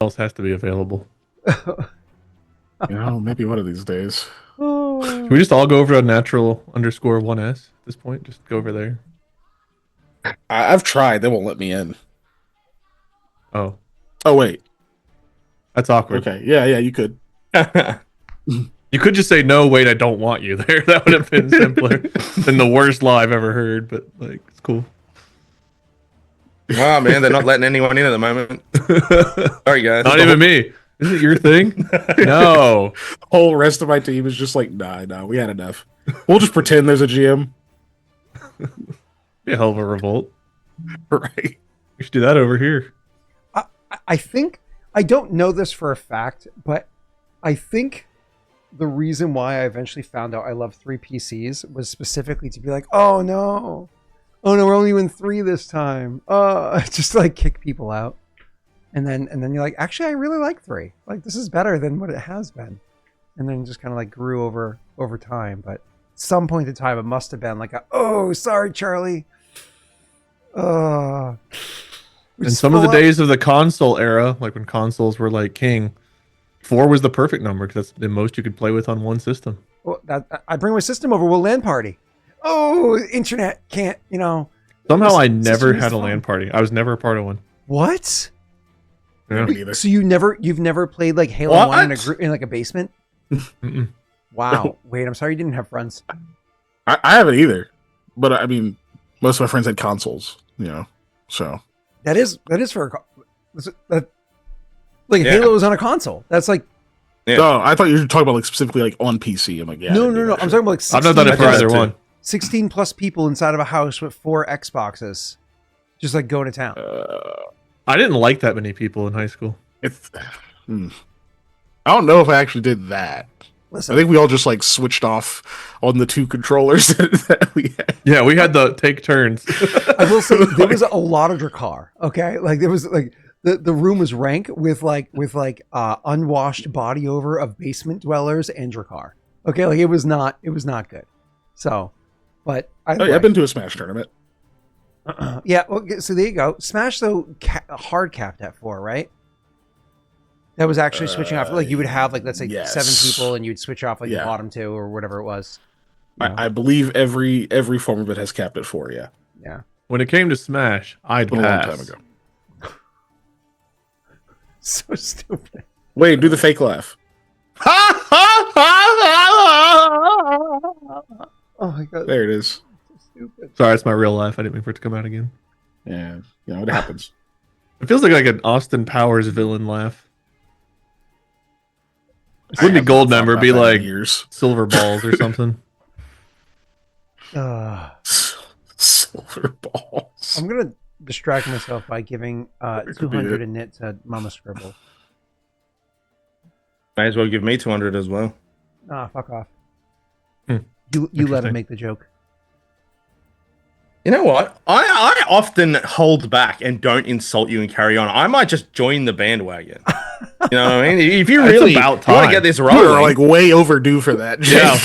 else has to be available. Maybe one of these days. Can we just all go over to natural_1s at this point? Just go over there. I've tried. They won't let me in. Oh. Oh, wait. That's awkward. Okay. Yeah, you could. You could just say, no, wait, I don't want you there. That would have been simpler than the worst lie I've ever heard, but, like, it's cool. Oh, man, they're not letting anyone in at the moment. Sorry, guys. Not even me. Is it your thing? No. The whole rest of my team is just like, nah, we had enough. We'll just pretend there's a GM. Be a hell of a revolt. Right. We should do that over here. I think, I don't know this for a fact, but I think the reason why I eventually found out I love 3 PCs was specifically to be like, oh no, we're only in 3 this time. Just to, like, kick people out. And then you're like, actually, I really like 3. Like, this is better than what it has been. And then just kind of like grew over time. But at some point in time, it must have been like, oh, sorry, Charlie. And some of the days of the console era, like when consoles were like king, 4 was the perfect number because that's the most you could play with on one system. Well, I bring my system over. We'll LAN party. Oh, internet can't, Somehow I never had a LAN party. I was never a part of one. What? Yeah. So you've never played like Halo 1 in like a basement? Wow. Wait, I'm sorry you didn't have friends. I haven't either. But I mean, most of my friends had consoles, so. That is for Halo is on a console. That's like. Yeah. Oh, I thought you were talking about like specifically like on PC. I'm like, yeah. No. I'm talking about like 16, I've not done it for either one. 16 plus people inside of a house with 4 Xboxes, just like going to town. I didn't like that many people in high school. I don't know if I actually did that. Listen, I think we all just like switched off on the 2 controllers that we had. Yeah, we had to take turns. I will say there was a lot of Drakkar. Okay, like there was like the room was rank with unwashed body over of basement dwellers and Drakkar. Okay, like it was not good. So, but I've been to a Smash tournament. Yeah, well, so there you go. Smash though hard capped at 4, right? That was actually switching off. Like you would have like let's say 7 people, and you'd switch off like the bottom 2 or whatever it was. I believe every form of it has capped at 4. Yeah. Yeah. When it came to Smash, I'd A long pass. time ago. So stupid. Wait, do the fake laugh. Oh my god. There it is. So stupid. Sorry, it's my real life. I didn't mean for it to come out again. Yeah, it happens. It feels like an Austin Powers villain laugh. It wouldn't be gold member, it'd be like silver balls or something. Silver balls. I'm gonna distract myself by giving 200 a knit to Mama Scribble. Might as well give me 200 as well. Ah, fuck off. You let him make the joke. You know what? I often hold back and don't insult you and carry on. I might just join the bandwagon. You know what I mean? If you really want to get this wrong, you're like way overdue for that. Yeah,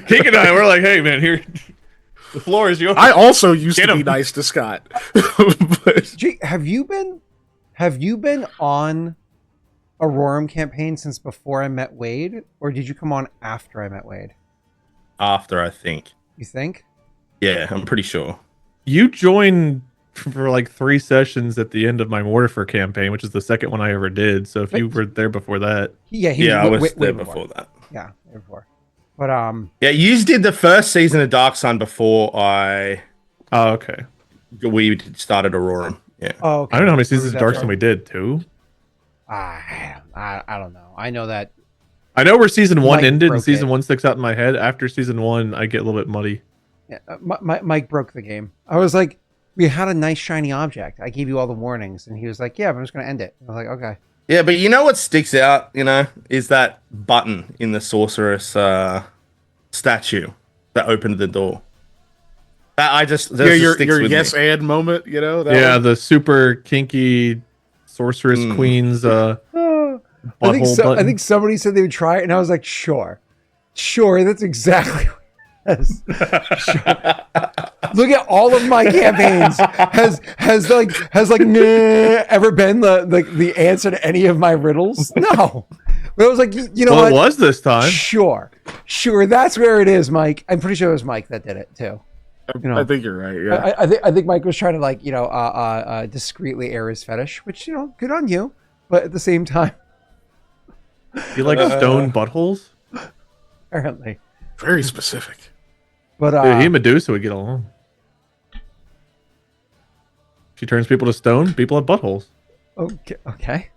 Keek and I, we're like, hey man, here, the floor is yours. I also used to be nice to Scott. Jake, have you been on a Roram campaign since before I met Wade, or did you come on after I met Wade? After, I think. You think? Yeah, I'm pretty sure. You joined for like 3 sessions at the end of my Mortifer campaign, which is the second one I ever did. So if you were there before that, I was there before that. Yeah, before. But yeah, you did the first season of Dark Sun before I. Oh, okay. We started Aurora. Yeah. Oh, okay. I don't know how many seasons of Dark Sun we did. 2. I don't know. I know that. I know where season 1 ended, and season it. 1 sticks out in my head. After season 1, I get a little bit muddy. Yeah, Mike broke the game. I was like, we had a nice shiny object. I gave you all the warnings, and he was like, yeah, but I'm just going to end it. I was like, okay. Yeah, but you know what sticks out, is that button in the sorceress statue that opened the door. That your yes and moment, the super kinky sorceress queen's I think somebody said they would try it, and I was like, sure, that's exactly. Yes. Sure. Look at all of my campaigns. Has ever been the answer to any of my riddles? No. But I was like, you know Well, what? it was this time. Sure. That's where it is, Mike. I'm pretty sure it was Mike that did it too. You know, I think you're right. Yeah. I think Mike was trying to discreetly air his fetish, which good on you. But at the same time, You like stone buttholes? apparently. Very specific. But Dude, he and Medusa would get along. She turns people to stone. People have buttholes. okay.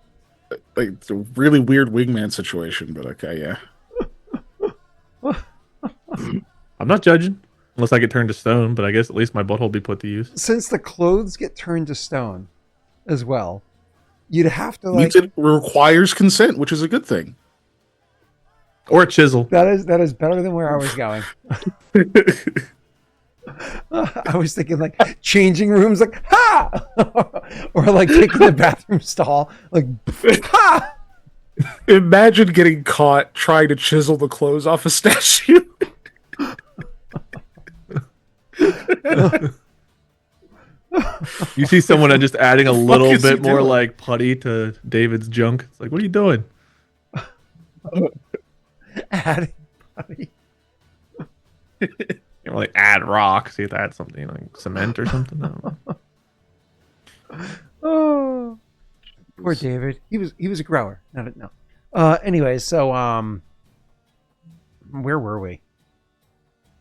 Like it's a really weird wingman situation, but okay, yeah. I'm not judging, unless I get turned to stone. But I guess at least my butthole will be put to use. Since the clothes get turned to stone, as well, you'd have to Means it requires consent, which is a good thing. Or a chisel. That is better than where I was going. I was thinking like changing rooms, like ha, or like taking the bathroom stall, like ha. Imagine getting caught trying to chisel the clothes off a statue. You see someone just adding a little is he bit more doing? like putty to David's junk. It's like, what are you doing? Adding putty. You know, like add rock. See if add something like cement or something. I don't know. Oh, poor David. He was a grower. No. Anyway, so where were we?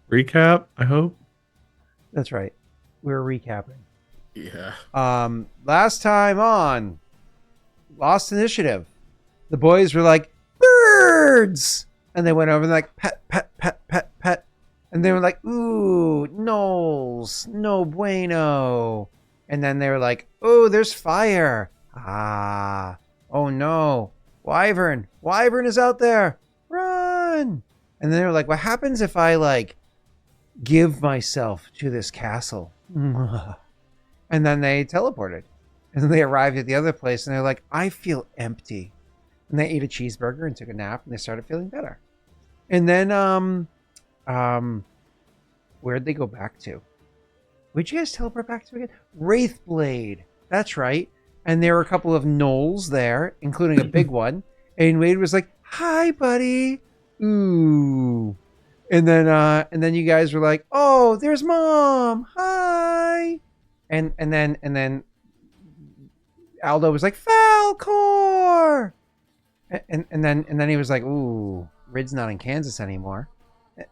Recap. I hope. That's right. We were recapping. Yeah. Last time on Lost Initiative, the boys were like birds, and they went over and like pet, pet, pet, pet, pet, and they were like, ooh, Knowles, no bueno. And then they were like, oh, there's fire. Ah, oh no, Wyvern is out there, run. And then they were like, what happens if I like give myself to this castle? And then they teleported. And then they arrived at the other place and they're like, I feel empty. And they ate a cheeseburger and took a nap and they started feeling better. And then where'd they go back to? Where'd you guys teleport back to again? Wraithblade. That's right. And there were a couple of gnolls there, including a big one. And Wade was like, hi, buddy. Ooh. And then you guys were like, oh, there's Mom. Hi. And then Aldo was like, Falcor. And then he was like, ooh, Rid's not in Kansas anymore.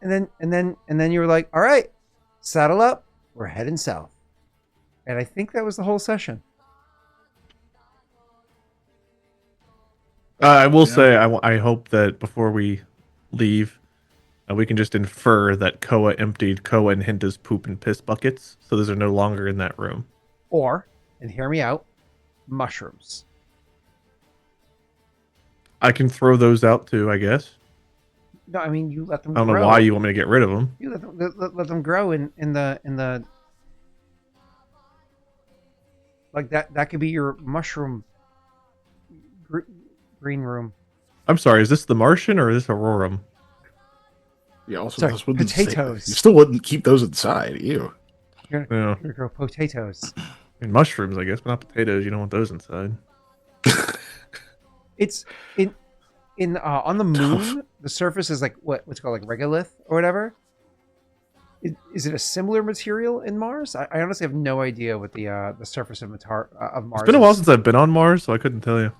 And then you were like, all right, saddle up, we're heading south. And I think that was the whole session. I will say, I hope that before we leave, we can just infer that Koa emptied Koa and Hinta's poop and piss buckets, so those are no longer in that room. Or, and hear me out, mushrooms. I can throw those out too, I guess. No, I mean you let them. I don't grow. know why you want me to get rid of them. You let them grow in the like that could be your mushroom green room. I'm sorry, is this the Martian or is this Aurorum? Yeah, also Sorry, those wouldn't potatoes. You still wouldn't keep those inside. Ew. You're Yeah. gonna grow potatoes. And mushrooms, I guess, but not potatoes. You don't want those inside. It's in on the moon. The surface is like what's called like regolith or whatever. Is it a similar material in Mars? I honestly have no idea what the surface of Mars. It's been a while since I've been on Mars, so I couldn't tell you.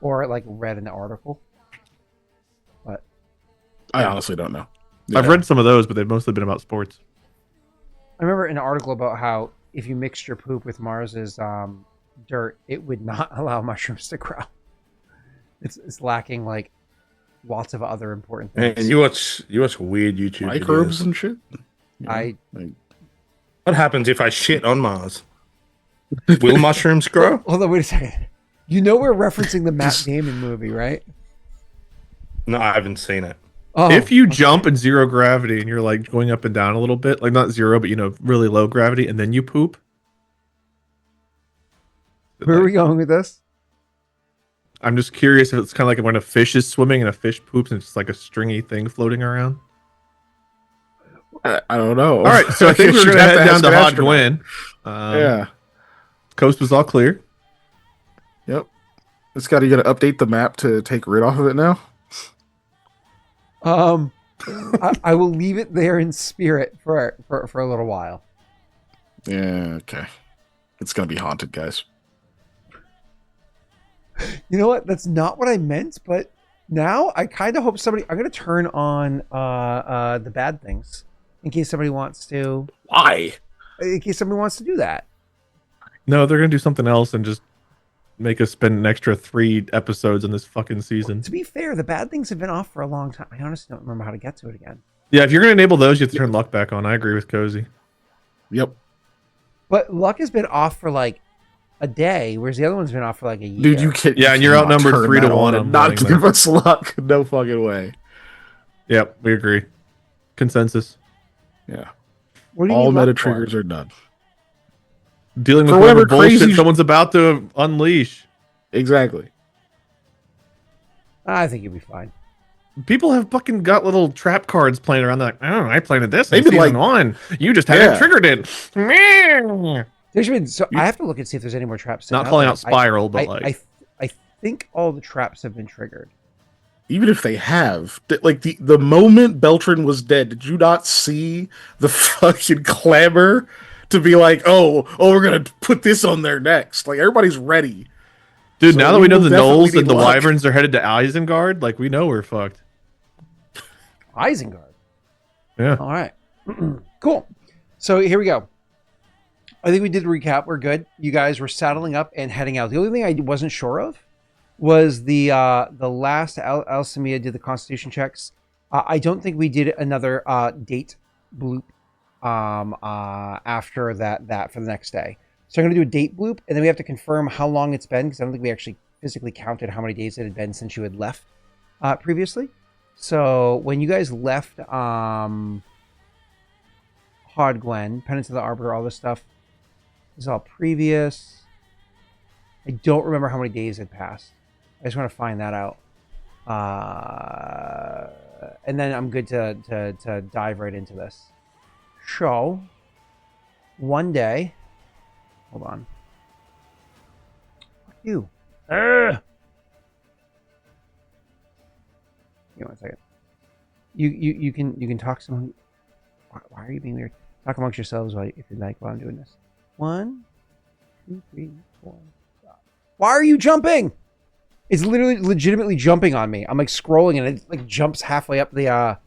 Or like read an article. But I honestly don't know. I've Yeah. read some of those, but they've mostly been about sports. I remember an article about how if you mixed your poop with Mars's dirt, it would not allow mushrooms to grow. It's lacking like lots of other important things. And you watch weird YouTube microbes videos. and shit. You know, I like, What happens if I shit on Mars? Will mushrooms grow? hold on, wait a second. You know we're referencing the Matt Damon movie, right? No, I haven't seen it. Oh, If you jump in zero gravity and you're like going up and down a little bit, like not zero, but really low gravity, and then you poop. where are we going with this? I'm just curious if it's kind of like when a fish is swimming and a fish poops and it's just like a stringy thing floating around. I don't know. All right, so I think we're You'd gonna have head down ask to an Hod astronaut. Gwen. Yeah. Coast was all clear. Yep. It's got you got to update the map to take Rid off of it now. I will leave it there in spirit for a little while. Yeah. Okay. It's gonna be haunted, guys. You know what? That's not what I meant, but now I kind of hope somebody. I'm gonna turn on the bad things in case somebody wants to. Why? In case somebody wants to do that. No, they're gonna do something else and just make us spend an extra 3 episodes in this fucking season. To be fair, the bad things have been off for a long time. I honestly don't remember how to get to it again. Yeah, if you're gonna enable those, you have to turn luck back on. I agree with Cozy. Yep. But luck has been off for like a day, whereas the other one's been off for like a year. Dude, you can't. Yeah, and you're cannot outnumbered turn 3 to that 1 on on and not letting give them. us luck. No fucking way. Yep, we agree. Consensus. Yeah. What do you All need luck meta for? triggers are done. Dealing with For whatever whatever bullshit crazy- someone's about to unleash. Exactly. I think you'll be fine. People have fucking got little trap cards playing around. They're like, oh, I planted this in They've been season like- 1. You just haven't Yeah. triggered it. Meh. There's been I have to look and see if there's any more traps. Not out calling there. out Spiral, but I think all the traps have been triggered. Even if they have, like the moment Beltran was dead, did you not see the fucking clamor to be like, oh, we're gonna put this on there next? Like everybody's ready. Dude, So now that we we know will the definitely Knolls need and the luck. Wyverns are headed to Isengard, like we know we're fucked. Isengard. Yeah. All right. Cool. So here we go. I think we did the recap. We're good. You guys were saddling up and heading out. The only thing I wasn't sure of was the last Alcemia did the constitution checks. I don't think we did another date bloop after that for the next day. So I'm going to do a date bloop, and then we have to confirm how long it's been, because I don't think we actually physically counted how many days it had been since you had left previously. So when you guys left Hod Gwen, Penance of the Arbiter, all this stuff is all previous. I don't remember how many days had passed. I just want to find that out. And then I'm good to dive right into this. So, one day... Hold on. Fuck you. Give me 1 second. You can talk some. Why are you being weird? Talk amongst yourselves if you like while I'm doing this. 1, 2, 3, 4, 5. Why are you jumping? It's literally legitimately jumping on me. I'm like scrolling and it like jumps halfway up the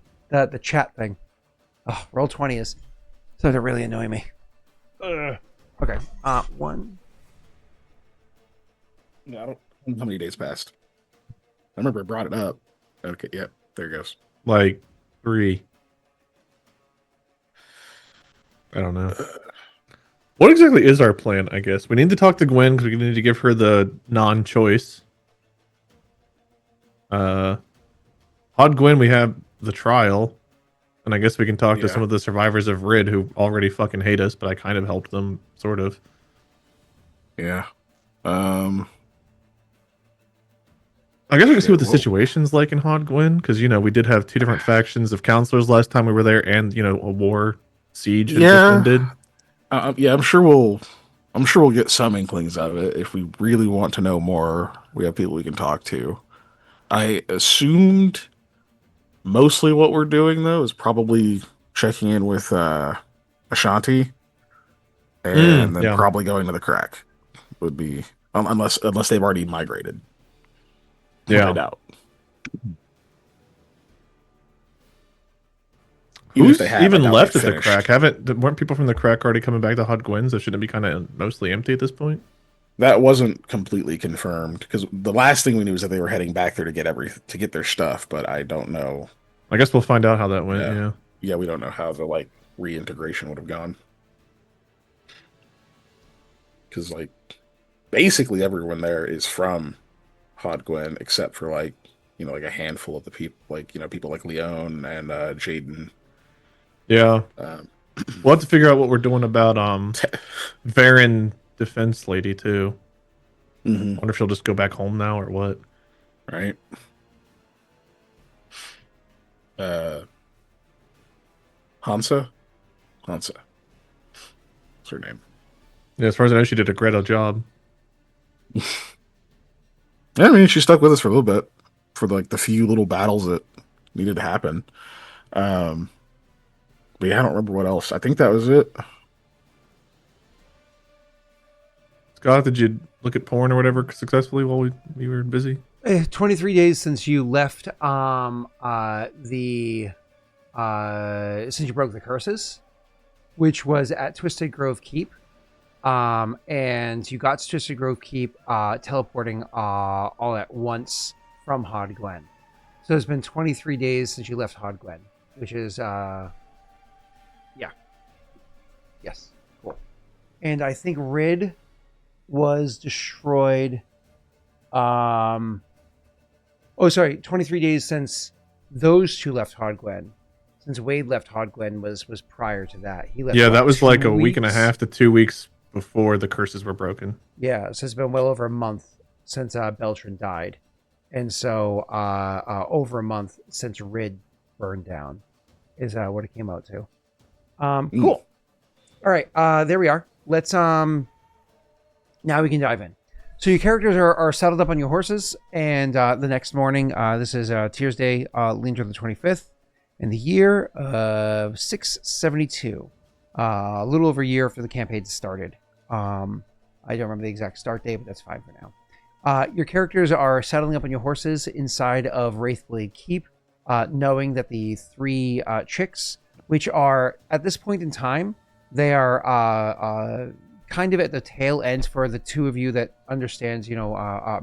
chat thing. Oh, roll 20 is starting to really annoy me. Ugh. Okay. 1. No, I don't know how many days passed. I remember I brought it up. Okay, yep, there it goes. Like 3. I don't know. What exactly is our plan, I guess? We need to talk to Gwen because we need to give her the non-choice. Hod Gwen, we have the trial. And I guess we can talk to some of the survivors of Rid who already fucking hate us, but I kind of helped them, sort of. Yeah. I guess we can see what the situation's like in Hod Gwen, because, you know, we did have 2 different factions of counselors last time we were there, and, you know, a war siege had just ended. Yeah, I'm sure we'll get some inklings out of it. If we really want to know more, we have people we can talk to. I assumed mostly what we're doing though is probably checking in with Ashanti, and then probably going to the crack would be unless they've already migrated. Yeah, I doubt. Who's even left at the crack? Weren't people from the crack already coming back to Hod Gwen? So shouldn't it be kind of mostly empty at this point? That wasn't completely confirmed because the last thing we knew was that they were heading back there to get their stuff, but I don't know. I guess we'll find out how that went. Yeah, we don't know how the like reintegration would have gone. Because like basically everyone there is from Hod Gwen except for like, you know, like a handful of the people, like, you know, people like Leon and Jaden. Yeah. We'll have to figure out what we're doing about Varen defense lady too. Mm-hmm. Wonder if she'll just go back home now or what. Right. Hansa. That's her name. Yeah, as far as I know, she did a great job. Yeah, I mean, she stuck with us for a little bit for like the few little battles that needed to happen. But yeah, I don't remember what else. I think that was it. Scott, did you look at porn or whatever successfully while we were busy? 23 days since you left since you broke the curses, which was at Twisted Grove Keep. And you got to Twisted Grove Keep teleporting all at once from Hod Glen. So it's been 23 days since you left Hod Glen, which is yes, cool. And I think Rid was destroyed 23 days since those two left Hod Glen. Since Wade left Hod Glen was prior to that. He left. Yeah, that was like a week and a weeks. half to 2 weeks before the curses were broken. Yeah, so it's been well over a month since Beltran died, and so over a month since Rid burned down is what it came out to. Cool. All right, there we are. Let's now we can dive in. So your characters are saddled up on your horses, and the next morning, this is Tuesday, Leander the 25th, in the year of 672, a little over a year after the campaign started. I don't remember the exact start date, but that's fine for now. Your characters are saddling up on your horses inside of Wraithblade Keep, knowing that the three chicks, which are, at this point in time, they are kind of at the tail end for the two of you that understands,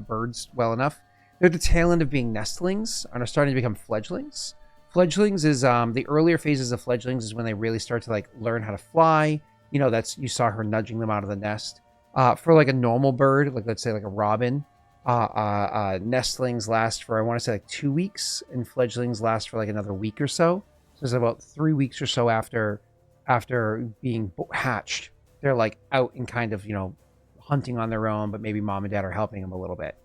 birds well enough. They're at the tail end of being nestlings and are starting to become fledglings. Fledglings is the earlier phases of fledglings is when they really start to like learn how to fly. That's you saw her nudging them out of the nest. For like a normal bird, like let's say like a robin, nestlings last for I want to say like 2 weeks, and fledglings last for like another week or so. So it's about 3 weeks or so after being hatched. They're like out and kind of hunting on their own, but maybe mom and dad are helping them a little bit.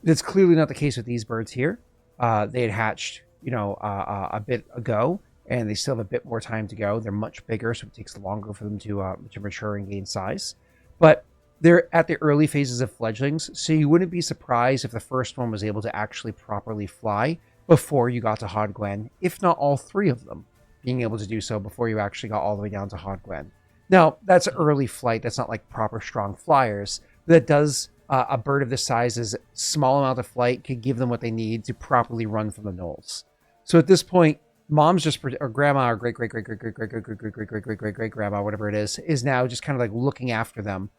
That's clearly not the case with these birds here. They had hatched a bit ago, and they still have a bit more time to go. They're much bigger, so it takes longer for them to mature and gain size. But they're at the early phases of fledglings, so you wouldn't be surprised if the first one was able to actually properly fly before you got to Hod Glen, if not all three of them being able to do so before you actually got all the way down to Hod Glen. Now, that's early flight. That's not like proper strong flyers. That does a bird of this size's small amount of flight could give them what they need to properly run from the knolls. So at this point, mom's just or grandma or great grandma, whatever it is now just kind of like looking after them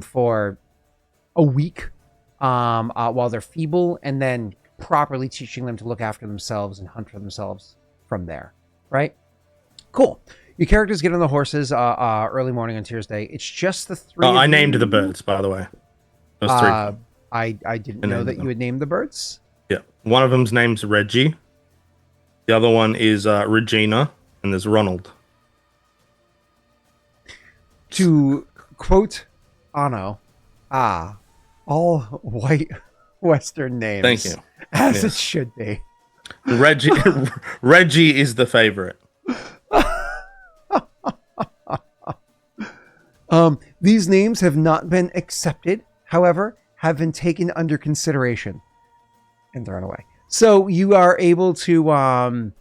for a week while they're feeble, and then properly teaching them to look after themselves and hunt for themselves from there. Right? Cool. Your characters get on the horses early morning on Tuesday. It's just the three. Oh, I named the birds, by the way. Those three. I didn't know that you would name the birds. Yeah. One of them's name's Reggie. The other one is Regina, and there's Ronald. To quote Anno, all white Western names. Thank you. As it should be. Reggie is the favorite. These names have not been accepted, however, have been taken under consideration and thrown away. So you are able to able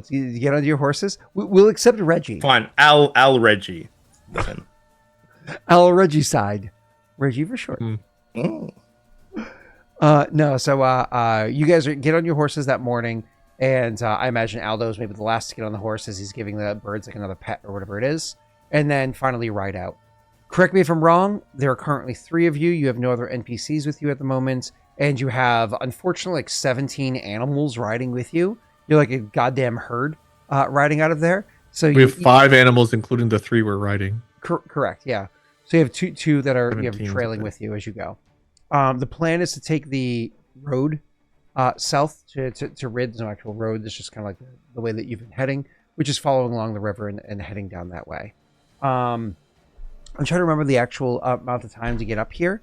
to get onto your horses. We'll accept Reggie. Fine, Al Reggie. Then. Al Reggie side, Reggie for short. Oh. No, so you guys get on your horses that morning, and I imagine Aldo's maybe the last to get on the horse as he's giving the birds like another pet or whatever it is, and then finally ride out. Correct me if I'm wrong, there are currently 3 of you. You have no other NPCs with you at the moment, and you have, unfortunately, like 17 animals riding with you. You're like a goddamn herd riding out of there. So We have 5 animals, including the 3 we're riding. Correct, yeah. So you have two that are you have 17 trailing with you as you go. The plan is to take the road south to Rid. There's no actual road. It's just kind of like the way that you've been heading, which is following along the river and heading down that way. I'm trying to remember the actual amount of time to get up here.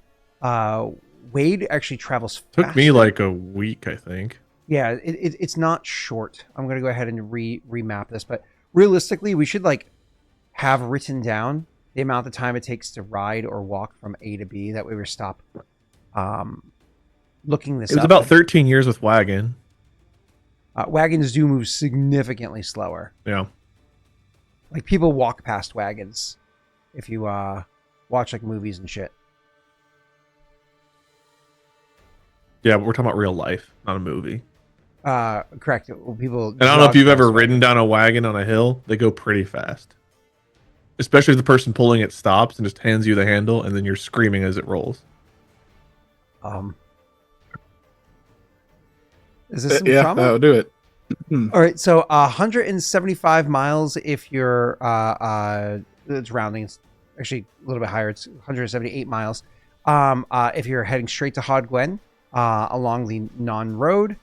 Wade actually travels Took me faster. like a week, I think. Yeah, it's not short. I'm gonna go ahead and remap this, but realistically, we should like have written down the amount of time it takes to ride or walk from A to B. That way, we stop looking this It was up. about 13 years with wagon. Wagons do move significantly slower. Yeah. Like people walk past wagons if you watch like movies and shit. Yeah, but we're talking about real life, not a movie. Correct. People. And I don't know if jog you've ever past ridden wagons. down a wagon on a hill. They go pretty fast. Especially if the person pulling it stops and just hands you the handle, and then you're screaming as it rolls. Is this some Yeah, trauma? that'll do it. All right, so 175 miles if you're it's rounding. It's actually a little bit higher. It's 178 miles. If you're heading straight to Hodgwen along the non-road,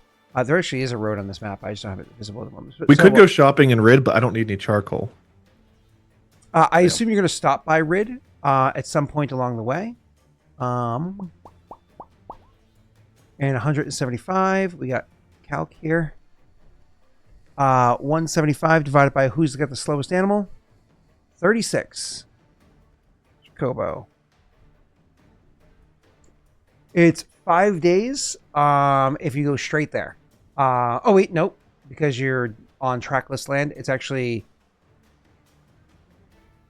there actually is a road on this map. I just don't have it visible at the moment. We could go shopping in Rid, but I don't need any charcoal. I assume you're going to stop by Rid at some point along the way. And 175, we got calc here. 175 divided by who's got the slowest animal? 36. Kobo. It's 5 days if you go straight there. Oh, wait, nope. Because you're on trackless land, it's actually...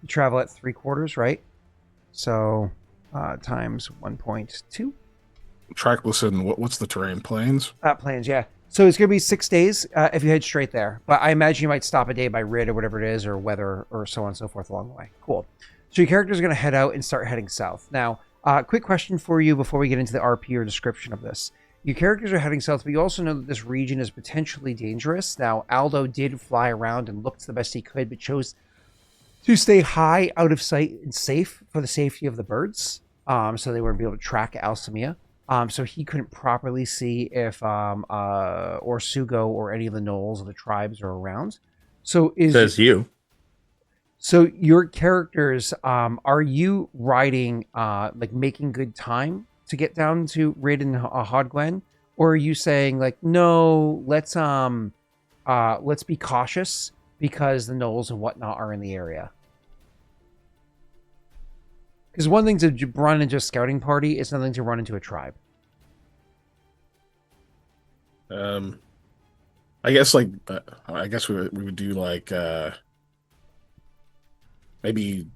You travel at 3/4, right? So times 1.2. Trackless and what's the terrain? Plains? Plains, yeah. So it's going to be 6 days if you head straight there. But I imagine you might stop a day by Rid or whatever it is, or weather, or so on and so forth along the way. Cool. So your character is going to head out and start heading south. Now, quick question for you before we get into the RP or description of this. Your characters are heading south, but you also know that this region is potentially dangerous. Now, Aldo did fly around and looked the best he could, but chose to stay high, out of sight, and safe for the safety of the birds. So they wouldn't be able to track Alcemia. So he couldn't properly see if or Sugo or any of the gnolls or the tribes are around. So Says you. So your characters, are you riding like making good time to get down to Rid and Hodgwen, or are you saying like, no, let's be cautious because the gnolls and whatnot are in the area? Because one thing to run into a scouting party is another thing to run into a tribe. I guess like I guess we would do like maybe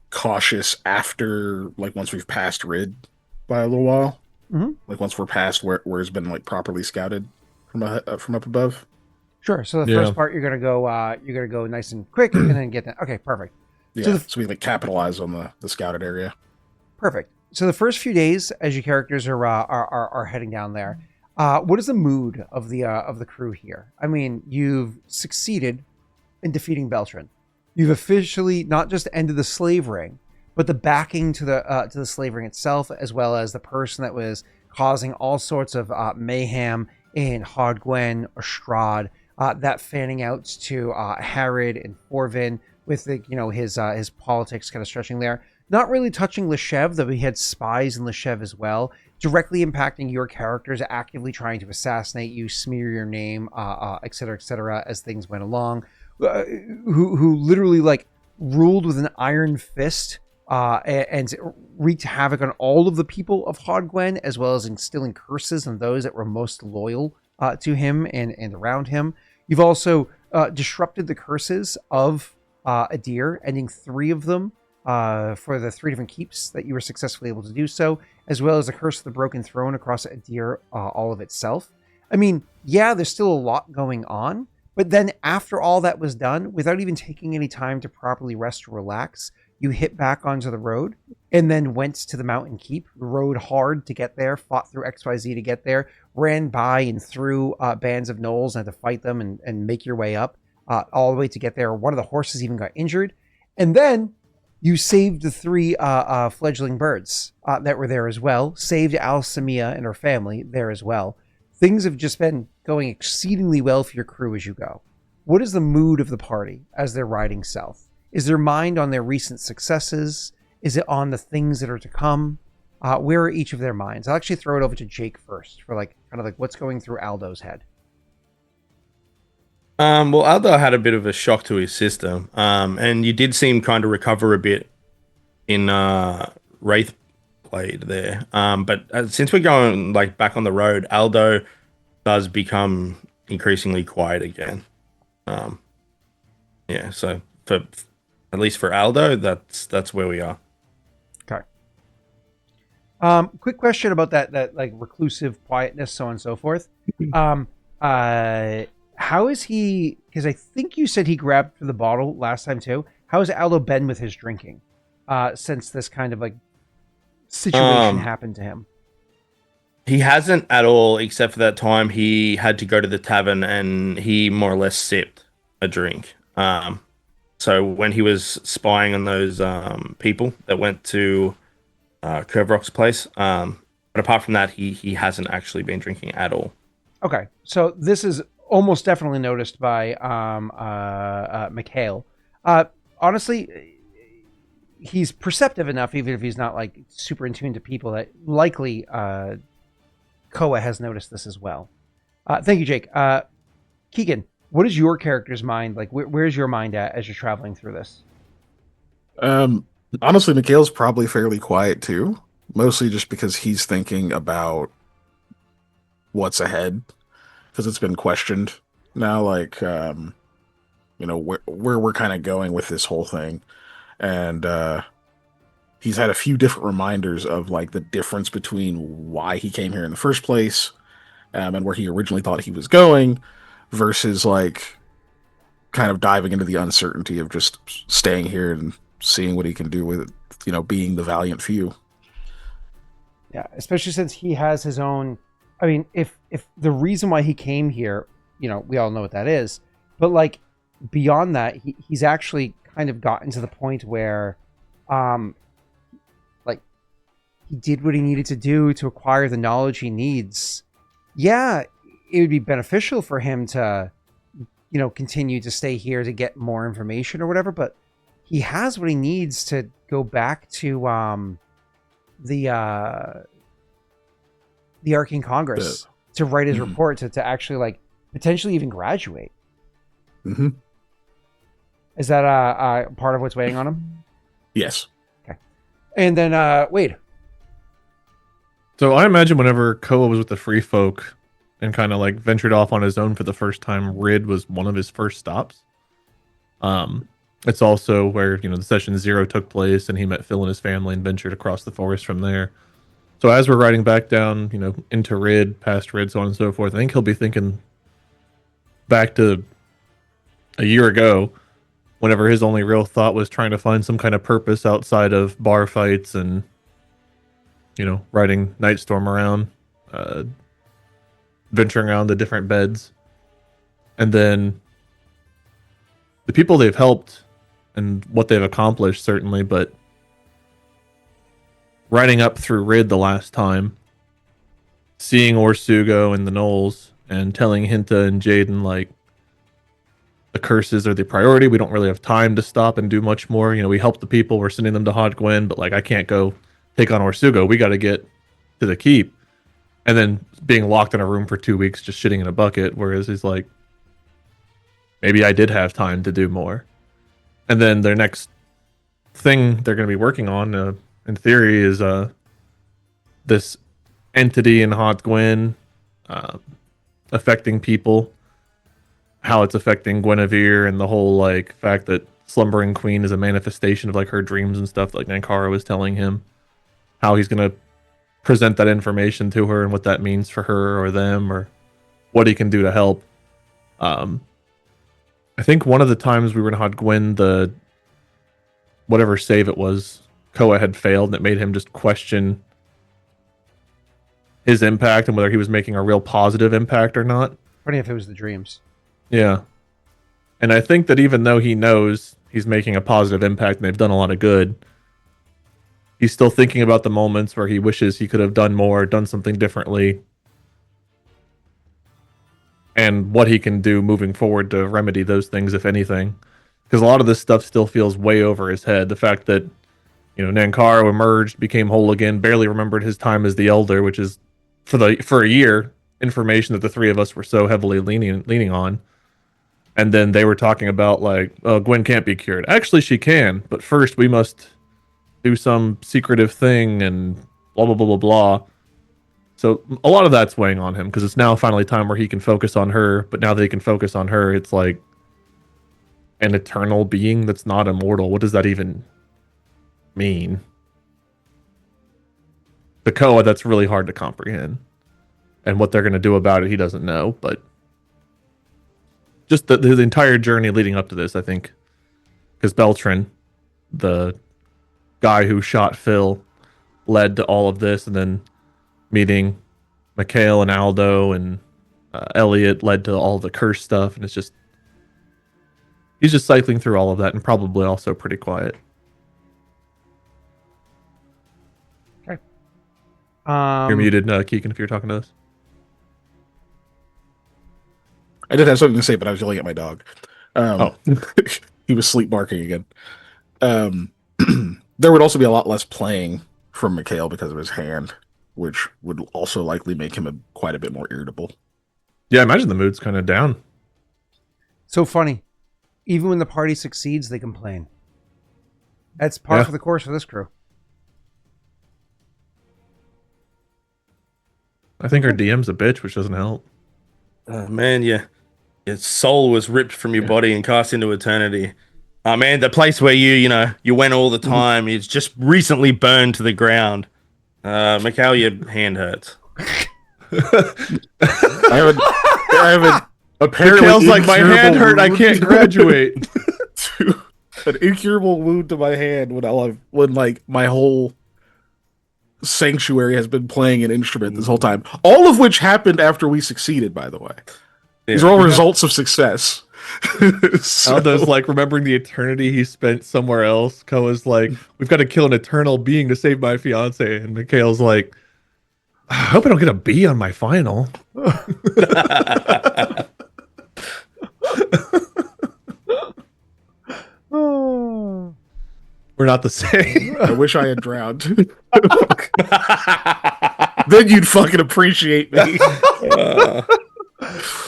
cautious after, like, once we've passed Rid by a little while. Mm-hmm. Like once we're past where it's been like properly scouted from up above. Sure. So the first part you're gonna go nice and quick, and then get that. Okay, perfect. Yeah. So we like capitalize on the scouted area. Perfect. So the first few days, as your characters are heading down there, what is the mood of the crew here? I mean, you've succeeded in defeating Beltran. You've officially not just ended the slave ring, but the backing to the slave ring itself, as well as the person that was causing all sorts of mayhem in Hodgwen or Strahd, that fanning out to Harad and Forvin with his politics kind of stretching there. Not really touching Leshev, though he had spies in Leshev as well, directly impacting your characters, actively trying to assassinate you, smear your name, et cetera, as things went along. Who literally like ruled with an iron fist and wreaked havoc on all of the people of Hodgwen, as well as instilling curses on those that were most loyal to him and around him. You've also disrupted the curses of Adir, ending 3 of them for the 3 different keeps that you were successfully able to do so, as well as the curse of the broken throne across Adir all of itself. I mean, yeah, there's still a lot going on, but then after all that was done, without even taking any time to properly rest or relax, you hit back onto the road and then went to the mountain keep, rode hard to get there, fought through XYZ to get there, ran by and through bands of gnolls and had to fight them and make your way up all the way to get there. One of the horses even got injured. And then you saved the 3 fledgling birds that were there as well, saved Alcemia and her family there as well. Things have just been going exceedingly well for your crew as you go. What is the mood of the party as they're riding south? Is their mind on their recent successes? Is it on the things that are to come? Where are each of their minds? I'll actually throw it over to Jake first for like kind of like what's going through Aldo's head. Well, Aldo had a bit of a shock to his system, and you did see him kind of recover a bit in Wraith Blade there. But since we're going like back on the road, Aldo does become increasingly quiet again. Yeah, so for at least for Aldo, that's where we are. Okay. Quick question about that like reclusive quietness, so on and so forth. How is he? Because I think you said he grabbed for the bottle last time too. How has Aldo been with his drinking since this kind of like situation happened to him? He hasn't at all, except for that time he had to go to the tavern and he more or less sipped a drink. So when he was spying on those people that went to Curve Rock's place, but apart from that, he hasn't actually been drinking at all. Okay, so this is almost definitely noticed by Mikhail. Honestly, he's perceptive enough, even if he's not like super in tune to people, that likely Koa has noticed this as well. Thank you, Jake. Keegan, what is your character's mind like? Where's your mind at as you're traveling through this? Honestly, Mikhail's probably fairly quiet too, mostly just because he's thinking about what's ahead, because it's been questioned now, like where we're kind of going with this whole thing, and he's had a few different reminders of like the difference between why he came here in the first place, and where he originally thought he was going, versus like kind of diving into the uncertainty of just staying here and seeing what he can do with it, being the valiant few. Yeah, especially since he has his own. I mean, if the reason why he came here, we all know what that is, but like beyond that, he's actually kind of gotten to the point where, like he did what he needed to do to acquire the knowledge he needs. Yeah, it would be beneficial for him to, continue to stay here to get more information or whatever, but he has what he needs to go back to the Arcane Congress to write his report to actually like potentially even graduate. Mm-hmm. Is that part of what's weighing on him? Yes. Okay. And then Wade. So I imagine whenever Koa was with the Free Folk and kind of like ventured off on his own for the first time, Rid was one of his first stops. It's also where, the session 0 took place and he met Phil and his family and ventured across the forest from there. So as we're riding back down, into Rid, past Rid, so on and so forth, I think he'll be thinking back to a year ago, whenever his only real thought was trying to find some kind of purpose outside of bar fights and, riding Nightstorm around, venturing around the different beds. And then the people they've helped and what they've accomplished, certainly, but riding up through Rid the last time, seeing Orsugo and the Knolls, and telling Hinta and Jaden, like, the curses are the priority. We don't really have time to stop and do much more. We help the people. We're sending them to Hod Gwen, but, like, I can't go take on Orsugo. We got to get to the keep. And then being locked in a room for 2 weeks just shitting in a bucket, whereas he's like, maybe I did have time to do more. And then their next thing they're going to be working on, in theory, is this entity in Hot Gwen affecting people, how it's affecting Guinevere, and the whole like fact that Slumbering Queen is a manifestation of like her dreams and stuff, like Nankara was telling him, how he's going to present that information to her and what that means for her or them, or what he can do to help. I think one of the times we were in Hot Gwen, the whatever save it was, Koa had failed, and it made him just question his impact and whether he was making a real positive impact or not. Funny if it was the dreams. Yeah. And I think that even though he knows he's making a positive impact and they've done a lot of good, he's still thinking about the moments where he wishes he could have done more, done something differently, and what he can do moving forward to remedy those things, if anything. Because a lot of this stuff still feels way over his head. The fact that Nankaro emerged, became whole again, barely remembered his time as the Elder, which is for a year information that the three of us were so heavily leaning on. And then they were talking about like, oh, Gwen can't be cured. Actually, she can, but first we must do some secretive thing and blah blah blah blah blah. So a lot of that's weighing on him because it's now finally time where he can focus on her. But now that he can focus on her, it's like an eternal being that's not immortal. What does that even mean? The Koa, that's really hard to comprehend. And what they're going to do about it, he doesn't know. But just the entire journey leading up to this, I think, because Beltran, the guy who shot Phil, led to all of this, and then meeting Mikhail and Aldo and Elliot led to all the curse stuff, and he's just cycling through all of that, and probably also pretty quiet. Okay. You're muted, Keegan, if you're talking to us. I did have something to say, but I was yelling at my dog. He was sleep barking again. There would also be a lot less playing from Mikhail because of his hand, which would also likely make him quite a bit more irritable. Yeah, I imagine the mood's kind of down. So funny. Even when the party succeeds, they complain. That's par for the course for this crew. I think our DM's a bitch, which doesn't help. Man, yeah. Your soul was ripped from your body and cast into eternity. Oh man, the place where you went all the time is just recently burned to the ground. Mikhail, your hand hurts. I haven't apparently Mikhail's like, my hand hurt, I can't graduate. An incurable wound to my hand when like my whole sanctuary has been playing an instrument this whole time. All of which happened after we succeeded, by the way. These are all results of success. Aldo's like remembering the eternity he spent somewhere else. Koa's like, we've got to kill an eternal being to save my fiance. And Mikhail's like, I hope I don't get a B on my final. We're not the same. I wish I had drowned. Then you'd fucking appreciate me.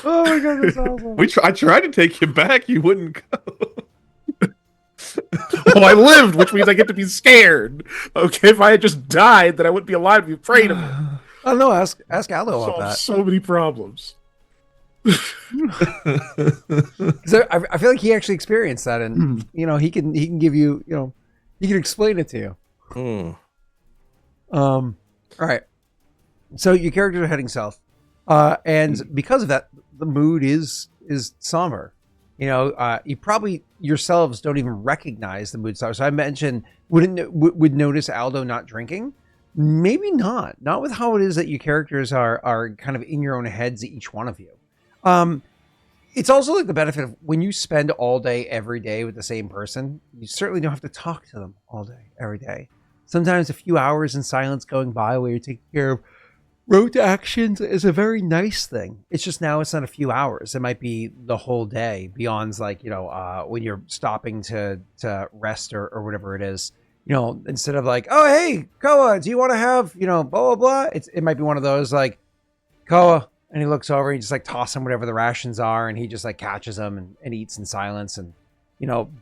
Oh my god, that's awesome. I tried to take you back. You wouldn't go. Well, I lived, which means I get to be scared. Okay, if I had just died, then I wouldn't be alive to be afraid of it. I don't know. Ask Aldo about that. So many problems. So I feel like he actually experienced that, and he can give you, he can explain it to you. All right. So your characters are heading south, and because of that, the mood is somber. You probably yourselves don't even recognize the mood somber. So I mentioned would notice Aldo not drinking. Maybe not with how it is that your characters are kind of in your own heads, each one of you. It's also like the benefit of when you spend all day every day with the same person, you certainly don't have to talk to them all day every day. Sometimes a few hours in silence going by where you're taking care of rote actions is a very nice thing. It's just now it's not a few hours. It might be the whole day beyond when you're stopping to rest or whatever it is. Instead of like, oh, hey, Koa, do you want to have, blah, blah, blah. It might be one of those like, Koa, and he looks over and he just like tosses him whatever the rations are. And he just like catches them and eats in silence. And,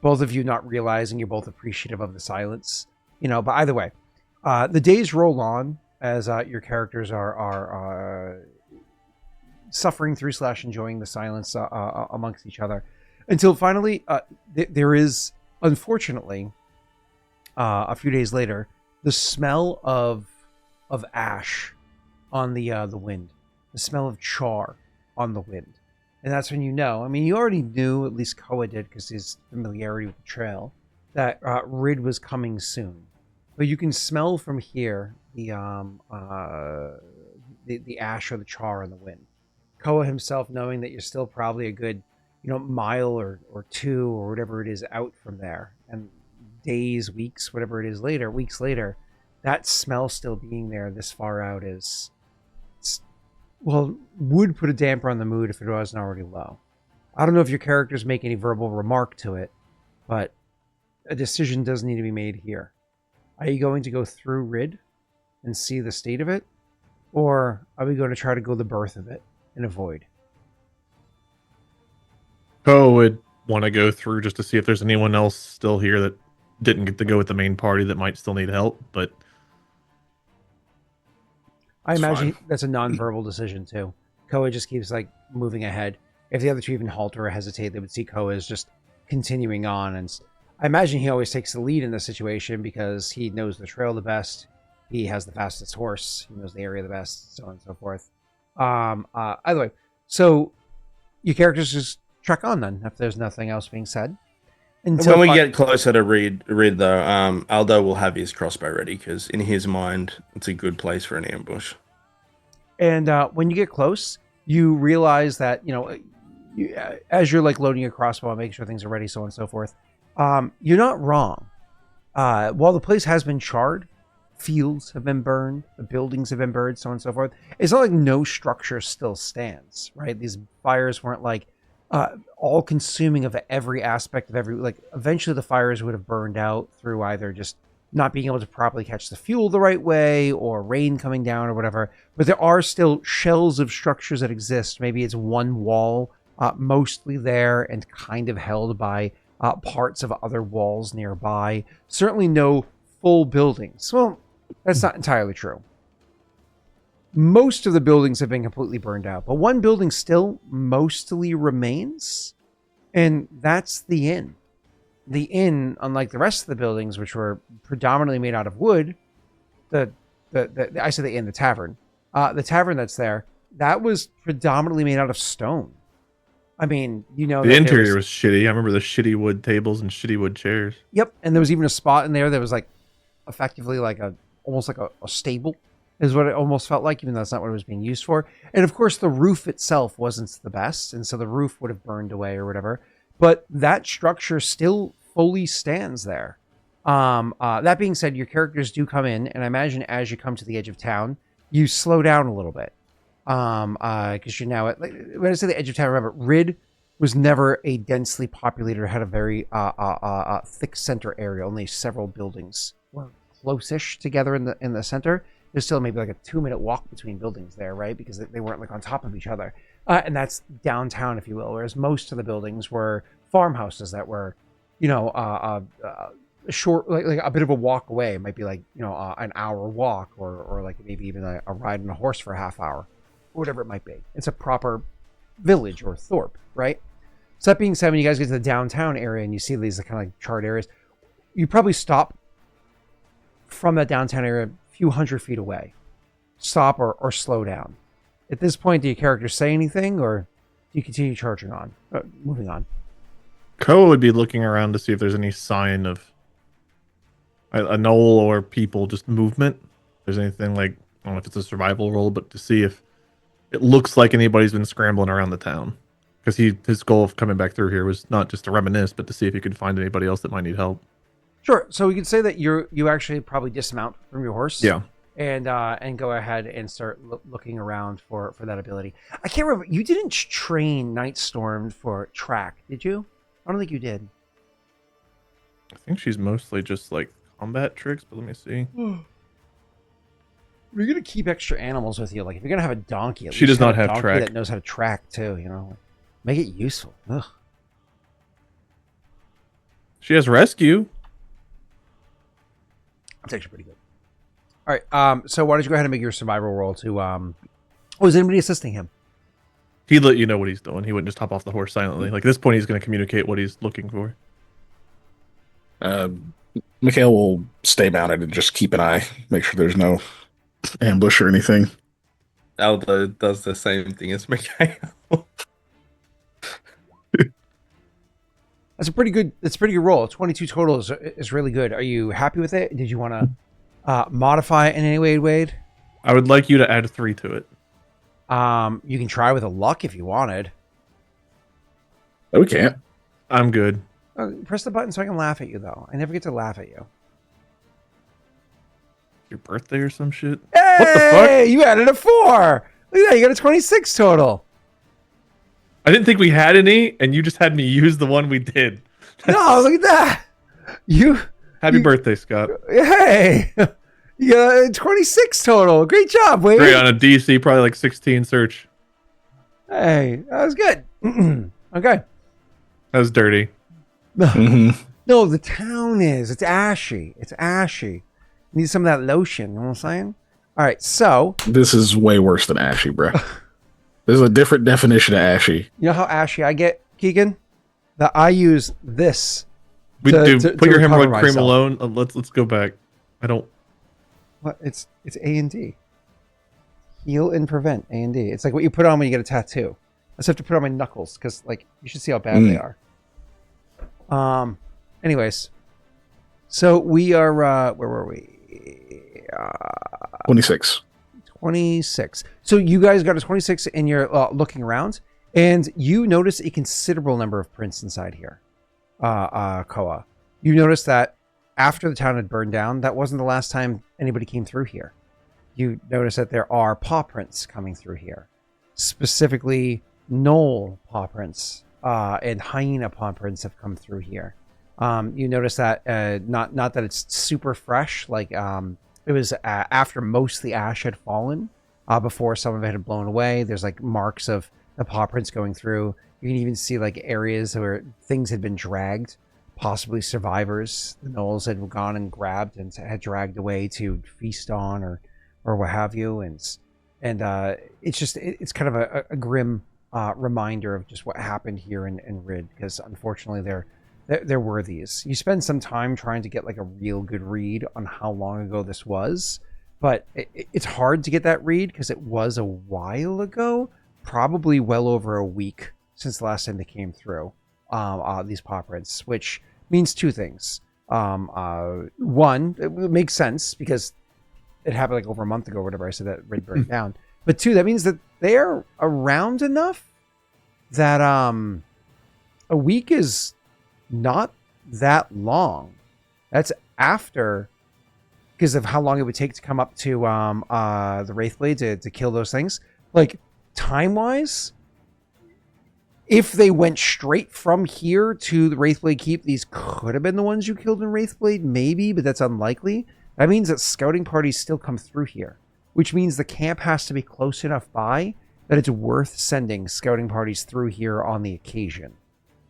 both of you not realizing you're both appreciative of the silence, but either way, the days roll on as your characters are suffering through / enjoying the silence amongst each other until finally there is, unfortunately, a few days later, the smell of ash on the wind, the smell of char on the wind. And that's when you already knew, at least Koa did because his familiarity with the trail, that Rid was coming soon. But you can smell from here the ash or the char on the wind. Koa himself, knowing that you're still probably a good, mile or two or whatever it is out from there, and days, weeks, whatever it is weeks later, that smell still being there this far out would put a damper on the mood if it wasn't already low. I don't know if your characters make any verbal remark to it, but a decision does need to be made here. Are you going to go through Rid and see the state of it? Or are we going to try to go the birth of it and avoid? Koa would want to go through just to see if there's anyone else still here that didn't get to go with the main party that might still need help, but I It's imagine fine. that's a non-verbal decision too. Koa just keeps like moving ahead. If the other two even halter or hesitate, they would see Koa as just continuing on. And I imagine he always takes the lead in this situation because he knows the trail the best. He has the fastest horse. He knows the area the best, so on and so forth. Either way, so your characters just trek on then if there's nothing else being said. Until When we get closer to Reed though, Aldo will have his crossbow ready because in his mind, it's a good place for an ambush. And when you get close, you realize that, as you're like loading your crossbow and making sure things are ready, so on and so forth, you're not wrong. While the place has been charred, fields have been burned, the buildings have been burned, so on and so forth, it's not like no structure still stands, right? These fires weren't like all consuming of every aspect of every, like eventually the fires would have burned out through either just not being able to properly catch the fuel the right way or rain coming down or whatever. But there are still shells of structures that exist. Maybe it's one wall mostly there and kind of held by parts of other walls nearby. Certainly no full buildings. Well, that's not entirely true. Most of the buildings have been completely burned out, but one building still mostly remains, and that's the inn. The inn, unlike the rest of the buildings, which were predominantly made out of wood, I say the inn, the tavern that's there, that was predominantly made out of stone. I mean, the interior was shitty. I remember the shitty wood tables and shitty wood chairs. Yep, and there was even a spot in there that was like effectively like almost like a stable is what it almost felt like, even though that's not what it was being used for. And of course, the roof itself wasn't the best, and so the roof would have burned away or whatever. But that structure still fully stands there. That being said, your characters do come in, and I imagine as you come to the edge of town, you slow down a little bit. Because you're now at, like, when I say the edge of town, remember, Rid was never a densely populated or had a very thick center area. Only several buildings were close-ish together in the center. There's still maybe like a 2-minute walk between buildings there, right? Because they weren't like on top of each other. And that's downtown, if you will. Whereas most of the buildings were farmhouses that were, short, like a bit of a walk away. It might be like, an hour walk or like maybe even a ride on a horse for a half hour, or whatever it might be. It's a proper village or thorp, right? So that being said, when you guys get to the downtown area and you see these kind of like charred areas, you probably stop from that downtown area few hundred feet away. Stop or slow down. At this point, do your characters say anything, or do you continue charging on? Moving on. Koa would be looking around to see if there's any sign of a knoll or people, just movement. If there's anything like, I don't know if it's a survival role, but to see if it looks like anybody's been scrambling around the town. Because his goal of coming back through here was not just to reminisce, but to see if he could find anybody else that might need help. Sure. So we could say that you actually probably dismount from your horse. Yeah. And go ahead and start looking around for that ability. I can't remember. You didn't train Nightstorm for track, did you? I don't think you did. I think she's mostly just like combat tricks, but let me see. You're gonna keep extra animals with you. Like if you're gonna have a donkey, at She least does not a have donkey track. that knows how to track too. Make it useful. Ugh. She has rescue. That's actually pretty good. All right. So why don't you go ahead and make your survival roll to is anybody assisting him? He'd let you know what he's doing. He wouldn't just hop off the horse silently. Like at this point, he's going to communicate what he's looking for. Mikhail will stay mounted and just keep an eye, make sure there's no ambush or anything. Aldo does the same thing as Mikhail. That's a pretty good roll. 22 total is really good. Are you happy with it? Did you want to modify it in any way, Wade? I would like you to add 3 to it. You can try with a luck if you wanted. No, we can't. I'm good. Press the button so I can laugh at you, though. I never get to laugh at you. Your birthday or some shit? Hey, What the fuck? you added a 4. Look at that. You got a 26 total. I didn't think we had any, and you just had me use the one we did. No, look at that. Happy birthday, Scott. Hey, yeah, 26 total. Great job, Wade. Great on a DC, probably like 16 search. Hey, that was good. Okay. That was dirty. Mhm. No, the town is. It's ashy. It's ashy. Need some of that lotion. You know what I'm saying? All right. So, This is way worse than ashy, bro. There's a different definition of ashy. you know how ashy I get, Keegan? That I use this. We To- do to- put to your recover hemorrhoid cream myself. alone. Let's go back. I don't. What? It's A and D. Heal and prevent. A and D. It's like what you put on when you get a tattoo. I just have to put on my knuckles because, like, you should see how bad they are. Anyways, so we are. Where were we? 26. 26. So you guys got a 26 and you're looking around, and you notice a considerable number of prints inside here. Koa, you notice that after the town had burned down, that wasn't the last time anybody came through here. You notice that there are paw prints coming through here, specifically knoll paw prints and hyena paw prints have come through here. You notice that not that it's super fresh, like it was after most of the ash had fallen, before some of it had blown away. There's like marks of the paw prints going through. You can even see like areas where things had been dragged, possibly survivors. The gnolls had gone and grabbed and had dragged away to feast on or what have you. And it's just it's kind of a grim reminder of just what happened here in Rid, because unfortunately there were these. You spend some time trying to get like a real good read on how long ago this was, but it's hard to get that read because it was a while ago, probably well over a week since the last time they came through these paw prints, which means two things. One, it makes sense because it happened like over a month ago or whatever. I said that Rid burned down. But two, that means that they're around enough that a week is not that long. That's after, because of how long it would take to come up to the Wraithblade to kill those things. Like, time-wise, if they went straight from here to the Wraithblade Keep, these could have been the ones you killed in Wraithblade, maybe, but that's unlikely. That means that scouting parties still come through here, which means the camp has to be close enough by that it's worth sending scouting parties through here on the occasion.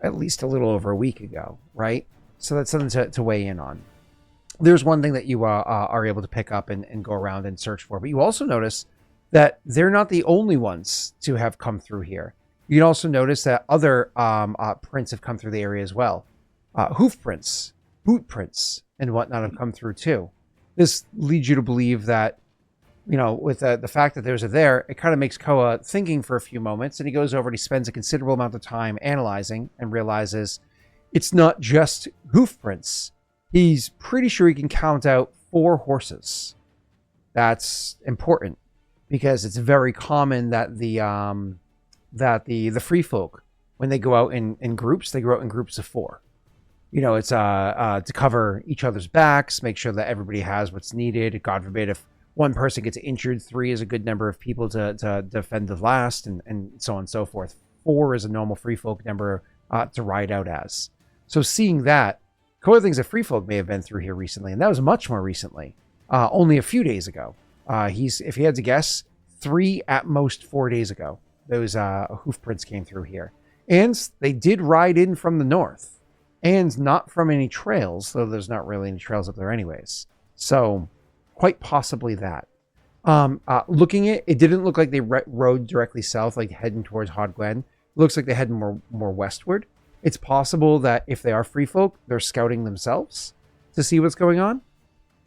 At least a little over a week ago, right? So that's something to weigh in on. There's one thing that you are able to pick up and go around and search for, but you also notice that they're not the only ones to have come through here. You can also notice that other prints have come through the area as well. Hoof prints, boot prints, and whatnot have come through too. This leads you to believe that, you know, with the fact that there's a there, it kind of makes Koa thinking for a few moments, and he goes over and he spends a considerable amount of time analyzing and realizes it's not just hoof prints. He's pretty sure he can count out 4 horses. That's important because it's very common that the free folk, when they go out in groups, they go out in groups of 4. You know, it's to cover each other's backs, make sure that everybody has what's needed. God forbid if one person gets injured, 3 is a good number of people to defend the last, and so on and so forth. 4 is a normal free folk number to ride out as. So seeing that, Koa thinks that free folk may have been through here recently, and that was much more recently, only a few days ago. If he had to guess, 3 at most 4 days ago, those hoof prints came through here. And they did ride in from the north, and not from any trails, though there's not really any trails up there anyways. So quite possibly that. Looking at it didn't look like they rode directly south, like heading towards Hodgwen. It looks like they head more westward. It's possible that if they are free folk, they're scouting themselves to see what's going on.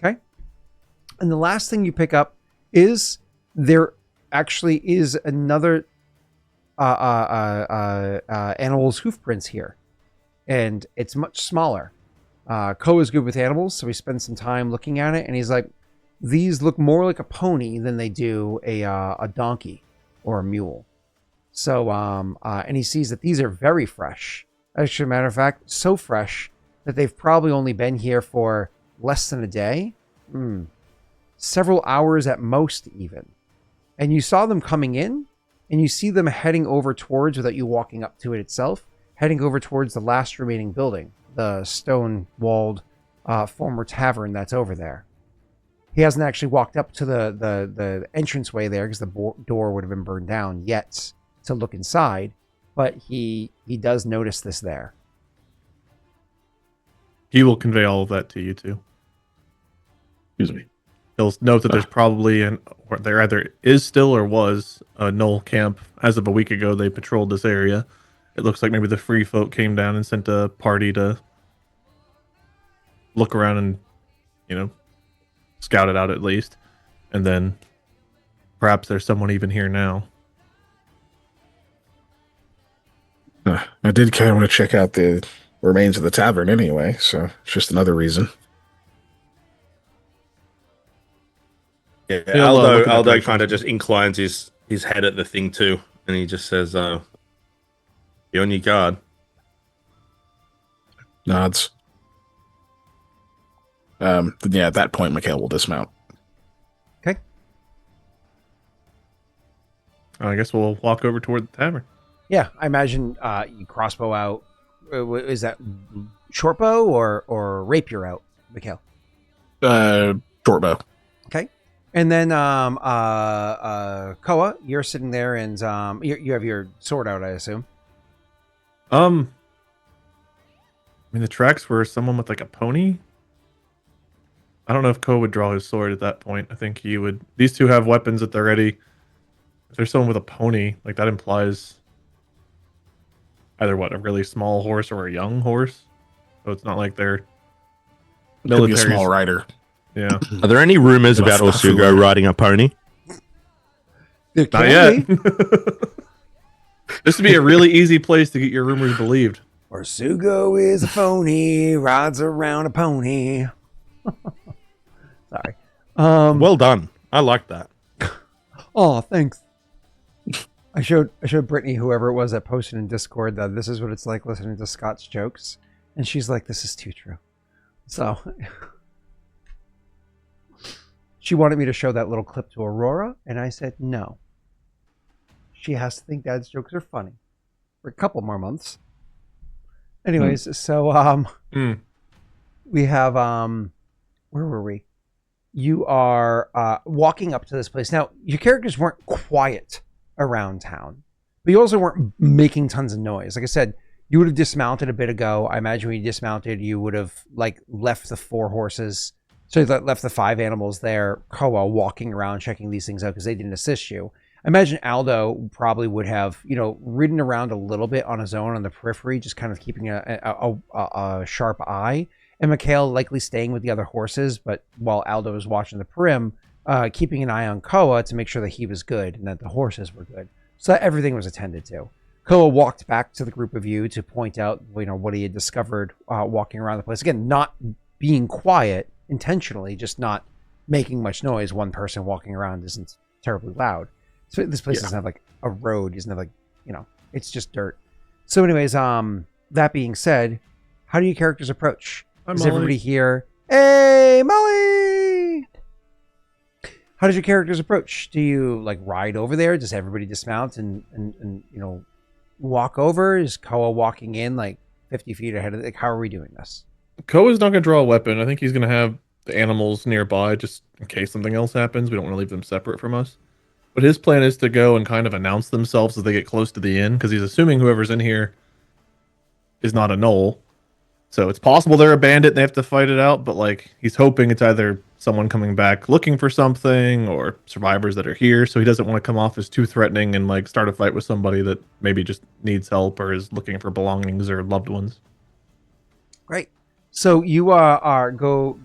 Okay. And the last thing you pick up is there actually is another animal's hoof prints here, and it's much smaller. Koa is good with animals, so he spends some time looking at it, and he's like, these look more like a pony than they do a donkey or a mule. So and he sees that these are very fresh. As a matter of fact, so fresh that they've probably only been here for less than a day. Several hours at most even. And you saw them coming in, and you see them heading over towards, without you walking up to it itself, heading over towards the last remaining building, the stone-walled former tavern that's over there. He hasn't actually walked up to the entranceway there because the door would have been burned down yet to look inside, but he does notice this there. He will convey all of that to you too. Excuse me. He'll note that there's probably or there either is still or was a Knoll camp. As of a week ago, they patrolled this area. It looks like maybe the free folk came down and sent a party to look around and, scout it out at least. And then perhaps there's someone even here now. I did kind of want to check out the remains of the tavern anyway, so it's just another reason. Yeah, He'll, look at Aldo that kind of just inclines his head at the thing too, and he just says, "Be on your guard." Nods. Then yeah, at that point, Mikhail will dismount. Okay. I guess we'll walk over toward the tavern. Yeah, I imagine you crossbow out. Is that short bow or rapier out, Mikhail? Short bow. Okay. And then Koa, you're sitting there and you have your sword out, I assume. I mean, the tracks were someone with like a pony. I don't know if Koa would draw his sword at that point. I think he would. These two have weapons at the ready. If there's someone with a pony, like that implies either a really small horse or a young horse. So it's not like they're Could be a militaries. small rider. Yeah, Are there any rumors Well, about stuff Osugo away. riding a pony? There not can yet. be. This would be a really easy place to get your rumors believed. Orsugo is a phony, rides around a pony. Sorry. Well done. I like that. Oh, thanks. I showed Brittany, whoever it was that posted in Discord, that this is what it's like listening to Scott's jokes, and she's like, "This is too true." So she wanted me to show that little clip to Aurora, and I said no. She has to think Dad's jokes are funny for a couple more months. Anyways, so we have where were we? You are walking up to this place. Now, your characters weren't quiet around town, but you also weren't making tons of noise. Like I said, you would have dismounted a bit ago. I imagine when you dismounted, you would have left the 4 horses. So you left the 5 animals there, Koa walking around checking these things out because they didn't assist you. I imagine Aldo probably would have, ridden around a little bit on his own on the periphery, just kind of keeping a sharp eye. And Mikhail likely staying with the other horses, but while Aldo was watching the perim, keeping an eye on Koa to make sure that he was good and that the horses were good. So that everything was attended to. Koa walked back to the group of you to point out, what he had discovered walking around the place. Again, not being quiet intentionally, just not making much noise. One person walking around isn't terribly loud. So this place doesn't have like a road, doesn't have like, it's just dirt. So anyways, that being said, how do your characters approach? Hi, Is Molly. everybody here? Hey, Molly! How does your characters approach? Do you ride over there? Does everybody dismount and walk over? Is Koa walking in 50 feet ahead of how are we doing this? Koa's not going to draw a weapon. I think he's going to have the animals nearby just in case something else happens. We don't want to leave them separate from us. But his plan is to go and kind of announce themselves as they get close to the inn, because he's assuming whoever's in here is not a Knoll. So it's possible they're a bandit and they have to fight it out, but he's hoping it's either someone coming back looking for something or survivors that are here. So he doesn't want to come off as too threatening and start a fight with somebody that maybe just needs help or is looking for belongings or loved ones. Great. So you go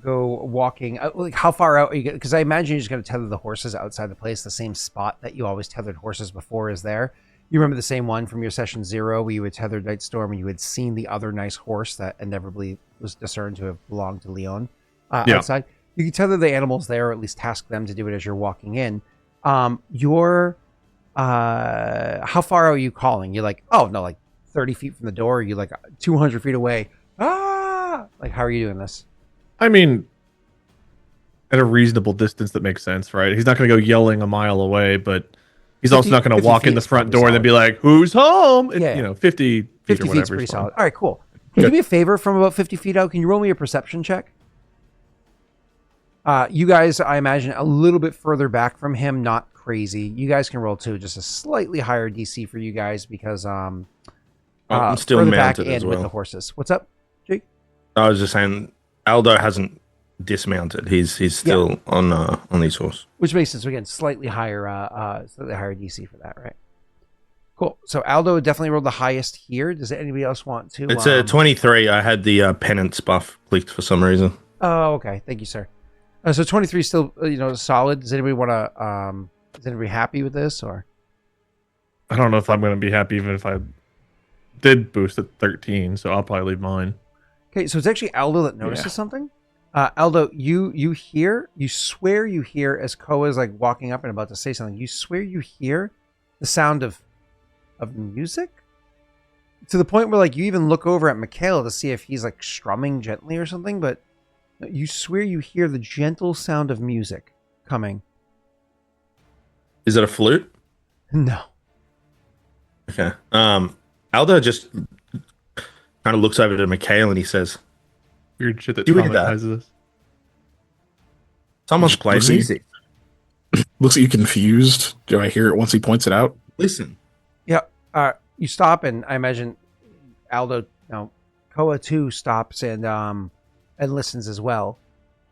walking. How far out are you? Because I imagine you're just going to tether the horses outside the place, the same spot that you always tethered horses before is there. You remember the same one from your session 0 where you had tethered Nightstorm and you had seen the other nice horse that inevitably was discerned to have belonged to Leon outside. You can tether the animals there, or at least task them to do it as you're walking in. How far are you calling? You're 30 feet from the door. Or you're 200 feet away. How are you doing this? I mean, at a reasonable distance that makes sense, right? He's not going to go yelling a mile away, but he's also not going to 50 walk in feet the is front probably door and then be like, "Who's home?" It, Yeah. 50 feet 50 or feet's whatever. pretty is fine. solid. All right, cool. Can you do me a favor from about 50 feet out? Can you roll me a perception check? You guys, I imagine, a little bit further back from him, not crazy. You guys can roll too, just a slightly higher DC for you guys because I'm still further back mounted and as with well. the horses. What's up, Jake? I was just saying, Aldo hasn't dismounted. He's still on his horse. Which makes sense. Again, slightly higher DC for that, right? Cool. So Aldo definitely rolled the highest here. Does anybody else want to? It's a 23. I had the penance buff clicked for some reason. Oh, okay. Thank you, sir. So 23 is still, solid. Does anybody want to? Is anybody happy with this, or? I don't know if I'm going to be happy even if I did boost at 13, so I'll probably leave mine. Okay, so it's actually Aldo that notices something. Aldo, you swear you hear as Koa is like walking up and about to say something. You swear you hear the sound of music to the point where like you even look over at Mikhail to see if he's like strumming gently or something, but you swear you hear the gentle sound of music coming. Is it a flute? No. Okay. Aldo just kind of looks over to Mikhail and he says, Weird shit that You hear that? traumatizes us. "Someone's playing Looks like- music. Looks at you confused. Do I hear it once he points it out? Listen." Yeah. You stop, and I imagine Aldo, Koa too stops and listens as well,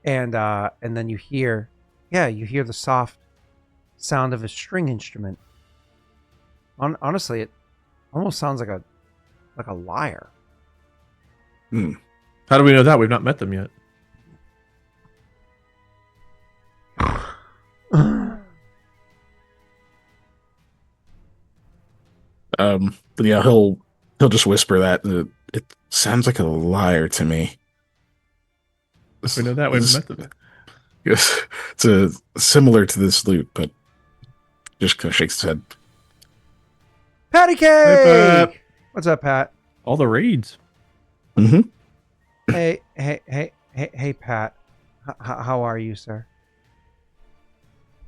and then you hear the soft sound of a string instrument. Honestly, it almost sounds like a lyre. How do we know that? We've not met them yet. But yeah, he'll just whisper that it sounds like a lyre to me. We know that. We've met them. Yes, it's similar to this lute, but just kind of shakes his head. Patty cake. Hey, Pat. What's up, Pat? All the raids. Mm-hmm. Hey, Pat. How are you, sir?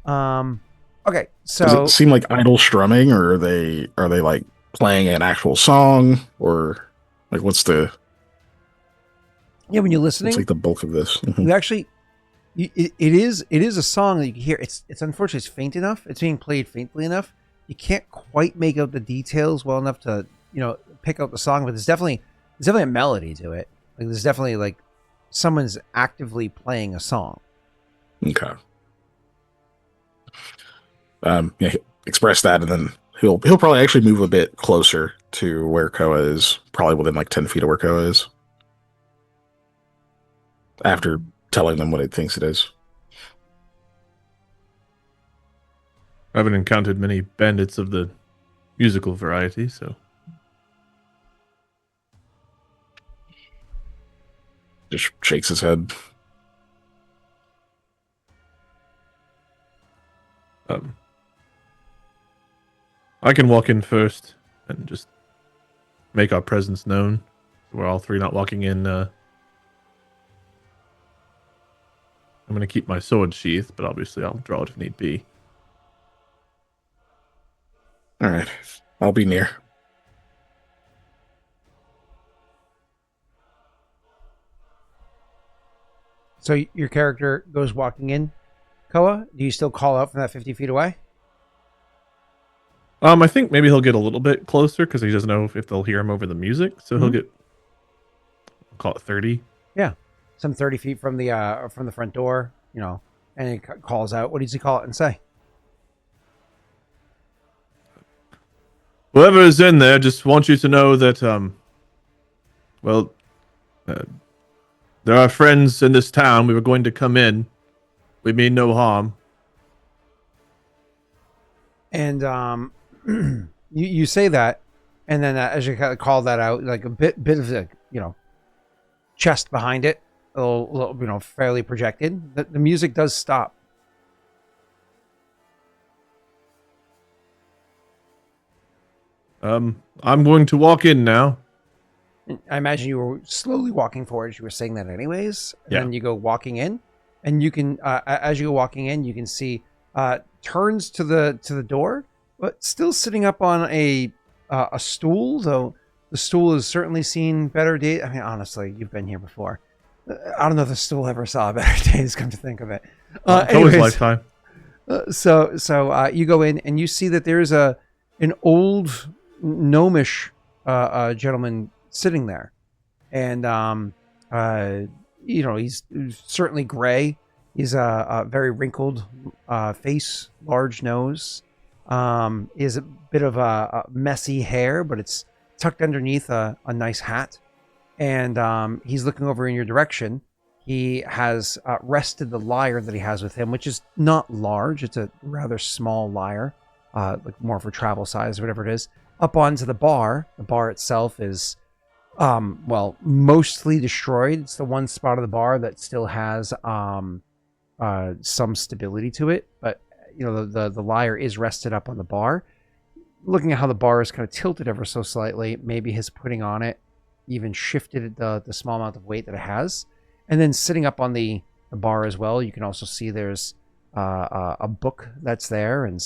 Okay, so Does it seem like idle strumming, or are they like playing an actual song, or like what's the when you're listening, what's like the bulk of this? Mhm. you actually, it is a song that you can hear. It's unfortunately it's faint enough. It's being played faintly enough. You can't quite make out the details well enough to pick out the song, but there's definitely a melody to it. Like there's definitely like someone's actively playing a song. Okay. Yeah, express that, and then he'll probably actually move a bit closer to where Koa is, probably within like 10 feet of where Koa is. After telling them what he thinks it is. I haven't encountered many bandits of the musical variety, so Just shakes his head. I can walk in first and just make our presence known. We're all three not walking in. I'm going to keep my sword sheathed, but obviously I'll draw it if need be. All right, I'll be near. So your character goes walking in. Koa, do you still call out from that 50 feet away? I think maybe he'll get a little bit closer because he doesn't know if they'll hear him over the music. So he'll get, call it 30. Yeah, some 30 feet from the front door, and he calls out. What does he call it and say? Whoever is in there, just want you to know that, there are friends in this town. We were going to come in. We mean no harm. And you say that, and then as you kind of call that out, like a bit of like chest behind it, a little fairly projected. The music does stop. I'm going to walk in now. I imagine you were slowly walking forward as you were saying that anyways. And Yeah. then you go walking in, and you can, as you go walking in, you can see turns to the door, but still sitting up on a stool, though the stool has certainly seen better days. I mean, honestly, you've been here before. I don't know if the stool ever saw better days, come to think of it. Koa's Anyways, lifetime. So you go in and you see that there's an old gnomish gentleman sitting there, and he's certainly gray. He's a very wrinkled face, large nose. He has a bit of a messy hair, but it's tucked underneath a nice hat. And he's looking over in your direction. He has rested the lyre that he has with him, which is not large. It's a rather small lyre, like more for travel size, whatever it is, up onto the bar. The bar itself is, mostly destroyed. It's the one spot of the bar that still has some stability to it, but the lyre is rested up on the bar. Looking at how the bar is kind of tilted ever so slightly, maybe his putting on it even shifted the small amount of weight that it has. And then sitting up on the bar as well, you can also see there's a book that's there, and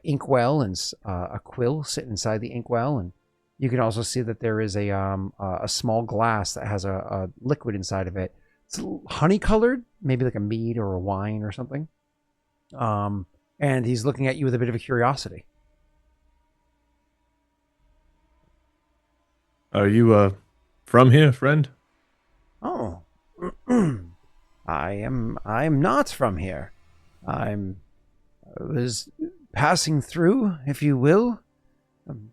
inkwell and a quill sitting inside the inkwell. And you can also see that there is a small glass that has a liquid inside of it. It's honey colored, maybe like a mead or a wine or something. And he's looking at you with a bit of a curiosity. Are you from here, friend? Oh, I am not from here. I was passing through, if you will.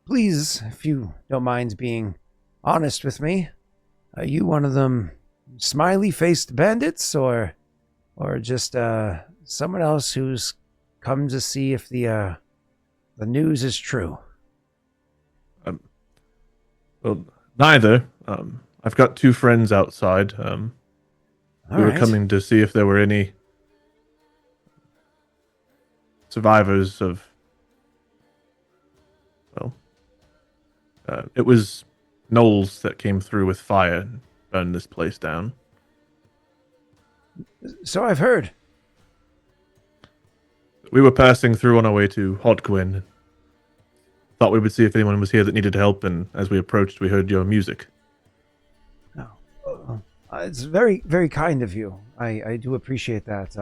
Please, if you don't mind being honest with me, are you one of them smiley-faced bandits, or just someone else who's come to see if the news is true? Well, neither. I've got two friends outside. We were coming to see if there were any survivors of... Well, it was gnolls that came through with fire and burned this place down. So I've heard. We were passing through on our way to Hodquin. Thought we would see if anyone was here that needed help, and as we approached, we heard your music. It's very, very kind of you. I do appreciate that.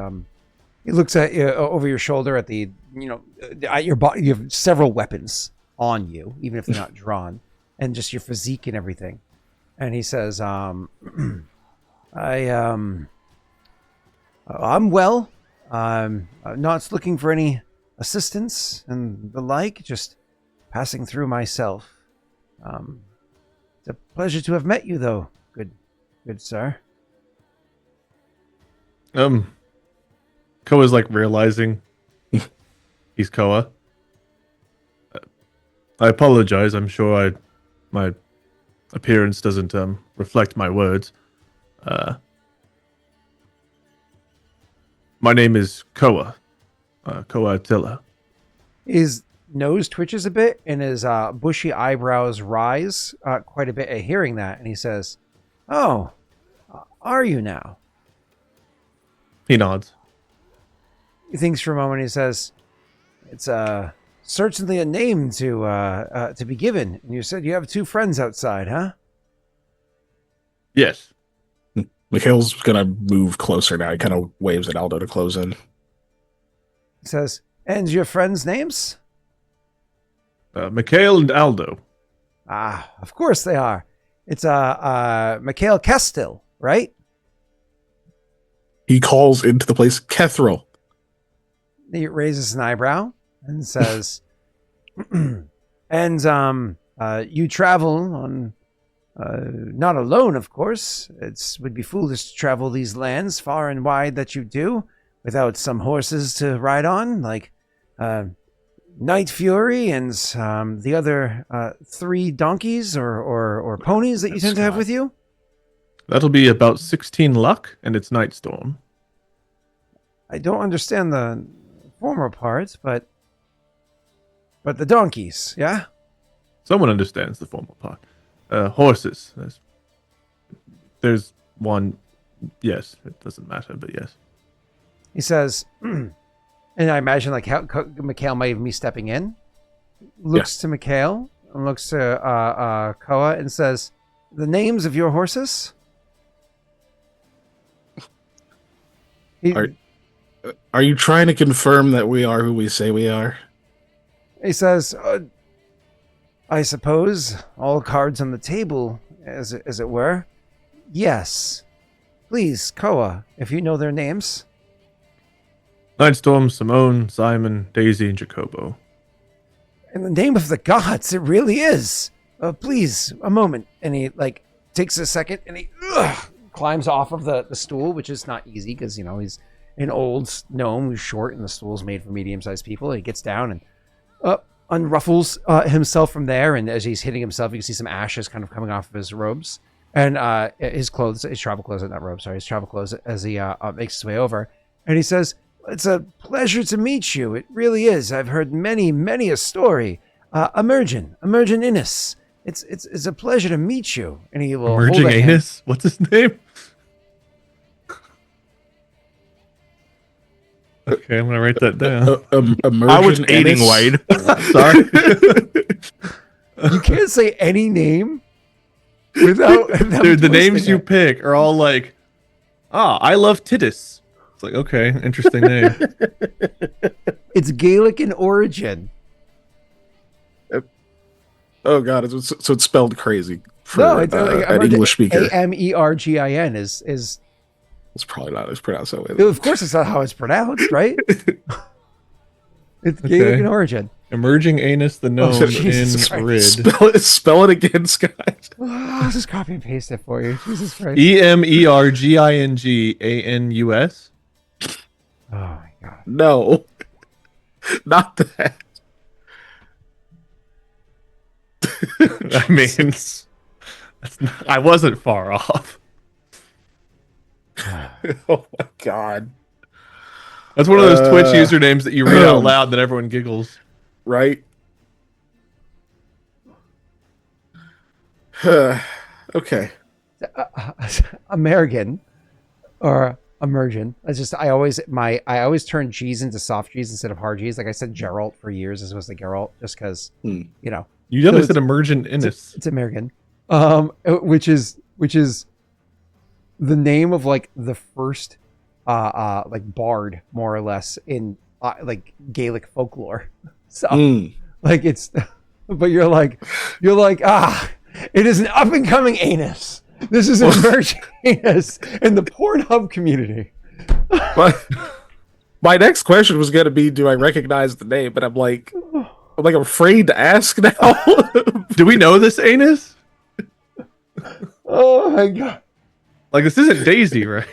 He looks at you over your shoulder at at your body. You have several weapons on you, even if they're not drawn, and just your physique and everything. And he says, I'm well. I'm not looking for any assistance and the like, just passing through myself. It's a pleasure to have met you, though, good sir. Koa's like realizing he's Koa. I apologize. I'm sure my appearance doesn't reflect my words. My name is Koa. Koa Attila. His nose twitches a bit and his bushy eyebrows rise quite a bit at hearing that, and he says, "Oh, are you now?" He nods. He thinks for a moment. He says, "It's certainly a name to be given." And you said you have two friends outside, huh? Yes. Mikhail's gonna move closer now. He kind of waves at Aldo to close in. He says, "And your friends' names?" Mikhail and Aldo. Ah, of course they are. It's Mikhail Kethrel, right? He calls into the place Kethrel. He raises an eyebrow and says, "And you travel on, not alone, of course. It would be foolish to travel these lands far and wide that you do without some horses to ride on, like Night Fury and the other 3 donkeys or ponies that you tend to have with you." That'll be about 16 luck, and it's Nightstorm. I don't understand the former part, but the donkeys, yeah? Someone understands the formal part. Horses. There's one. Yes, it doesn't matter, but yes. He says, and I imagine like how Mikhail might even be stepping in. Looks to Mikhail and looks to Koa and says, the names of your horses? He, Are you trying to confirm that we are who we say we are? he says, I suppose all cards on the table, as it were. Yes. Please, Koa, if you know their names. Nightstorm, Simone, Simon, Daisy, and Jacobo. In the name of the gods, it really is. Please, a moment. And he takes a second and he climbs off of the stool, which is not easy because he's an old gnome who's short and the stool's made for medium-sized people. And he gets down and unruffles himself from there. And as he's hitting himself, you can see some ashes kind of coming off of his robes and his travel clothes, not robes, sorry, his travel clothes as he makes his way over. And he says, "It's a pleasure to meet you. It really is. I've heard many, many a story. Emergent Innis. It's a pleasure to meet you." And he will Emerging hold a hand. Anus? What's his name? Okay, I'm gonna write that down. I was aiding Wade. Sorry. You can't say any name without Dude, the names twisting you it. pick are all like, I love Titus. It's like, okay, interesting name. It's Gaelic in origin. Oh god, so it's spelled crazy for No, it's an English speaker. Amergin is. It's probably not as pronounced that way. Of course, it's not how it's pronounced, right? It's Gaelic in origin. Emerging Anus the gnome Jesus in Christ. Rid. Spell it again, Scott. I'll just copy and paste it for you. Jesus Christ. Emerginganus. Oh my god. No, not that. I mean, I wasn't far off. Oh my god. That's one of those Twitch usernames that you read out loud that everyone giggles. Right? Okay. American or Emergent. I always turn G's into soft G's instead of hard G's. Like I said Geralt for years as opposed to Geralt, just because You definitely said Emergent Innis. it's American. Which is the name of like the first like bard more or less in like Gaelic folklore. So like it's but you're like it is an up and coming anus. This is an emerging anus in the Pornhub community. But my next question was going to be, do I recognize the name? But I'm afraid to ask now. Do we know this Anus? Oh my god. Like, this isn't Daisy, right?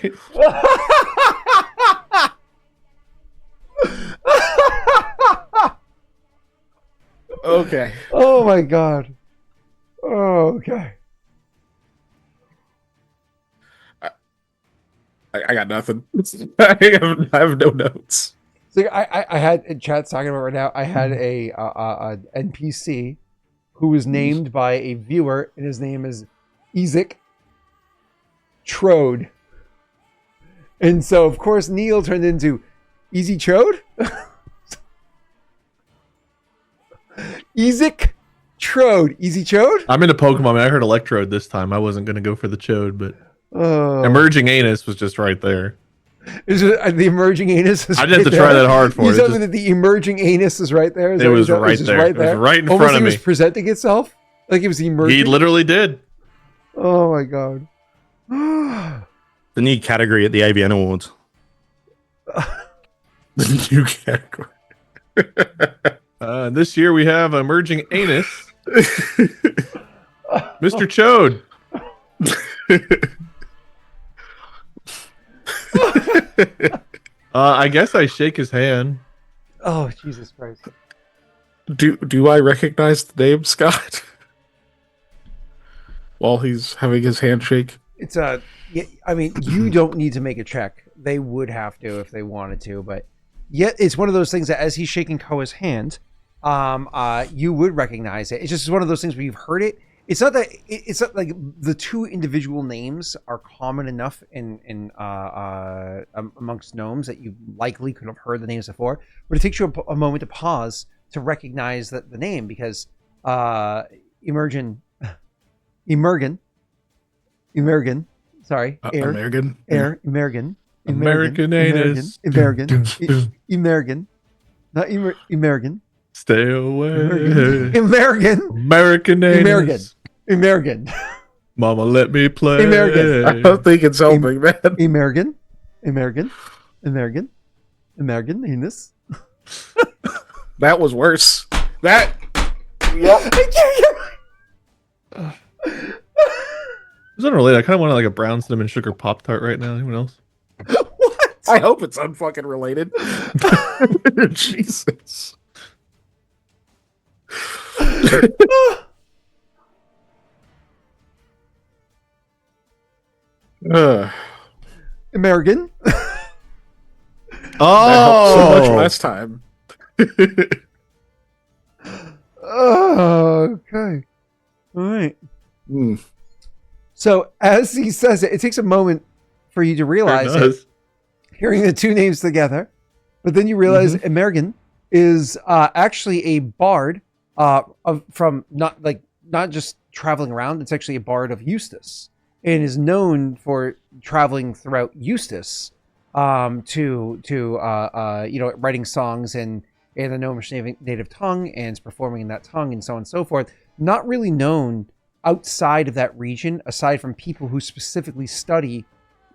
Okay. Oh my god. Oh, okay. I got nothing. I have no notes. So I had in chat's talking about right now. I had a NPC who was named by a viewer, and his name is Isaac Trode. And so, of course, Neil turned into Easy Trode. Isaac Trode. Easy Trode? I'm into Pokemon. I heard Electrode this time. I wasn't going to go for the Chode, but Oh. Emerging Anus was just right there. Is it, the emerging anus is I didn't have to right try there? that hard for You it. told It me that the emerging anus is right there. Is It that what was you told me? right It's there. right It was there. right in Almost front of like me. It was presenting itself like it was emerging. He literally did. Oh my god. The new category at the ABN Awards. The new category. This year we have Emerging Anus. Mr. Chode. I guess I shake his hand. Oh Jesus Christ. Do I recognize the name, Scott? While he's having his handshake. It's yeah, I mean, you don't need to make a check. They would have to if they wanted to, but yet it's one of those things that as he's shaking Koa's hand, you would recognize it. It's just one of those things where you've heard it. It's not that it's not like the two individual names are common enough in amongst gnomes that you likely could have heard the names before, but it takes you a moment to pause to recognize the name because Emergent American. Sorry, air, American. air, American, American anus. American, American, not American, Stay away. American, American anus. American, Mama, let me play. American. I don't think it's helping, man. American, American, American, American anus. That was worse. That. Yep. It's unrelated. I kind of want like a brown cinnamon sugar Pop Tart right now. Anyone else? What? I hope it's unfucking related. Jesus. American. That helped so much Oh, last time. Oh, okay. All right. Mm. So as he says it, it takes a moment for you to realize it, hearing the two names together, but then you realize American is actually a bard from not just traveling around. It's actually a bard of Eustace, and is known for traveling throughout Eustace to writing songs in the Gnomish native tongue and performing in that tongue and so on and so forth. Not really known outside of that region, aside from people who specifically study,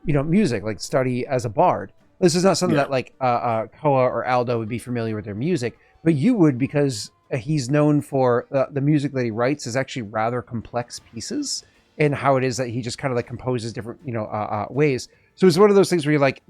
music, like study as a bard. This is not something that like Koa or Aldo would be familiar with their music, but you would, because he's known for the music that he writes is actually rather complex pieces, and how it is that he just kind of like composes different, ways. So it's one of those things where you're like,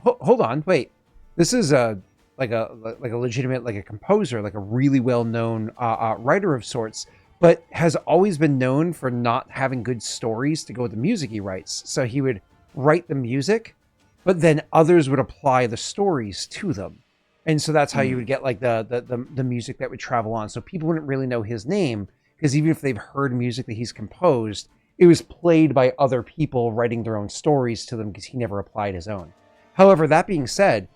hold on, wait, this is a legitimate, like a composer, like a really well-known writer of sorts, but has always been known for not having good stories to go with the music he writes. So he would write the music, but then others would apply the stories to them. And so that's how you would get like the music that would travel on. So people wouldn't really know his name, because even if they've heard music that he's composed, it was played by other people writing their own stories to them, because he never applied his own. However, that being said,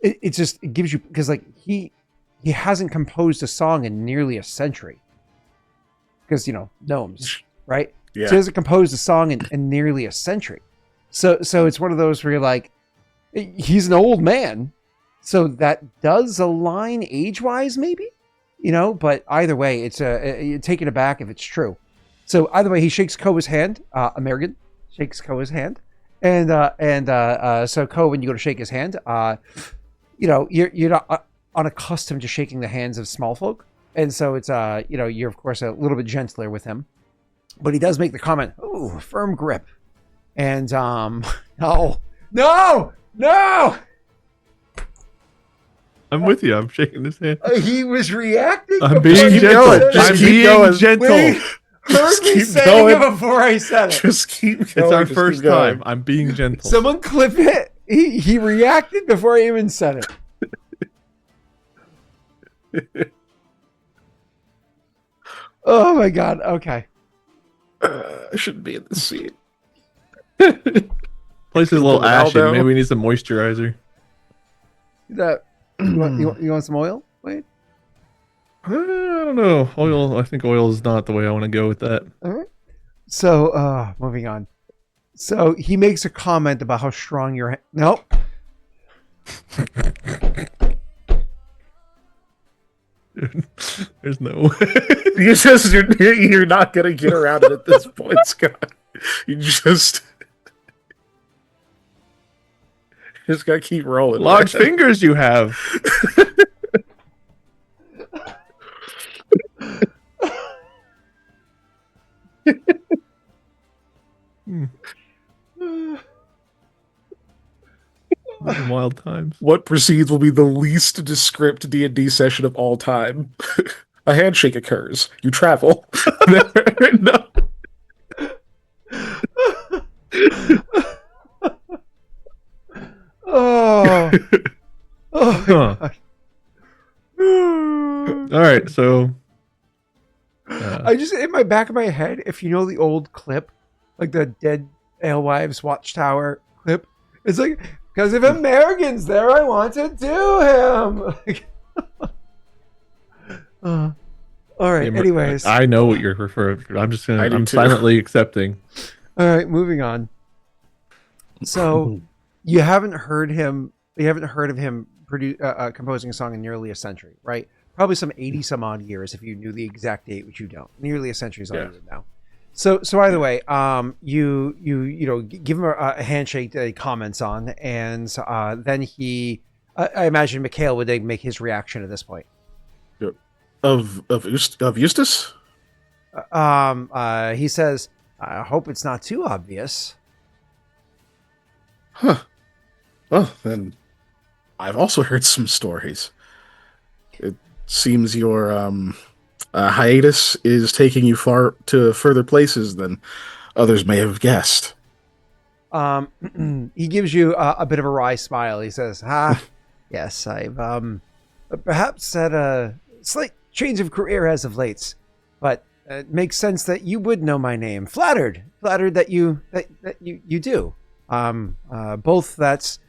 it gives you, because like he hasn't composed a song in nearly a century, because gnomes, right? Yeah. So he hasn't composed a song in nearly a century. So it's one of those where you're like, he's an old man, so that does align age-wise, maybe, but either way, it's you're taken aback if it's true. So either way, he shakes Koa's hand. American shakes Koa's hand, and so Koa, when you go to shake his hand, you're not unaccustomed to shaking the hands of small folk, and so it's you're of course a little bit gentler with him, but he does make the comment, "Ooh, firm grip," and no. I'm with you. I'm shaking his hand. He was reacting. I'm being gentle. I'm being gentle. Wait, heard me keep saying going. it before I said it. Just keep going. It's our just first keep going. time. I'm being gentle. Someone clip it. He reacted before I even said it. Oh my god. Okay. I shouldn't be in this scene. Place is a little ashy. Aldo. Maybe we need some moisturizer. That you want some oil? Wait. I don't know. Oil. I think oil is not the way I want to go with that. All right. So, moving on. So he makes a comment about how strong your hand. Nope. There's no way. You're not gonna get around it at this point, Scott. You just gotta keep rolling. Large man. fingers you have. Wild times. What proceeds will be the least descript D&D session of all time. A handshake occurs. You travel. No. Oh. Oh. Huh. All right, so I just, in my back of my head, if you know the old clip, like the Dead Alewives Watchtower clip, it's like, because if American's there, I want to do him. All right. yeah, Anyways, I know what you're referring to. I'm just gonna. I do I'm too. silently accepting. All right, moving on. So you haven't heard him. You haven't heard of him composing a song in nearly a century, right? Probably some 80 some odd years if you knew the exact date, which you don't. Nearly a century is all you would know. So either way, you give him a handshake that he comments on, and then he, I imagine Mikhail would then make his reaction at this point. Of Eustace? He says, "I hope it's not too obvious." Huh. Well, then I've also heard some stories. It seems your hiatus is taking you far to further places than others may have guessed. He gives you a bit of a wry smile. He says, yes, I've perhaps had a slight change of career as of late, but it makes sense that you would know my name. Flattered that you do. Both that's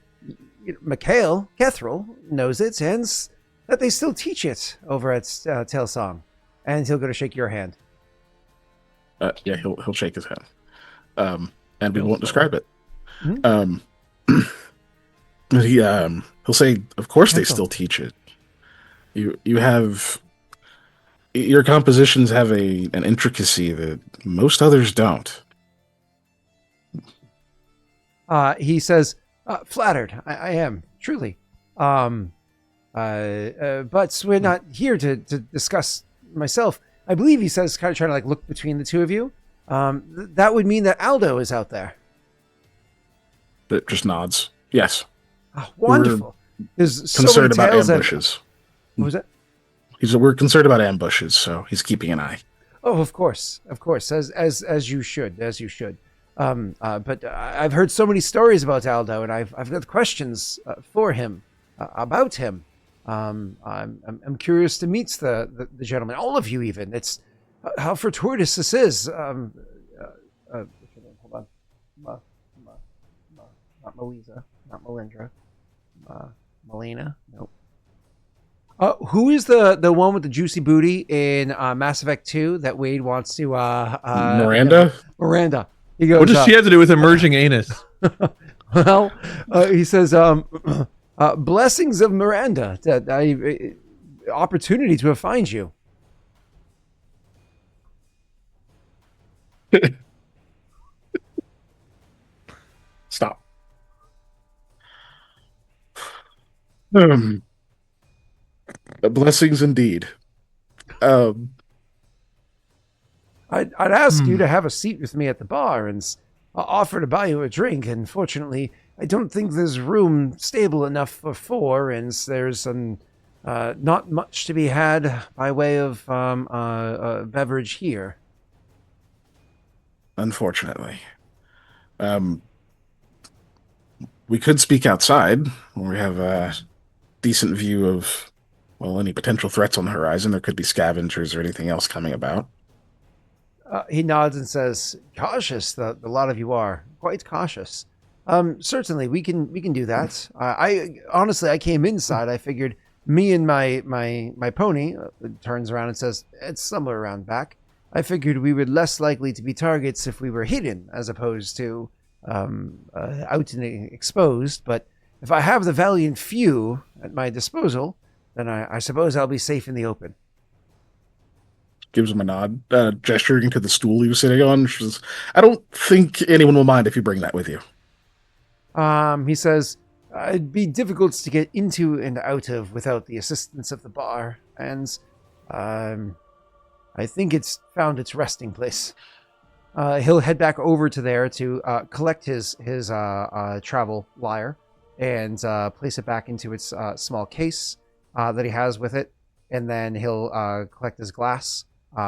Mikhail Kethrel knows it, and that they still teach it over at Tailsong. And he'll go to shake your hand. Yeah, he'll shake his hand, and we won't describe it. Mm-hmm. He'll say, "Of course, they still teach it. You have your compositions have an intricacy that most others don't." He says, "Flattered. I am truly. But we're not here to discuss myself." I believe he says, kind of trying to like look between the two of you. That would mean that Aldo is out there. That just nods. Yes. Oh, wonderful. There's so concerned many about tales ambushes. What was that? We're concerned about ambushes, so he's keeping an eye. Oh, of course, as you should, but I've heard so many stories about Aldo, and I've got questions for him about him. I'm curious to meet the gentleman, all of you even. It's how fortuitous this is. Hold on, not Melissa, not Melindra, Melina. Nope. Who is the one with the juicy booty in Mass Effect 2 that Wade wants to? Miranda. Miranda. He goes, What does she have to do with emerging anus? Well, he says, blessings of Miranda, opportunity to find you. Stop. Blessings indeed. I'd ask you to have a seat with me at the bar and offer to buy you a drink. Unfortunately, I don't think there's room stable enough for four, and there's not much to be had by way of beverage here. Unfortunately. We could speak outside, where we have a decent view of, well, any potential threats on the horizon. There could be scavengers or anything else coming about. He nods and says, "Cautious. The lot of you are quite cautious. Certainly, we can do that. I honestly, I came inside. I figured me and my pony turns around and says it's somewhere around back. I figured we were less likely to be targets if we were hidden as opposed to out and exposed. But if I have the valiant few at my disposal, then I suppose I'll be safe in the open." Gives him a nod, gesturing to the stool he was sitting on. She says, "I don't think anyone will mind if you bring that with you." He says, "It'd be difficult to get into and out of without the assistance of the bar, and I think it's found its resting place." He'll head back over to there to collect his travel lyre and place it back into its small case that he has with it, and then he'll collect his glass,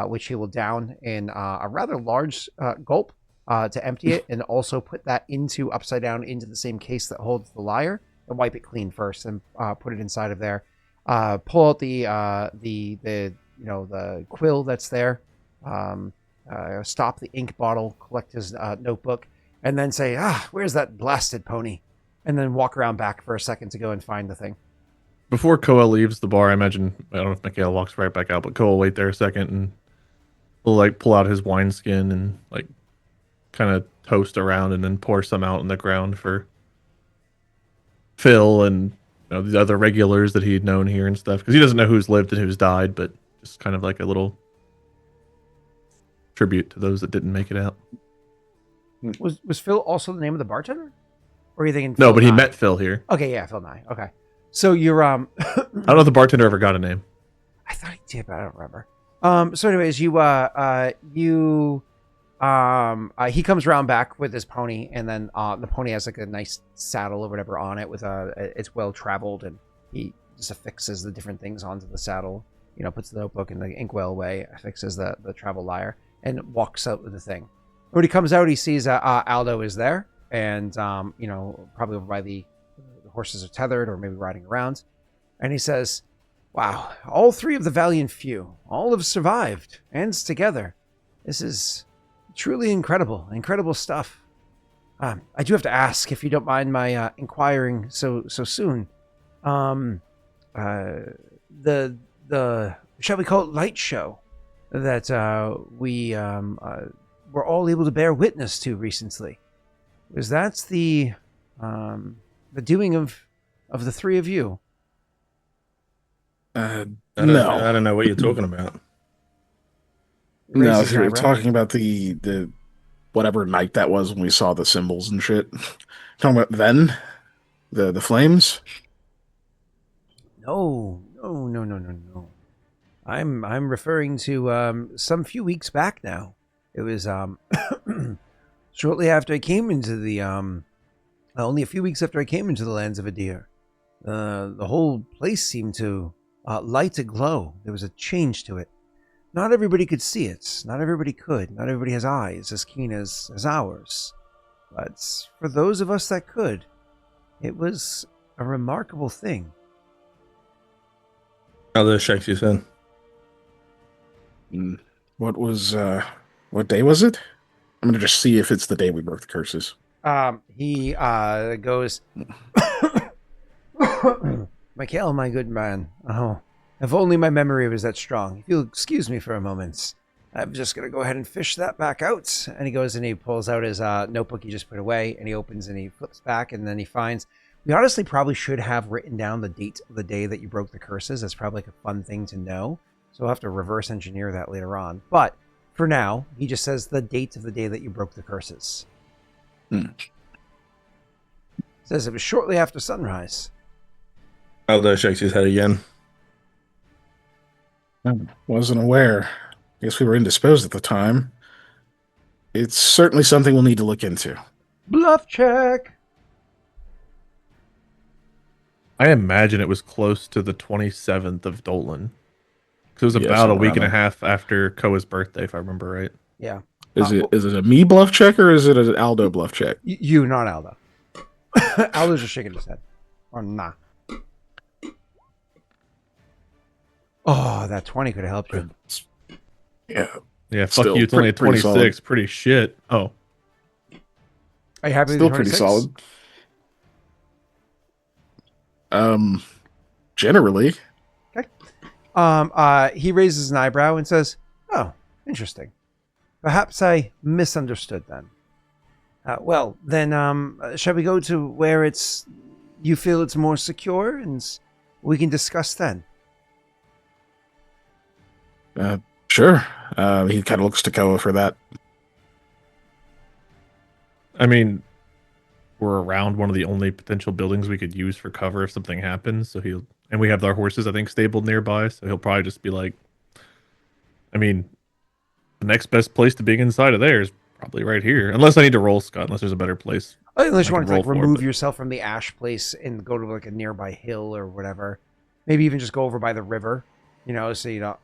which he will down in a rather large gulp to empty it, and also put that upside down into the same case that holds the lyre, and wipe it clean first, and put it inside of there. Pull out the quill that's there. Stop the ink bottle, collect his notebook, and then say, "Where's that blasted pony?" And then walk around back for a second to go and find the thing. Before Koa leaves the bar, I imagine, I don't know if Mikhail walks right back out, but Koa will wait there a second and he'll like pull out his wineskin and like kind of toast around and then pour some out on the ground for Phil and the other regulars that he'd known here and stuff, because he doesn't know who's lived and who's died, but just kind of like a little tribute to those that didn't make it out. Was Phil also the name of the bartender? Or are you thinking No, Phil but he Nye? met Phil here. Okay, yeah, Phil Nye. Okay. So you're I don't know if the bartender ever got a name. I thought he did, but I don't remember. So anyways, he comes around back with his pony, and then the pony has like a nice saddle or whatever on it with it's well traveled, and he just affixes the different things onto the saddle. Puts the notebook in the inkwell away, affixes the travel lyre, and walks out with the thing. When he comes out, he sees Aldo is there, and probably over by the horses are tethered or maybe riding around, and he says, "Wow, all three of the valiant few, all have survived, and together. This is truly incredible stuff. I do have to ask, if you don't mind my inquiring so soon. The shall we call it light show that we were all able to bear witness to recently. Was that the doing of the three of you?" I No. don't know what you're talking about. No, Raises if you're an eyebrow. talking about the whatever night that was when we saw the symbols and shit. Talking about then? The flames? No. I'm referring to some few weeks back now. It was shortly after I came into the only a few weeks after I came into the lands of Adir. The whole place seemed to light a glow. There was a change to it. Not everybody could see it. Not everybody could. Not everybody has eyes as keen as ours. But for those of us that could, it was a remarkable thing. Aldo shakes his head. What day was it? I'm gonna just see if it's the day we broke the curses. He goes, "Mikhail, my good man. Oh, if only my memory was that strong. If you'll excuse me for a moment, I'm just going to go ahead and fish that back out." And he goes and he pulls out his notebook he just put away, and he opens and he flips back, and then he finds, we honestly probably should have written down the date of the day that you broke the curses. That's probably like a fun thing to know. So we'll have to reverse engineer that later on. But for now, he just says the date of the day that you broke the curses. Says it was shortly after sunrise. Aldo shakes his head again. Wasn't aware. Guess we were indisposed at the time. It's certainly something we'll need to look into. Bluff check. I imagine it was close to the 27th of Dolan. Because it was Yeah, about a somewhere week and a around half after Koa's birthday, if I remember right. Yeah. Is it a me bluff check or is it an Aldo bluff check? You, not Aldo. Aldo's just shaking his head. Or nah. Oh, that 20 could have helped you. Yeah. Yeah, fuck Still you. It's only a pretty 26. Pretty shit. Oh. Are you happy with Still the pretty 26? solid. Generally. He raises an eyebrow and says, "Oh, interesting. Perhaps I misunderstood then. Well, then, shall we go to where you feel it's more secure, and we can discuss then?" Sure. He kind of looks to Koa for that. I mean, we're around one of the only potential buildings we could use for cover if something happens. And we have our horses, I think, stabled nearby. So he'll probably just be like, I mean, the next best place to being inside of there is probably right here. Unless I need to roll, Scott, unless there's a better place. Unless you I want can to like roll for, remove but- yourself from the ash place and go to like a nearby hill or whatever. Maybe even just go over by the river, so you don't,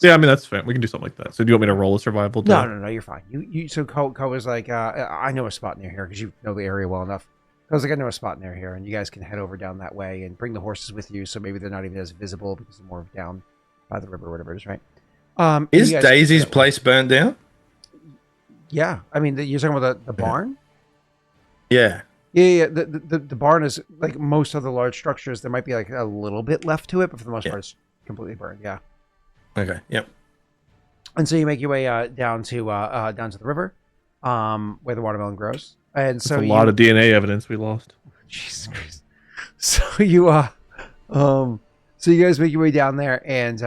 Yeah, I mean, that's fair. We can do something like that. So do you want me to roll a survival? No, you're fine. So Ko was like, I know a spot near here because you know the area well enough. I was like, I know a spot near here, and you guys can head over down that way and bring the horses with you, so maybe they're not even as visible because they're more down by the river or whatever it is, right? And Is you guys can Daisy's go that way. place burnt down? Yeah, I mean, you're talking about the barn? Yeah. Yeah. The barn is like most other large structures. There might be like a little bit left to it, but for the most part, it's completely burned. Yeah. Okay. Yep. And so you make your way down to the river. where the watermelon grows. And That's so a lot of DNA evidence we lost. Jesus Christ. So so you guys make your way down there, and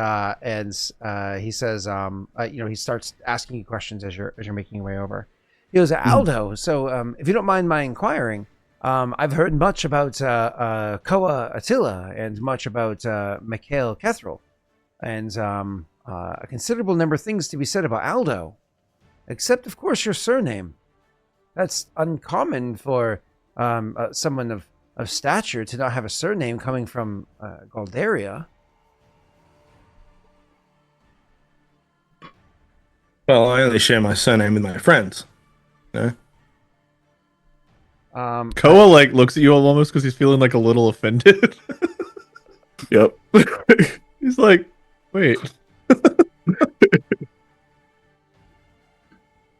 he says, he starts asking you questions as you're making your way over. He goes, Aldo. So if you don't mind my inquiring, I've heard much about Koa Attila and much about Mikhail Kethrel, and a considerable number of things to be said about Aldo, except of course your surname. That's uncommon for someone of stature to not have a surname coming from Galdaria. Well, I only share my surname with my friends. No. Koa looks at you almost because he's feeling like a little offended. Yep. He's like, wait.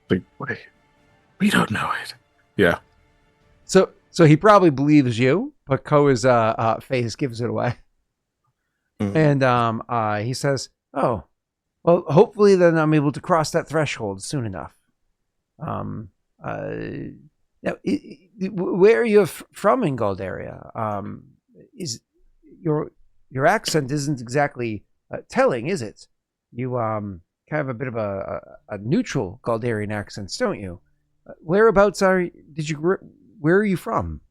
Like, wait, we don't know it. Yeah. So he probably believes you, but Koa's face gives it away. And he says, "Oh, well, hopefully then I'm able to cross that threshold soon enough." Now, where are you from in Galdaria? Is your accent isn't exactly telling, is it? You kind of a bit of a neutral Galdarian accent, don't you? Whereabouts where are you from?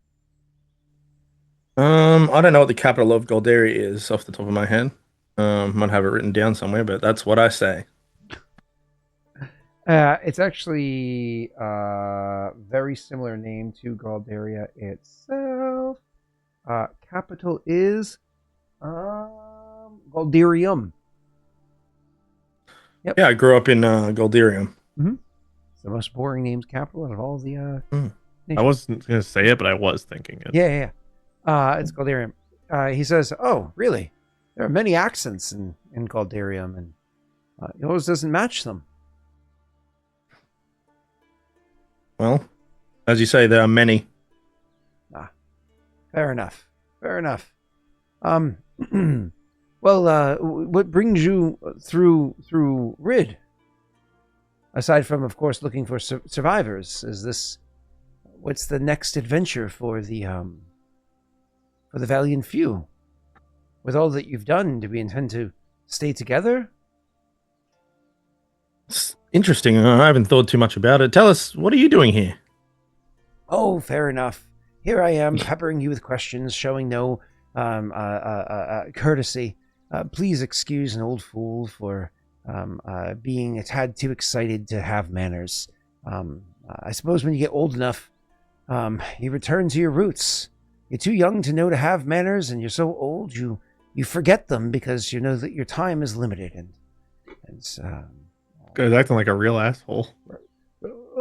I don't know what the capital of Galdaria is off the top of my head. Might have it written down somewhere, but that's what I say. It's actually a very similar name to Galdaria itself. Capital is Galdarium. Yep. Yeah, I grew up in Galdarium. It's the most boring named capital out of all the I wasn't going to say it, but I was thinking it. Yeah. It's Galdarium. He says, "Oh, really? There are many accents in Galdarium, and yours doesn't match them." Well, as you say, there are many. Fair enough. Well, what brings you through Rid? Aside from, of course, looking for survivors, what's the next adventure for the valiant few? With all that you've done, do we intend to stay together? It's interesting. I haven't thought too much about it. Tell us, what are you doing here? Oh, fair enough. Here I am, peppering you with questions, showing no courtesy. Please excuse an old fool for being a tad too excited to have manners. I suppose when you get old enough, you return to your roots. You're too young to know to have manners, and you're so old you forget them because you know that your time is limited. And Guy's acting like a real asshole.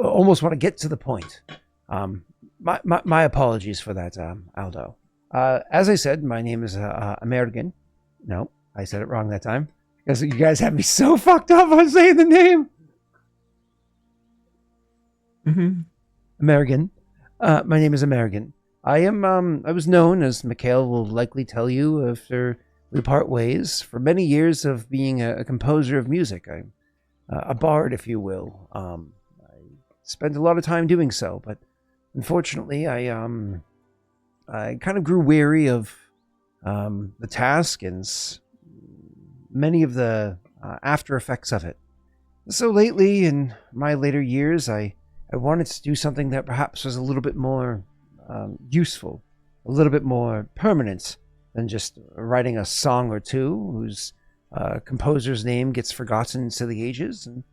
almost want to get to the point. My apologies for that, Aldo. As I said, my name is American. No, I said it wrong that time. Because you guys have me so fucked up on saying the name. Mm-hmm. American. My name is American. I was known, as Mikhail will likely tell you after we part ways, for many years of being a composer of music. I'm a bard, if you will. I spent a lot of time doing so, but unfortunately, I kind of grew weary of the task and many of the after effects of it. So lately, in my later years, I wanted to do something that perhaps was a little bit more useful, a little bit more permanent than just writing a song or two whose composer's name gets forgotten to the ages. And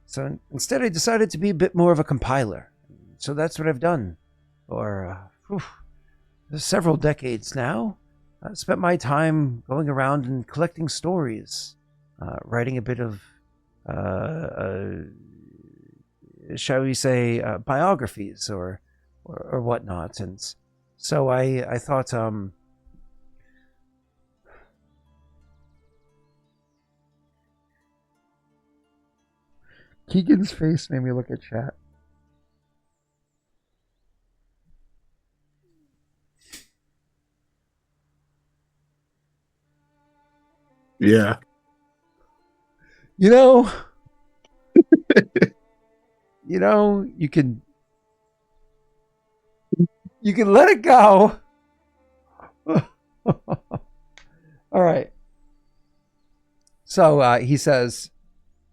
so instead I decided to be a bit more of a compiler. So that's what I've done for several decades now. I spent my time going around and collecting stories, writing a bit of, shall we say, biographies or whatnot. And so I thought, Keegan's face made me look at chat. Yeah. You know, you know, you can let it go. All right. So he says,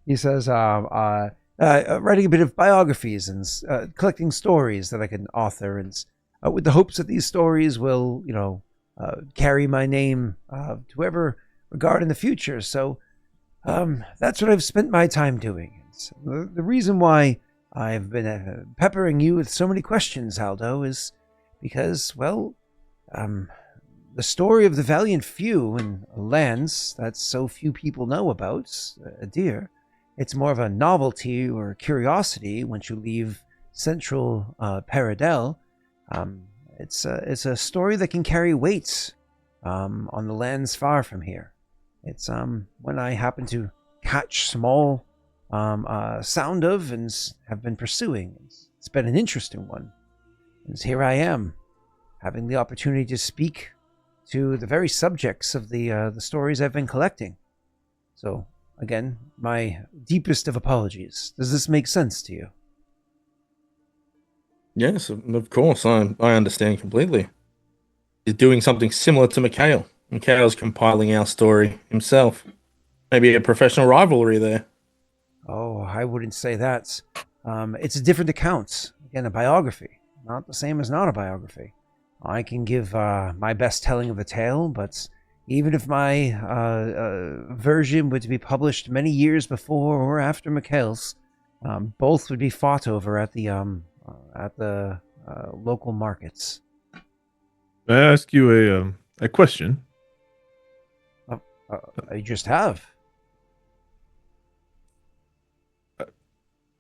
writing a bit of biographies and collecting stories that I can author, and with the hopes that these stories will, carry my name to whoever regard in the future. So that's what I've spent my time doing. The reason why I've been peppering you with so many questions, Aldo, is because, well, the story of the valiant few in lands that so few people know about, dear, it's more of a novelty or curiosity once you leave central Paradel. It's a story that can carry weight on the lands far from here. It's when I happen to catch small sound of and have been pursuing. It's been an interesting one. And here I am, having the opportunity to speak to the very subjects of the stories I've been collecting. So, again, my deepest of apologies. Does this make sense to you? Yes, of course. I understand completely. He's doing something similar to Mikhail. Mikhail's compiling our story himself. Maybe a professional rivalry there. Oh, I wouldn't say that. It's a different account. Again, a biography. Not the same as not a biography. I can give my best telling of a tale, but even if my version were to be published many years before or after Mikhail's, both would be fought over at the local markets. May I ask you a question? I just have.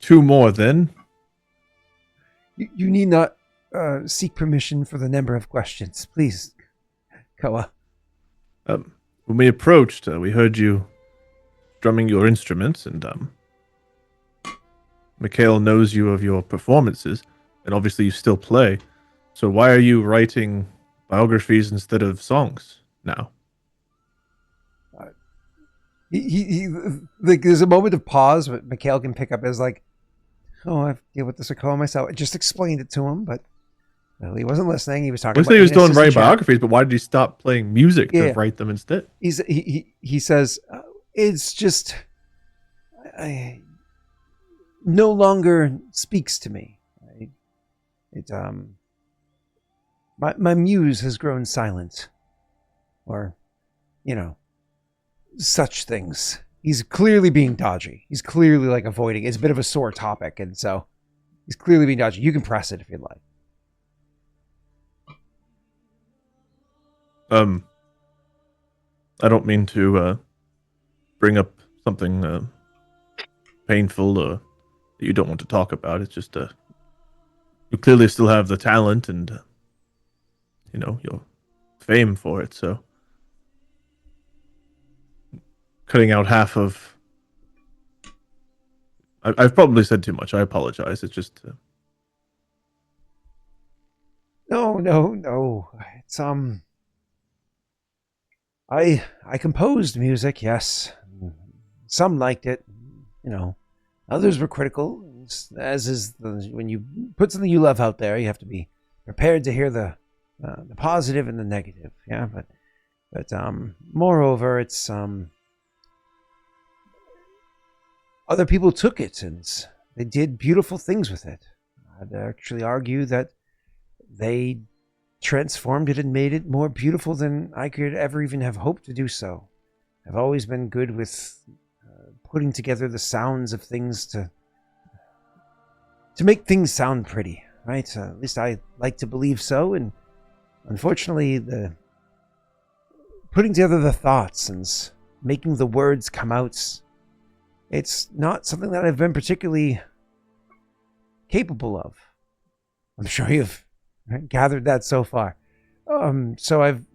2 more, then. You need not seek permission for the number of questions, please, Koa. When we approached, we heard you strumming your instruments, and Mikhail knows you of your performances, and obviously you still play. So why are you writing biographies instead of songs now? He like, there's a moment of pause, but Mikhail can pick up as like, oh, I have to deal with this. I call myself. I just explained it to him, but well, he wasn't listening. He was talking. He said he was doing writing biographies, but why did he stop playing music to write them instead? He says it's just I no longer speaks to me. My muse has grown silent, or such things. He's clearly being dodgy. He's clearly like avoiding. It's a bit of a sore topic, and so he's clearly being dodgy. You can press it if you'd like. I don't mean to bring up something painful or that you don't want to talk about. It's just you clearly still have the talent and your fame for it. So cutting out half of I've probably said too much. I apologize. It's just No. It's I composed music, yes. Some liked it, Others were critical. As is when you put something you love out there, you have to be prepared to hear the positive and the negative. Yeah, but moreover, it's other people took it and they did beautiful things with it. I'd actually argue that they transformed it and made it more beautiful than I could ever even have hoped to do so. I've always been good with putting together the sounds of things to make things sound pretty, right? At least I like to believe so. And unfortunately, the putting together the thoughts and making the words come out, it's not something that I've been particularly capable of. I'm sure you've gathered that so far. So I've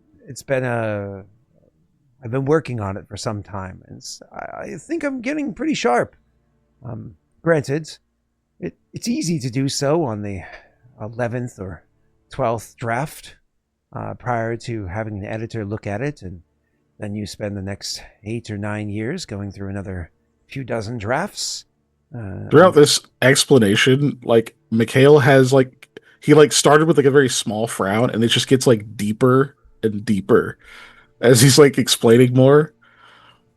been working on it for some time, and I think I'm getting pretty sharp. Granted, it's easy to do so on the 11th or 12th draft prior to having an editor look at it, and then you spend the next 8 or 9 years going through another few dozen drafts. Throughout this explanation, like Mikhail has he started with like a very small frown, and it just gets like deeper and deeper as he's like explaining more,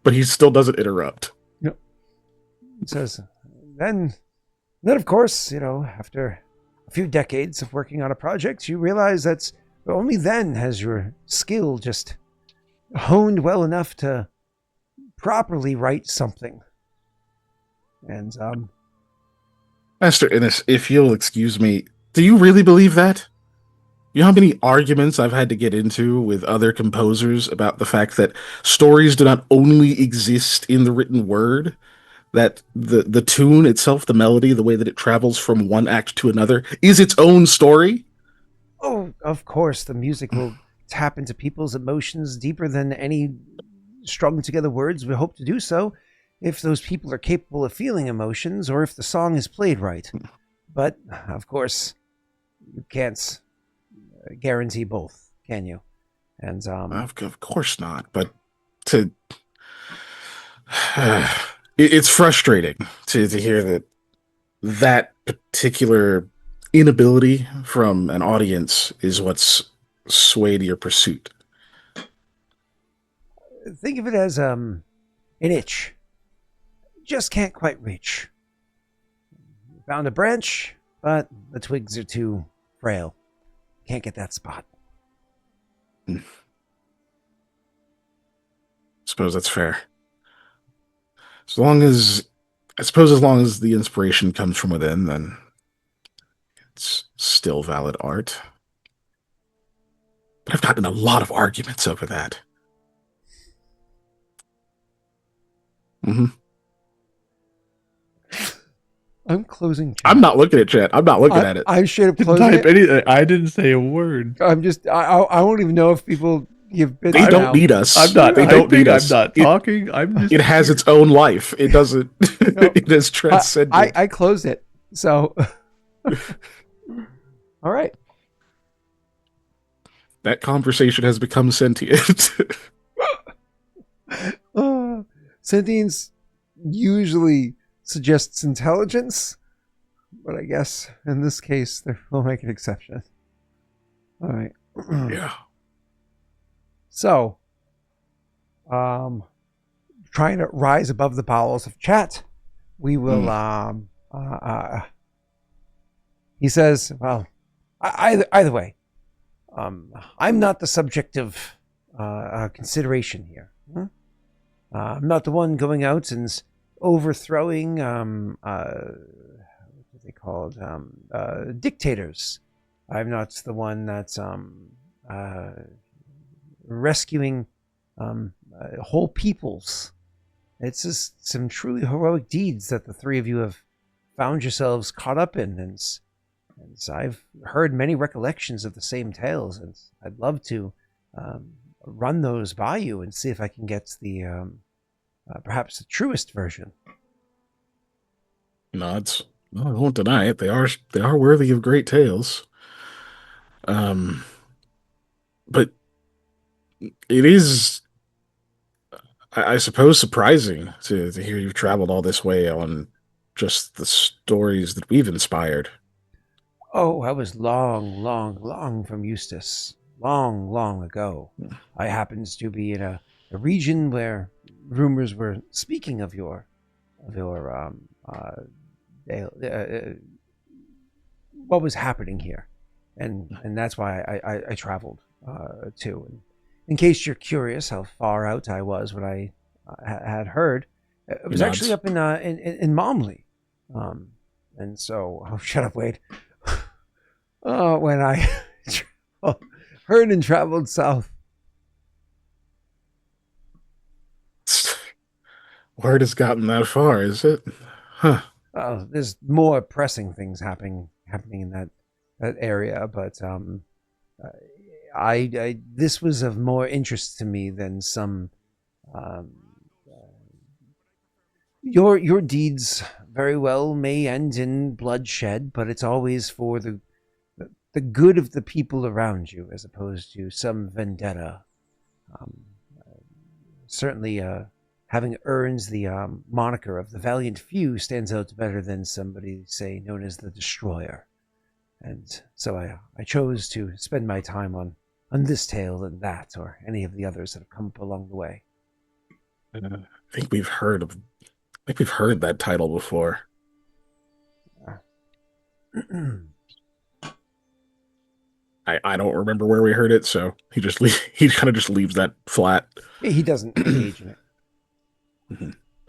but he still doesn't interrupt. He says, then of course, after a few decades of working on a project, you realize that only then has your skill just honed well enough to properly write something. And Master Innes, if you'll excuse me, do you really believe that? You know how many arguments I've had to get into with other composers about the fact that stories do not only exist in the written word, that the tune itself, the melody, the way that it travels from one act to another, is its own story? Oh, of course, the music will tap into people's emotions deeper than any strung together words would hope to do so, if those people are capable of feeling emotions or if the song is played right. But, of course, you can't guarantee both, can you? And Of course not, but to it's frustrating to hear that particular inability from an audience is what's swayed your pursuit. think of it as an itch. Just can't quite reach. Found a branch, but the twigs are too frail. Can't get that spot. Suppose that's fair. As long as the inspiration comes from within, then it's still valid art. But I've gotten a lot of arguments over that. Mm-hmm. I'm closing chat. I'm not looking at chat. I'm not looking at it. I should have Didn't closed type it. anything. I didn't say a word. I'm just, I won't even know if people give bits. They don't now. need us. I'm not. They don't need us. I'm not talking. I'm just. It has its own life. It doesn't. No. It is transcendent. I closed it. So, all right. That conversation has become sentient. Sentience usually suggests intelligence, but I guess in this case, we'll make an exception. All right. Yeah. So, trying to rise above the bowels of chat, we will. He says, "Well, either way, I'm not the subject of consideration here. I'm not the one going out and overthrowing what do they call it? Dictators. I'm not the one that's rescuing whole peoples. It's just some truly heroic deeds that the three of you have found yourselves caught up in, and I've heard many recollections of the same tales, and I'd love to run those by you and see if I can get the perhaps the truest version." Nods. No, I won't deny it. They are worthy of great tales. But it is, I suppose, surprising to hear you've traveled all this way on just the stories that we've inspired. Oh, I was long from Eustace. Long ago. I happened to be in a region where rumors were speaking of your what was happening here, and that's why I traveled too. And in case you're curious how far out I was when I had heard, it was actually up in Momley, and so shut up, Wade. When I heard and traveled south. Word has gotten that far, is it? Huh. There's more pressing things happening in that area, but I this was of more interest to me than some your deeds very well may end in bloodshed, but it's always for the good of the people around you, as opposed to some vendetta. Certainly, having earned the moniker of the Valiant Few stands out better than somebody, say, known as the Destroyer. And so I chose to spend my time on this tale than that, or any of the others that have come up along the way. I think we've heard that title before. I don't remember where we heard it, so he kind of just leaves that flat. He doesn't engage in it.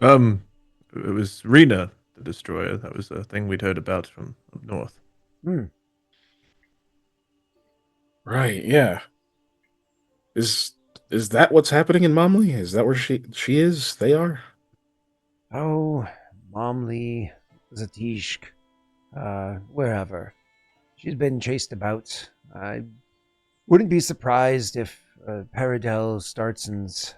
It was Rena the Destroyer. That was a thing we'd heard about from up north. Right, yeah. Is that what's happening in Momley? Is that where she is? They are? Oh, Momley, Zatishk, wherever. She's been chased about. I wouldn't be surprised if Paradel Startsons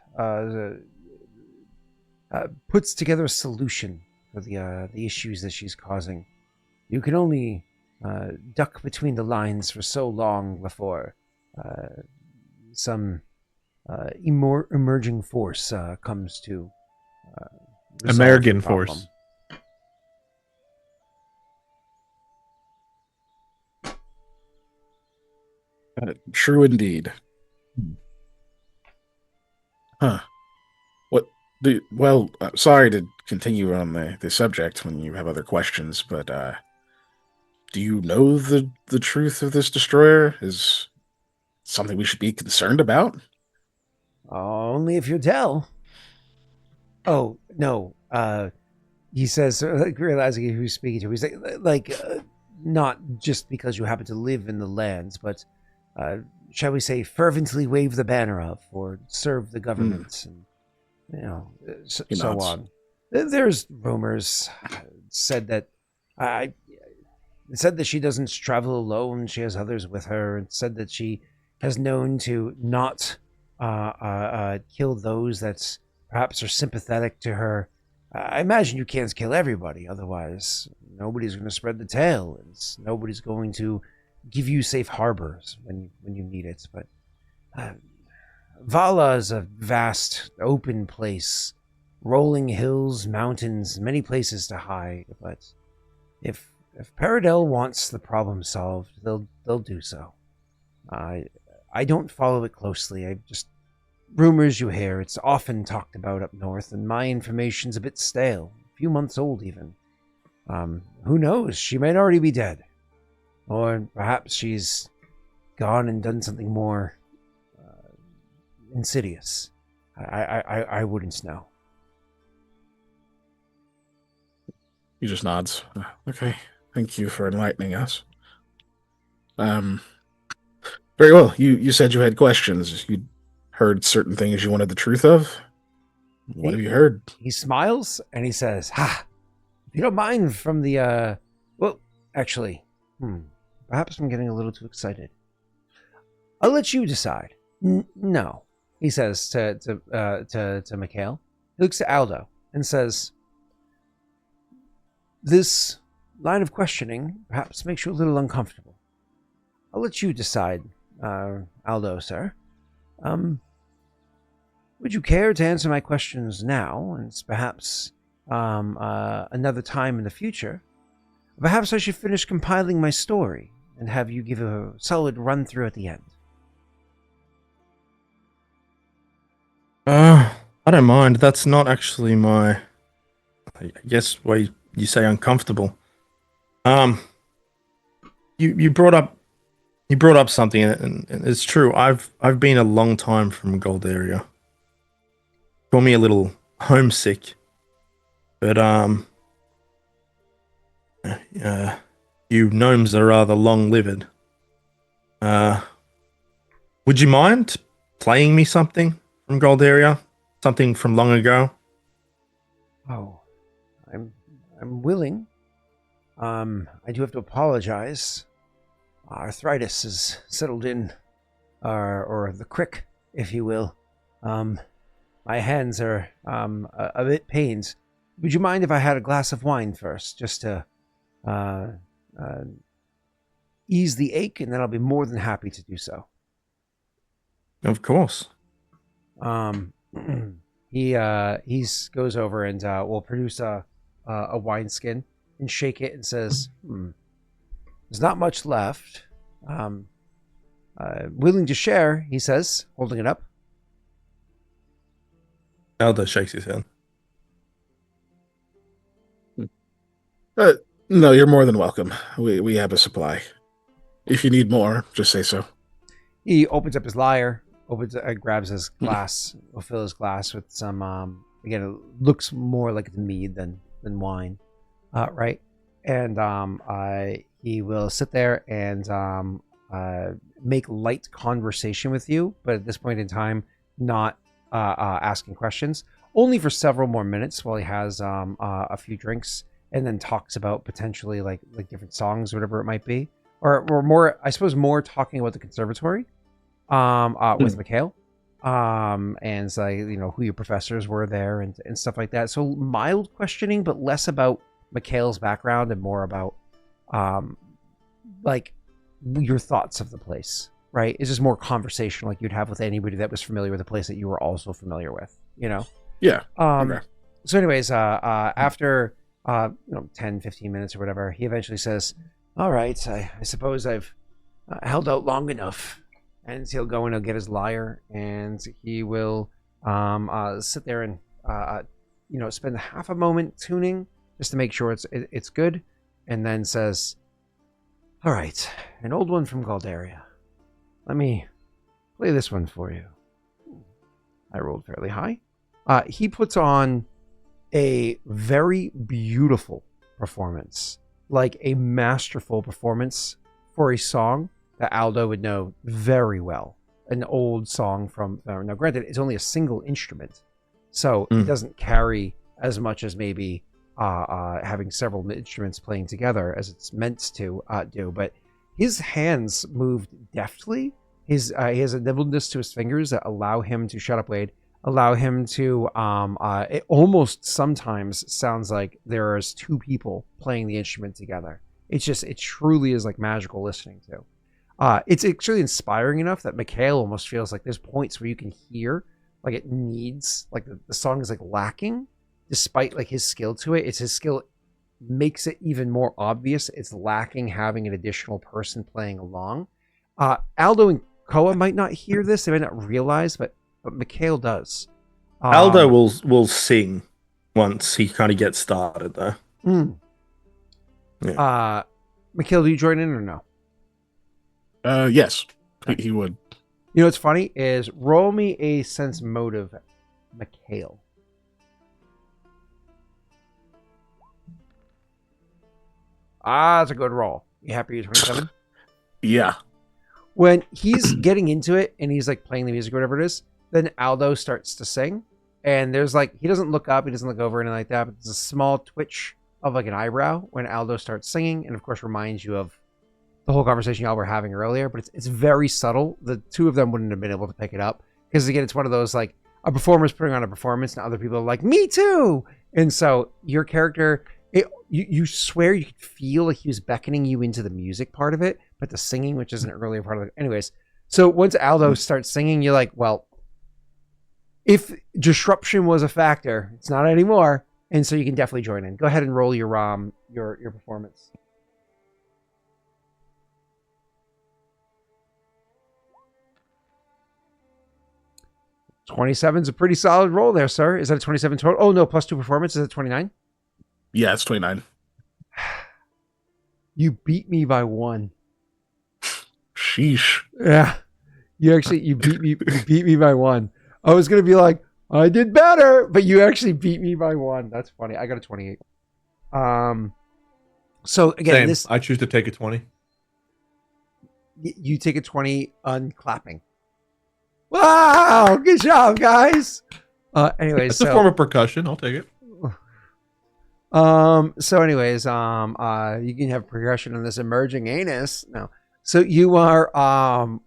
puts together a solution for the issues that she's causing. You can only duck between the lines for so long before some emerging force comes to resolve American the problem. force. True indeed. Huh. Sorry to continue on the subject when you have other questions, but do you know the truth of this destroyer? Is something we should be concerned about? Only if you tell. Oh, no. He says, realizing who's speaking to, he's like not just because you happen to live in the lands, but shall we say, fervently wave the banner of, or serve the government, and so on. There's rumors said that she doesn't travel alone. She has others with her, and said that she has known to not kill those that perhaps are sympathetic to her. I imagine you can't kill everybody, otherwise nobody's going to spread the tale, and nobody's going to give you safe harbors when you need it. But Vala is a vast, open place, rolling hills, mountains, many places to hide. But if Paradel wants the problem solved, they'll do so. I don't follow it closely. Rumors you hear. It's often talked about up north, and my information's a bit stale, a few months old even. Who knows? She might already be dead. Or perhaps she's gone and done something more insidious. I wouldn't know. He just nods. Okay, thank you for enlightening us. Very well. You said you had questions. You heard certain things you wanted the truth of. What have you heard? He smiles and he says, "Ha! If you don't mind, from the well, actually, perhaps I'm getting a little too excited. I'll let you decide." No, he says to Mikhail. He looks at Aldo and says, "This line of questioning perhaps makes you a little uncomfortable. I'll let you decide, Aldo, sir. Would you care to answer my questions now, and perhaps another time in the future? Perhaps I should finish compiling my story and have you give a solid run-through at the end." I don't mind. That's not actually my, I guess, way you say uncomfortable. You brought up something, and it's true. I've been a long time from Goldaria. Call me a little homesick, but you gnomes are rather long-lived. Would you mind playing me something from Goldaria? Something from long ago? Oh, I'm willing. I do have to apologize. Arthritis has settled in, or the crick, if you will. My hands are a bit pained. Would you mind if I had a glass of wine first, just to ease the ache, and then I'll be more than happy to do so. Of course. he goes over and will produce a wineskin and shake it and says, "There's not much left. Willing to share," he says, holding it up. Aldo shakes his head. No, you're more than welcome. We have a supply. If you need more, just say so. He opens up his lyre, grabs his glass, will fill his glass with some. Again, it looks more like mead than wine, right? And he will sit there and make light conversation with you, but at this point in time, not asking questions. Only for several more minutes while he has a few drinks, and then talks about potentially like different songs, whatever it might be, or more. I suppose more talking about the conservatory. With Mikhail, and who your professors were there and stuff like that. So mild questioning, but less about Mikhail's background and more about like your thoughts of the place, right? It's just more conversation like you'd have with anybody that was familiar with a place that you were also familiar with, Yeah. Okay. So anyways, after 10, 15 minutes or whatever, he eventually says, "All right, I suppose I've held out long enough." And he'll go and he'll get his lyre, and he will sit there and spend half a moment tuning just to make sure it's good, and then says, "All right, an old one from Galdaria. Let me play this one for you." I rolled fairly high. He puts on a very beautiful performance, like a masterful performance for a song that Aldo would know very well. An old song from... now, granted, it's only a single instrument, so it doesn't carry as much as maybe having several instruments playing together as it's meant to do. But his hands moved deftly. He has a nimbleness to his fingers that allow him to... Shut up, Wade. Allow him to... it almost sometimes sounds like there's two people playing the instrument together. It truly is like magical listening to. It's actually inspiring enough that Mikhail almost feels like there's points where you can hear like it needs, like the song is like lacking, despite like his skill to it. It's his skill makes it even more obvious it's lacking having an additional person playing along. Aldo and Koa might not hear this, they might not realize, but Mikhail does. Aldo will sing once he kind of gets started though. Yeah. Mikhail, do you join in or no? Yes, he would. You know what's funny is roll me a sense motive, Mikhail. That's a good roll. You happy you're 27? Yeah. When he's getting into it and he's like playing the music or whatever it is, then Aldo starts to sing. And there's like, he doesn't look up, he doesn't look over or anything like that, but there's a small twitch of like an eyebrow when Aldo starts singing, and of course reminds you of the whole conversation y'all were having earlier, but it's very subtle. The two of them wouldn't have been able to pick it up because again, it's one of those like a performer's putting on a performance and other people are like, "Me too." And so your character, you swear you could feel like he was beckoning you into the music part of it, but the singing, which is an earlier part of it. Anyways, so once Aldo starts singing, you're like, well, if disruption was a factor, it's not anymore, and so you can definitely join in. Go ahead and roll your performance. $27's a pretty solid roll there, sir. Is that a 27 total? Oh no, plus 2 performance. Is it 29? Yeah, it's 29. You beat me by 1. Sheesh. Yeah, you beat me by 1. I was gonna be like, I did better, but you actually beat me by 1. That's funny. I got a 28. So again, Same. I choose to take a 20. You take a 20 unclapping. Wow, good job, guys. Anyways, it's a form of percussion. I'll take it. So anyways, you can have progression on this emerging anus. No. So you are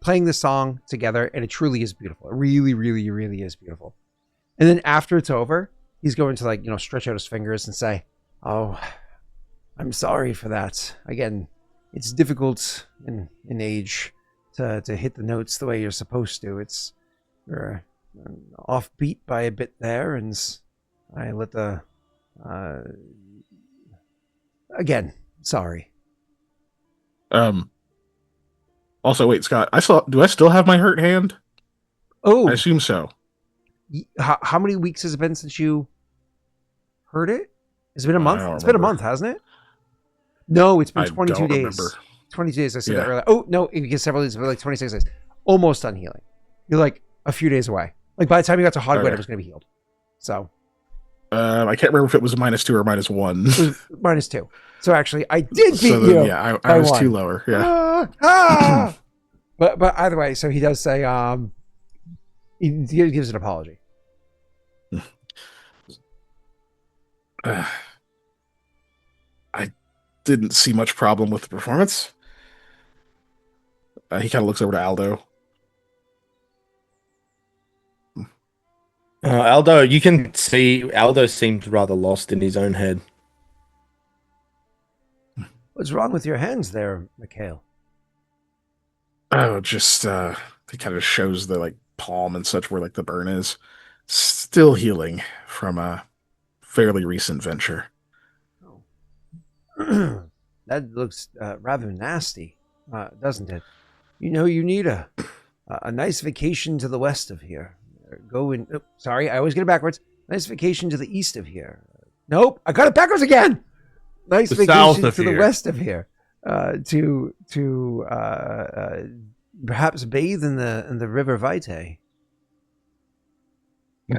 playing the song together, and it truly is beautiful. It really, really, really is beautiful. And then after it's over, he's going to like, stretch out his fingers and say, "Oh, I'm sorry for that. Again, it's difficult in age to hit the notes the way you're supposed to. You're offbeat by a bit there, and I let the again. Sorry. Also, wait, Scott. Do I still have my hurt hand? Oh, I assume so. how many weeks has it been since you heard it? It's been a I month. don't It's been a remember. month, hasn't it? No, it's been I 22 don't days. remember. 22 days. I said that Yeah. earlier. Oh no, it gets several days, but like 26 days. Almost done healing. You're like a few days away. Like by the time you got to Hogwarts, Okay. it was going to be healed. So I can't remember if it was -2 or -1. it was -2. So actually, I did beat So then, you. yeah, I by was one. 2 lower. Yeah. But either way, so he does say he gives an apology. I didn't see much problem with the performance. He kind of looks over to Aldo. Aldo, you can see Aldo seemed rather lost in his own head. What's wrong with your hands there, Mikhail? Oh, just he kind of shows the like palm and such where like the burn is. Still healing from a fairly recent venture. Oh. That looks rather nasty, doesn't it? You know, you need a nice vacation to the west of here. Go in. Oh, sorry, I always get it backwards. Nice vacation to the east of here. Nope, I got it backwards again. Nice The vacation south to of the here. west of here. To perhaps bathe in the River Vitae. Yeah,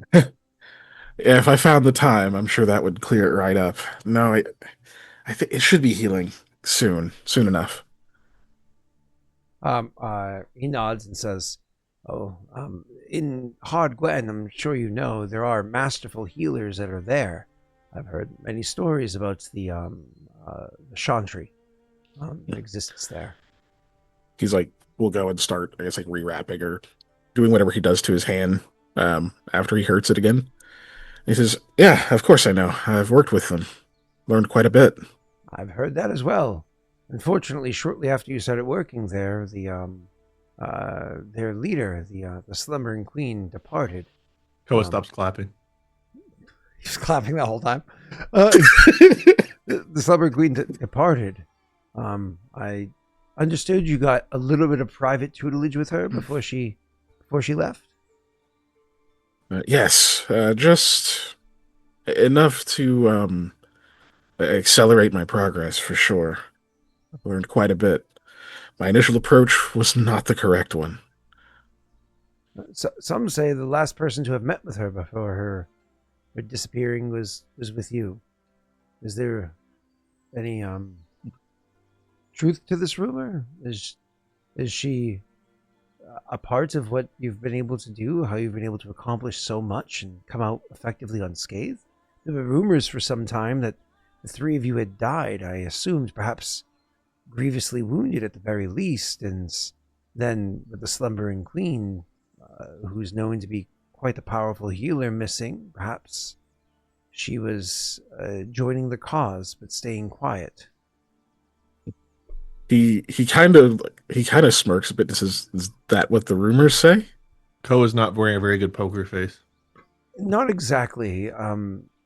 if I found the time, I'm sure that would clear it right up. No, I think it should be healing soon enough. He nods and says, "Oh, in Hard Glen, I'm sure you know there are masterful healers that are there. I've heard many stories about the Chantry that exists there." He's like, we'll go and start, I guess, like rewrapping or doing whatever he does to his hand after he hurts it again. He says, "Yeah, of course I know. I've worked with them, learned quite a bit." I've heard that as well. Unfortunately, shortly after you started working there, their leader, the Slumbering Queen, departed. Koa stops clapping. He was clapping the whole time. The Slumbering Queen departed. I understood you got a little bit of private tutelage with her before she left. Yes, just enough to accelerate my progress for sure. I've learned quite a bit. My initial approach was not the correct one. So, some say the last person to have met with her before her disappearing was with you. Is there any truth to this rumor? Is she a part of what you've been able to do? How you've been able to accomplish so much and come out effectively unscathed? There were rumors for some time that the three of you had died. I assumed perhaps grievously wounded at the very least, and then with the Slumbering Queen, who's known to be quite the powerful healer, missing, perhaps she was joining the cause but staying quiet. He kind of smirks a bit and says, "Is that what the rumors say?" Koa's not wearing a very good poker face. Not exactly.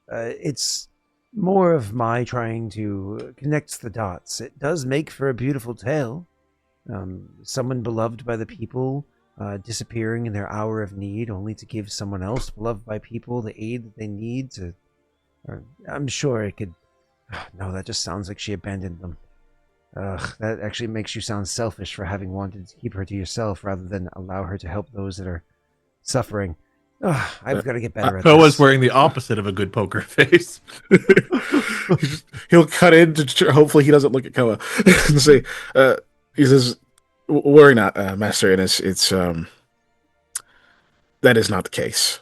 It's more of my trying to connect the dots. It does make for a beautiful tale. Someone beloved by the people disappearing in their hour of need, only to give someone else beloved by people the aid that they need to. I'm sure it could. No, that just sounds like she abandoned them. That actually makes you sound selfish for having wanted to keep her to yourself rather than allow her to help those that are suffering. I've got to get better at Koa's this. wearing the opposite of a good poker face. He'll cut in to hopefully he doesn't look at Koa and say, he says, "Worry not, Master Innes. It's that is not the case.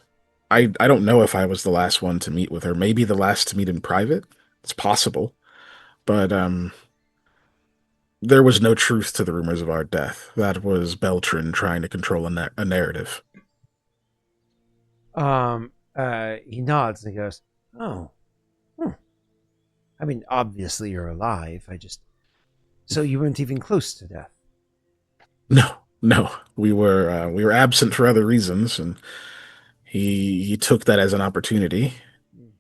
I don't know if I was the last one to meet with her. Maybe the last to meet in private. It's possible, but there was no truth to the rumors of our death. That was Beltran trying to control a narrative." He nods and he goes, "Oh, I mean, obviously you're alive. So you weren't even close to death." No, we were absent for other reasons, and He took that as an opportunity,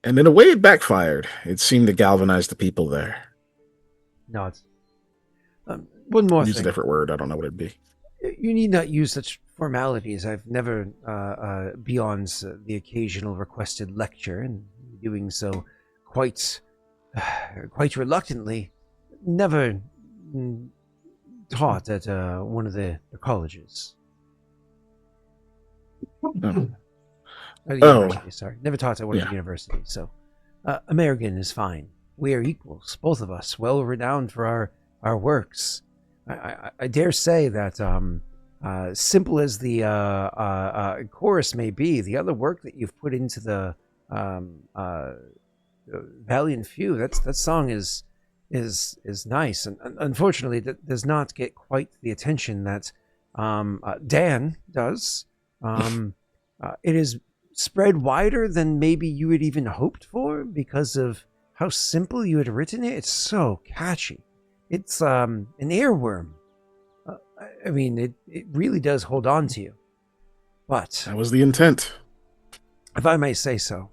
and in a way, it backfired. It seemed to galvanize the people there. Nods. One more Use a thing. different word. I don't know what it'd be. You need not use such formalities. I've never, beyond the occasional requested lecture, and doing so quite reluctantly, never taught at one of the colleges. Oh. University, sorry. Never taught at one of the universities. So, American is fine. We are equals, both of us, well renowned for our works. I dare say that, simple as the chorus may be, the other work that you've put into the Valiant Few, that song is nice, and unfortunately, that does not get quite the attention that Dan does. It is spread wider than maybe you had even hoped for because of how simple you had written it. It's so catchy. It's an earworm. I mean, it really does hold on to you. But That was the intent. if I may say so,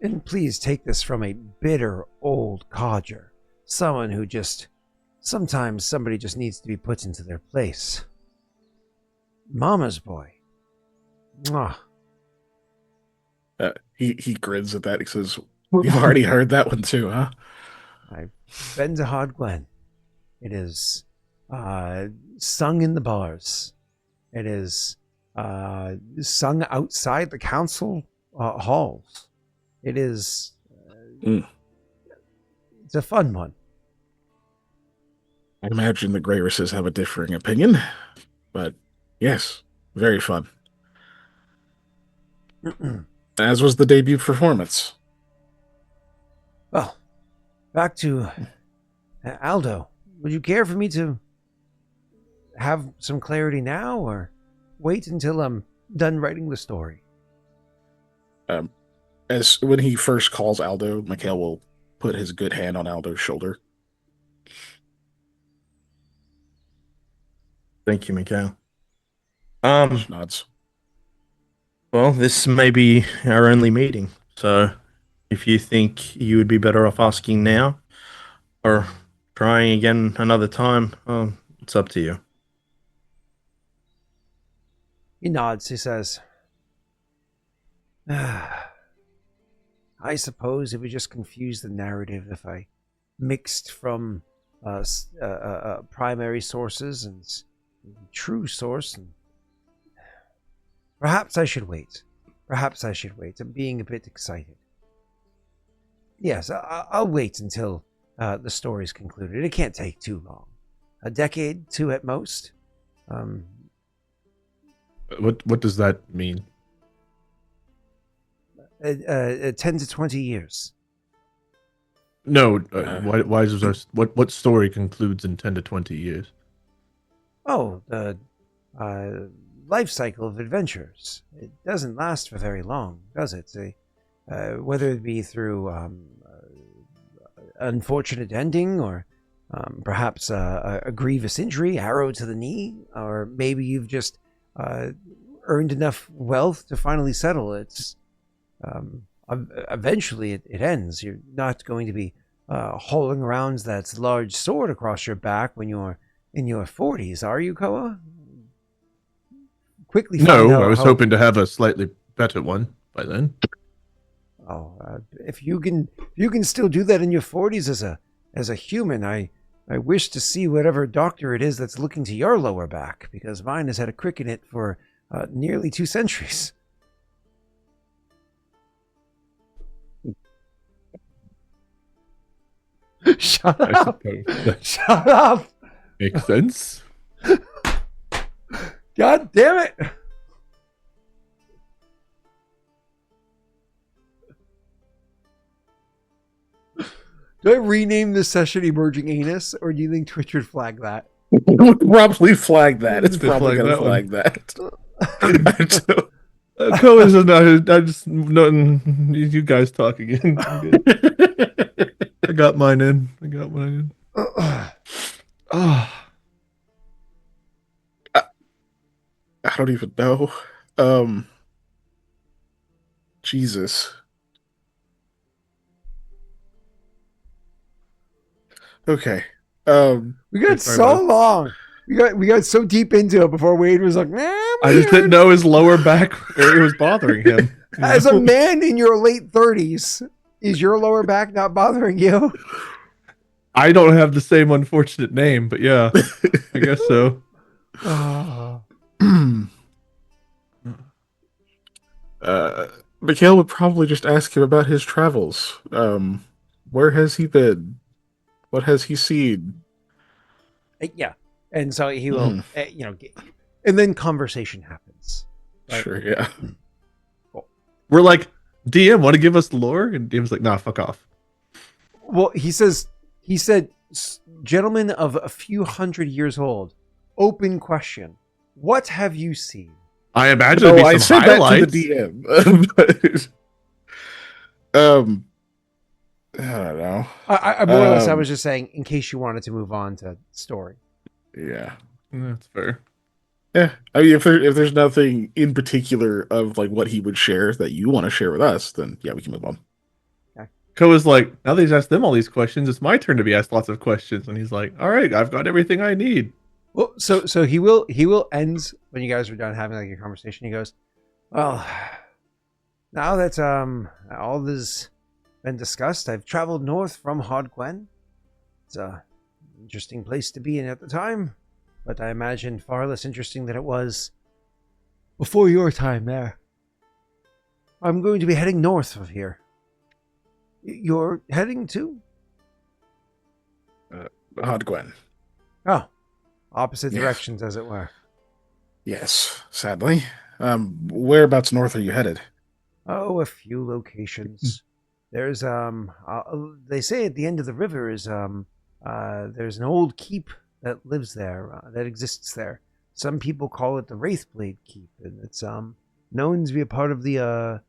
and please take this from a bitter old codger, someone who sometimes somebody just needs to be put into their place. Mama's boy. Mwah. He grins at that. He says, "You've already heard that one too, huh?" I've been to Hod Glen. It is sung in the bars. It is sung outside the council halls. It is it's a fun one. I imagine the Greyrises have a differing opinion, but yes, very fun. As was the debut performance. Well, back to Aldo. Would you care for me to have some clarity now, or wait until I'm done writing the story? As when he first calls Aldo, Mikhail will put his good hand on Aldo's shoulder. Thank you, Mikhail. Just nods. Well, this may be our only meeting, so if you think you would be better off asking now or trying again another time, it's up to you. He nods. He says, I suppose it would just confuse the narrative if I mixed from primary sources and true source. And perhaps I should wait. I'm being a bit excited. Yes, I'll wait until the story's concluded. It can't take too long. A decade, 2 at most. What does that mean? 10 to 20 years. No, why does what story concludes in 10 to 20 years? Oh, the life cycle of adventures. It doesn't last for very long, does it? Whether it be through unfortunate ending, or perhaps a grievous injury, arrow to the knee, or maybe you've just earned enough wealth to finally settle. It's eventually it ends. You're not going to be hauling around that large sword across your back when you're in your 40s, are you, Koa? Quickly find out. No, I was hoping to have a slightly better one by then. Oh, if you can still do that in your 40s as a human, I wish to see whatever doctor it is that's looking to your lower back, because mine has had a crick in it for nearly 2 centuries. Shut I up! suppose that Shut up! makes sense. God damn it! Do I rename this session Emerging Anus, or do you think Twitch would flag that? Would probably flag that. It's They probably flag going to that flag that. Koa's I just nothing. You guys talk again. I'm good. I got mine in. Oh, I don't even know. Jesus. Okay. We got Sorry, so bud. long. We got so deep into it before Wade was like, "Nah, I just didn't know his lower back area was bothering him. you As a know? man in your late 30s, is your lower back not bothering you? I don't have the same unfortunate name, but yeah, I guess so. Oh. Mikhail would probably just ask him about his travels. Where has he been? What has he seen? Yeah. And so he will, Mhm. and then conversation happens. Right? Sure, yeah. We're like, DM, want to give us the lore? And DM's like, nah, fuck off. Well, he said, gentlemen of a few hundred years old, open question. What have you seen? I imagine No, it'd I be some said that highlights. to the DM. I don't know. I more or less, I was just saying, in case you wanted to move on to story. Yeah. That's fair. Yeah. I mean, if there's nothing in particular of like what he would share that you want to share with us, then yeah, we can move on. Koa's like, now that he's asked them all these questions, it's my turn to be asked lots of questions. And he's like, all right, I've got everything I need. Well, so he will end when you guys are done having like your conversation. He goes, well, now that all this been discussed, I've traveled north from Hodgwen. It's a interesting place to be in at the time, but I imagine far less interesting than it was before your time there. I'm going to be heading north of here. You're heading to? Hodgwen. Oh, opposite Yeah. directions, as it were. Yes, sadly. Whereabouts north are you headed? Oh, a few locations. There's they say at the end of the river is there's an old keep that lives there, that exists there. Some people call it the Wraithblade Keep, and it's known to be a part of the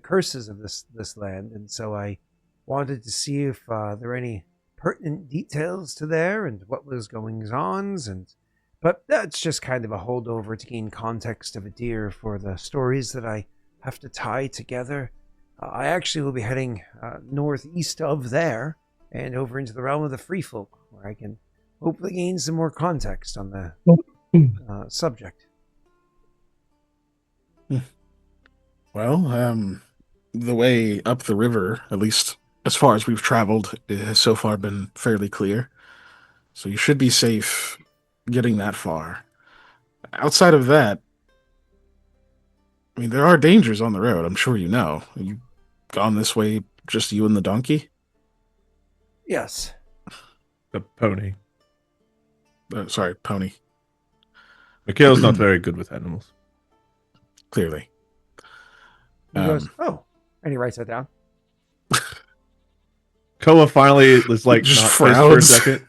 curses of this land. And so I wanted to see if there are any pertinent details to there and what was going on. But that's just kind of a holdover to gain context of Adir for the stories that I have to tie together. I actually will be heading northeast of there and over into the realm of the Free Folk, where I can hopefully gain some more context on the subject. Well, the way up the river, at least as far as we've traveled, it has so far been fairly clear. So you should be safe getting that far. Outside of that, I mean, there are dangers on the road, I'm sure you know. Have you gone this way, just you and the donkey? Yes. The pony. Sorry, pony, Mikhail's not very good with animals. clearly. He goes, oh, and he writes that down. Koa finally is like Just not pissed for a frowns. second.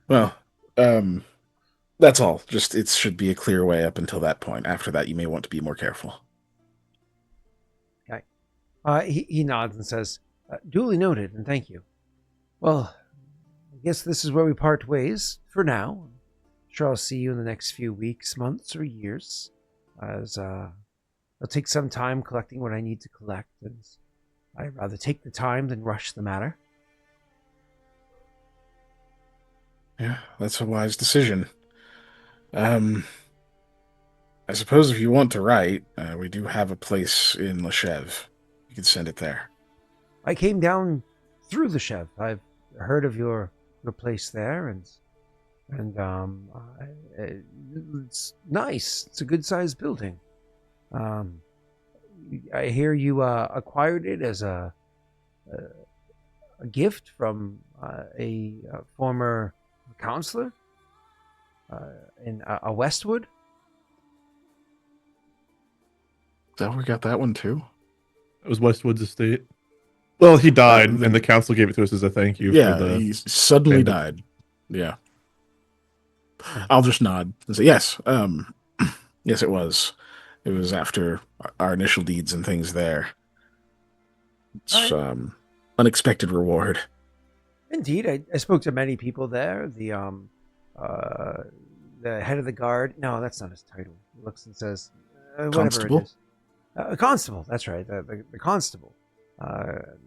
Well, that's all. Just it should be a clear way up until that point. After that, you may want to be more careful. Okay. He nods and says, duly noted, and thank you. Well, I guess this is where we part ways for now. I'm sure I'll see you in the next few weeks, months, or years, as I'll take some time collecting what I need to collect, and I'd rather take the time than rush the matter. Yeah, that's a wise decision. I suppose if you want to write, we do have a place in Leshev. You can send it there. I came down through the Chev. I've heard of your place there, and it's nice. It's a good-sized building. I hear you acquired it as a gift from a former counselor in a Westwood. Is that where we got that one too? It was Westwood's estate. Well, he died, the- and the council gave it to us as a thank you Yeah, for the. he suddenly bandit. died. Yeah. I'll just nod and say yes. Yes, it was. It was after our initial deeds and things there. It's unexpected reward. Indeed, I spoke to many people there. The head of the guard. No, that's not his title. looks and says, whatever Constable? it is. Constable, that's right, the constable.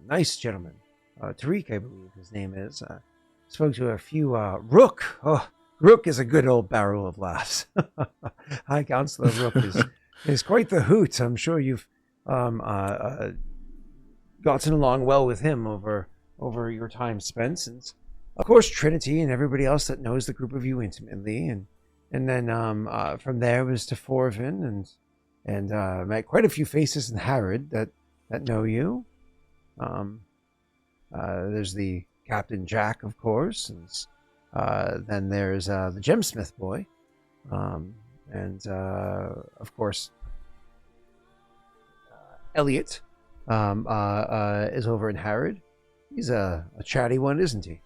Nice gentleman. Tariq, I believe his name is. Spoke to a few, Rook. Oh, Rook is a good old barrel of laughs. High Counselor Rook is quite the hoot. I'm sure you've gotten along well with him over your time spent, and of course Trinity and everybody else that knows the group of you intimately, and then from there was to Forvin, and met quite a few faces in Harrod that know you. There's the Captain Jaaek, of course, and then there's the Gemsmith boy, and of course Elliot is over in Harrod. He's a chatty one, isn't he?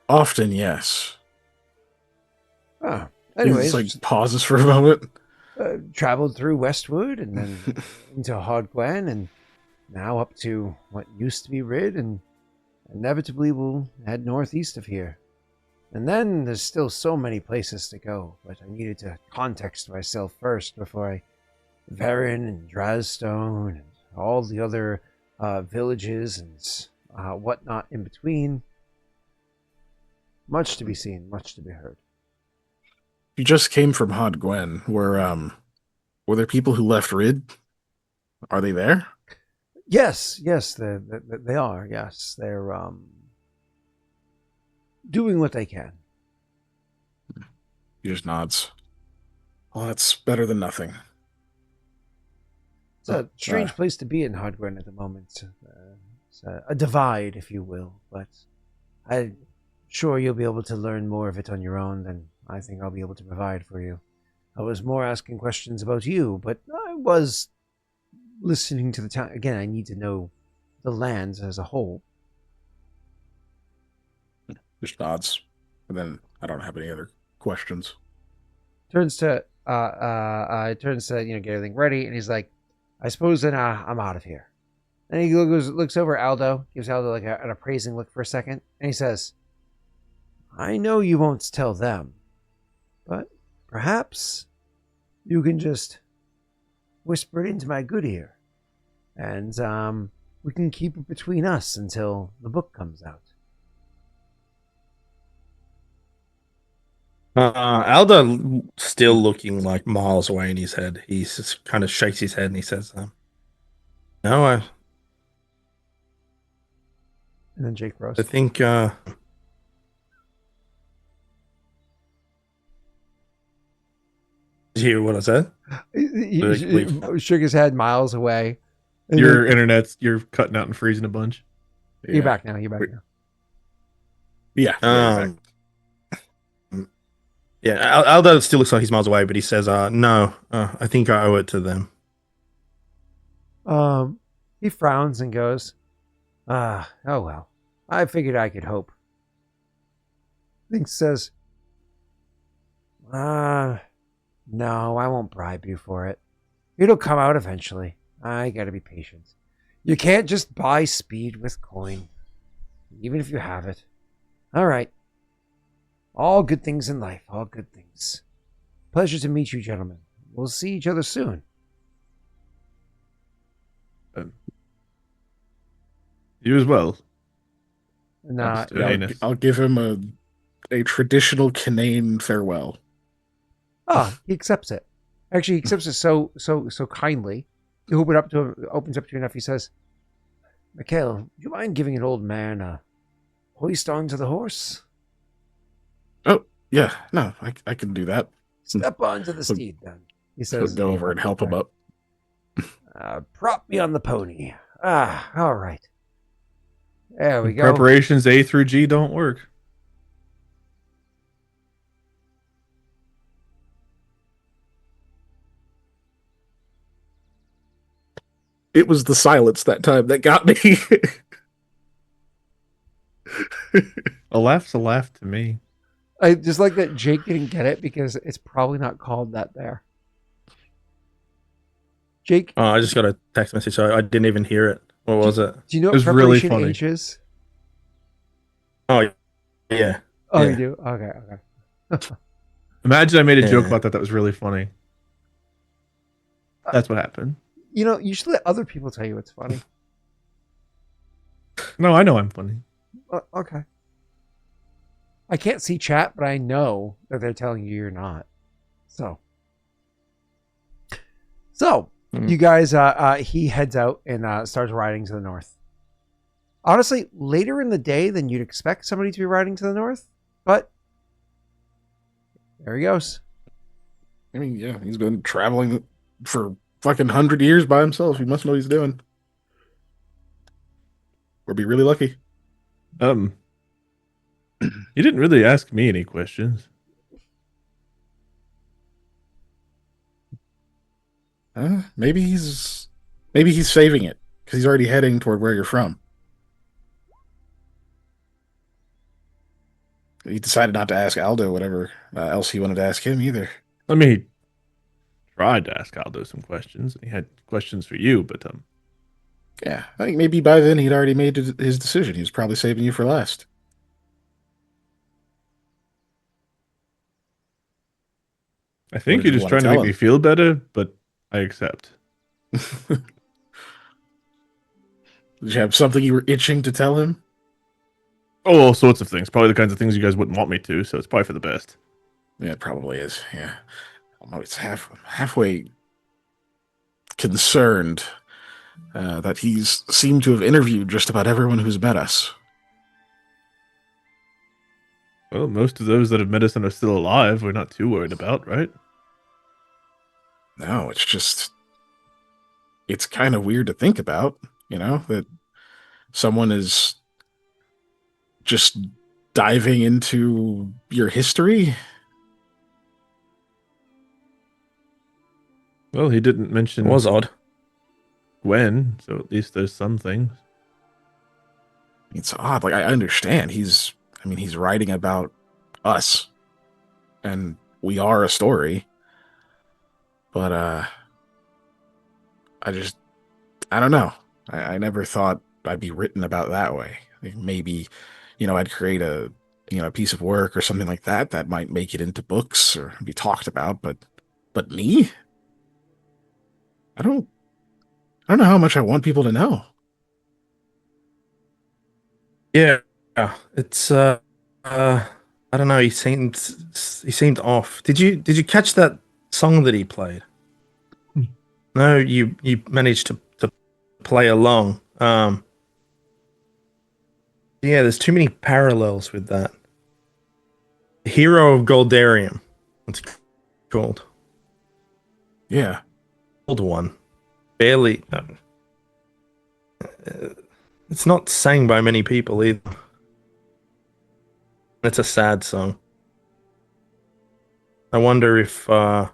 Often, yes. Oh, He anyways, just, like, pauses for a moment. Traveled through Westwood and then into Hodgwen, and now up to what used to be Rid, and inevitably we'll head northeast of here. And then there's still so many places to go, but I needed to context myself first before I Varin and Drazstone and all the other villages and whatnot in between. Much to be seen, much to be heard. You just came from Hodgwen. Were there people who left Rid? Are they there? Yes, they are. Yes, they're doing what they can. He just nods. Well, that's better than nothing. It's a strange place to be in Hodgwen at the moment. It's a divide, if you will, but I'm sure you'll be able to learn more of it on your own than I think I'll be able to provide for you. I was more asking questions about you, but I was listening to the town. Again, I need to know the lands as a whole. Just nods. And then I don't have any other questions. Turns to get everything ready, and he's like, I suppose then I'm out of here. And he looks over at Aldo, gives Aldo like an appraising look for a second, and he says, I know you won't tell them, but perhaps you can just whisper it into my good ear, and we can keep it between us until the book comes out. Aldo still looking like miles away in his head. He just kind of shakes his head and he says, no, I And then Jake Rose. think did you hear what I said? He shook his head miles away. And Your internet's you're cutting out and freezing a bunch. You're back now. Yeah. Yeah, Aldo still looks like he's miles away, but he says, no, I think I owe it to them. He frowns and goes, oh well. I figured I could hope. Link says, no, I won't bribe you for it. It'll come out eventually. I gotta be patient. You can't just buy speed with coin, even if you have it. All right. All good things in life, all good things. Pleasure to meet you, gentlemen. We'll see each other soon. You as well. And, I'll give him a traditional Canaan farewell. he accepts it. Actually, he accepts it so kindly. He opens up to you enough. He says, Mikhail, do you mind giving an old man a hoist onto the horse? Oh, yeah. No, I can do that. Step onto the steed, then. He says, go over and help him up. Prop me on the pony. All right. There we go. Preparations A through G don't work. It was the silence that time that got me. A laugh's a laugh to me. I just like that Jake didn't get it because it's probably not called that there. Jake? Oh, I just got a text message, so I didn't even hear it. What was it? Do you know It what was really preparation funny. H is? Oh, yeah. Oh, Yeah. you do? Okay. Imagine I made a joke Yeah. about that. That was really funny. That's what happened. You know, you should let other people tell you it's funny. No, I know I'm funny. Okay. I can't see chat, but I know that they're telling you you're not. So you guys, he heads out and starts riding to the north. Honestly, later in the day than you'd expect somebody to be riding to the north, but there he goes. I mean, yeah, he's been traveling for fucking 100 years by himself. He must know what he's doing. Or be really lucky. You didn't really ask me any questions. Maybe he's saving it because he's already heading toward where you're from. He decided not to ask Aldo whatever else he wanted to ask him either. I mean, he tried to ask Aldo some questions. He had questions for you, but Yeah, I think maybe by then he'd already made his decision. He was probably saving you for last. I think did you're you just want to trying to tell make me him? feel better, but I accept. Did you have something you were itching to tell him? Oh, all sorts of things. Probably the kinds of things you guys wouldn't want me to, so it's probably for the best. Yeah, it probably is. Yeah. It's halfway concerned that he's seemed to have interviewed just about everyone who's met us. Well, most of those that have met us and are still alive, we're not too worried about, right? No, it's kind of weird to think about, that someone is just diving into your history. Well, he didn't It mention was odd. when, so at least there's some things. It's odd. Like, I understand. He's writing about us, and we are a story. But, I don't know. I never thought I'd be written about that way. Like maybe, I'd create a piece of work or something like that might make it into books or be talked about. But me, I don't know how much I want people to know. Yeah, it's I don't know. He seemed off. Did you catch that song that he played? No, you managed to play along. Yeah, there's too many parallels with that. Hero of Goldarium. It's called Yeah, old one. Barely. It's not sang by many people either. It's a sad song. I wonder if that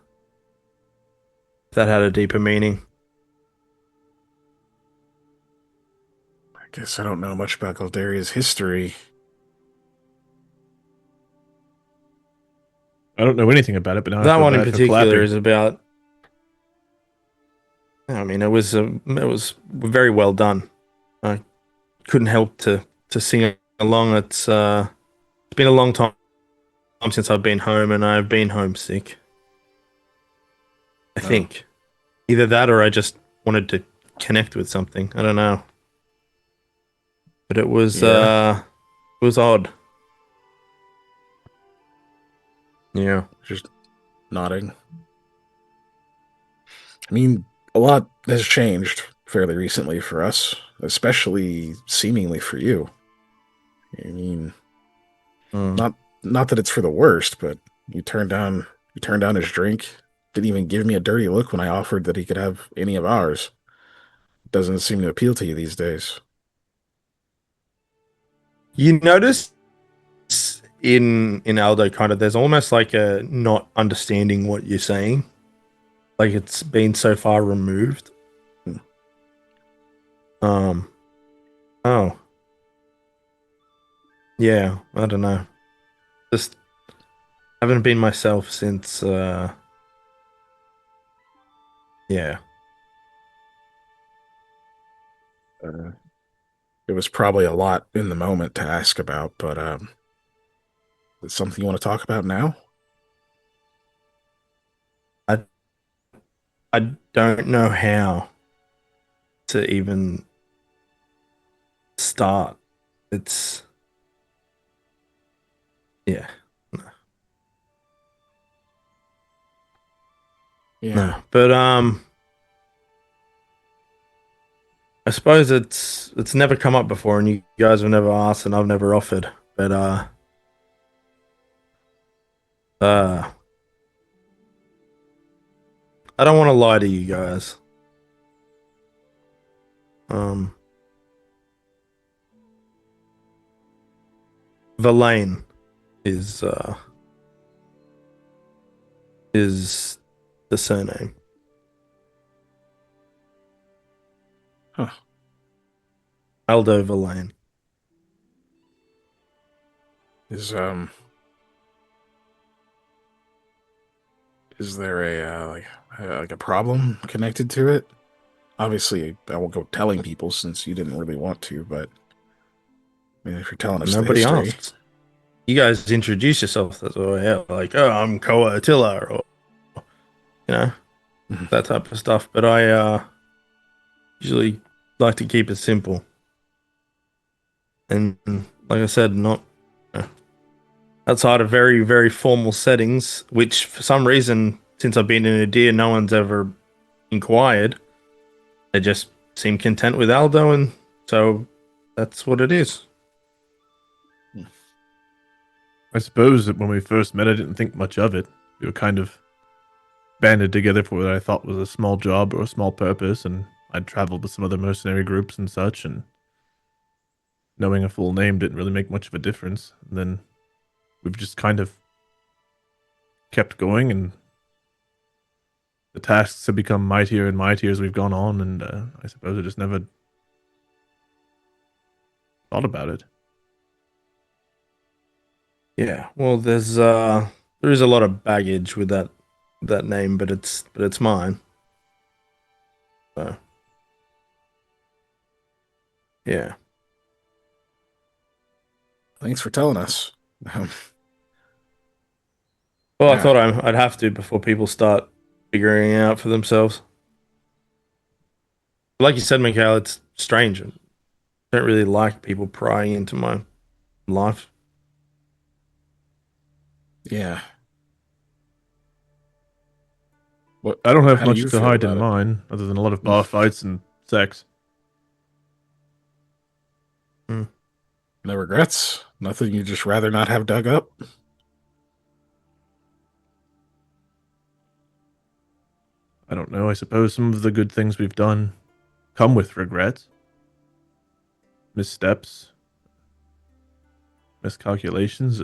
had a deeper meaning. I guess I don't know much about Goldaria's history. I don't know anything about it, but now I That feel one in bad for particular clapping. is about. I mean, it was very well done. I couldn't help to sing along. It's been a long time since I've been home, and I've been homesick. I think either that or I just wanted to connect with something. I don't know, but it was Yeah. it was odd. Yeah. Just nodding. I mean, a lot has changed fairly recently for us, especially seemingly for you. I mean, Mm. not that it's for the worst, but you turned down his drink. Didn't even give me a dirty look when I offered that he could have any of ours. Doesn't seem to appeal to you these days. You notice in Aldo kind of there's almost like a not understanding what you're saying. Like it's been so far removed. Hmm. Oh. Yeah, I don't know. Just haven't been myself since yeah. Uh, it was probably a lot in the moment to ask about, but it's something you want to talk about now? I don't know how to even start. It's yeah, Yeah. no. But I suppose it's never come up before, and you guys have never asked, and I've never offered. But uh, I don't want to lie to you guys. Um, Verlaine is the surname. Huh. Aldo Verlaine. Is there like a problem connected to it? Obviously, I won't go telling people since you didn't really want to, but I mean, if you're telling us the Nobody history, asks. You guys introduce yourself. That's all. Yeah, like, oh, I'm Koa Attila, or you know, Mhm. that type of stuff. But I usually like to keep it simple. And like I said, not outside of very, very formal settings, which for some reason, since I've been in a deer, no one's ever inquired. They just seem content with Aldo, and so that's what it is. I suppose that when we first met, I didn't think much of it. We were kind of banded together for what I thought was a small job or a small purpose, and I'd traveled with some other mercenary groups and such, and knowing a full name didn't really make much of a difference. And then we've just kind of kept going, and the tasks have become mightier and mightier as we've gone on, and I suppose I just never thought about it. Yeah. Well, there is a lot of baggage with that name, but it's mine. So yeah. thanks for telling us. Um, Well, I yeah, thought I'd have to before people start figuring it out for themselves. Like you said, Mikhail, it's strange. I don't really like people prying into my life. yeah. What? I don't have How do much you to feel hide in about it? mine, other than a lot of bar fights and sex. No regrets? Nothing you just rather not have dug up? I don't know. I suppose some of the good things we've done come with regrets, missteps, miscalculations.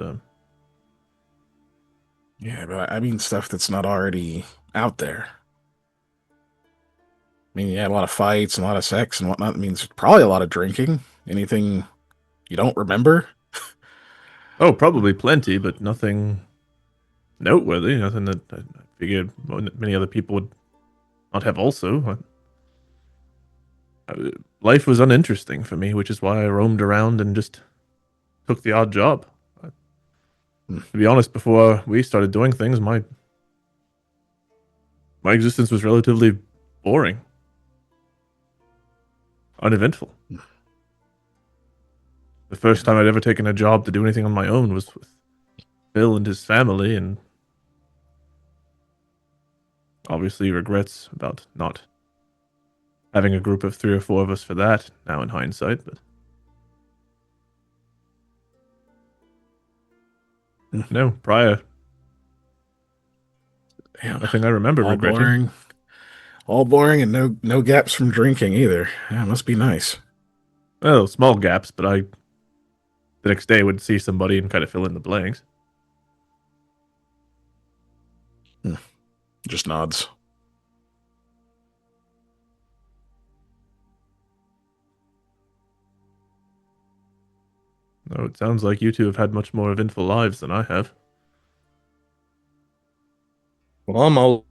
Yeah, but I mean stuff that's not already out there. I mean, yeah, a lot of fights and a lot of sex and whatnot. It means probably a lot of drinking. Anything you don't remember? Oh, probably plenty, but nothing noteworthy. Nothing that I figured many other people would not have also. Life was uninteresting for me, which is why I roamed around and just took the odd job. To be honest, before we started doing things, my existence was relatively boring, uneventful. The first time I'd ever taken a job to do anything on my own was with Phil and his family, and obviously regrets about not having a group of 3 or 4 of us for that now in hindsight, but no, prior, Damn, nothing I remember all regretting. boring. All boring and no gaps from drinking either. Yeah, it must be nice. Well, small gaps, but the next day would see somebody and kind of fill in the blanks. Just nods. No, it sounds like you two have had much more eventful lives than I have. Well, I'm older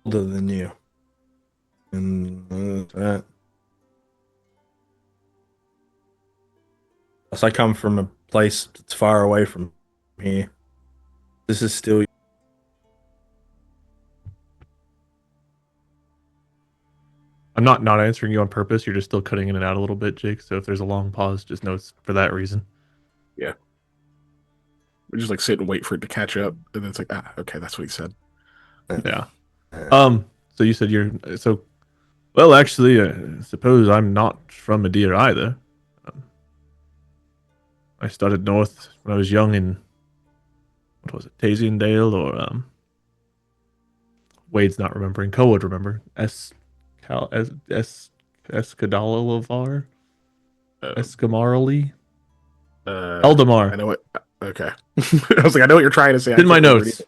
than you, and that. Plus, I come from a place that's far away from here. This is still I'm not answering you on purpose. You're just still cutting in and out a little bit, Jake. So if there's a long pause, just know it's for that reason. We just like sit and wait for it to catch up, and then it's like, okay, that's what he said. Yeah. So you said well, actually, I suppose I'm not from Madeira either. Um, I started north when I was young in, what was it, Taziendale or, Wade's not remembering. Koa would remember. Escadalavar? Uh, Escamaroli? I Eldamar. know it. Okay. I was like, I know what you're trying to say. I It's in my can't remember notes.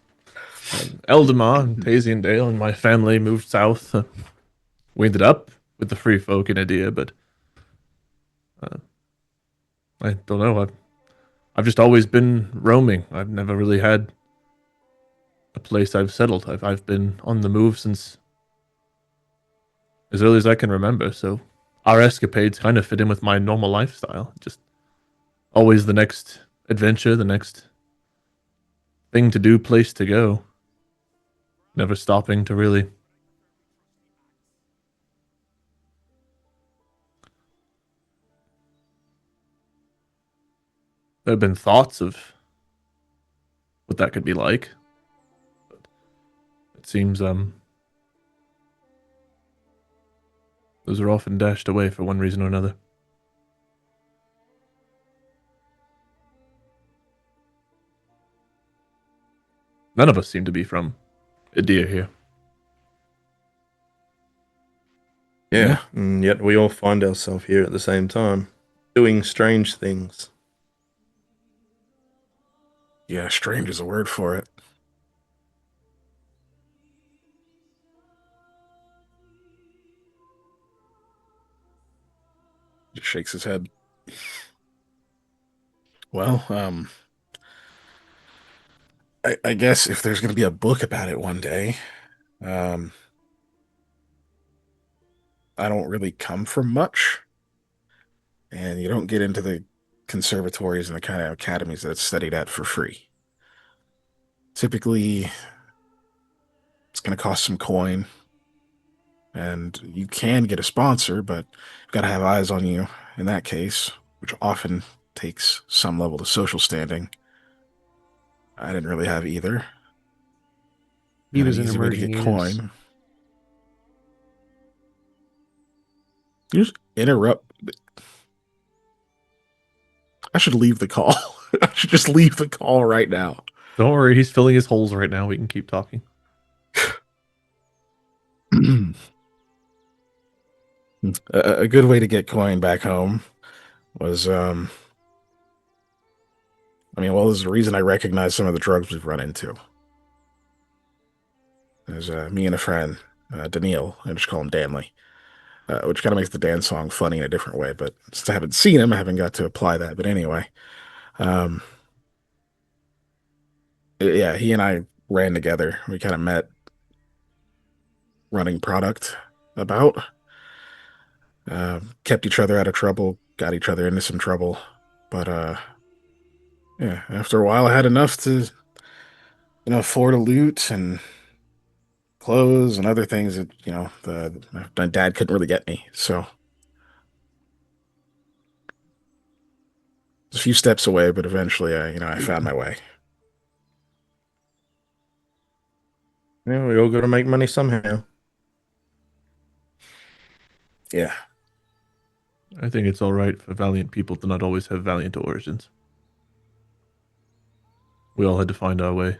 Eldamar and Taziendale and my family moved south. We ended up with the free folk in Adia, but I don't know. I've just always been roaming. I've never really had a place I've settled. I've been on the move since as early as I can remember. So our escapades kind of fit in with my normal lifestyle. Just always the next adventure, the next thing to do, place to go. Never stopping to really. There have been thoughts of what that could be like. But it seems those are often dashed away for one reason or another. None of us seem to be from Adia here. Yeah, and yet we all find ourselves here at the same time, doing strange things. Yeah, strange is a word for it. Just shakes his head. Well, I guess if there's going to be a book about it one day, um, I don't really come from much, and you don't get into the conservatories and the kind of academies that it's studied at for free. Typically, it's going to cost some coin, and you can get a sponsor, but you've got to have eyes on you in that case, which often takes some level of social standing. I didn't really have either. He And was an in easy way to emerging get years. coin. You just interrupt. I should leave the call. I should just leave the call right now. Don't worry, he's filling his holes right now. We can keep talking. A good way to get coin back home was, there's a reason I recognize some of the drugs we've run into. There's me and a friend, Daniil, I just call him Danley, which kind of makes the Dan song funny in a different way, but since I haven't seen him, I haven't got to apply that. But anyway, um, yeah, he and I ran together. We kind of met running product about, kept each other out of trouble, got each other into some trouble, but yeah, after a while, I had enough to afford a loot and clothes and other things that my dad couldn't really get me. So it's a few steps away, but eventually, I found my way. Yeah, we all got to make money somehow. Yeah, I think it's all right for valiant people to not always have valiant origins. We all had to find our way.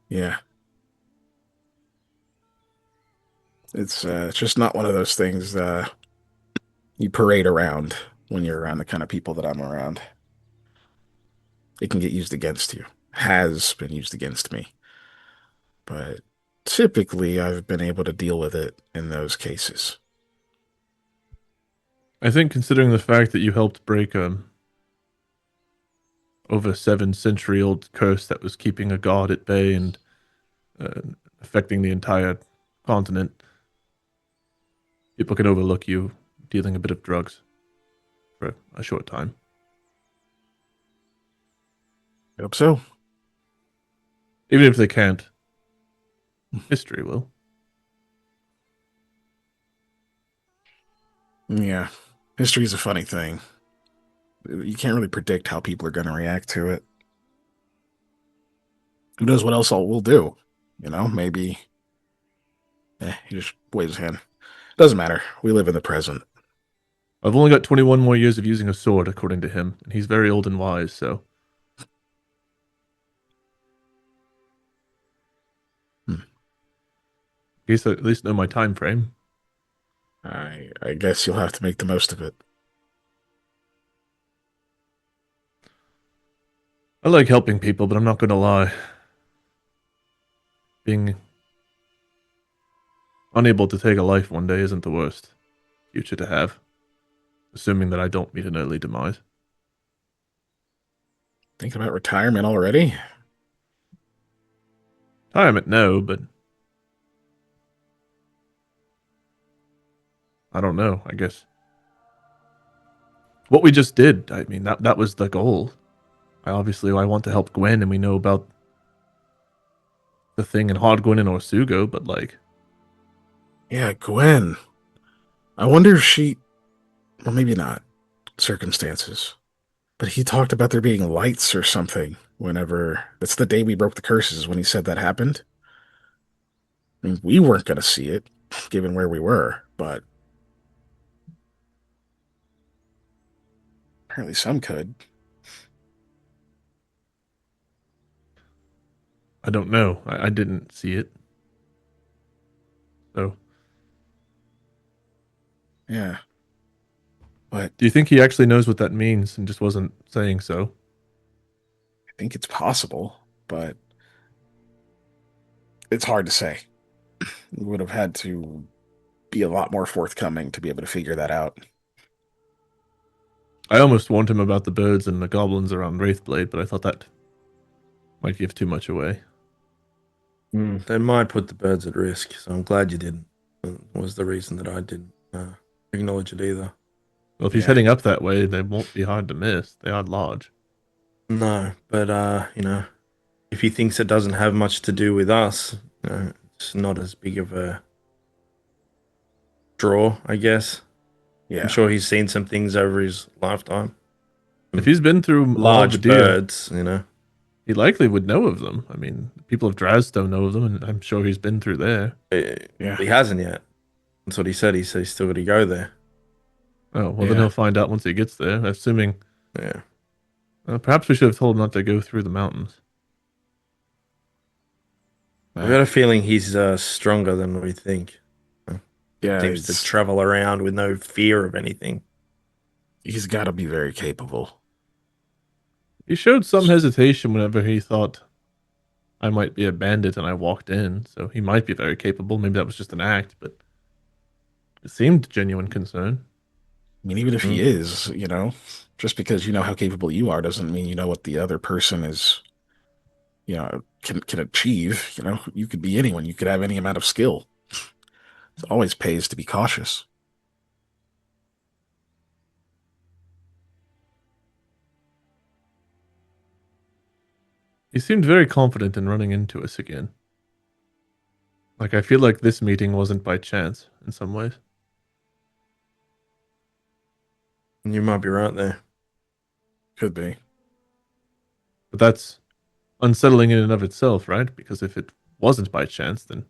yeah. It's just not one of those things you parade around when you're around the kind of people that I'm around. It can get used against you. Has been used against me. But typically, I've been able to deal with it in those cases. I think considering the fact that you helped break over 7-century-old curse that was keeping a god at bay and uh, affecting the entire continent, people can overlook you dealing a bit of drugs for a short time. I hope so. Even if they can't, History will. Yeah. History's a funny thing. You can't really predict how people are going to react to it. Who knows what else we'll do? Maybe. He just waves his hand. Doesn't matter. We live in the present. I've only got 21 more years of using a sword, according to him, and he's very old and wise, so. I guess I at least know my time frame. I guess you'll have to make the most of it. I like helping people, but I'm not going to lie. Being unable to take a life one day isn't the worst future to have, assuming that I don't meet an early demise. Thinking about retirement already? Retirement, no, but I don't know, I guess. What we just did, I mean, that was the goal. I want to help Gwen, and we know about the thing in Hodgwin and Orsugo, but like... Yeah, Gwen. I wonder if she... Well, maybe not. Circumstances. But he talked about there being lights or something whenever... That's the day we broke the curses when he said that happened. I mean, we weren't going to see it, given where we were, but... Apparently some could. I don't know. I didn't see it. So... Yeah. But do you think he actually knows what that means and just wasn't saying so? I think it's possible, but it's hard to say. We would have had to be a lot more forthcoming to be able to figure that out. I almost warned him about the birds and the goblins around Wraithblade, but I thought that might give too much away. They might put the birds at risk, so I'm glad you didn't. Was the reason that I didn't acknowledge it either. Well, if he's heading up that way, they won't be hard to miss. They are large. No, but if he thinks it doesn't have much to do with us, it's not as big of a draw, I guess. Yeah. I'm sure he's seen some things over his lifetime. If he's been through Large all the deer, birds, he likely would know of them. I mean, people of Drazdo know of them, and I'm sure he's been through there. Yeah. He hasn't yet. That's what he said. He said he's still got to go there. Oh, well, then he'll find out once he gets there, assuming... Yeah. Perhaps we should have told him not to go through the mountains. I've got a feeling he's stronger than we think. Yeah, Seems to travel around with no fear of anything. he's got to be very capable. He showed some hesitation whenever he thought I might be a bandit and I walked in, so he might be very capable. Maybe that was just an act, but it seemed genuine concern. I mean, even if he is, just because you know how capable you are doesn't mean you know what the other person is, can achieve. You could be anyone. You could have any amount of skill. It always pays to be cautious. He seemed very confident in running into us again. Like, I feel like this meeting wasn't by chance in some ways. You might be right there. Could be. But that's unsettling in and of itself, right? Because if it wasn't by chance, then...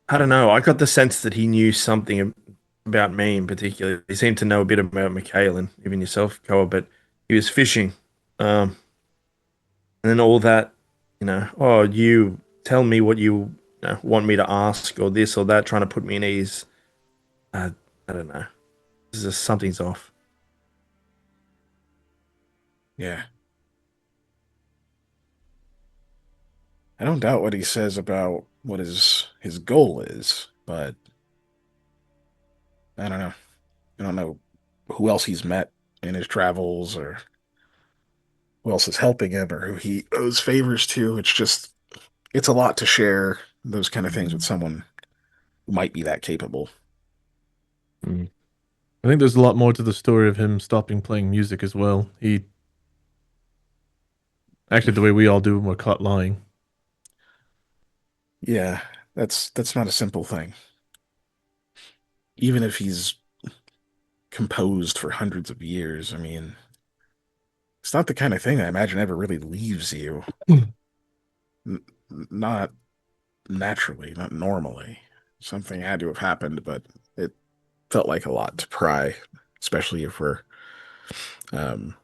I don't know. I got the sense that he knew something about me in particular. He seemed to know a bit about Mikhail and even yourself, Koa, but he was fishing. And then all that, you tell me what you want me to ask or this or that, trying to put me in ease. I don't know. This is something's off. Yeah. I don't doubt what he says about what his goal is, but I don't know. I don't know who else he's met in his travels or who else is helping him or who he owes favors to. It's a lot to share those kind of things with someone who might be that capable. I think there's a lot more to the story of him stopping playing music as well. He acted the way we all do when we're caught lying. Yeah, that's not a simple thing. Even if he's composed for hundreds of years, I mean, it's not the kind of thing I imagine ever really leaves you. N- Not naturally, not normally. Something had to have happened, but it felt like a lot to pry, especially if we're um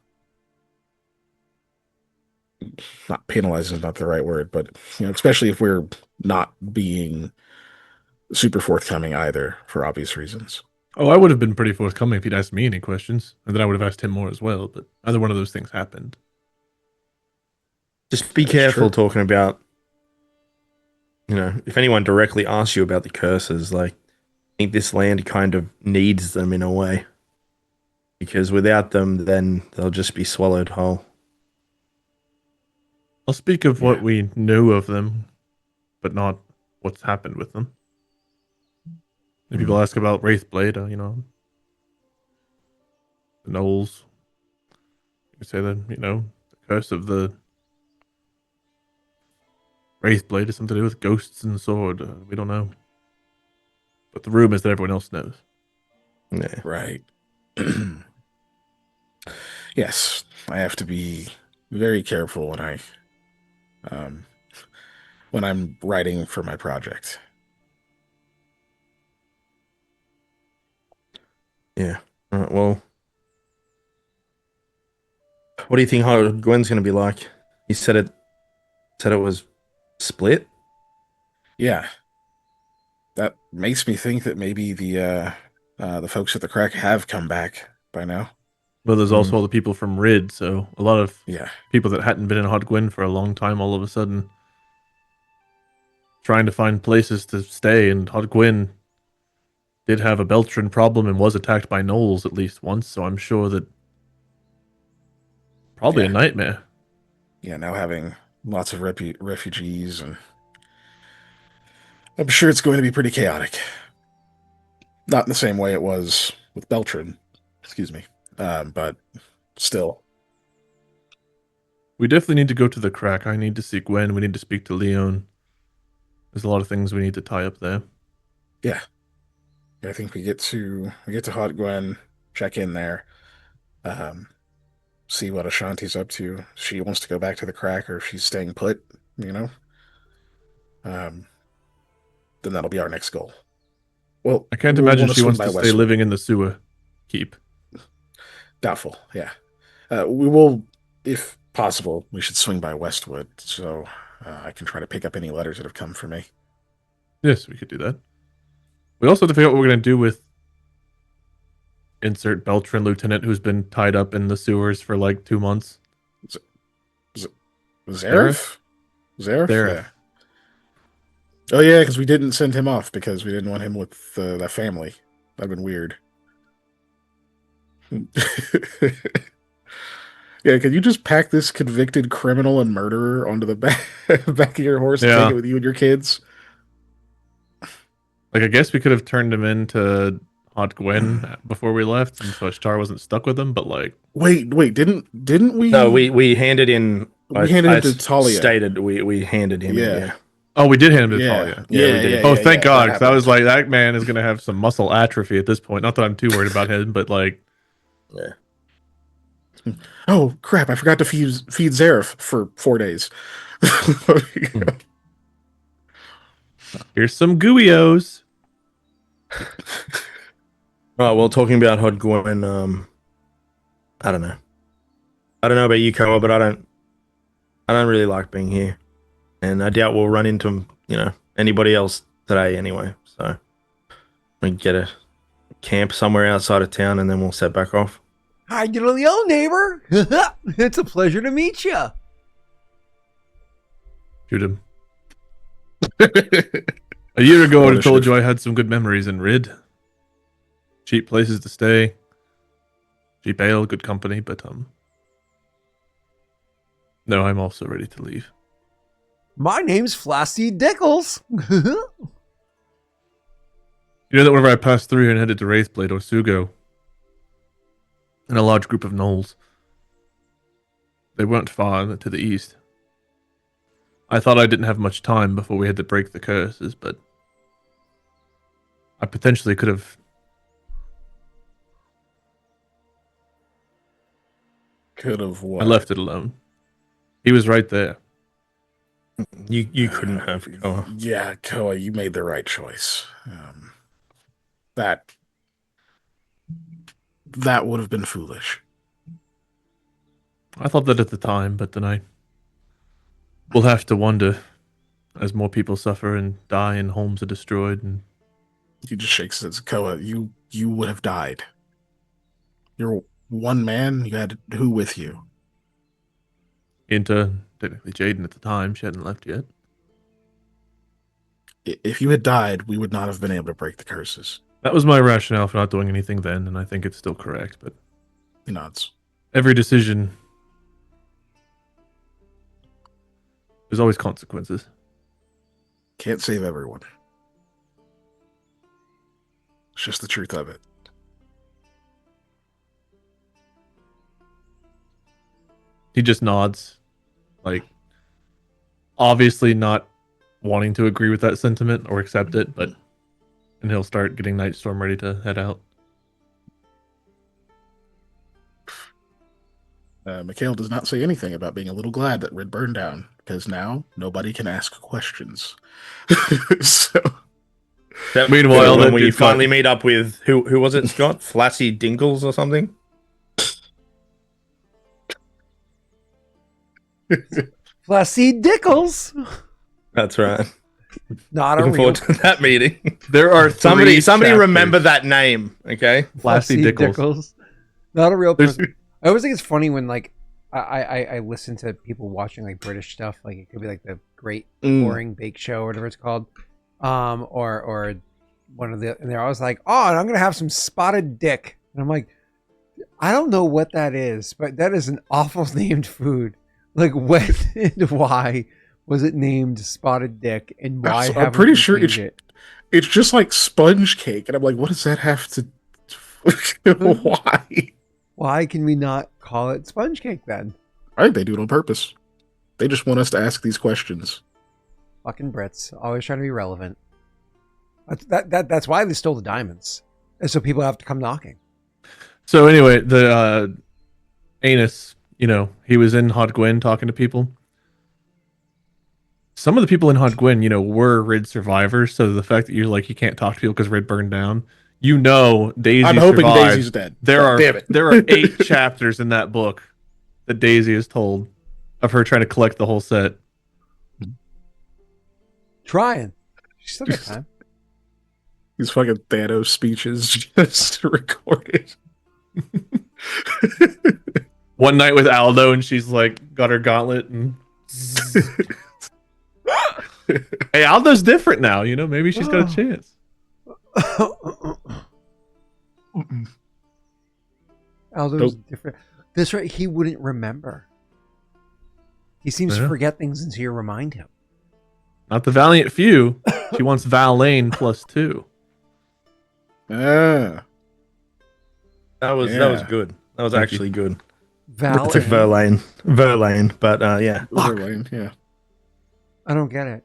not penalizing is not the right word, but especially if we're not being super forthcoming either for obvious reasons. Oh, I would have been pretty forthcoming if he'd asked me any questions, and then I would have asked him more as well. But either one of those things happened. Just be That's careful true. talking about, if anyone directly asks you about the curses, like, I think this land kind of needs them in a way. Because without them, then they'll just be swallowed whole. I'll speak of what Yeah. we knew of them, but not what's happened with them. If people ask about Wraithblade, the Knolls, you say that, the curse of the Wraithblade is something to do with ghosts and the sword. We don't know. But the rumor is that everyone else knows. Yeah. Right. Yes, I have to be very careful um when I'm writing for my project. Yeah. All right, well, what do you think Gwen's going to be like? You said it was split. Yeah, that makes me think that maybe the folks at the crack have come back by now. But there's Mm. also all the people from Rid, so a lot of Yeah, people that hadn't been in Hot Gwyn for a long time all of a sudden trying to find places to stay. And Hot Gwyn did have a Beltran problem and was attacked by gnolls at least once, so I'm sure that probably a yeah, nightmare. yeah. Now having lots of refugees, and I'm sure it's going to be pretty chaotic. Not in the same way it was with Beltran, excuse me, but still. We definitely need to go to the crack. I need to see Gwen. We need to speak to Leon. There's a lot of things we need to tie up there. Yeah, I think we get to Hot Gwen, check in there, um, see what Ashanti's up to. If she wants to go back to the crack, or if she's staying put, you know. Um, then that'll be our next goal. Well, I can't we'll imagine want to she swing wants by to stay Westwood. living in the sewer keep. Doubtful, yeah. We will, if possible, we should swing by Westwood so I can try to pick up any letters that have come for me. Yes, we could do that. We also have to figure out what we're going to do with insert Beltran lieutenant who's been tied up in the sewers for like 2 months. Zareth? Zareth? There. Yeah. Oh, yeah, because we didn't send him off because we didn't want him with that family. That'd been weird. Yeah, can you just pack this convicted criminal and murderer onto the back of your horse and take Yeah. it with you and your kids? Like, I guess we could have turned him into Hot Gwen before we left, and so Ashtar wasn't stuck with him. But like, Wait, didn't we? No, we handed in. We handed him to As Talia. stated, we handed him in. Yeah, Yeah. oh, we did hand him to yeah, Talia. Yeah, we did. Oh, thank God, That because I was happened. like, that man is gonna have some muscle atrophy at this point. Not that I'm too worried about him, but like, Yeah. Oh crap! I forgot to feed Zareth for 4 days. here's some gooeyos. Right. Well, talking about Hod Gwen, I don't know. I don't know about you, Koa, but I don't really like being here, and I doubt we'll run into anybody else today anyway. So we get a camp somewhere outside of town, and then we'll set back off. Hi, little neighbor. It's a pleasure to meet you. Shoot him. A year ago, I would have told Initiative. you I had some good memories in Rid. Cheap places to stay, cheap ale, good company, but no, I'm also ready to leave. My name's Flasty Dickles. You know that whenever I passed through here and headed to Wraithblade or Sugo, and a large group of gnolls, they weren't far to the east. I thought I didn't have much time before we had to break the curses, but I potentially could have. Could have what? I left it alone. He was right there. You couldn't have. Koa. Yeah, Koa, you made the right choice. That would have been foolish. I thought that at the time, but then I will have to wonder as more people suffer and die and homes are destroyed. And He just shakes his head. Koa, you would have died. You're one man. You had who with you? into technically Jaden at the time, she hadn't left yet. If you had died, we would not have been able to break the curses. That was my rationale for not doing anything then, and I think it's still correct. But He nods. every decision, there's always consequences. Can't save everyone. It's just the truth of it. He just nods, like obviously not wanting to agree with that sentiment or accept it, but and he'll start getting Nightstorm ready to head out. Mikhail does not say anything about being a little glad that Rid burned down, because now nobody can ask questions. So, Meanwhile, when that we dude finally meet up with who was it, Scott? Flassy Dinkles or something? Flassy Dickles. That's right. Not a Looking real forward to that meeting. there are Somebody chapters. remember that name, okay? Flassy Dickles. Not a real There's- person. I always think it's funny when like I listen to people watching like British stuff. Like it could be like the Great Boring Bake Show or whatever it's called, or one of the, and they're always like, "Oh, and I'm gonna have some spotted dick," and I'm like, I don't know what that is, but that is an awful named food. Like when and why was it named spotted dick, and why? I'm haven't pretty we sure changed it? it's just like sponge cake, and I'm like, what does that have to? Why? Why can we not call it sponge cake then? I think they do it on purpose. They just want us to ask these questions. Fucking Brits, always trying to be relevant. That's why they stole the diamonds, and so people have to come knocking. So anyway, the Anus, he was in Hot Gwyn talking to people. Some of the people in Hot Gwyn, were Rid survivors. So the fact that you're like, you can't talk to people because Rid burned down, Daisy I'm hoping survived. Daisy's dead. There God are damn it. there are 8 chapters in that book that Daisy is told of her trying to collect the whole set. Trying. She's still got time. These fucking Thanos speeches just recorded. One night with Aldo, and she's like got her gauntlet, and hey, Aldo's different now. Maybe she's got a chance. Aldo's different. This right, he wouldn't remember. He seems to forget things until you remind him. Not the valiant few. She wants Valane +2. Ah. That was good. That was Thank you. actually good. Val, It's a Verlaine, but yeah. Lane, yeah. I don't get it.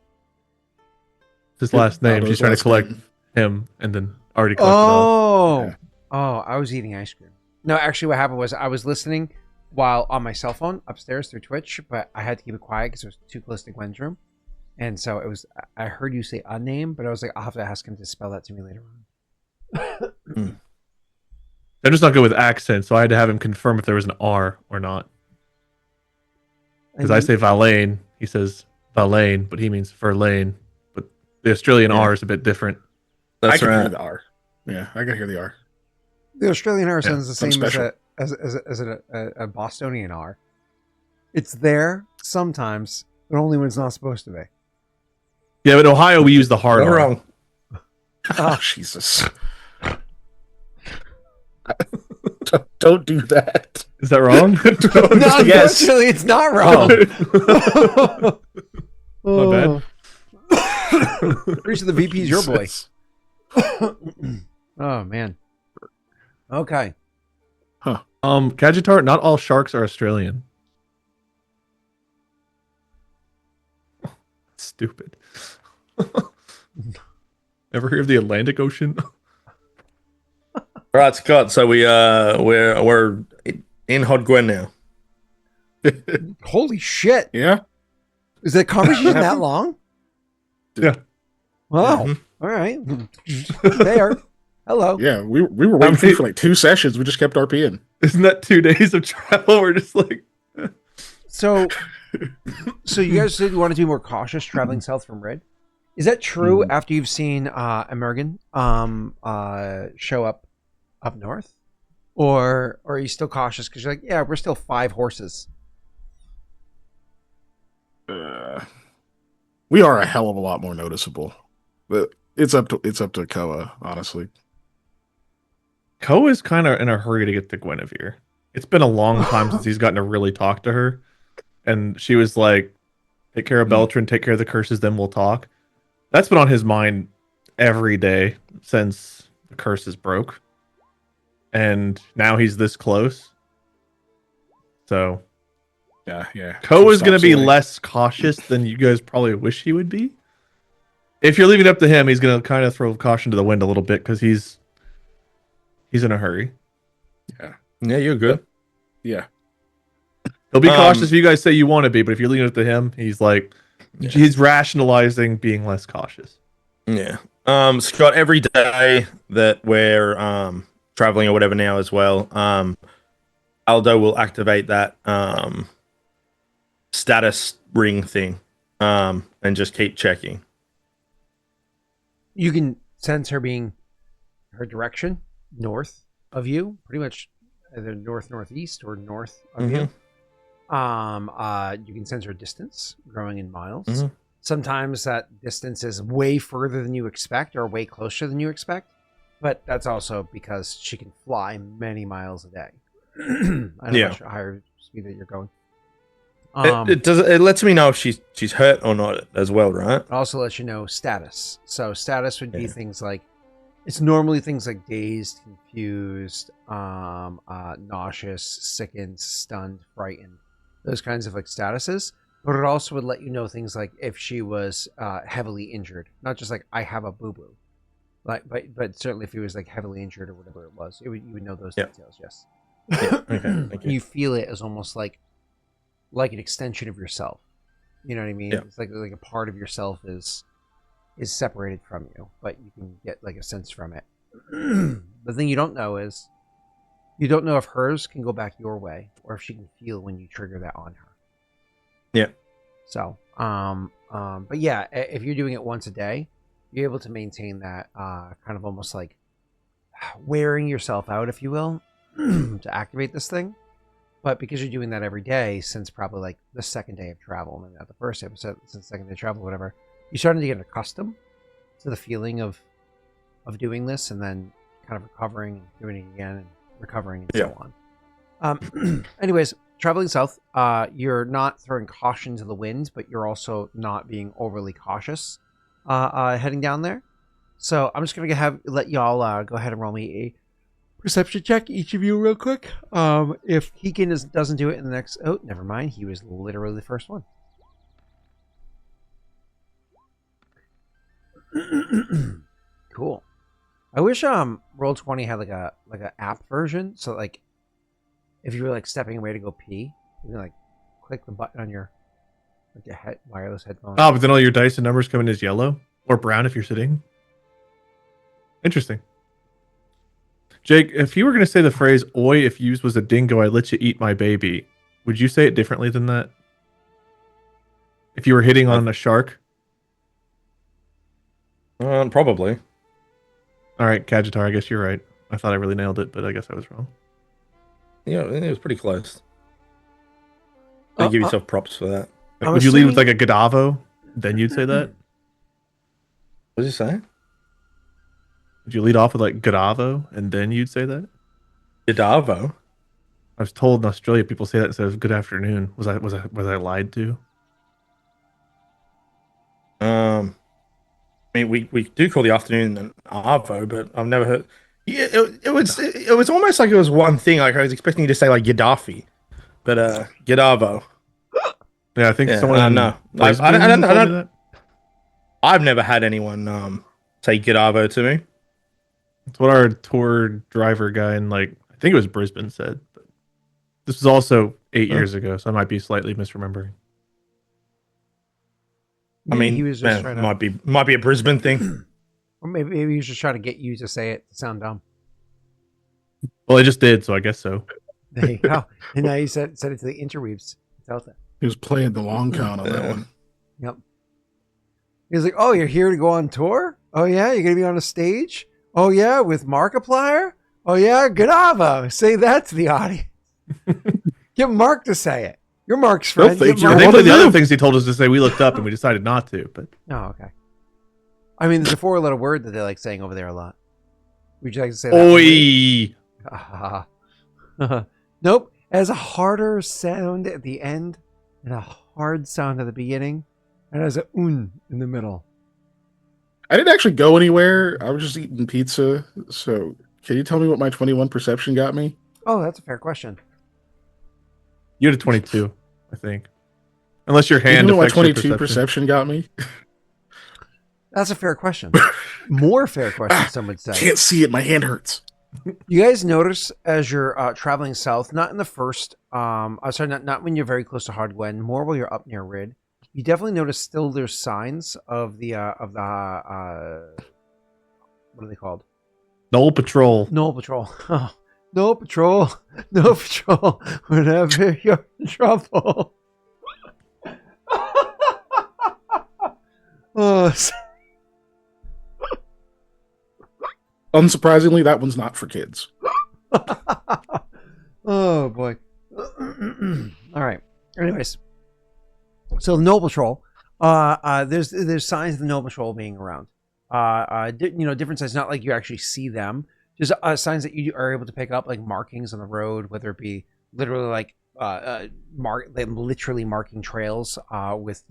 His last name. Aldo's She's trying to last collect name. him, and then already collected all. Yeah. Oh, I was eating ice cream. No, actually, what happened was I was listening while on my cell phone upstairs through Twitch, but I had to keep it quiet because it was too close to Gwen's room, and so it was. I heard you say a name, but I was like, I'll have to ask him to spell that to me later on. I'm just not good with accents, so I had to have him confirm if there was an R or not. Because I say Valane, he says Valane, but he means Verlaine. But the Australian R is a bit different. I That's can hear right. the R. Yeah, I can hear the R. The Australian R sounds the same special. as a Bostonian R. It's there sometimes, but only when it's not supposed to be. Yeah, but in Ohio we use the hard You're R. wrong. Oh, Jesus. Don't do that. Is that wrong? No, Yes. unfortunately, it's not wrong. My bad. Pretty sure the VP's your boy. Jesus. Oh man. Okay. Kajitar, not all sharks are Australian. stupid. Ever hear of the Atlantic Ocean? All right, Scott. So we're in Hodgwen now. Holy shit! Yeah. Is that conversation that long? Yeah. Wow. Mhm. All right. There. Hello. Yeah. We were waiting for you for like 2 sessions. We just kept RPing. Isn't that 2 days of travel? We're just like, So you guys said you want to be more cautious traveling south from Red. Is that true after you've seen Emergen show up north? Or are you still cautious because you're like, yeah, we're still 5 horses? We are a hell of a lot more noticeable, but it's up to Koa, honestly. Koa's kind of in a hurry to get to Guinevere. It's been a long time since he's gotten to really talk to her. And she was like, take care of Beltran, take care of the curses, then we'll talk. That's been on his mind every day since the curses broke. And now he's this close. So Yeah. Koa's going to be Absolutely. less cautious than you guys probably wish he would be. If you're leaving it up to him, he's going to kind of throw caution to the wind a little bit because he's in a hurry. Yeah, you're good. Yeah. He'll be cautious if you guys say you want to be, but if you're leaving it to him, he's like, Yeah. he's rationalizing being less cautious. Yeah. Scott, every day that we're traveling or whatever now as well, Aldo will activate that status ring thing and just keep checking. You can sense her being her direction north of you, pretty much either northeast or north of you. You can sense her distance growing in miles. Mhm. Sometimes that distance is way further than you expect or way closer than you expect, but that's also because she can fly many miles a day. I don't know Yeah. how much higher speed that you're going. It lets me know if she's hurt or not as well, right? It also lets you know status. So status would be Yeah. things like, it's normally things like dazed, confused, nauseous, sickened, stunned, frightened, those kinds of like statuses. But it also would let you know things like if she was heavily injured, not just like I have a boo boo, like but certainly if he was like heavily injured or whatever it was, you would know those Yeah. details. Yes. Yeah. Okay. Thank you. You feel it as almost like an extension of yourself. You know what I mean? Yeah. It's like a part of yourself is separated from you, but you can get like a sense from it. The thing you don't know is you don't know if hers can go back your way or if she can feel when you trigger that on her. Yeah. So, but yeah, if you're doing it once a day, you're able to maintain that kind of almost like wearing yourself out, if you will, to activate this thing. But because you're doing that every day since probably like the second day of travel, maybe not the first day, but since the second day of travel, whatever, you're starting to get accustomed to the feeling of doing this and then kind of recovering and doing it again and recovering and so on. Anyways, traveling south, you're not throwing caution to the wind, but you're also not being overly cautious heading down there. So I'm just gonna let y'all go ahead and roll me a perception check, each of you, real quick. If Heekin doesn't do it in the next, oh, never mind, he was literally the first one. Cool. I wish Roll20 had like a app version, so like if you were like stepping away to go pee, you can like click the button on your wireless headphone. Oh, but then all your dice and numbers come in as yellow or brown if you're sitting. Interesting. Jake, if you were going to say the phrase "Oi, if yous was a dingo, I'd let you eat my baby," would you say it differently than that? If you were hitting on a shark? Probably. All right, Kajitar, I guess you're right. I thought I really nailed it, but I guess I was wrong. Yeah, it was pretty close. Give yourself props for that. Like, would you lead with like a Godavo? Then you'd say that? What did you say? Would you lead off with like Godavo and then you'd say that? Yadavo? I was told in Australia people say that instead of good afternoon. Was I lied to? I mean, we do call the afternoon an arvo, but I've never heard. Yeah, it was almost like it was one thing. Like I was expecting you to say like Gaddafi, but Gadavo. Yeah, I think Yeah, someone. no, Brisbane I don't told me know. that. I've never had anyone say G'davo to me. That's what our tour driver guy in I think it was Brisbane said. But this was also 8 years ago, so I might be slightly misremembering. I mean, he was just trying to, might be a Brisbane thing. or maybe he was just trying to get you to say it to sound dumb. Well, I just did, so I guess so. There you go. And now you said it to the interweaves. It's out there. He was playing the long count on that one. Yep. He was like, "Oh, you're here to go on tour? Oh yeah, you're gonna be on a stage? Oh yeah, with Markiplier? Oh yeah, G'davo. Say that to the audience. Get Mark to say it. You're Mark's friend. thank Get you. I Mark- think What for the to other do? things he told us to say, we looked up and we decided not to. But Oh, okay. I mean, there's a 4-letter word that they like saying over there a lot. Would you like to say that? oi, Ah. Nope. It has a harder sound at the end and a hard sound at the beginning. And it has a in the middle. I didn't actually go anywhere. I was just eating pizza. So, can you tell me what my 21 perception got me? Oh, that's a fair question. you had a 22, I think, unless your You hand know what my affects your 22 perception. perception got me? That's a fair question. More fair question, some would say. Can't see it. My hand hurts. You guys notice as you're traveling south, not in the first, sorry, not when you're very close to Hardgwen, more while you're up near Rid. You definitely notice still there's signs of the what are they called? Knoll Patrol. No patrol. Oh, no patrol. No patrol. Whenever you're in trouble. Oh, Unsurprisingly, that one's not for kids. oh boy. All right. Anyways, so the Noble Patrol. There's signs of the Noble Patrol being around. Different signs. Not like you actually see them. Just signs that you are able to pick up, like markings on the road, whether it be literally like them literally marking trails with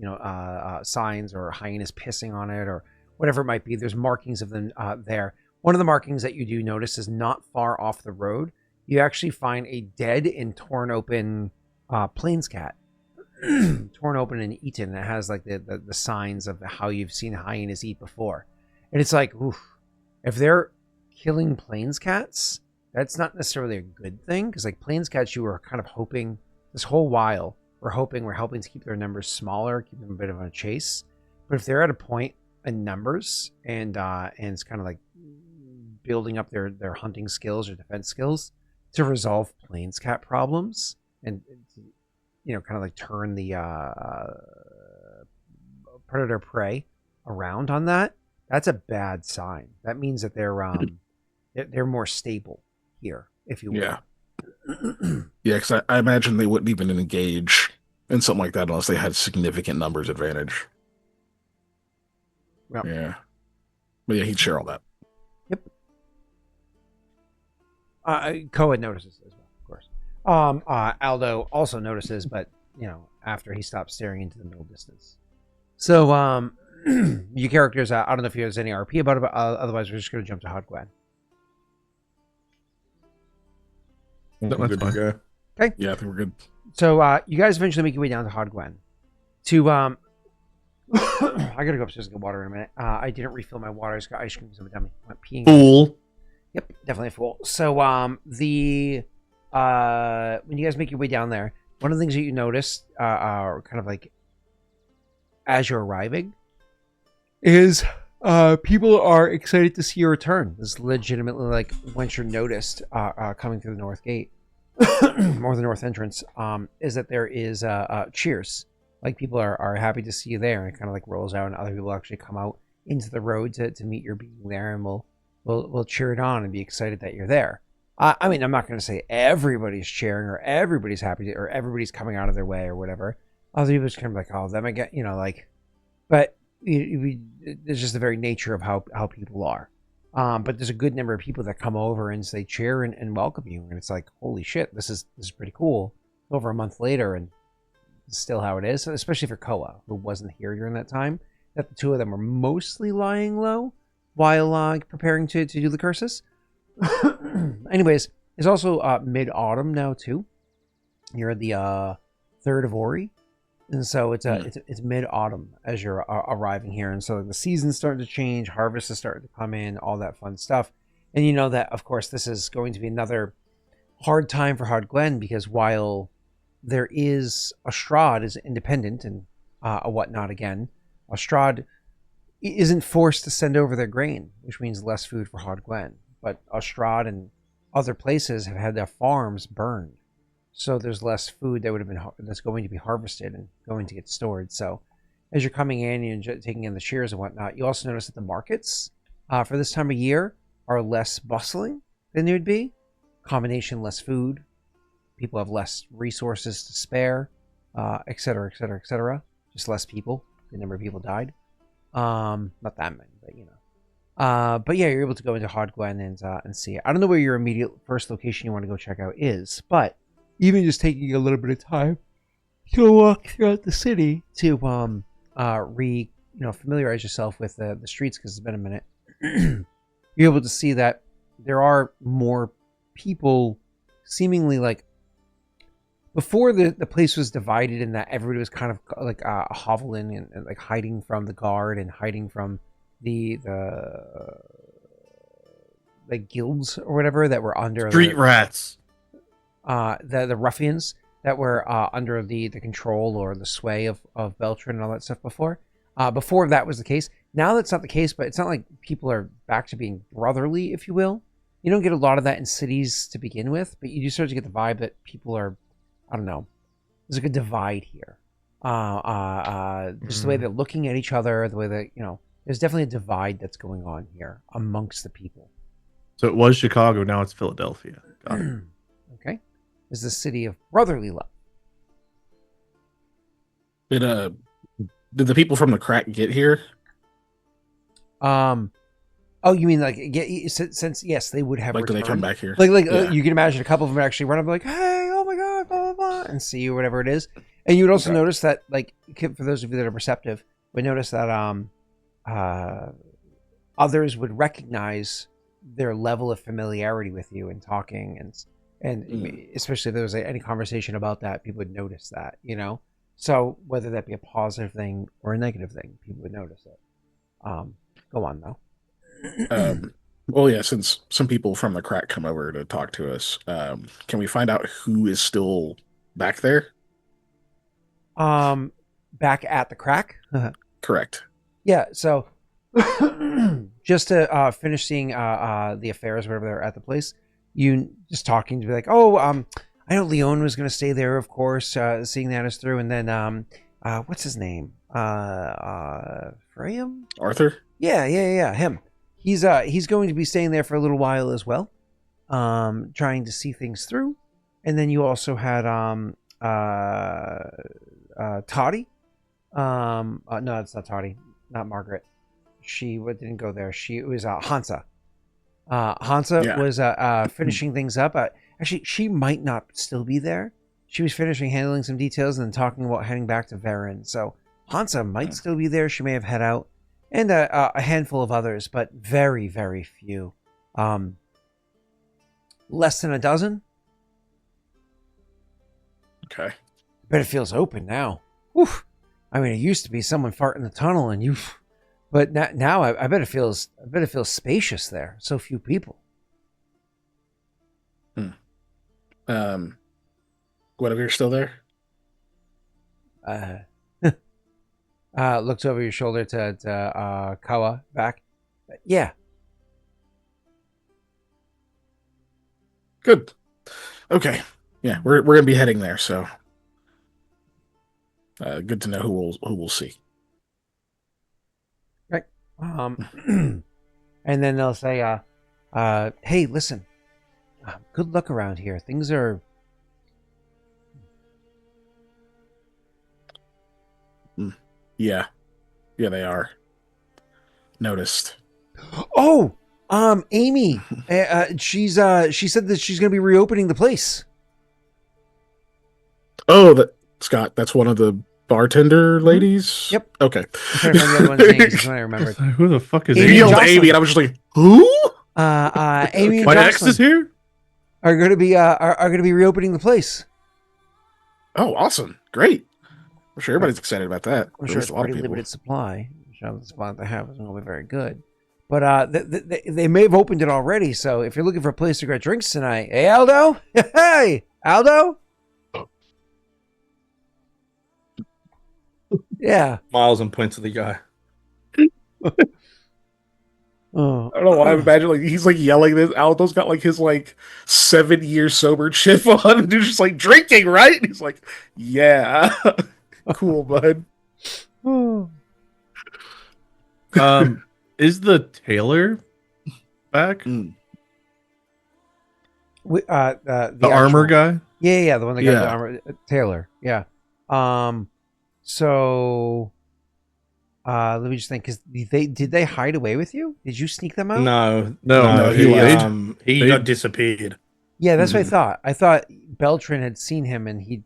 signs or hyenas pissing on it or whatever it might be. There's markings of them there. One of the markings that you do notice is not far off the road. You actually find a dead and torn open plains cat, torn open and eaten. And it has like the signs of how you've seen hyenas eat before. And it's like, oof, if they're killing plains cats, that's not necessarily a good thing. Because like plains cats, you were kind of hoping this whole while, we're helping to keep their numbers smaller, keep them a bit of a chase. But if they're at a point in numbers and it's kind of like building up their hunting skills or defense skills to resolve plains cat problems and kind of like turn the predator prey around on that's a bad sign. That means that they're more stable here, if you will. Yeah. Yeah, because I imagine they wouldn't even engage in something like that unless they had significant numbers advantage. Yep. Yeah. But yeah, he'd share all that. Koa notices as well, of course. Aldo also notices, but after he stops staring into the middle distance. So, you characters, I don't know if there's any RP about it, but otherwise we're just going to jump to Hardgwen. That's We're good to fine. go. Okay. Yeah, I think we're good. So, you guys eventually make your way down to Hardgwen. I gotta go upstairs and get water in a minute. I didn't refill my water. I just got ice cream because I'm a dummy. I'm peeing. Fool. Yep, definitely a fool. So, when you guys make your way down there, one of the things that you notice, are kind of like as you're arriving, is people are excited to see your return. This is legitimately like once you're noticed coming through the north gate or the north entrance, is that there is cheers. Like people are happy to see you there, and it kind of like rolls out, and other people actually come out into the road to meet your being there, and we'll cheer it on and be excited that you're there. I mean, I'm not going to say everybody's cheering or everybody's happy or everybody's coming out of their way or whatever. Other people just kind of like, oh, them again, but it's just the very nature of how people are. But there's a good number of people that come over and they cheer and welcome you, and it's like, holy shit, this is pretty cool. Over a month later, and it's still how it is, especially for Koa, who wasn't here during that time. That the two of them were mostly lying low while preparing to do the curses. Anyways, it's also mid-autumn now too. You're the 3rd of Ori. And so it's mid autumn as you're arriving here, and so the season's starting to change, harvest is starting to come in, all that fun stuff, and you know that of course this is going to be another hard time for Hard Glen because while there is Strahd is independent and whatnot again, Strahd isn't forced to send over their grain, which means less food for Hard Glen. But Strahd and other places have had their farms burned. So there's less food that would have been that's going to be harvested and going to get stored. So as you're coming in and taking in the shears and whatnot, you also notice that the markets for this time of year are less bustling than they would be. Combination, less food. People have less resources to spare, et cetera, et cetera, et cetera. Just less people. The number of people died. Not that many, but you know. But yeah, you're able to go into Hard Glen and see it. I don't know where your immediate first location you want to go check out is, but even just taking a little bit of time to walk throughout the city to familiarize yourself with the streets because it's been a minute. You're able to see that there are more people, seemingly like before the place was divided and that everybody was kind of like hoveling and like hiding from the guard and hiding from the guilds or whatever that were under Street rats. The ruffians that were under the control or the sway of Beltran and all that stuff before. Before that was the case. Now that's not the case, but it's not like people are back to being brotherly, if you will. You don't get a lot of that in cities to begin with, but you do start to get the vibe that people are, I don't know, there's like a divide here. Just the way they're looking at each other, the way that, you know, there's definitely a divide that's going on here amongst the people. So it was Chicago, now it's Philadelphia. Got it. Okay. Is the city of brotherly love. Did the people from the crack get here? Oh, you mean like since yes, they would have. Like, do they come returned. back here? Like Yeah. you can imagine a couple of them would actually run up like, "Hey, oh my god, blah blah blah," and see you, whatever it is. And you would also notice that, like, for those of you that are perceptive, would notice that others would recognize their level of familiarity with you and talking, and especially if there was any conversation about that, people would notice that, you know. So whether that be a positive thing or a negative thing, people would notice it. Go on though. Well, yeah, since some people from the crack come over to talk to us, can we find out who is still back there? Back at the crack? Correct. Yeah, so just to finish seeing the affairs, whatever they're at the place, you just talking to be like, oh, I know Leon was going to stay there, of course, seeing that as through, and then, what's his name? Freyam? Arthur? Yeah, him. He's going to be staying there for a little while as well, trying to see things through. And then you also had Toddy. No, it's not Toddy, not Margaret. She didn't go there. It was Hansa. Hansa was finishing things up. Actually, she might not still be there. She was handling some details and then talking about heading back to Varen. So Hansa might still be there. She may have head out. And a handful of others, but very, very few. Less than a dozen. Okay. But it feels open now. Oof. I mean, it used to be someone fart in the tunnel, and you. But now I bet it feels. I bet it feels spacious there. So few people. Guinevere still there? Looks over your shoulder to Koa back. Yeah. Good. Okay. Yeah, we're gonna be heading there, so good to know who we'll see. Right. And then they'll say, "Hey, listen. Good luck around here. Things are." Yeah, they are. Noticed. Oh, Amy. She said that she's going to be reopening the place. Oh, Scott. That's one of the bartender ladies. Yep. Okay. I'm trying to find the other one's name. That's what I remembered. Who the fuck is Amy You Amy? yelled Jocelyn. Amy, and I was just like, who? Amy and My ex Jocelyn is here? are going to be reopening the place. Oh, awesome. Great. I'm sure everybody's excited about that. I'm At sure least it's a lot of pretty people. limited supply. I'm sure the supply they have isn't going to be very good. But they may have opened it already. So if you're looking for a place to get drinks tonight, hey Aldo, hey Aldo, yeah. Miles and points to the guy. Oh, I don't know why I'm imagining like he's like yelling this. Aldo's got like his like 7-year sober chip on, and dude's just like drinking, right? And he's like, yeah, cool, bud. oh. Is the tailor back? Mm. The armor actual- guy? Yeah, the one that got the Yeah. armor, Taylor. Yeah. So, let me just think, because did they hide away with you? Did you sneak them out? No, He they- got disappeared. Yeah, that's what I Mhm. thought. I thought Beltran had seen him and he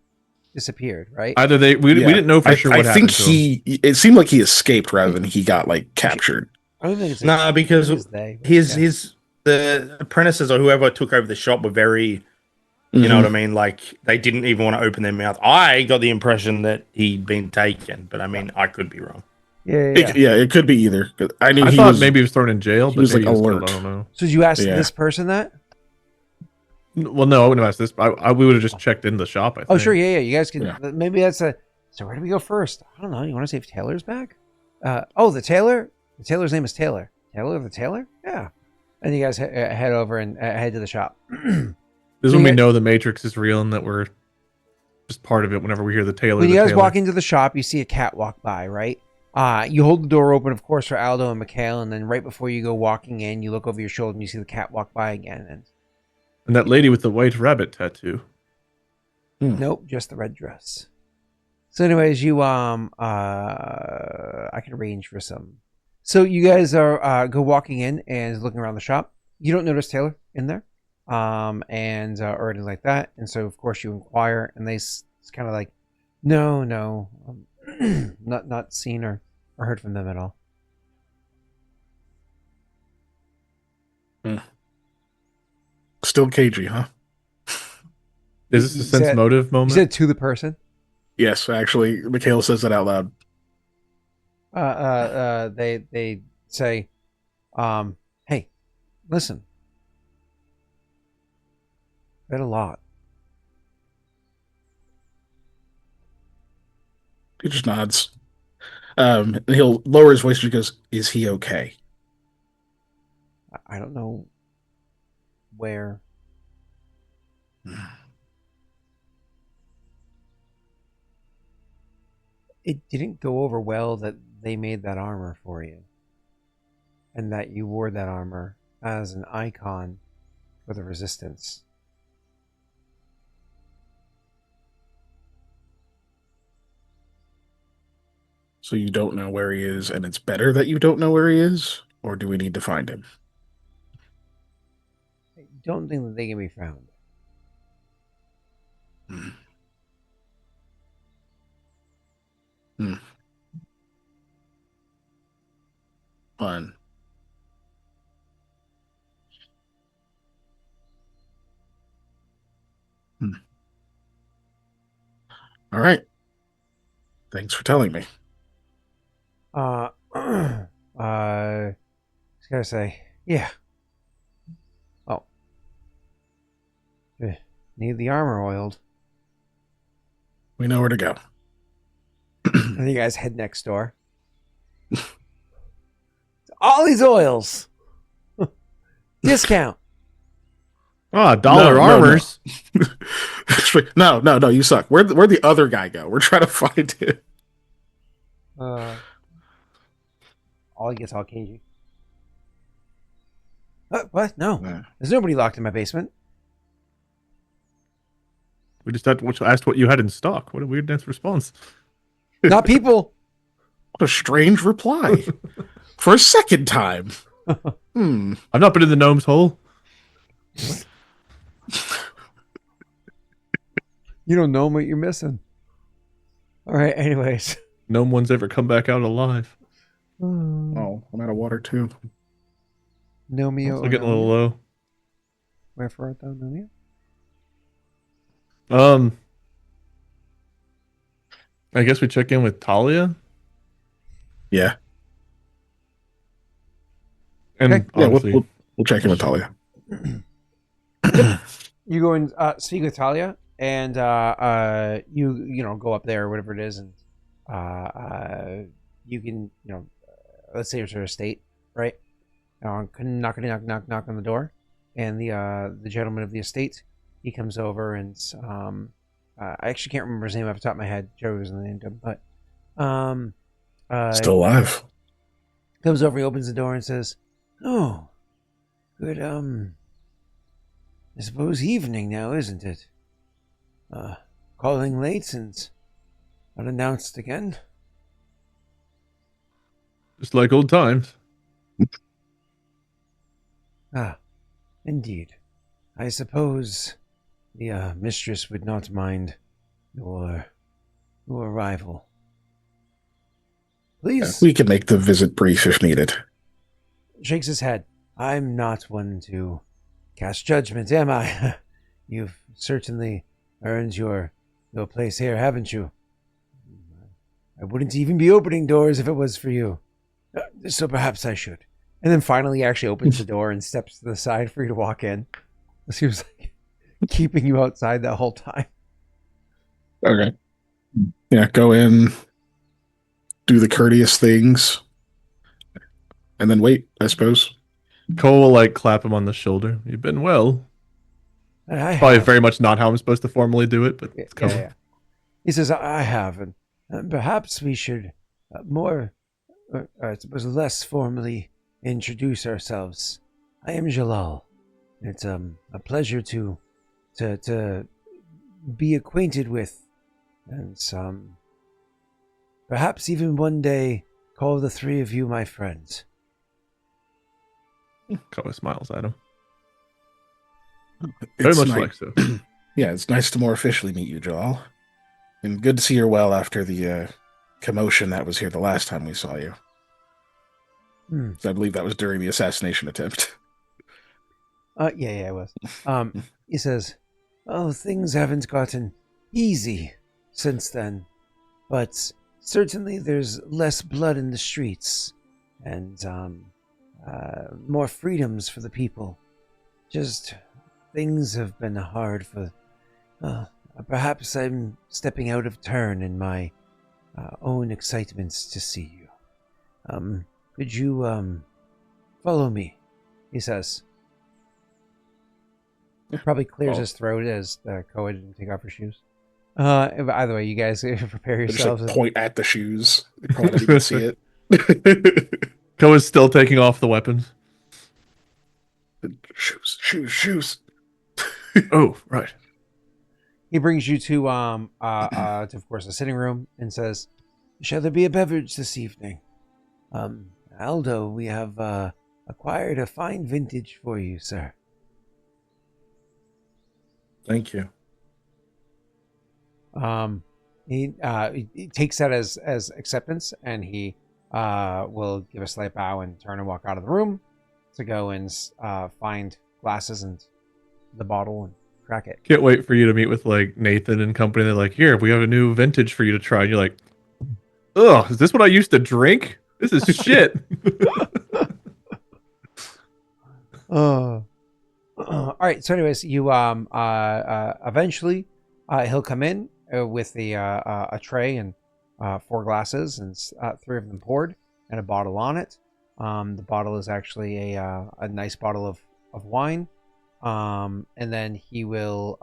disappeared. Right? Either we Yeah. didn't know for sure what I happened think to him. it seemed like he escaped rather than he got like captured. I don't think it's Nah, because it's they. but his the apprentices or whoever took over the shop were very, you know what I mean? Like they didn't even want to open their mouth. I got the impression that he'd been taken, but I mean, I could be wrong. Yeah. It could be either. 'Cause I knew I he thought was maybe he was thrown in jail, he but was, maybe like, he was killed. alert. I don't know. So did you ask Yeah. this person that? Well, no, I wouldn't have asked this. We would have just checked in the shop. I think. Oh, sure. Yeah. You guys can. Yeah. Maybe that's a. So where do we go first? I don't know. You want to see if Taylor's back? The tailor. The tailor's name is Taylor. Taylor the tailor. Yeah. And you guys head over and head to the shop. This is when we Yeah. know the Matrix is real and that we're just part of it. Whenever we hear the tailor, When the you guys tailor. walk into the shop, you see a cat walk by, right? You hold the door open, of course, for Aldo and Mikhail, and then right before you go walking in, you look over your shoulder and you see the cat walk by again. And that lady with the white rabbit tattoo. Nope, just the red dress. So, anyways, you I can arrange for some. So you guys are go walking in and looking around the shop. You don't notice Taylor in there, or anything like that. And so, of course, you inquire, and it's kind of like, no, not seen or heard from them at all. still cagey, huh? Is this a You sense said- motive You moment? said to the person. Yes, actually, Mikhail says that out loud. They say, hey, listen, bet a lot. He just nods. And he'll lower his voice and he goes, "Is he okay?" I don't know where. It didn't go over well that they made that armor for you, and that you wore that armor as an icon for the resistance. So you don't know where he is, and it's better that you don't know where he is, or do we need to find him? I don't think that they can be found. Fun. All right. Thanks for telling me. Just gotta say, yeah. Oh. Need the armor oiled. We know where to go. And you guys head next door. All these oils. Discount. Dollar No, armors. No, you suck. Where'd the other guy go? We're trying to find him. All gets all cagey. What? No. Yeah. There's nobody locked in my basement. We just asked what you had in stock. What a weird ass response. Not people. What a strange reply. For a second time. I've not been in the gnome's hole. You don't know what you're missing. All right, anyways. No one's ever come back out alive. Oh, I'm out of water too. Nomeo. Still getting a little low. Wherefore art thou, Nomeo? I guess we check in with Talia. Yeah. And Okay. Yeah, honestly, we'll check in with Talia. You go and speak with Talia, and you know go up there or whatever it is, and you can let's say it's her estate, right? Knock on the door, and the gentleman of the estate, he comes over and I actually can't remember his name off the top of my head. Joey was named him, but Still alive. comes over, he opens the door and says, "Oh, good I suppose evening now, isn't it? Calling late and unannounced again." just like old times. Ah, indeed. I suppose the mistress would not mind your arrival. Please. We can make the visit brief if needed. Shakes his head. I'm not one to cast judgment, am I? You've certainly earned your place here, haven't you? I wouldn't even be opening doors if it was for you. So perhaps I should. And then finally he actually opens the door and steps to the side for you to walk in. He was like keeping you outside that whole time. Okay. Yeah, go in, do the courteous things, and then wait, I suppose. Cole will like clap him on the shoulder. You've been well. Probably very much not how I'm supposed to formally do it, but it's coming. Yeah. He says, I have, and perhaps we should I suppose less formally introduce ourselves. I am Jalal. It's a pleasure to be acquainted with, and perhaps even one day call the three of you my friends. Koa smiles at him. It's Very much ni- like so. Yeah, it's nice to more officially meet you, Joel. And good to see you're well after the commotion that was here the last time we saw you. I believe that was during the assassination attempt. Yeah, it was. He says, "Oh, things haven't gotten easy since then, but certainly there's less blood in the streets, and more freedoms for the people. Just things have been hard for. Perhaps I'm stepping out of turn in my own excitements to see you. Could you follow me?" He says. Probably clears his throat as Koa didn't take off her shoes. Either way, you guys prepare yourselves. Just point at the shoes. They probably don't even see it. Koa's still taking off the weapons. Shoes. Oh, right. He brings you to of course, the sitting room and says, "Shall there be a beverage this evening? Aldo, we have acquired a fine vintage for you, sir." Thank you. He takes that as acceptance, and he will give a slight bow and turn and walk out of the room to go and find glasses and the bottle and crack it. Can't wait for you to meet with like Nathan and company. They're like, "Here, we have a new vintage for you to try." And you're like, "Ugh, is this what I used to drink? This is shit." All right. So, anyways, you eventually he'll come in with a tray and 4 glasses and 3 of them poured and a bottle on it. The bottle is actually a nice bottle of wine. And then he will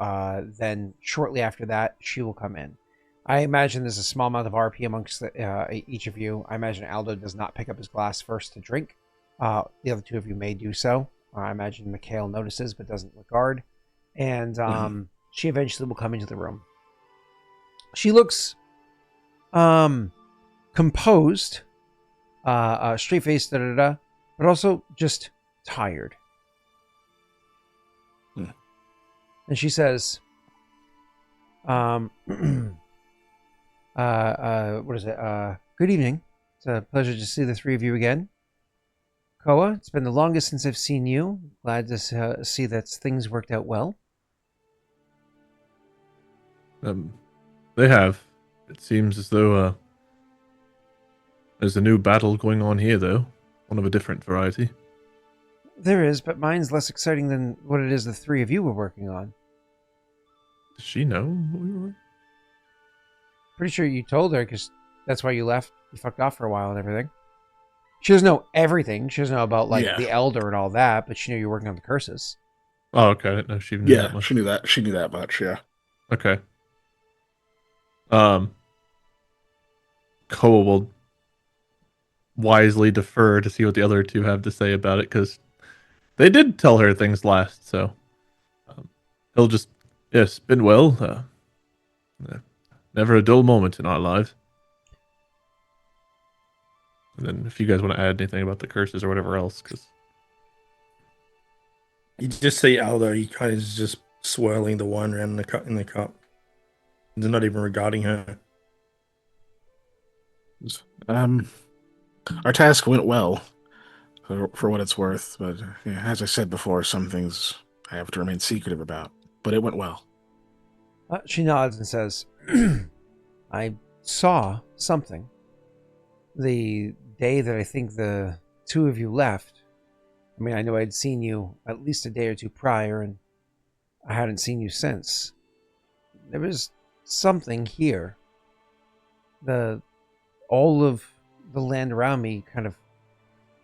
then shortly after that she will come in. I imagine there's a small amount of RP amongst each of you. I imagine Aldo does not pick up his glass first to drink. The other 2 of you may do so. I imagine Mikhail notices but doesn't regard. And she eventually will come into the room. She looks composed, straight-faced, but also just tired. And she says, what is it? Good evening. It's a pleasure to see the 3 of you again. Koa, it's been the longest since I've seen you. Glad to see that things worked out well. They have. It seems as though there's a new battle going on here, though. One of a different variety. There is, but mine's less exciting than what it is the three of you were working on. Does she know what we were? Pretty sure you told her, because that's why you left. You fucked off for a while and everything. She doesn't know everything. She doesn't know about, like, Yeah. the Elder and all that, but she knew you were working on the curses. Oh, okay. I didn't know she knew that Yeah, much. she knew that. She knew that much. Yeah. Okay. Koa will wisely defer to see what the other two have to say about it, because they did tell her things last, so he'll just, yes, been well. Never a dull moment in our lives. And then if you guys want to add anything about the curses or whatever else, because You just see Aldo. He kind of is just swirling the wine around in the cup. They're not even regarding her. Our task went well, for what it's worth. But yeah, as I said before, some things I have to remain secretive about. But it went well. She nods and says, I saw something. The day that I think the two of you left. I mean, I know I'd seen you at least a day or two prior, and I hadn't seen you since. There was something here. All of the land around me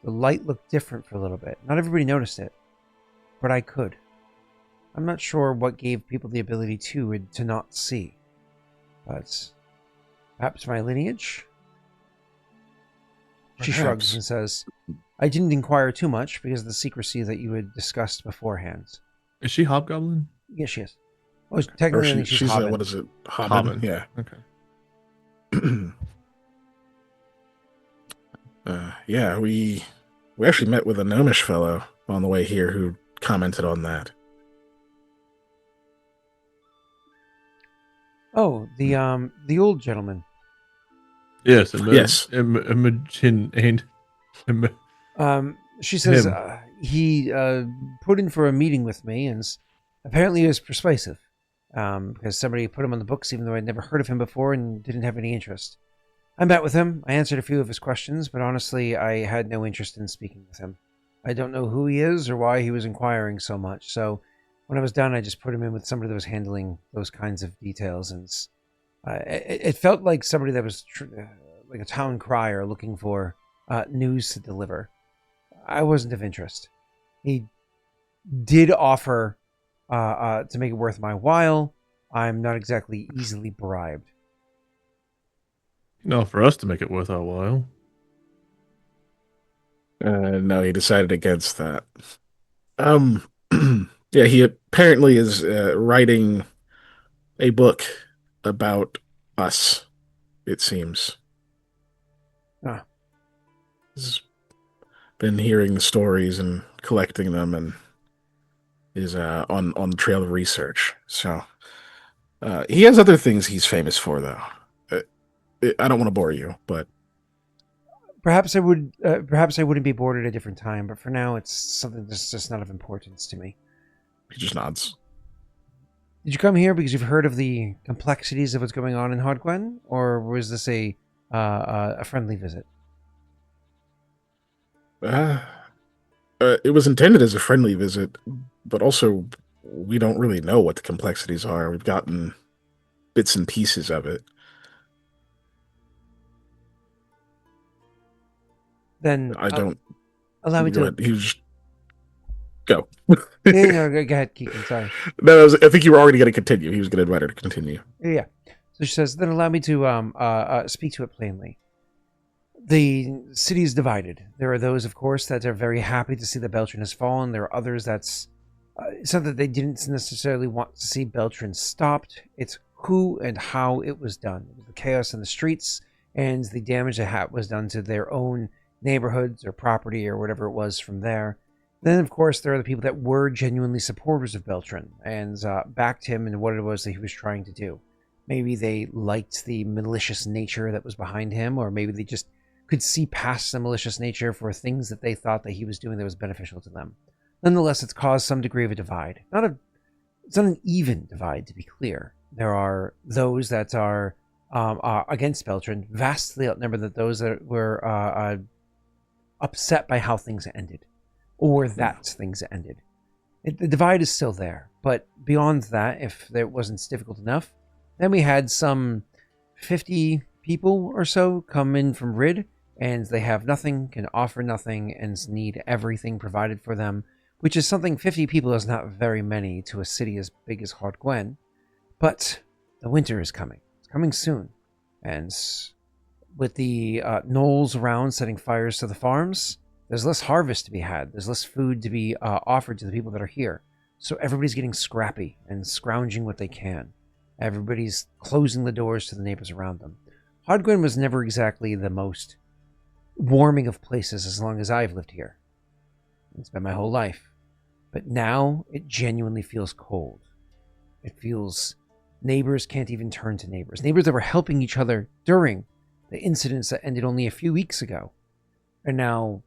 the light looked different for a little bit. Not everybody noticed it, but I could. I'm not sure what gave people the ability to not see. But perhaps my lineage? She shrugs Perhaps. and says, I didn't inquire too much because of the secrecy that you had discussed beforehand. is she hobgoblin? Yes, she is. Oh, technically, I think she's Hobbit. what is it? Hobbit? Hobbit. Yeah. Okay. Yeah, we actually met with a gnomish fellow on the way here who commented on that. Oh, the old gentleman. Yes. Yes. She says Him. he put in for a meeting with me, and apparently he was persuasive. Because somebody put him on the books, even though I'd never heard of him before and didn't have any interest. I met with him. I answered a few of his questions, but honestly, I had no interest in speaking with him. I don't know who he is or why he was inquiring so much. So when I was done, I just put him in with somebody that was handling those kinds of details, and it felt like somebody that was like a town crier looking for news to deliver. I wasn't of interest. He did offer to make it worth my while. I'm not exactly easily bribed. No, for us to make it worth our while. No, he decided against that. Yeah, he apparently is writing a book about us, it seems. Ah. He's been hearing the stories and collecting them, and is on the trail of research. So he has other things he's famous for, though. I don't want to bore you, but Perhaps I would. Perhaps I wouldn't be bored at a different time, but for now, it's something that's just not of importance to me. he just nods. Did you come here because you've heard of the complexities of what's going on in Hodgwen, or was this a friendly visit? It was intended as a friendly visit, but also we don't really know what the complexities are. We've gotten bits and pieces of it. Then I don't. allow me Go to. ahead. You just go. No, go ahead, Keegan. Sorry. No, I think you were already going to continue. He was going to invite her to continue. Yeah. So she says, then allow me to speak to it plainly. The city is divided. There are those, of course, that are very happy to see that Beltran has fallen. There are others that's it's not that they didn't necessarily want to see Beltran stopped. It's who and how it was done. It was the chaos in the streets and the damage that was done to their own neighborhoods or property or whatever it was from there. Then, of course, there are the people that were genuinely supporters of Beltran and backed him in what it was that he was trying to do. Maybe they liked the malicious nature that was behind him, or maybe they just could see past the malicious nature for things that they thought that he was doing that was beneficial to them. Nonetheless, it's caused some degree of a divide. It's not an even divide, to be clear. There are those that are against Beltran vastly outnumber those that were upset by how things ended, or that things ended. The divide is still there, but beyond that, if it wasn't difficult enough, then we had some 50 people or so come in from Rid, and they have nothing, can offer nothing, and need everything provided for them, which is something 50 people is not very many to a city as big as Hard Gwen. But the winter is coming. It's coming soon. And with the gnolls around setting fires to the farms, there's less harvest to be had. There's less food to be offered to the people that are here. So everybody's getting scrappy and scrounging what they can. Everybody's closing the doors to the neighbors around them. Hardgwen was never exactly the most warming of places as long as I've lived here. It's been my whole life. But now it genuinely feels cold. It feels neighbors can't even turn to neighbors. Neighbors that were helping each other during the incidents that ended only a few weeks ago are now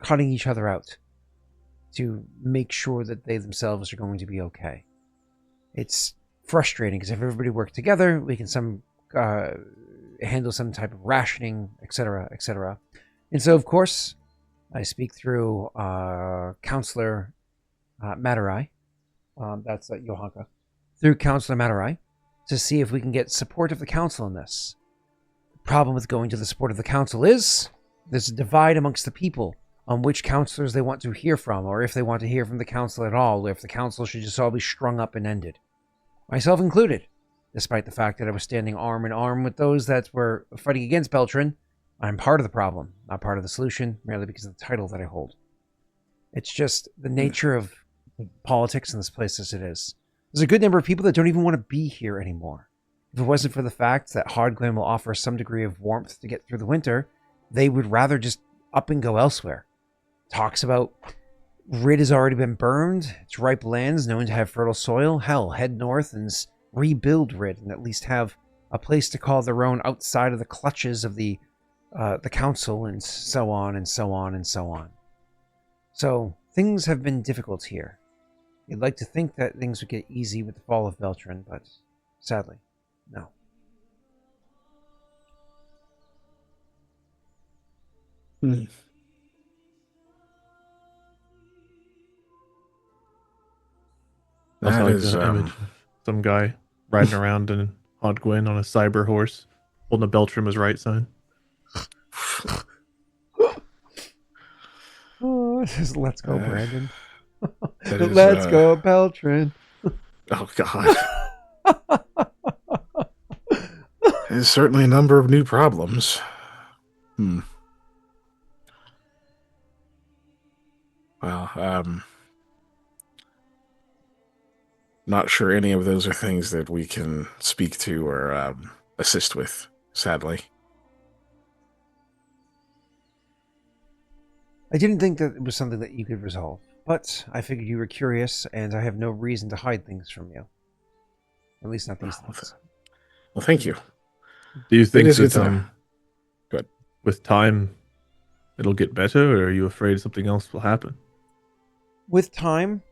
cutting each other out to make sure that they themselves are going to be okay. It's frustrating because if everybody worked together, we can handle some type of rationing, etc., etc. And so, of course, I speak through Counselor Matarai. That's Johanka. Through Counselor Matarai to see if we can get support of the council in this. The problem with going to the support of the council is there's a divide amongst the people on which counselors they want to hear from, or if they want to hear from the council at all, or if the council should just all be strung up and ended. Myself included, despite the fact that I was standing arm in arm with those that were fighting against Beltran. I'm part of the problem, not part of the solution, merely because of the title that I hold. It's just the nature of politics in this place as it is. There's a good number of people that don't even want to be here anymore. If it wasn't for the fact that Hardglen will offer some degree of warmth to get through the winter, they would rather just up and go elsewhere. Talks about Rid has already been burned, its ripe lands known to have fertile soil. Hell, head north and rebuild Rid and at least have a place to call their own outside of the clutches of the council, and so on and so on and so on. So things have been difficult here. You'd like to think that things would get easy with the fall of Beltran, but sadly, no. Hmm. Also, That like is, the image of some guy riding around in Hardgwen on a cyber horse, holding a Beltran was right sign. Oh, just let's go, Brandon. is, Let's go, Beltran. Oh, God. There's certainly a number of new problems. Well, not sure any of those are things that we can speak to or assist with, sadly. I didn't think that it was something that you could resolve, but I figured you were curious, and I have no reason to hide things from you. At least not these things. Well, thank you. Do you think is that good to know. Good. with time it'll get better, or are you afraid something else will happen? With time,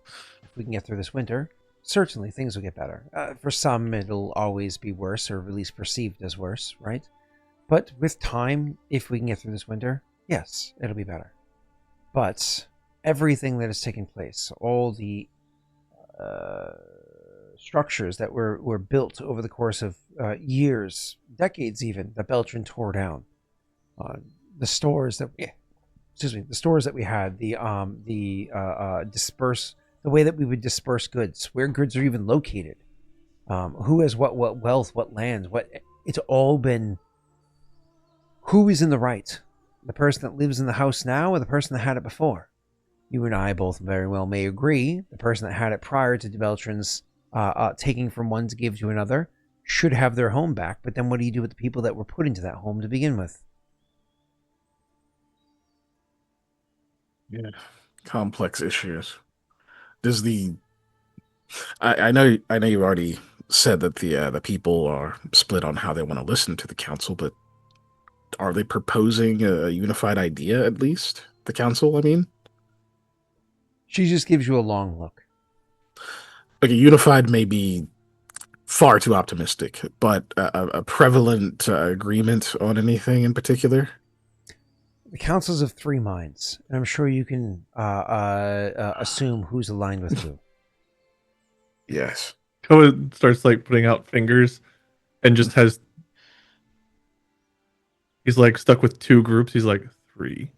if we can get through this winter, certainly things will get better. For some, it'll always be worse, or at least perceived as worse, right? But with time, if we can get through this winter, yes, it'll be better. But everything that has taken place, all the structures that were built over the course of years, decades even, that Beltran tore down, the stores that we had, the way that we would disperse goods, where goods are even located, who has what wealth, what lands, it's all been who is in the right, the person that lives in the house now or the person that had it before. You and I both very well may agree the person that had it prior to Beltran's taking from one to give to another should have their home back, but then what do you do with the people that were put into that home to begin with? Yeah, complex issues. Does I know you've already said that the people are split on how they want to listen to the council, but are they proposing a unified idea at least? The council, I mean? She just gives you a long look. Like a unified maybe far too optimistic. But a prevalent agreement on anything in particular? The council's of three minds, and I'm sure you can assume who's aligned with who. Yes. Koa starts like putting out fingers and just has. He's like stuck with two groups. He's like 3.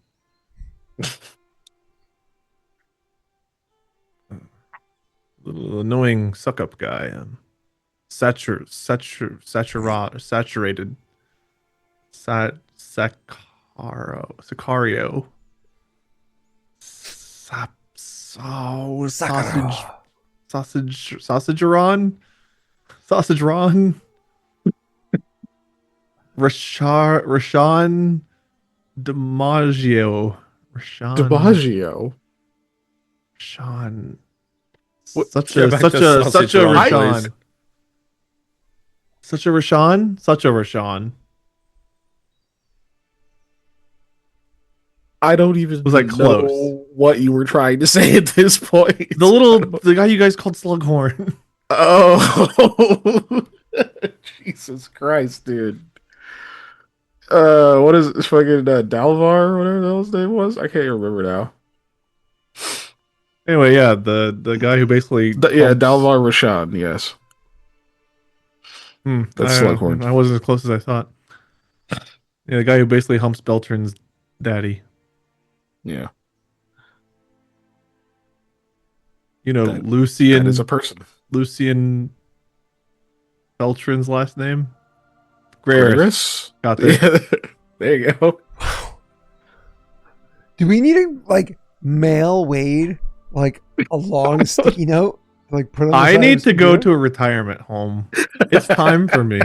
Little annoying suck up guy. Saturated. Sicario. Sausageron. Rashawn DiMaggio. DiMaggio. Rashawn. What- Such yeah, a back such to a sausage such a roll, Rashawn. please. Such a Rashawn. Such a Rashawn. I don't even Was, like, know close. what you were trying to say at this point. The guy you guys called Slughorn. Oh, Jesus Christ, dude. What is it? Fucking Dalvar, whatever the hell his name was? I can't even remember now. Anyway, yeah, the guy who basically Yeah, humps- Dalvar Rashan, yes. That's Slughorn. I wasn't as close as I thought. Yeah, the guy who basically humps Beltran's daddy. Yeah, You know, that Lucian is a person. Lucian Beltran's last name? Graris. Graris? Got there. Yeah, there you go. Do we need to like mail Wade like a long sticky note? Like put on the I side of need his to go computer? to a retirement home. It's time for me.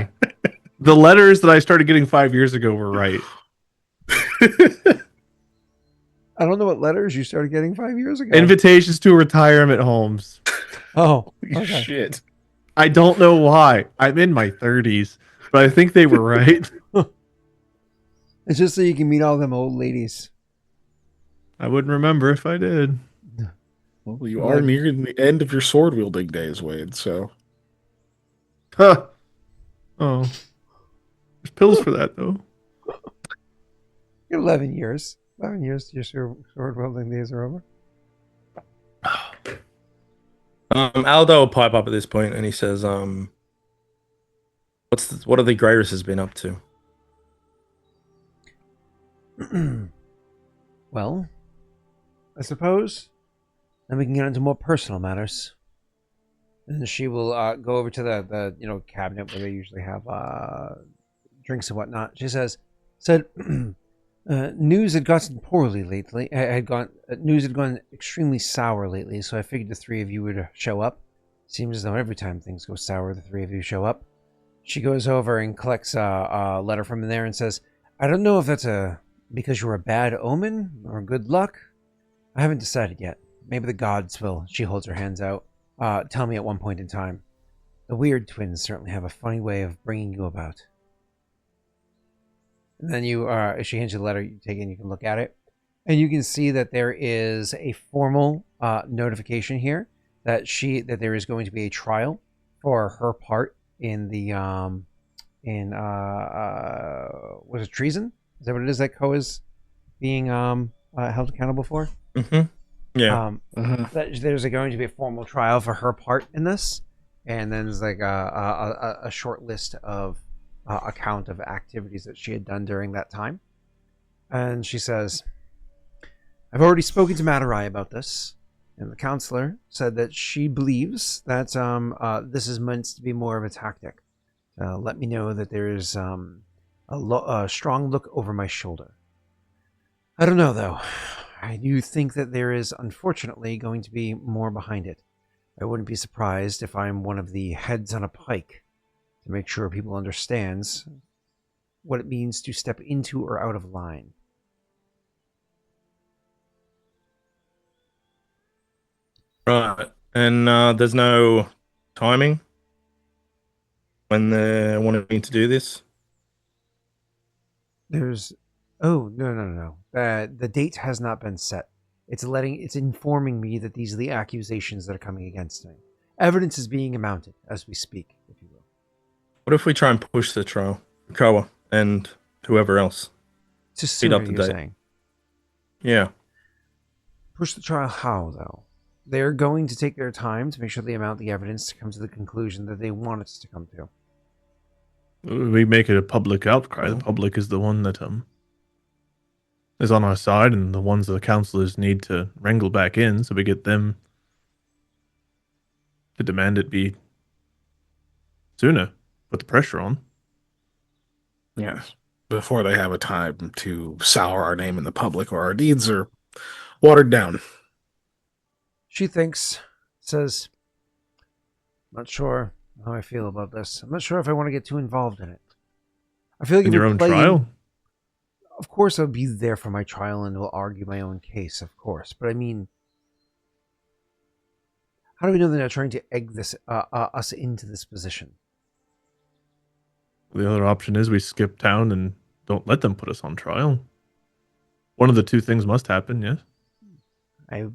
The letters that I started getting 5 years ago were right. I don't know what letters you started getting 5 years ago. Invitations to retirement homes. Oh, Holy okay. shit. I don't know why. I'm in my 30s, but I think they were right. It's just so you can meet all them old ladies. I wouldn't remember if I did. Well, you are nearing the end of your sword wielding days, Wade, so. Huh. Oh. There's pills for that, though. 11 years. 11 years to your sword wielding days are over. Aldo will pipe up at this point and he says, what have the Greyrises been up to? Well, I suppose then we can get into more personal matters. And she will go over to the cabinet where they usually have drinks and whatnot. She said news had gotten poorly lately. News had gone extremely sour lately, so I figured the three of you would show up. Seems as though every time things go sour, the three of you show up. She goes over and collects a letter from in there and says, I don't know if that's because you're a bad omen or good luck. I haven't decided yet. Maybe the gods will. She holds her hands out. Tell me at one point in time. The weird twins certainly have a funny way of bringing you about. And then she hands you the letter, you take it and you can look at it. And you can see that there is a formal notification here that there is going to be a trial for her part in the was it treason? Is that what it is that Koa is being held accountable for? Mm-hmm. Yeah. That there's going to be a formal trial for her part in this, and then there's like a short list of account of activities that she had done during that time. And she says, I've already spoken to Matarai about this, and the counselor said that she believes that this is meant to be more of a tactic. Let me know that there is a strong look over my shoulder. I don't know, though. I do think that there is, unfortunately, going to be more behind it. I wouldn't be surprised if I'm one of the heads on a pike to make sure people understands what it means to step into or out of line. Right. And there's no timing when they're wanting to do this? Oh, no. The date has not been set. It's informing me that these are the accusations that are coming against me. Evidence is being mounted as we speak, if you will. What if we try and push the trial? Koa and whoever else. To Speed up sooner, the you're date. saying. Yeah. Push the trial how, though? They're going to take their time to make sure they amount the evidence to come to the conclusion that they want it to come to. We make it a public outcry. The public is the one that is on our side, and the ones that the councillors need to wrangle back in, so we get them to demand it be sooner. Put the pressure on. Yes. Before they have a time to sour our name in the public or our deeds are watered down. She thinks, says, not sure how I feel about this. I'm not sure if I want to get too involved in it. I feel like In if your we own play trial? of course I'll be there for my trial and will argue my own case, of course. But I mean, how do we know they're not trying to egg this us into this position? The other option is we skip town and don't let them put us on trial. One of the two things must happen, yes? I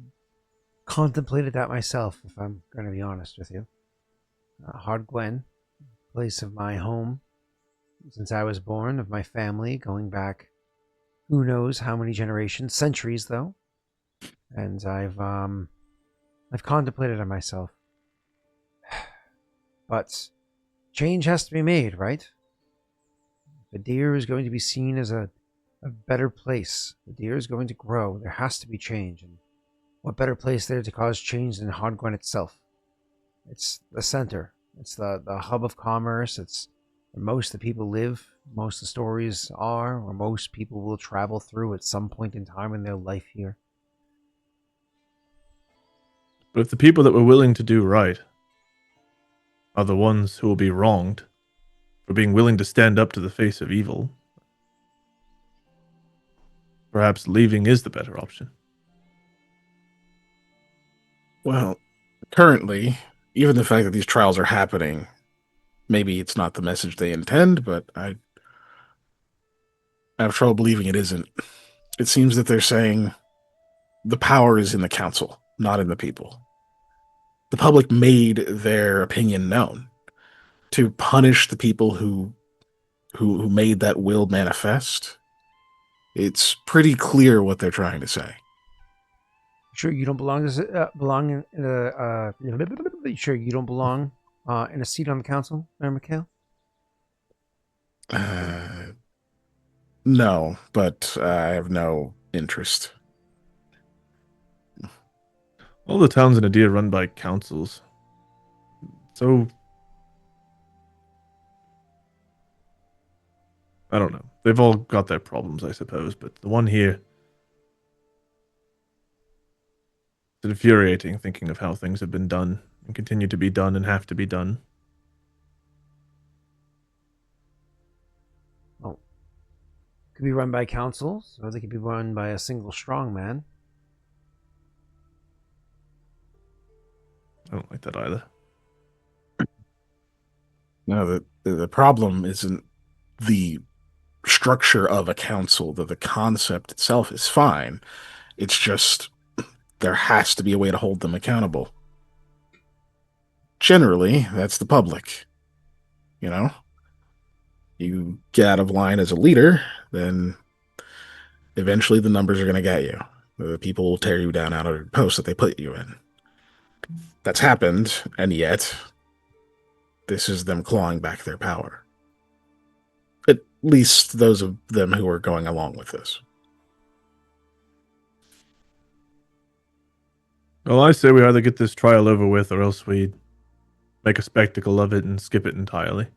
contemplated that myself, if I'm going to be honest with you. Hard Gwen, place of my home since I was born, of my family, going back who knows how many generations, centuries though. And I've contemplated it myself. But change has to be made, right? The deer is going to be seen as a better place. The deer is going to grow. There has to be change. And what better place there to cause change than Hardgwen itself? It's the center. It's the hub of commerce. It's where most of the people live. Most of the stories are, or most people will travel through at some point in time in their life here. But if the people that were willing to do right are the ones who will be wronged for being willing to stand up to the face of evil, perhaps leaving is the better option. Well, currently, even the fact that these trials are happening, maybe it's not the message they intend, but I have trouble believing it isn't. It seems that they're saying the power is in the council, not in the people. The public made their opinion known to punish the people who made that will manifest. It's pretty clear what they're trying to say. Sure, you don't belong sure you don't belong in a seat on the council, there, Mikhail? No, but I have no interest. All the towns in Adia run by councils. So, I don't know. They've all got their problems, I suppose, but the one here, it's infuriating thinking of how things have been done and continue to be done and have to be done. Well, could be run by councils, or they could be run by a single strongman. I don't like that either. No, the problem isn't the structure of a council, that the concept itself is fine. It's just there has to be a way to hold them accountable. Generally, that's the public. You know? You get out of line as a leader, then eventually the numbers are going to get you. The people will tear you down out of your post that they put you in. That's happened, and yet this is them clawing back their power. At least those of them who are going along with this. Well, I say we either get this trial over with or else we make a spectacle of it and skip it entirely.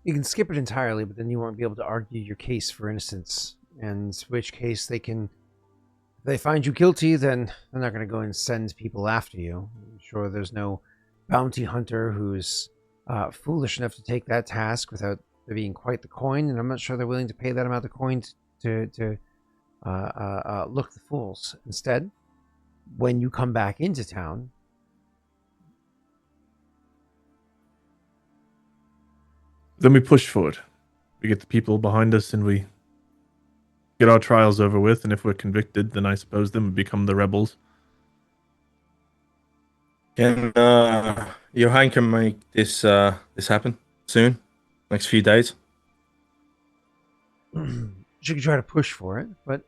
You can skip it entirely, but then you won't be able to argue your case for innocence. And in which case if they find you guilty, then they're not going to go and send people after you. I'm sure there's no bounty hunter who's foolish enough to take that task without there being quite the coin, and I'm not sure they're willing to pay that amount of coin to look the fools. Instead, when you come back into town, then we push forward. We get the people behind us and we get our trials over with, and if we're convicted, then I suppose then we become the rebels. Can Johan can make this happen soon, next few days. She could try to push for it, but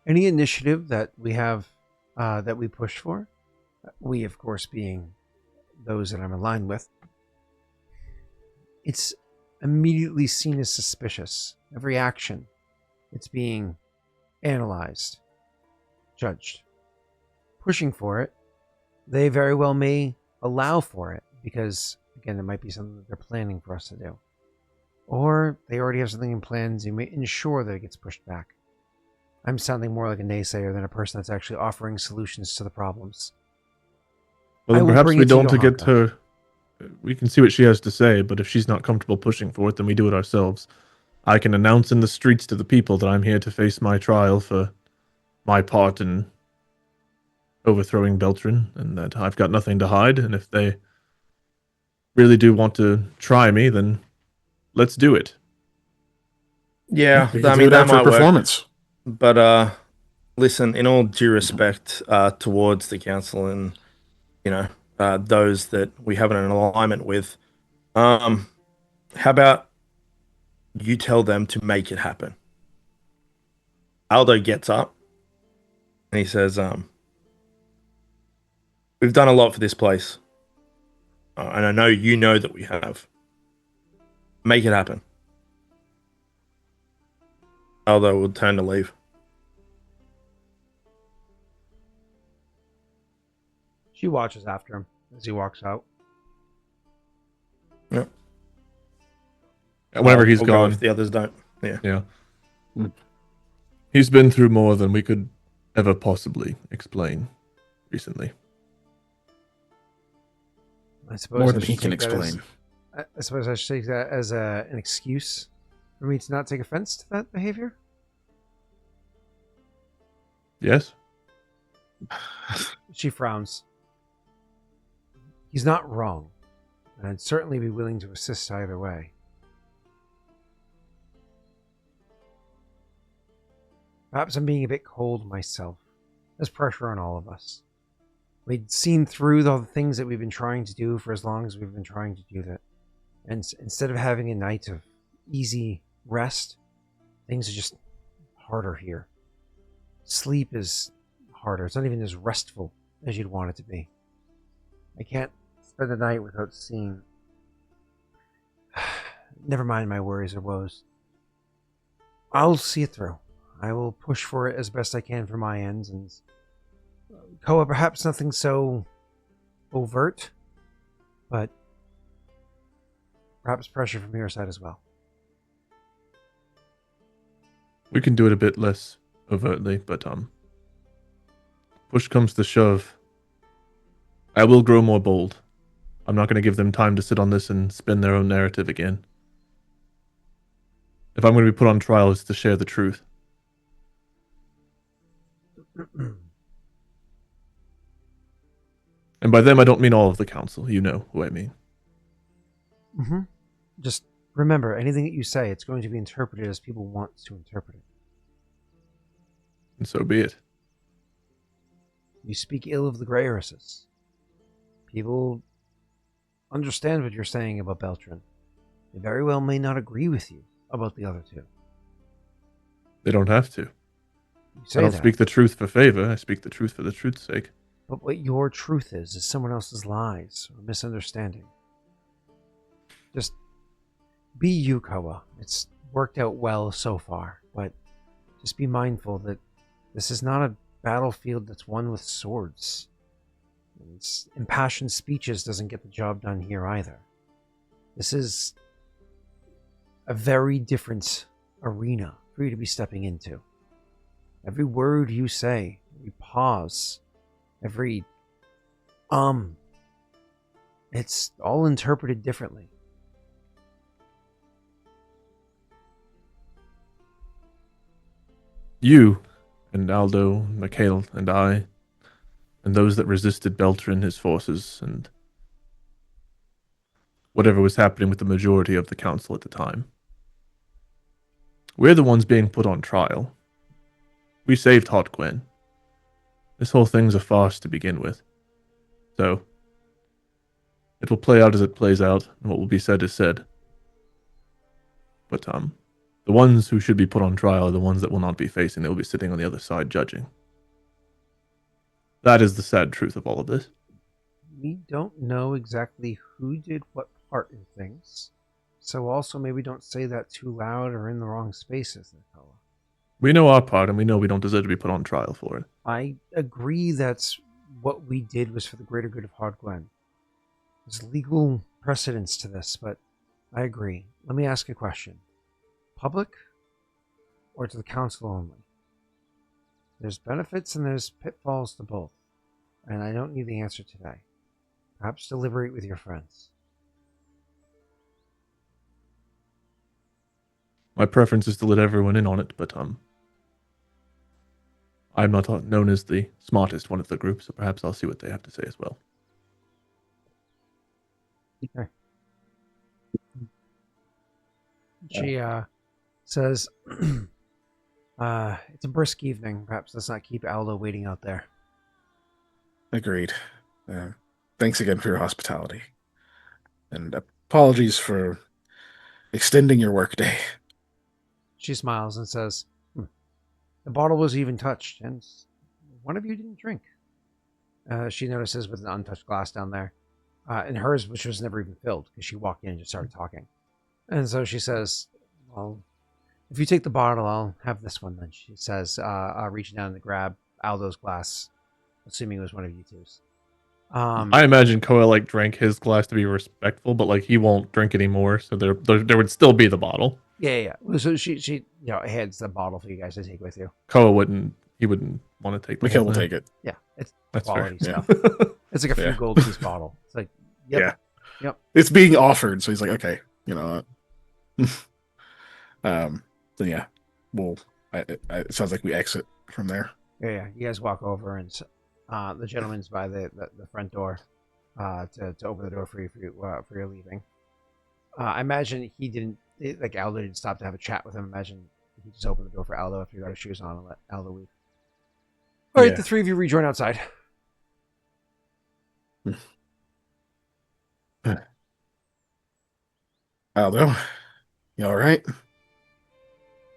any initiative that we have that we push for, we of course being those that I'm aligned with, it's immediately seen as suspicious. Every action, it's being analyzed, judged. Pushing for it, they very well may allow for it because, again, it might be something that they're planning for us to do. Or they already have something in plans and may ensure that it gets pushed back. I'm sounding more like a naysayer than a person that's actually offering solutions to the problems. Well, I then will perhaps bring we it to don't to get Yohaka. her. We can see what she has to say, but if she's not comfortable pushing for it, then we do it ourselves. I can announce in the streets to the people that I'm here to face my trial for my part in overthrowing Beltran, and that I've got nothing to hide. And if they really do want to try me, then let's do it. Yeah, We I can do mean it that after a might work. performance. But listen, in all due respect towards the council and those that we have an alignment with, how about you tell them to make it happen? Aldo gets up and he says, "We've done a lot for this place, and I know you know that we have. Make it happen." Aldo will turn to leave. She watches after him as he walks out. Yep. Whenever he's I'll go gone, if the others don't. Yeah. yeah. Mm. He's been through more than we could ever possibly explain recently. I suppose More I than he should can take that as- explain. I suppose I should take that as an excuse for me to not take offense to that behavior. Yes? She frowns. He's not wrong, and I'd certainly be willing to assist either way. Perhaps I'm being a bit cold myself. There's pressure on all of us. We'd seen through all the things that we've been trying to do for as long as we've been trying to do that. And instead of having a night of easy rest, things are just harder here. Sleep is harder. It's not even as restful as you'd want it to be. I can't spend the night without seeing... Never mind my worries or woes. I'll see it through. I will push for it as best I can from my ends, and Koa, perhaps nothing so overt, but perhaps pressure from your side as well. We can do it a bit less overtly, but push comes to shove. I will grow more bold. I'm not going to give them time to sit on this and spin their own narrative again. If I'm going to be put on trial, it's to share the truth. And by them, I don't mean all of the council. You know who I mean. Mm-hmm. Just remember, anything that you say, it's going to be interpreted as people want to interpret it. And so be it. You speak ill of the Greyerises. People understand what you're saying about Beltran. They very well may not agree with you about the other two. They don't have to. You say I don't that, speak the truth for favor. I speak the truth for the truth's sake. but what your truth is someone else's lies or misunderstanding. Just be you, Koa. It's worked out well so far, but just be mindful that this is not a battlefield that's won with swords. Impassioned speeches doesn't get the job done here either. This is a very different arena for you to be stepping into. Every word you say, every pause, every it's all interpreted differently. You and Aldo, Mikhail, and I, and those that resisted Beltran, his forces, and whatever was happening with the majority of the council at the time. We're the ones being put on trial. We saved Hot Gwen. This whole thing's a farce to begin with. So, It will play out as it plays out, and what will be said is said. But the ones who should be put on trial are the ones that will not be facing. They will be sitting on the other side judging. That is the sad truth of all of this. We don't know exactly who did what part in things, so also maybe don't say that too loud or in the wrong spaces, Nicola. We know our part, and we know we don't deserve to be put on trial for it. I agree that's what we did was for the greater good of Hard Glen. There's legal precedence to this, but I agree. Let me ask a question. Public or to the council only? There's benefits and there's pitfalls to both, and I don't need the answer today. Perhaps deliberate with your friends. My preference is to let everyone in on it, but I'm not known as the smartest one of the group, so perhaps I'll see what they have to say as well. Okay. She says, it's a brisk evening. Perhaps let's not keep Aldo waiting out there. Agreed. Thanks again for your hospitality. And apologies for extending your workday. She smiles and says, the bottle was even touched, and one of you didn't drink. She notices with an untouched glass down there. And hers, which was never even filled, because she walked in and just started talking. And so she says, well, if you take the bottle, I'll have this one then. She says, reaching down to grab Aldo's glass, assuming it was one of you two's. I imagine Koa drank his glass to be respectful, but he won't drink anymore, so there would still be the bottle. Yeah. So she hands the bottle for you guys to take with you. Koa wouldn't want to take the Mikhail whole will thing. take it. Yeah, it's That's quality fair. stuff. It's like a few gold piece bottle. It's like, yep. It's being offered, so he's like, okay, then yeah, it sounds like we exit from there. Yeah. You guys walk over, and the gentleman's by the front door to open the door for you for your leaving. I imagine he didn't Aldo didn't stop to have a chat with him. Imagine he just opened the door for Aldo after you got his shoes on and let Aldo leave. All right, the three of you rejoin outside. Aldo, you all right?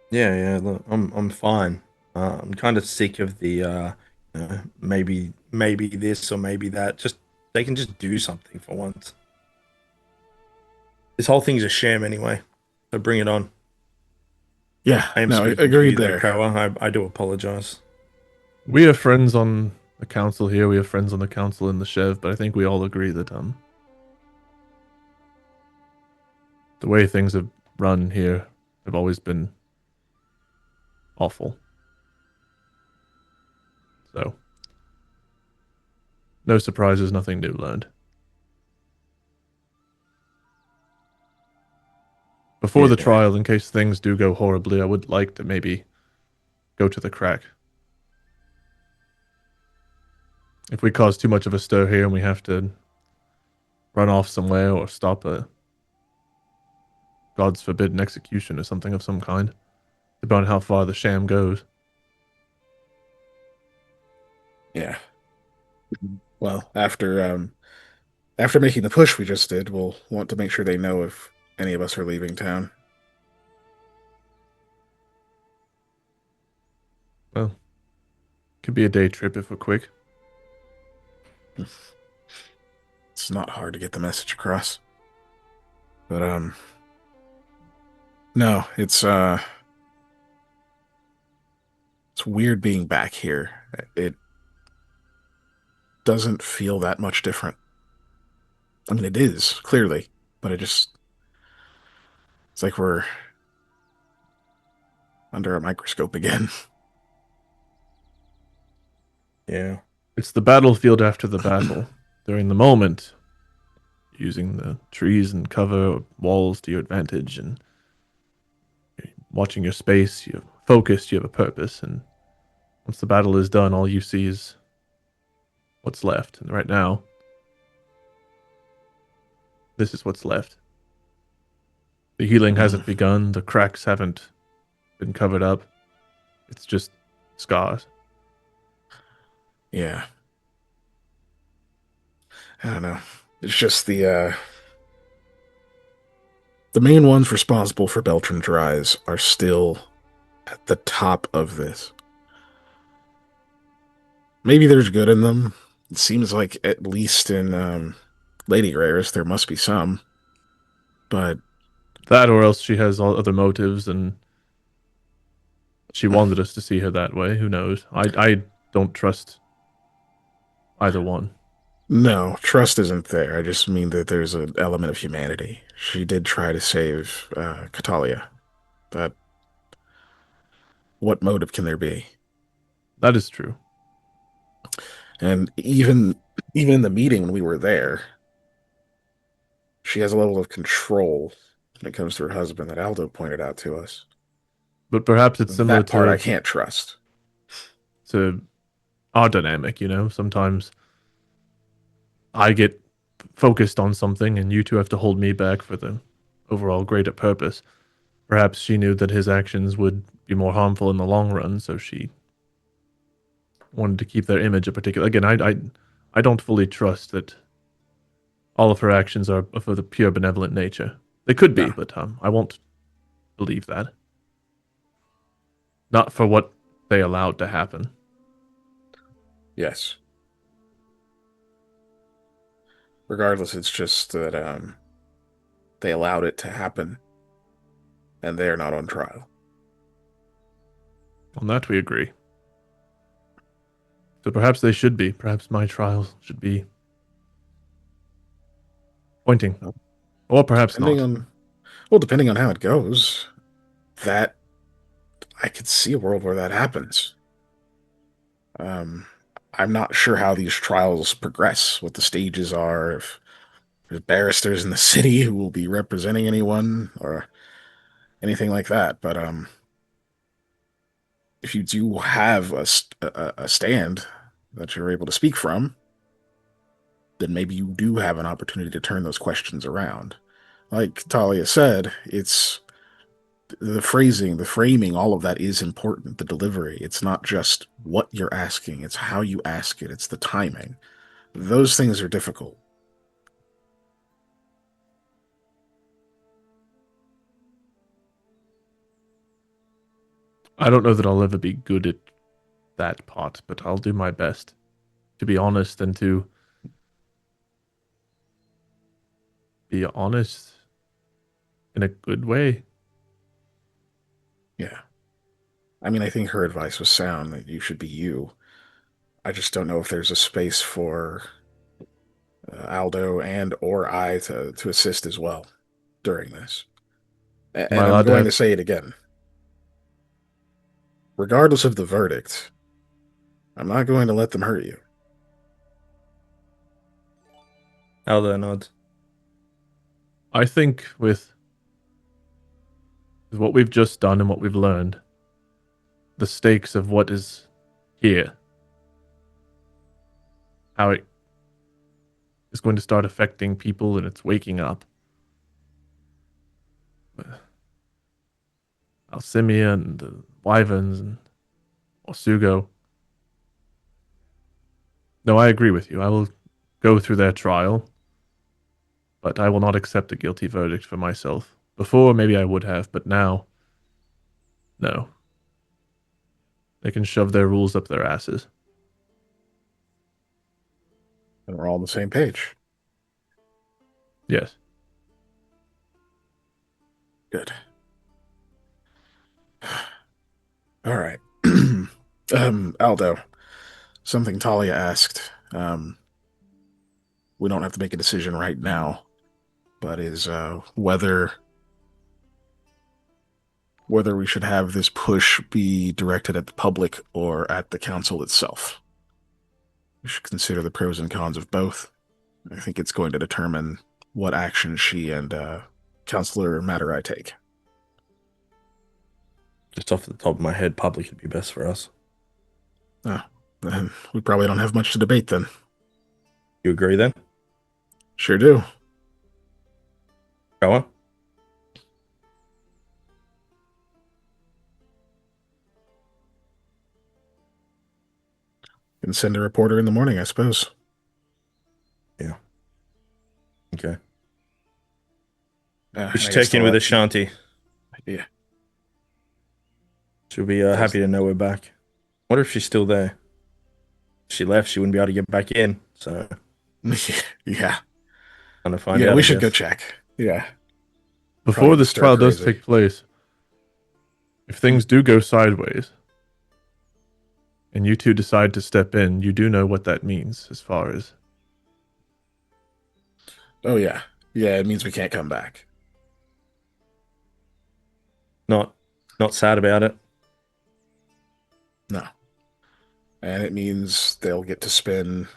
Yeah. Look, I'm fine. I'm kind of sick of the maybe this or maybe that. Just they can just do something for once. This whole thing's a sham anyway. So bring it on. Yeah, I am no, speaking to agreed you there. Koa. I do apologize. We have friends on the council here. We have friends on the council in the Chev, but I think we all agree that the way things have run here have always been awful. So, no surprises, nothing new learned. Before the trial, in case things do go horribly, I would like to maybe go to the crack. If we cause too much of a stir here and we have to run off somewhere or stop a God's forbidden execution or something of some kind, depending on how far the sham goes. Yeah. Well, after making the push we just did, we'll want to make sure they know if any of us are leaving town. Well, could be a day trip if we're quick. It's not hard to get the message across. But no, it's weird being back here. It doesn't feel that much different. I mean, it is, clearly, but it's like we're under a microscope again. Yeah. It's the battlefield after the battle. During the moment, using the trees and cover walls to your advantage and watching your space, you're focused, you have a purpose, and once the battle is done, all you see is what's left. And right now, this is what's left. The healing hasn't begun, the cracks haven't been covered up. It's just scars. Yeah. I don't know. It's just the main ones responsible for Beltran's rise are still at the top of this. Maybe there's good in them. It seems like at least in Lady Graris there must be some. But That, or else she has all other motives, and she wanted us to see her that way. Who knows? I don't trust either one. no, trust isn't there. I just mean that there's an element of humanity. She did try to save Catalia, but what motive can there be? That is true. And even in the meeting when we were there, she has a level of control when it comes to her husband that Aldo pointed out to us. But perhaps it's similar That part I to can't trust. our dynamic. Sometimes I get focused on something, and you two have to hold me back for the overall greater purpose. Perhaps she knew that his actions would be more harmful in the long run, so she wanted to keep their image a particular. Again, I don't fully trust that all of her actions are of the pure benevolent nature. They could be, No. but I won't believe that. Not for what they allowed to happen. Yes. Regardless, it's just that they allowed it to happen, and they are not on trial. On that we agree. So perhaps they should be. Perhaps my trial should be pointing. Or perhaps not. Depending on how it goes, that I could see a world where that happens. I'm not sure how these trials progress, what the stages are, if there's barristers in the city who will be representing anyone or anything like that. But if you do have a stand that you're able to speak from, then maybe you do have an opportunity to turn those questions around. Like Talia said, it's the phrasing, the framing, all of that is important. The delivery. It's not just what you're asking, it's how you ask it, it's the timing. Those things are difficult. I don't know that I'll ever be good at that part, but I'll do my best to be honest and to be honest in a good way. Yeah. I mean, I think her advice was sound that you should be you. I just don't know if there's a space for Aldo and or I to assist as well during this. Am I And I'm allowed to going to have? say it again. Regardless of the verdict, I'm not going to let them hurt you. Aldo nods. I think with what we've just done and what we've learned, the stakes of what is here, how it is going to start affecting people and it's waking up. Alcimia and the Wyverns and Osugo. No, I agree with you. I will go through their trial, but I will not accept a guilty verdict for myself. Before, maybe I would have, but now, no. They can shove their rules up their asses. And we're all on the same page. Yes. Good. All right. Aldo, something Talia asked. We don't have to make a decision right now, but is whether we should have this push be directed at the public or at the council itself. We should consider the pros and cons of both. I think it's going to determine what action she and Councillor Matarai take. Just off the top of my head, public would be best for us. Then we probably don't have much to debate then. You agree then? Sure do. Go on. Can send a reporter in the morning, I suppose. Yeah. Okay. Yeah, We should check in with Ashanti. Yeah. She'll be happy to know we're back. Wonder if she's still there. If she left, she wouldn't be able to get back in. So Yeah. trying to find Yeah, out. we I should go guess. check. Yeah. Before Probably this stir trial does crazy. take place, if things do go sideways, and you two decide to step in, you do know what that means as far as Oh yeah. Yeah, it means we can't come back. Not sad about it. No. And it means they'll get to spin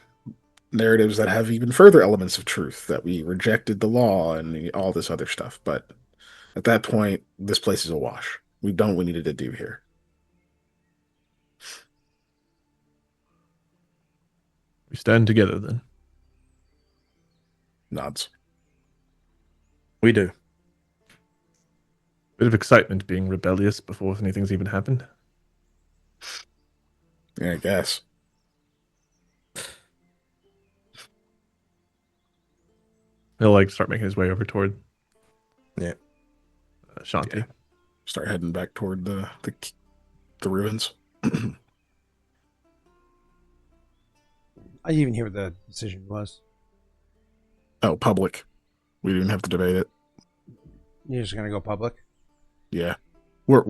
narratives that have even further elements of truth, that we rejected the law and all this other stuff. But at that point, this place is a wash. We've done what we needed to do here. we stand together then. Nods. We do. Bit of excitement being rebellious before anything's even happened. Yeah, I guess. He'll like start making his way over toward Yeah. Shanti. Yeah. Start heading back toward the ruins. I didn't even hear what the decision was. Oh, public. We didn't have to debate it. You're just gonna go public. Yeah. We'll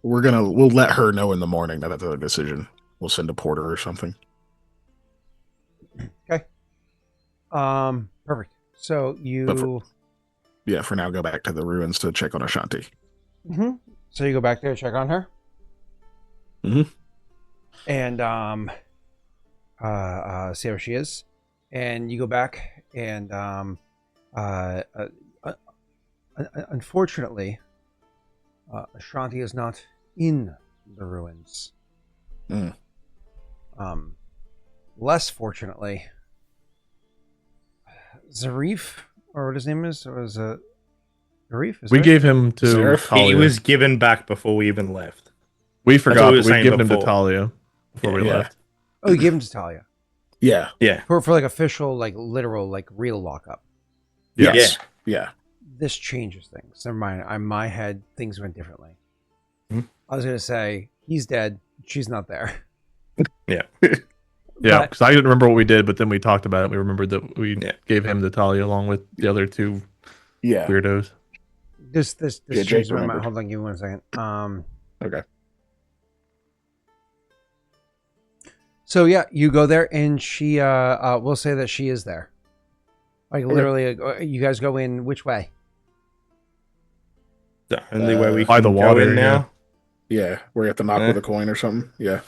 let her know in the morning that that's a decision. We'll send a porter or something. Perfect. So you. Yeah, for now, go back to the ruins to check on Ashanti. Mhm. So you go back there, check on her. Mhm. And see how she is, and you go back and unfortunately, Ashanti is not in the ruins. Mm. Less fortunately, Zarif, or what his name is, was Zarif. Is We right? gave him to Zarif? Talia. He was given back before we even left. We what forgot, we were but we'd saying given him to before. Talia before we Yeah. left. Oh, you gave him to Talia Yeah. Yeah. for like official, like literal, like real lockup. Yeah. Yes. Yeah. This changes things. Never mind. In my head, things went differently. Mhm. I was gonna say he's dead. She's not there. Yeah. Yeah, But- because I didn't remember what we did, but then we talked about it. We remembered that we Yeah. gave him to Talia along with the other two Yeah. weirdos. This Yeah, Jake changes my mind. remembered. Hold on, give me 1 second. Okay. So yeah, you go there, and she we'll say that she is there. Like literally, you guys go in which way? The only way we By can the go water, in now. Yeah. We have to knock Eh. with a coin or something. Yeah.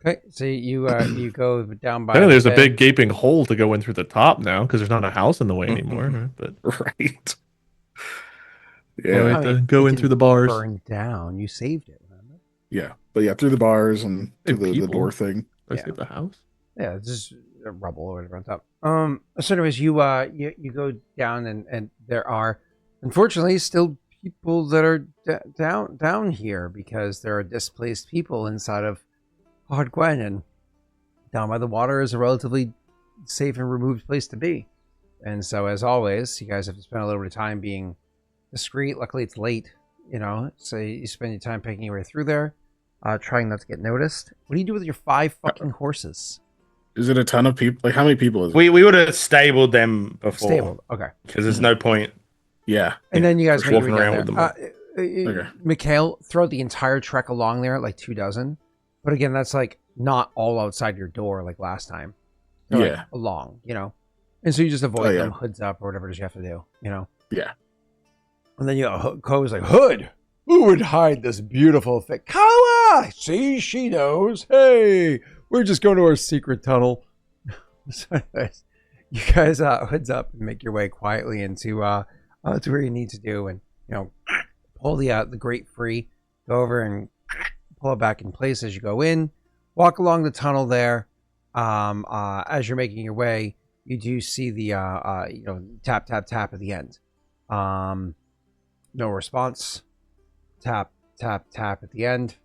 Okay, so you you go down by. Apparently, there's a the- big gaping hole to go in through the top now because there's not a house in the way anymore. right? But Right. yeah, Yeah. we I have mean, to go it in through didn't the bars. burn down. You saved it. Remember? Yeah. But yeah, through the bars and Hey, through the people. door thing. I Yeah. save the house. Yeah, it's just rubble or whatever on top. So anyways, you go down, and there are unfortunately still people that are down here because there are displaced people inside of Hard Gwen, and down by the water is a relatively safe and removed place to be. And so, as always, you guys have to spend a little bit of time being discreet. Luckily, it's late, so you spend your time picking your way through there, trying not to get noticed. What do you do with your 5 fucking horses? Is it a ton of people? Like, how many people is it? We would have stabled them before. Stable. Okay. Because there's no point. Yeah. And then you guys Just make your way walking down around there. with Okay. Mikhail, throughout the entire trek along there, like 24. But again, that's like not all outside your door like last time. They're like Yeah. along, And so you just avoid Oh, yeah. them, hoods up or whatever it is you have to do, Yeah. And then Koa's like, Hood, who would hide this beautiful thing? Koa! See, she knows. Hey, we're just going to our secret tunnel. So anyways, you guys hoods up and make your way quietly into to where you need to do, and pull the grate free, go over and pull it back in place as you go in, walk along the tunnel there. As you're making your way, you do see the tap tap tap at the end. No response. Tap tap tap at the end.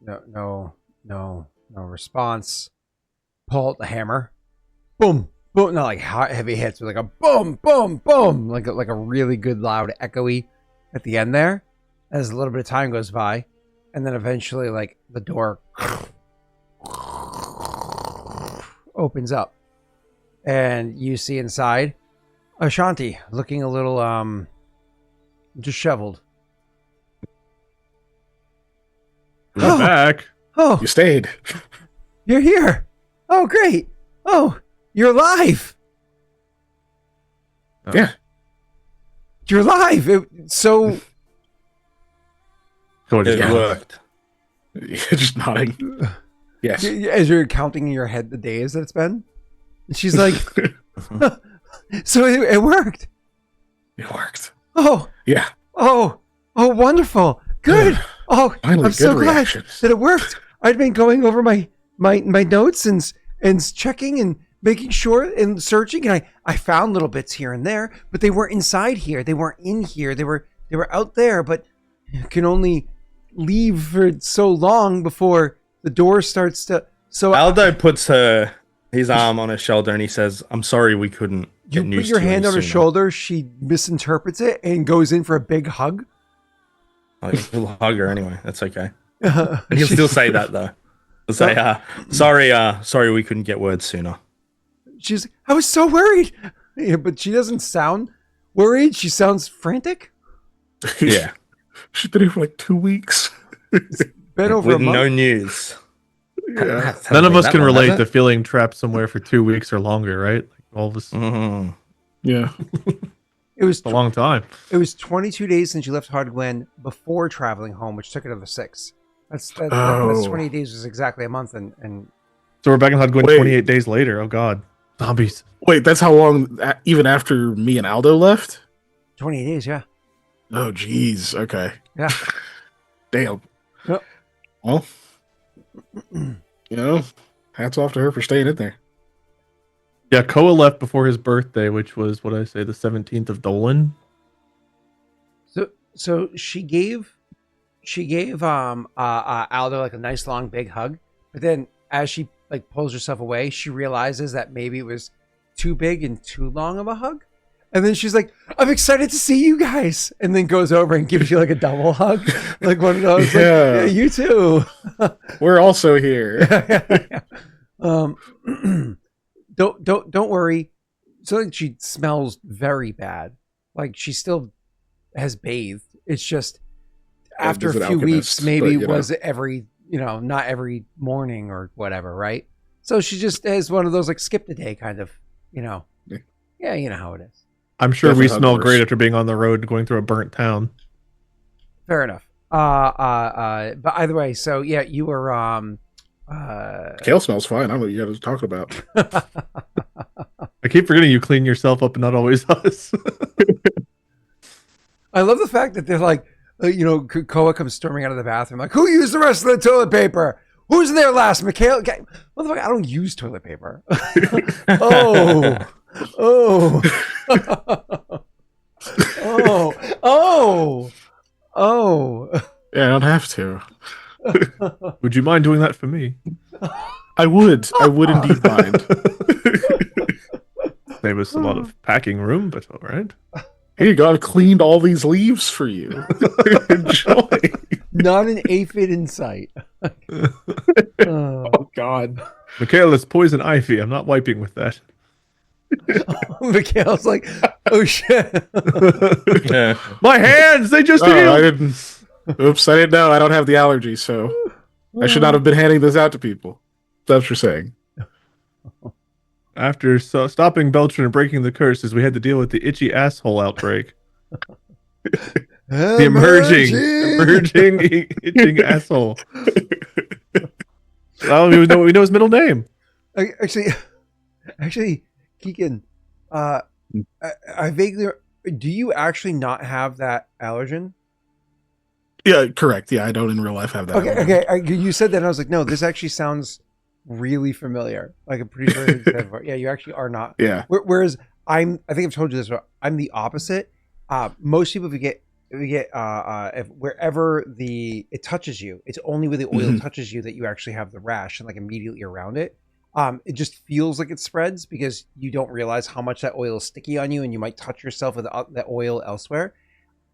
No response. Pull out the hammer. Boom, boom, not like heavy hits, but like a boom, boom, boom, like a really good, loud, echoey at the end there. As a little bit of time goes by, and then eventually, like the door opens up, and you see inside Ashanti looking a little disheveled. We're back. Oh, You stayed. you're here. Oh, great. Oh, you're alive. Yeah. You're alive. So Go It ahead. worked. Just nodding. Yes. as you're counting in your head the days that it's been, and she's like, so it worked. It worked. Oh, Yeah. oh, wonderful. Good. Oh, Finally, I'm so good glad reactions. that it worked. I'd been going over my notes and checking and making sure and searching, and I found little bits here and there, but they weren't inside here. They weren't in here. They were out there, but you can only leave for so long before the door starts to. So Aldo puts his arm on her shoulder and he says, "I'm sorry we couldn't you get news put your to you hand on her sooner." shoulder. She misinterprets it and goes in for a big hug. We'll hug her anyway. That's okay. And he'll still say that though. He'll say, sorry we couldn't get word sooner." She's, I was so worried. Yeah, but she doesn't sound worried. She sounds frantic. Yeah. She's been here for like 2 weeks. Been over With a month. no news. Yeah. None of us can relate to feeling trapped somewhere for 2 weeks or longer, right? Like all of us. Mm-hmm. Yeah. It was It's a long time. It was 22 days since you left Hard Glen before traveling home, which took another 6. That's Oh. 20 days was exactly a month, and So we're back in Hud going Wait. 28 days later. Oh God, zombies. Wait, that's how long, even after me and Aldo left? 28 days, yeah. Oh, geez. Okay. Yeah. Damn. Yep. Well, hats off to her for staying in there. Yeah, Koa left before his birthday, which was what I say, the 17th of Dolan. So she gave Aldo like a nice long big hug, but then as she like pulls herself away, she realizes that maybe it was too big and too long of a hug. And then she's like, "I'm excited to see you guys," and then goes over and gives you like a double hug, like one of those. Like, Yeah. yeah, you too. We're also here. Don't worry. So like, she smells very bad. Like she still has bathed. It's just after is a an few alchemist, weeks, maybe but, was every not every morning or whatever, right? So she just has one of those like skip the day kind of, Yeah. Yeah, you know how it is. I'm sure Definitely we smell hungover. great after being on the road going through a burnt town. Fair enough. But either way, so yeah, you were Kale smells fine. I don't know what you guys are talking about. I keep forgetting you clean yourself up and not always us. I love the fact that they're like, Koa comes storming out of the bathroom, like, who used the rest of the toilet paper? Who's in there last? Mikhail? Motherfucker, I don't use toilet paper. oh. Yeah, I don't have to. Would you mind doing that for me? I would indeed mind. Save us a lot of packing room, but all right. Here you go. I've cleaned all these leaves for you. Enjoy. Not an aphid in sight. Oh, God. Mikhail, it's poison ivy. I'm not wiping with that. Mikhail's like, oh shit. Yeah. My hands, they just Oh, I healed. didn't. Oops, I didn't know. I don't have the allergy, so I should not have been handing this out to people. That's what you're saying. After stopping Belcher and breaking the curses, we had to deal with the itchy asshole outbreak. The emerging itching asshole. I don't even know we know his middle name. Actually, Keegan, I vaguely. Do you actually not have that allergen? Yeah, correct. Yeah, I don't in real life have that. Okay. You said that, and I was like, no, this actually sounds really familiar. Like I'm pretty sure. Yeah, you actually are not. Yeah. Whereas I think I've told you this, but I'm the opposite. Most people, if wherever it touches you, it's only when the oil touches you that you actually have the rash and like immediately around it. It just feels like it spreads because you don't realize how much that oil is sticky on you, and you might touch yourself with that oil elsewhere.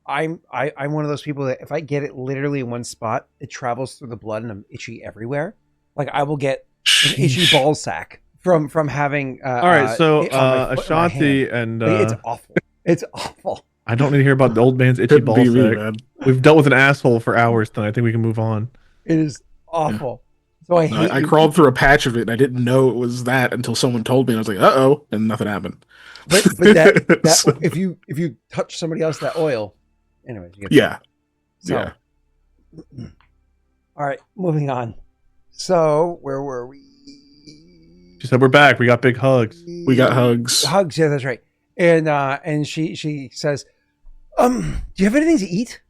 I'm one of those people that if I get it literally in one spot, it travels through the blood and I'm itchy everywhere. Like I will get an itchy ball sack from having. All right, so it on my foot or my Ashanti hand. and Like, it's awful. It's awful. I don't need to hear about the old man's itchy Couldn't ball be me, sack. man. We've dealt with an asshole for hours tonight. I think we can move on. It is awful. So I hate. I crawled through a patch of it and I didn't know it was that until someone told me, and I was like, "Uh-oh," and nothing happened. But that So- if you touch somebody else that oil, anyways. You get yeah, So, yeah. all right, moving on. So where were we? She said, "We're back. We got big hugs." We got hugs. Hugs, yeah, that's right. And she says, do you have anything to eat?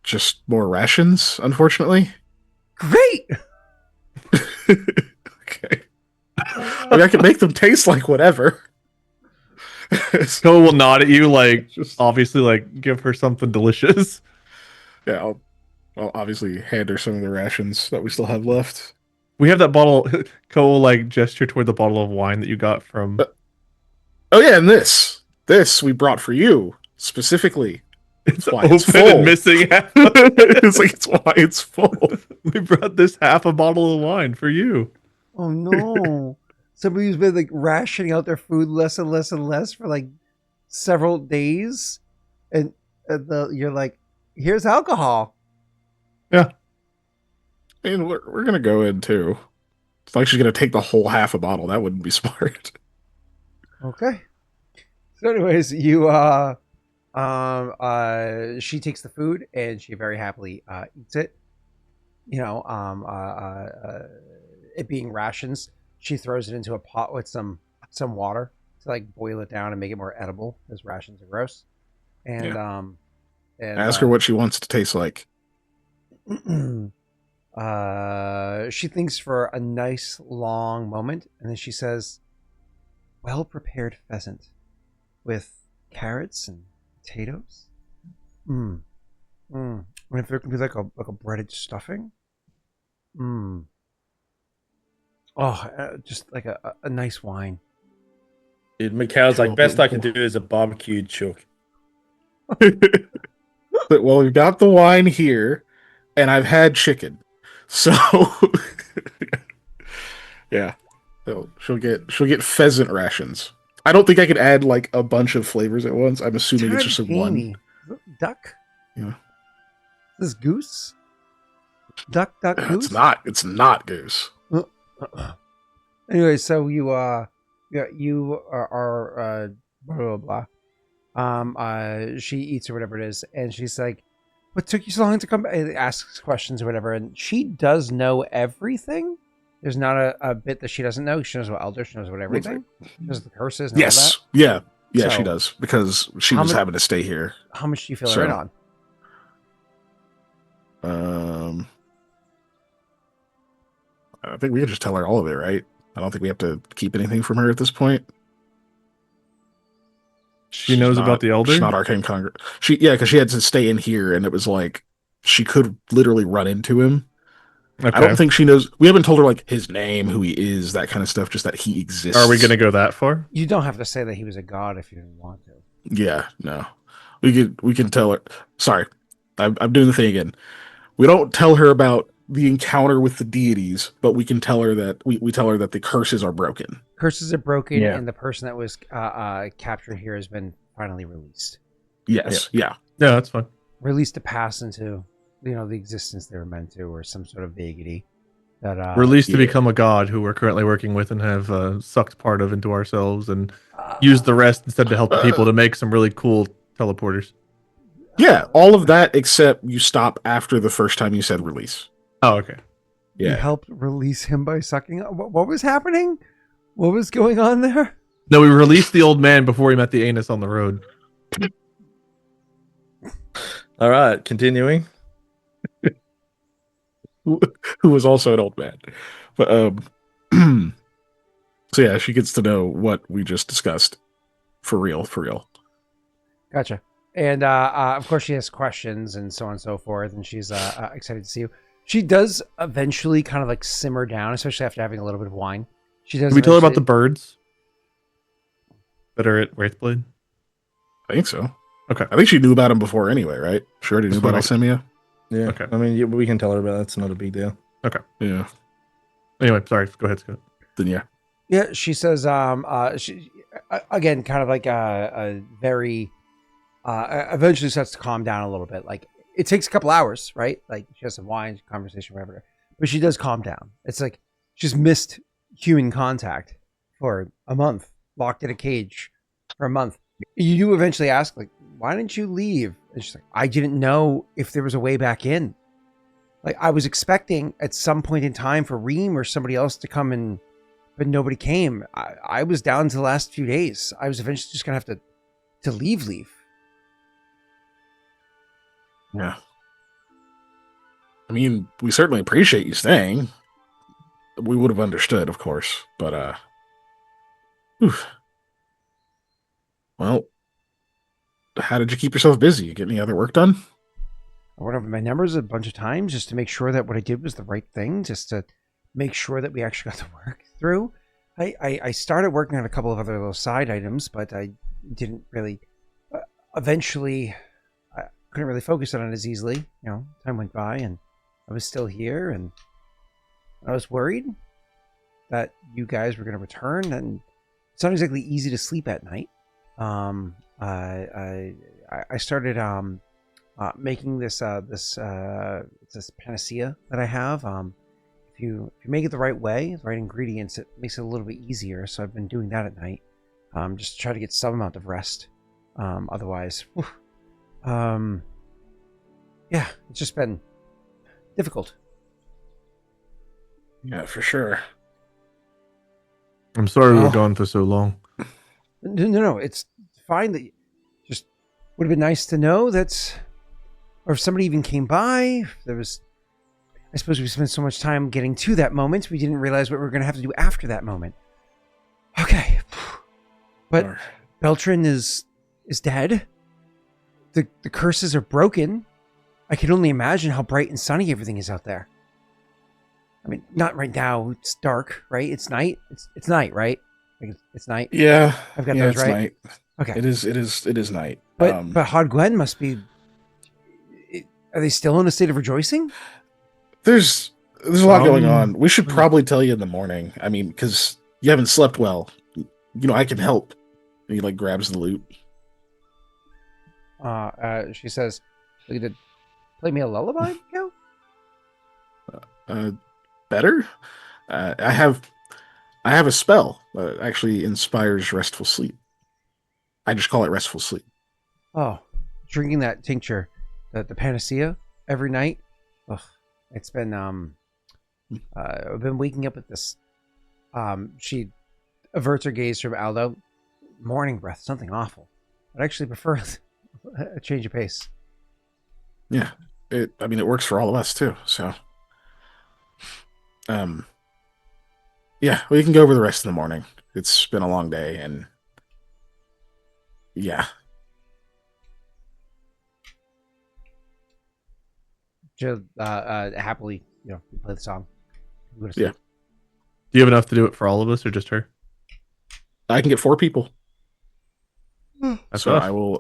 Just more rations, unfortunately. Great. Okay. I mean, I can make them taste like whatever. Koa will nod at you, like Just- obviously, like give her something delicious. Yeah, I'll obviously hand her some of the rations that we still have left. We have that bottle. Koa will like gesture toward the bottle of wine that you got from. Oh yeah, and this we brought for you specifically. It's why open it's full. and missing half. It's like it's why it's full. We brought this half a bottle of wine for you. Oh no. Somebody's been like rationing out their food less and less and less for like several days. And you're like, here's alcohol. And we're gonna go in too. It's like she's gonna take the whole half a bottle. That wouldn't be smart. Okay. So anyways, she takes the food and she very happily eats it. You know, it being rations, she throws it into a pot with some water to like boil it down and make it more edible, because rations are gross. And and Ask her what she wants to taste like. she thinks for a nice long moment, and then she says, well prepared pheasant with carrots and potatoes. And if there can be like a breaded stuffing. Just like a nice wine. Dude, Mikhail's like, best I can do is a barbecued chook. Well, we've got the wine here, and I've had chicken, so yeah. So she'll get pheasant rations. I don't think I could add like a bunch of flavors at once. I'm assuming it's just a one. Gamey. Duck? Yeah. Is this goose? Duck, goose? It's not goose. Anyway, so you are blah blah blah. She eats or whatever it is, and she's like, what took you so long to come back? Asks questions or whatever, and she does know everything. There's not a bit that she doesn't know. She knows what Elder, she knows what everything. She knows the curses and all Yes. Yeah, So, she does, because she how was many- having to stay here. that. How much do you feel So- her in on? I think we can just tell her all of it, right? I don't think we have to keep anything from her at this point. She knows about the elder? She's not Arcane Congress. Because she had to stay in here, and it was like she could literally run into him. Okay. I don't think she knows. We haven't told her like his name, who he is, that kind of stuff. Just that he exists. Are we going to go that far? You don't have to say that he was a god if you didn't want to. Yeah, no. We can tell her. Sorry, I'm doing the thing again. We don't tell her about the encounter with the deities, but we can tell her that we tell her that the curses are broken. Curses are broken, Yeah. and the person that was captured here has been finally released. Yes, yeah. Yeah, that's fine. Released to pass into, the existence they were meant to, or some sort of deity. That Released to yeah. become a god who we're currently working with and have sucked part of into ourselves and used the rest instead to help the people to make some really cool teleporters. Yeah, all of that except you stop after the first time you said release. Oh, okay. You helped release him by sucking. What was happening? What was going on there? No, we released the old man before he met the anus on the road. All right, continuing. Who was also an old man. But so yeah, she gets to know what we just discussed. For real. Gotcha. And of course, she has questions and so on and so forth, and she's excited to see you. She does eventually kind of like simmer down, especially after having a little bit of wine. She does. Did we tell her about the eventually- birds that are at Wraithblade? I think so. Okay. I think she knew about him before anyway, right? She already knew about Right. Alcemia. Yeah. Okay. I mean, we can tell her about that. It's not a big deal. Yeah. Anyway, sorry. Go ahead, Scott. Then yeah. Yeah, she says. She again, kind of like a very. Eventually starts to calm down a little bit. Like it takes a couple hours, right? Like she has some wine, conversation, whatever. But she does calm down. It's like she's missed human contact for a month, locked in a cage for a month. You do eventually ask, like, why didn't you leave? And she's like, I didn't know if there was a way back in. Like I was expecting at some point in time for Reem or somebody else to come in, but nobody came. I was down to the last few days. I was eventually just gonna have to leave. Yeah. I mean, we certainly appreciate you staying. We would have understood, of course, but whew. Well, how did you keep yourself busy? You get any other work done? I went over my numbers a bunch of times just to make sure that what I did was the right thing, just to make sure that we actually got the work through. I started working on a couple of other little side items, but I didn't really. Eventually, I couldn't really focus on it as easily. You know, time went by, and I was still here, and I was worried that you guys were going to return, and it's not exactly easy to sleep at night. I started making this panacea that I have. If you make it the right way, the right ingredients, it makes it a little bit easier. So I've been doing that at night, just to try to get some amount of rest. Otherwise, yeah, it's just been difficult. Yeah, for sure. I'm sorry we were Oh. gone for so long. No, it's fine. That just would have been nice to know that, or if somebody even came by. If there was, I suppose we spent so much time getting to that moment, we didn't realize what we were going to have to do after that moment. Okay, but Or- Beltran is dead. The curses are broken. I can only imagine how bright and sunny everything is out there. I mean, not right now. It's dark, right? It's night. It's night, right? Like it's night. Yeah, I've got yeah, those it's right. night. Okay. It is night. But Hod Gwen must be. Are they still in a state of rejoicing? there's a lot going Um, on. We should probably tell you in the morning. I mean, because you haven't slept well. You know, I can help. And he like grabs the loot. She says, "You did play me a lullaby, Mikhail?" Better. I have a spell that actually inspires restful sleep. I just call it restful sleep. Oh, drinking that tincture, the panacea every night. Ugh, it's been I've been waking up with this. She averts her gaze from Aldo. Morning breath, something awful. I'd actually prefer a change of pace. Yeah, it works for all of us too. So, yeah, we can go over the rest of the morning. It's been a long day, and yeah, She'll happily, play the song. Go to Yeah. sleep. Do you have enough to do it for all of us or just her? I can get 4 people. That's So enough. I will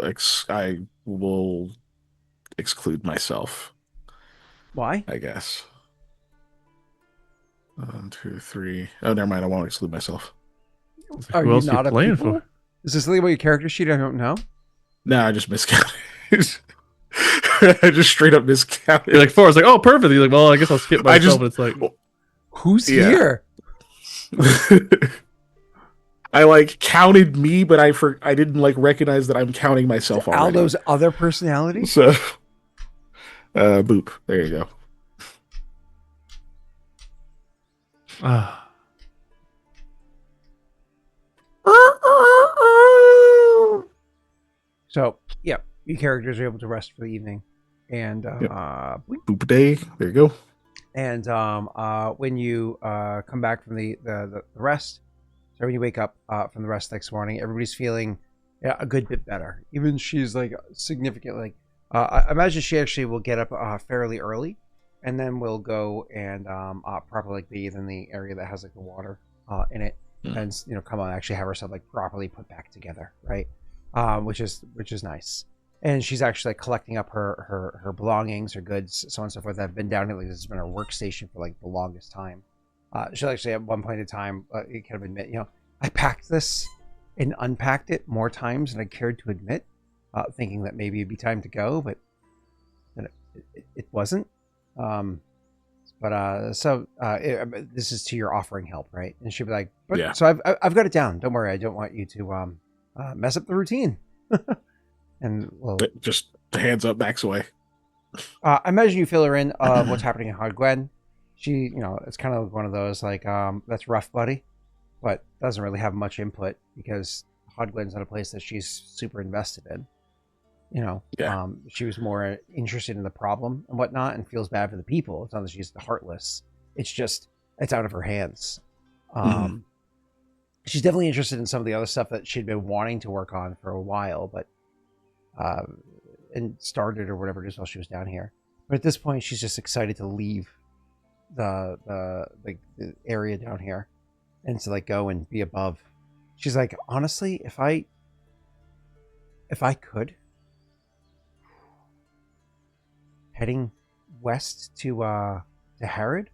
exclude myself, Why? I guess. 1, 2, 3. Oh, never mind. I won't exclude myself. Are Who you else not you a playing people? for? Is this something about your character sheet I don't know? No, I just miscounted. I just straight up miscounted. You're like 4. I was like, oh, perfect. He's like, well, I guess I'll skip I myself. just- And it's like, Who's Yeah. here? I like counted me, but I didn't like recognize that I'm counting myself already. Aldo's other personality? So, boop. There you go. ah, So, yeah, you characters are able to rest for the evening. And Boop day. There you go. and when you come back from the rest, so when you wake up from the rest next morning, everybody's feeling a good bit better. Even she's like significantly. I imagine she actually will get up fairly early and then we'll go and properly like bathe in the area that has like the water in it, and come on, actually have herself like properly put back together, right? Which is nice. And she's actually like collecting up her belongings, her goods, so on and so forth. I've been down here, like this has been her workstation for like the longest time. She'll actually at one point in time kind of admit, I packed this and unpacked it more times than I cared to admit, thinking that maybe it'd be time to go, but then it wasn't. This is to your offering help, right? And she'd be like, but Yeah. so I've got it down. Don't worry, I don't want you to mess up the routine. And well, Just hands up, backs away. I imagine you fill her in of what's happening in Hod Gwen. She, it's kind of one of those like, that's rough, buddy, but doesn't really have much input because Hod Gwen's not a place that she's super invested in. She was more interested in the problem and whatnot, and feels bad for the people. It's not that she's heartless. It's just it's out of her hands. She's definitely interested in some of the other stuff that she'd been wanting to work on for a while, but and started or whatever it is while she was down here. But at this point, she's just excited to leave the area down here and to like go and be above. She's like, honestly, if I could, heading west to Herod,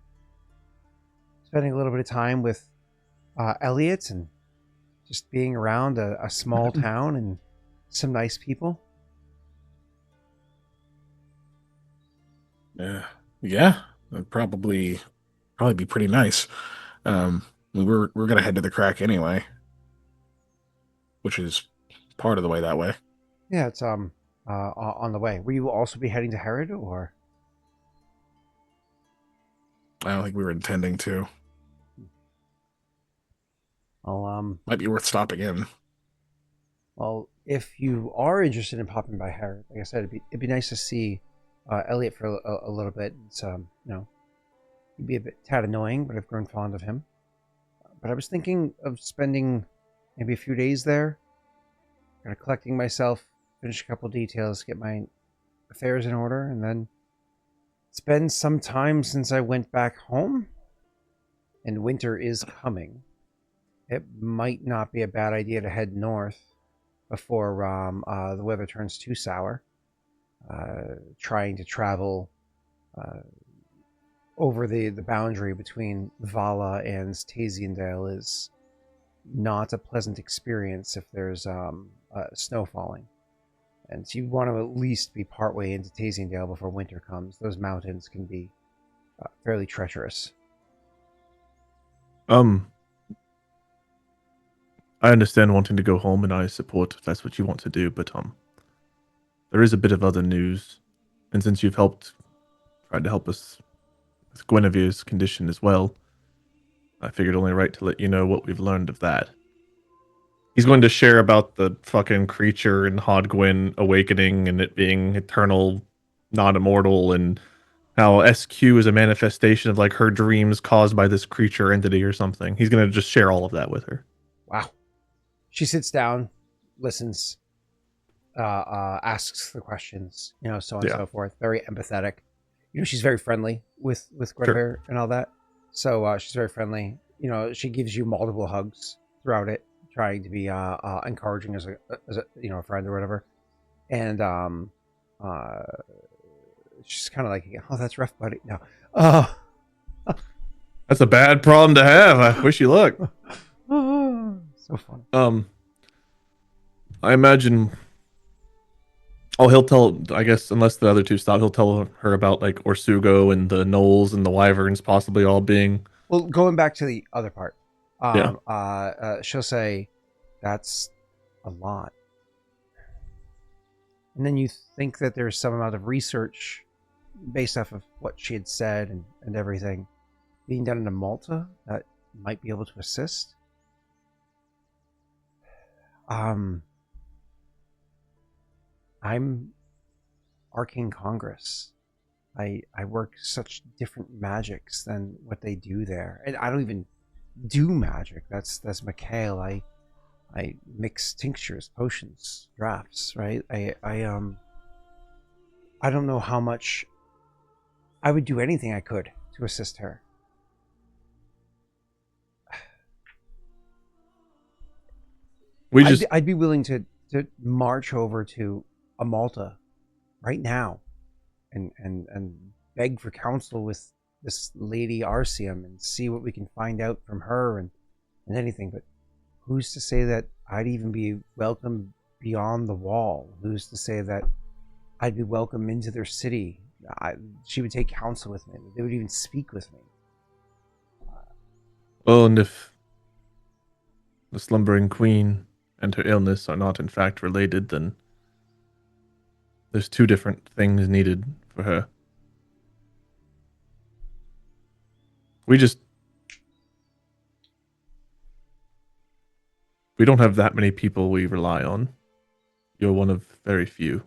spending a little bit of time with Elliot and just being around a small town and some nice people. Yeah, that'd probably be pretty nice. We're gonna head to the crack anyway, which is part of the way that way. Yeah, it's on the way. Will you also be heading to Herod, or? I don't think we were intending to. Well, might be worth stopping in. Well, if you are interested in popping by Herod, like I said, it'd be nice to see Elliot for a little bit. It's he'd be a bit tad annoying, but I've grown fond of him. But I was thinking of spending maybe a few days there, kind of collecting myself, finish a couple details, get my affairs in order, and then spend some time since I went back home. And winter is coming. It might not be a bad idea to head north before the weather turns too sour. Trying to travel over the boundary between Vala and Taziendale is not a pleasant experience if there's snow falling. And so you want to at least be partway into Taziendale before winter comes. Those mountains can be fairly treacherous. I understand wanting to go home, and I support if that's what you want to do, but there is a bit of other news. And since you've tried to help us with Guinevere's condition as well, I figured only right to let you know what we've learned of that. He's going to share about the fucking creature in Hodgwyn awakening and it being eternal, not immortal, and how SQ is a manifestation of like her dreams caused by this creature entity or something. He's going to just share all of that with her. Wow. She sits down, listens, asks the questions, so on and so forth. Very empathetic. She's very friendly with Guinevere and all that. So she's very friendly. She gives you multiple hugs throughout it, trying to be encouraging as a friend or whatever. And she's kind of like, oh, that's rough, buddy. No. That's a bad problem to have. I wish you luck. So fun. I imagine. Oh, he'll tell. I guess unless the other two stop, he'll tell her about like Orsugo and the gnolls and the wyverns possibly all being. Well, going back to the other part, she'll say, "That's a lot," and then you think that there's some amount of research based off of what she had said and everything being done in Malta that might be able to assist. I'm Arcane Congress. I work such different magics than what they do there. And I don't even do magic. That's Mikhail. I mix tinctures, potions, drafts, right? I don't know how much I would do anything I could to assist her. I'd be willing to march over to Amalta right now and beg for counsel with this lady Arsium and see what we can find out from her and anything. But who's to say that I'd even be welcome beyond the wall? Who's to say that I'd be welcome into their city? She would take counsel with me. They would even speak with me. Well, and if the slumbering queen and her illness are not in fact related, then there's two different things needed for her. We don't have that many people we rely on. You're one of very few.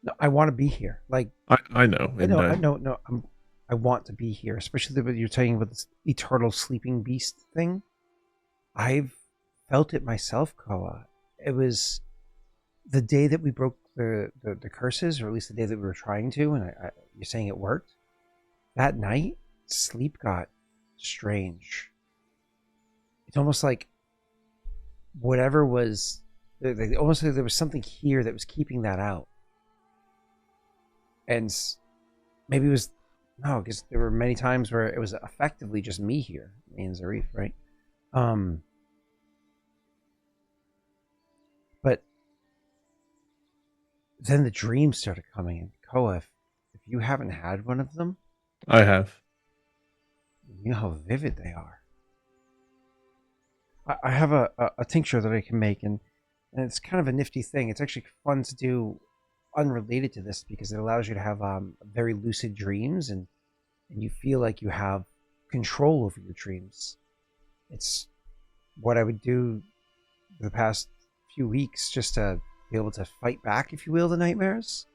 No, I want to be here. Like I know. No. I want to be here, especially when you're talking about this eternal sleeping beast thing. I've felt it myself, Koa. It was the day that we broke the curses, or at least the day that we were trying to, and you're saying it worked. That night, sleep got strange. It's almost like whatever was, almost like there was something here that was keeping that out. And maybe it was, no, because there were many times where it was effectively just me here, me and Zarif, right? But then the dreams started coming in. Koa, if you haven't had one of them, I have. You know how vivid they are. I have a tincture that I can make, and it's kind of a nifty thing. It's actually fun to do unrelated to this because it allows you to have very lucid dreams, and you feel like you have control over your dreams. It's what I would do the past few weeks just to be able to fight back, if you will, the nightmares.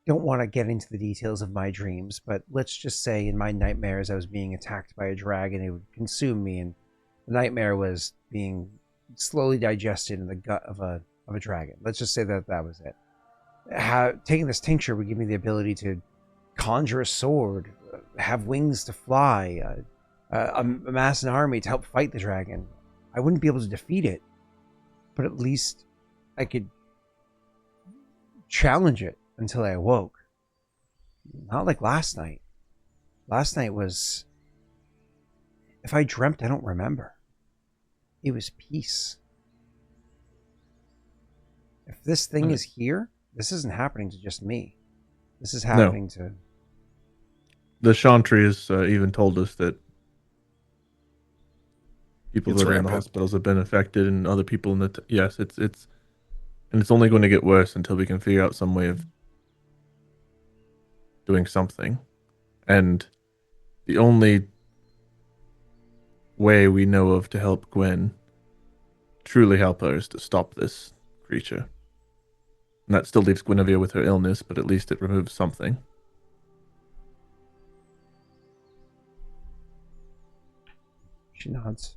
Don't want to get into the details of my dreams, but let's just say in my nightmares I was being attacked by a dragon. It would consume me, and the nightmare was being slowly digested in the gut of a dragon. Let's just say that was it. Taking this tincture would give me the ability to conjure a sword, have wings to fly, amass an army to help fight the dragon. I wouldn't be able to defeat it, but at least I could challenge it until I awoke. Not like last night. Last night was, if I dreamt, I don't remember. It was peace. If this thing is here, this isn't happening to just me. This is happening to... The Chantry has even told us that people that are in the hospitals have been affected, and other people in the... Yes, it's only going to get worse until we can figure out some way of doing something. And the only way we know of to help Gwen, truly help her, is to stop this creature. And that still leaves Guinevere with her illness, but at least it removes something. She nods.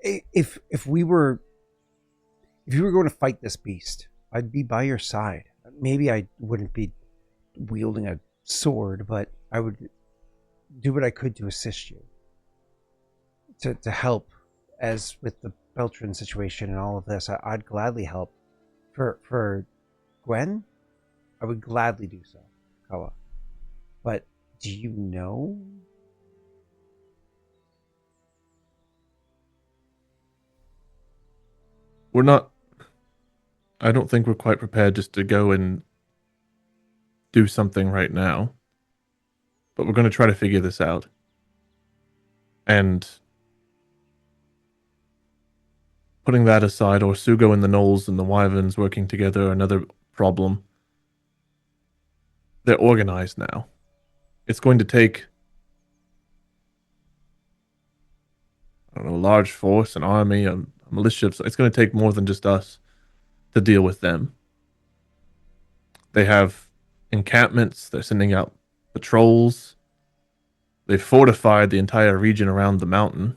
If we were going to fight this beast, I'd be by your side. Maybe I wouldn't be wielding a sword, but I would do what I could to assist you, to help. As with the Beltran situation and all of this, I'd gladly help. For Gwen, I would gladly do so, Koa. But do you know? We're not... I don't think we're quite prepared just to go and do something right now. But we're going to try to figure this out. And putting that aside, Orsugo and the Knolls and the Wyverns working together are another problem. They're organized now. It's going to take, I don't know, a large force, an army, a militia. It's going to take more than just us to deal with them. They have encampments. They're sending out patrols. They've fortified the entire region around the mountain.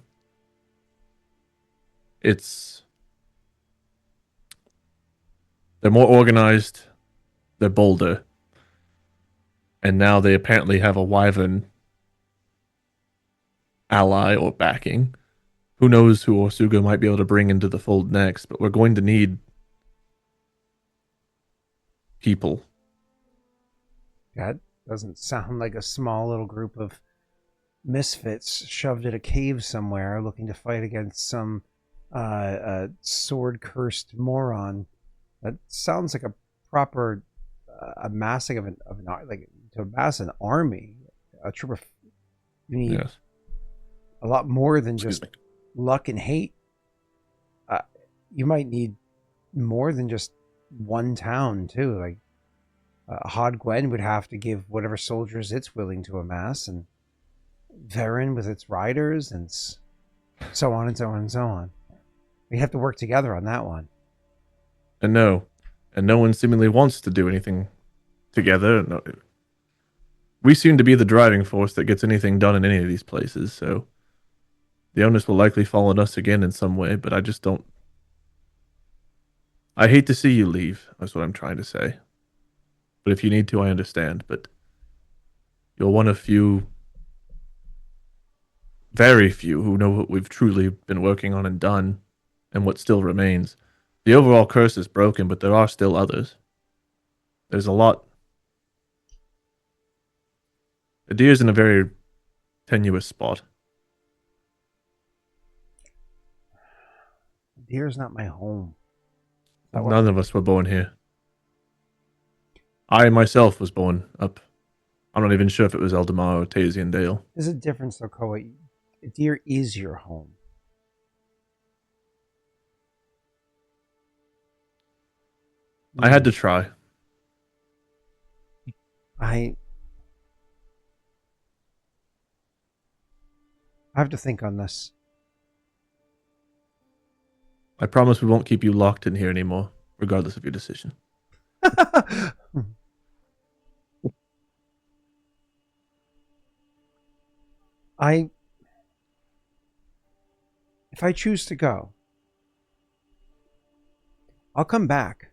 They're more organized they're bolder. And now they apparently have a wyvern ally or backing. Who knows who Orsugo might be able to bring into the fold next, but we're going to need people. That doesn't sound like a small little group of misfits shoved in a cave somewhere looking to fight against some sword-cursed moron. That sounds like a proper amassing of an like to amass an army, a troop of. You need a lot more than just luck and hate. You might need more than just one town too. Like Hod Gwen would have to give whatever soldiers it's willing to amass, and Varen with its riders, and so on and so on and so on. We have to work together on that one. And no one seemingly wants to do anything together. No. We seem to be the driving force that gets anything done in any of these places, so the onus will likely fall on us again in some way, but I just don't... I hate to see you leave, that's what I'm trying to say. But if you need to, I understand, but you're one of very few who know what we've truly been working on and done, and what still remains. The overall curse is broken, but there are still others. There's a lot. Adir's in a very tenuous spot. Adir's not my home. None of us were born here. I myself was born up. I'm not even sure if it was Eldamar or Tazian Dale. There's a difference though, Koa. Adir is your home. I had to try. I have to think on this. I promise we won't keep you locked in here anymore, regardless of your decision. If I choose to go, I'll come back.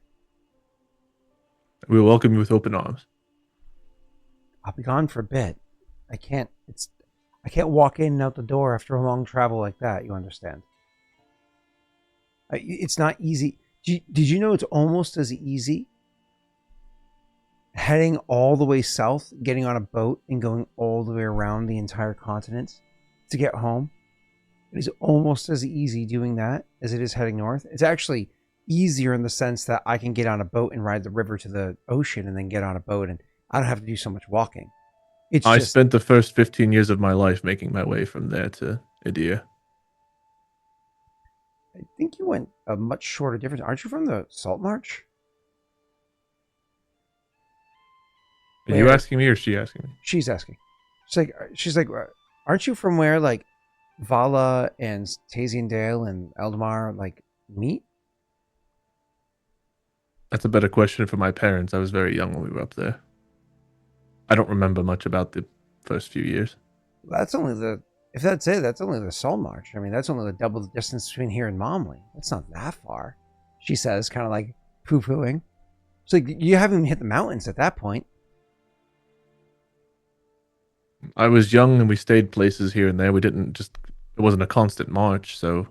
We will welcome you with open arms. I'll be gone for a bit. I can't walk in and out the door after a long travel like that, you understand? It's not easy. Did you know it's almost as easy heading all the way south, getting on a boat, and going all the way around the entire continent to get home? It is almost as easy doing that as it is heading north. It's actually easier in the sense that I can get on a boat and ride the river to the ocean and then get on a boat, and I don't have to do so much walking. I spent the first 15 years of my life making my way from there to Adir. I think you went a much shorter distance. Aren't you from the Salt March? Are you asking me or is she asking me? She's asking. She's like, aren't you from where like Vala and Tazian Dale and Eldamar like meet? That's a better question for my parents. I was very young when we were up there. I don't remember much about the first few years. That's only the... If that's it, that's only the Soul March. I mean, that's only the double the distance between here and Momley. That's not that far, she says, kind of like poo-pooing. So like, you haven't even hit the mountains at that point. I was young and we stayed places here and there. It wasn't a constant march, so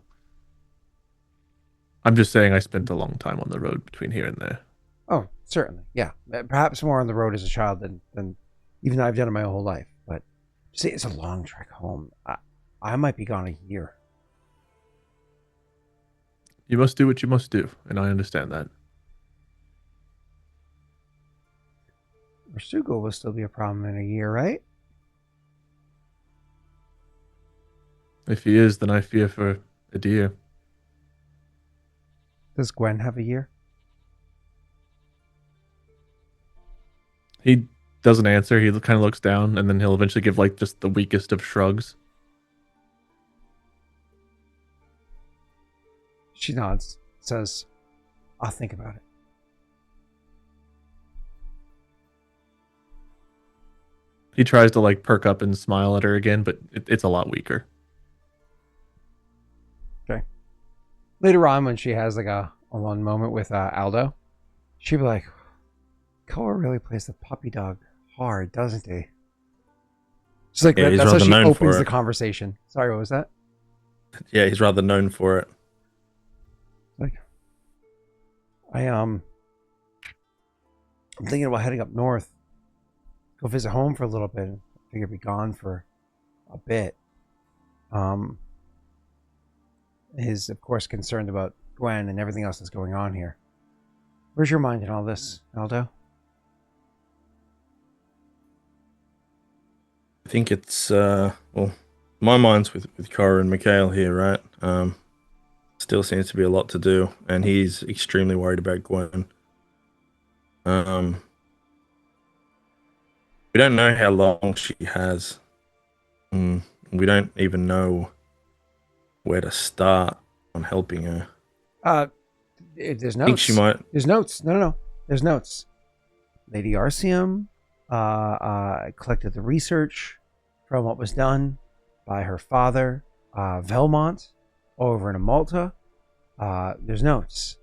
I'm just saying I spent a long time on the road between here and there. Oh, certainly. Yeah. Perhaps more on the road as a child than even I've done it my whole life. But see, it's a long trek home. I might be gone a year. You must do what you must do, and I understand that. Orsugo will still be a problem in a year, right? If he is, then I fear for Adir. Does Gwen have a year? He doesn't answer. He kind of looks down, and then he'll eventually give like just the weakest of shrugs. She nods, says, I'll think about it. He tries to like perk up and smile at her again, but it's a lot weaker. Okay. Later on, when she has like a one moment with Aldo, she'll be like, Koa really plays the puppy dog hard, doesn't he? She's like, Yeah, he's that's how rather she known opens for the it. conversation. Sorry, what was that? Yeah, he's rather known for it. Like, I'm thinking about heading up north, go visit home for a little bit. I figure be gone for a bit. Is of course concerned about Gwen and everything else that's going on here. Where's your mind in all this, Aldo? I think it's well, my mind's with Cora and Mikhail here, right? Still seems to be a lot to do, and he's extremely worried about Gwen. We don't know how long she has. We don't even know where to start on helping her. There's I notes. think she might. There's notes. No. There's notes. Lady Arceum collected the research from what was done by her father, Velmont, over in Malta. There's notes.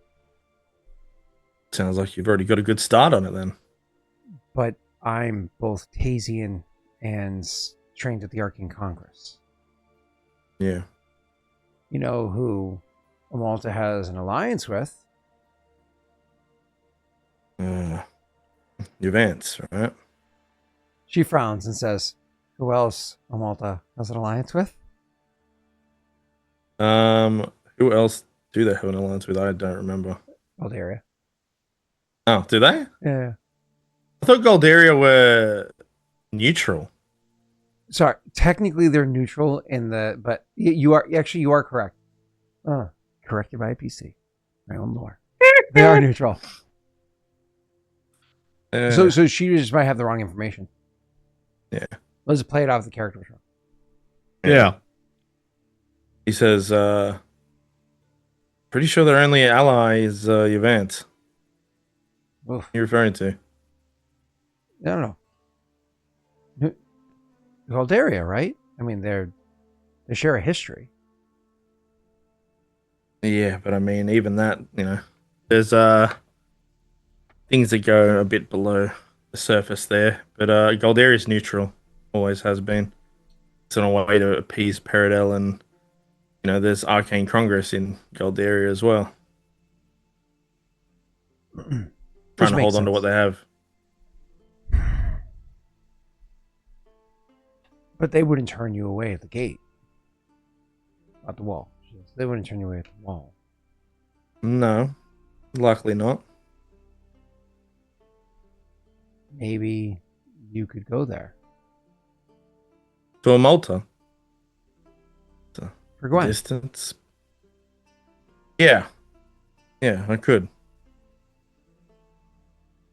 Sounds like you've already got a good start on it then. But I'm both Tasian and trained at the Arcane Congress. Yeah. You know who Malta has an alliance with? Events, right? She frowns and says, "Who else Malta has an alliance with?" Who else do they have an alliance with? I don't remember. Goldaria. Oh, do they? Yeah. I thought Goldaria were neutral. Sorry, technically they're neutral in the, but you are correct. Corrected by a PC. My own lore. They are neutral. So she just might have the wrong information. Yeah. Let's play it off the character was wrong. Yeah. He says, pretty sure their only ally is Yvette. Oof. You're referring to? No. Goldaria, right? I mean, they share a history. Yeah, but I mean, even that, there's things that go a bit below the surface there. But Goldaria is neutral, always has been. It's on a way to appease Paradel, and there's Arcane Congress in Goldaria as well. Trying to hold on to what they have. But they wouldn't turn you away at the gate. At the wall. They wouldn't turn you away at the wall. No, likely not. Maybe you could go there. To a Malta. For Gwen. Distance. Yeah, I could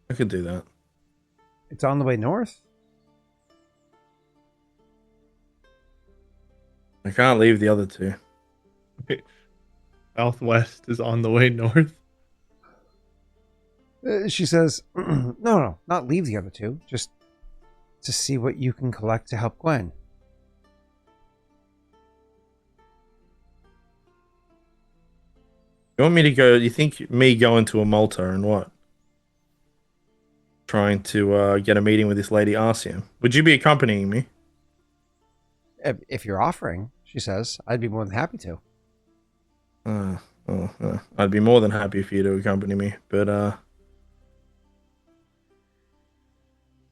do that. It's on the way north? I can't leave the other two. Southwest is on the way north. She says, no, not leave the other two. Just to see what you can collect to help Gwen. You want me to go? You think me going to a Malta and what? Trying to get a meeting with this lady Arceum. Would you be accompanying me? If you're offering, she says, I'd be more than happy to. I'd be more than happy for you to accompany me, but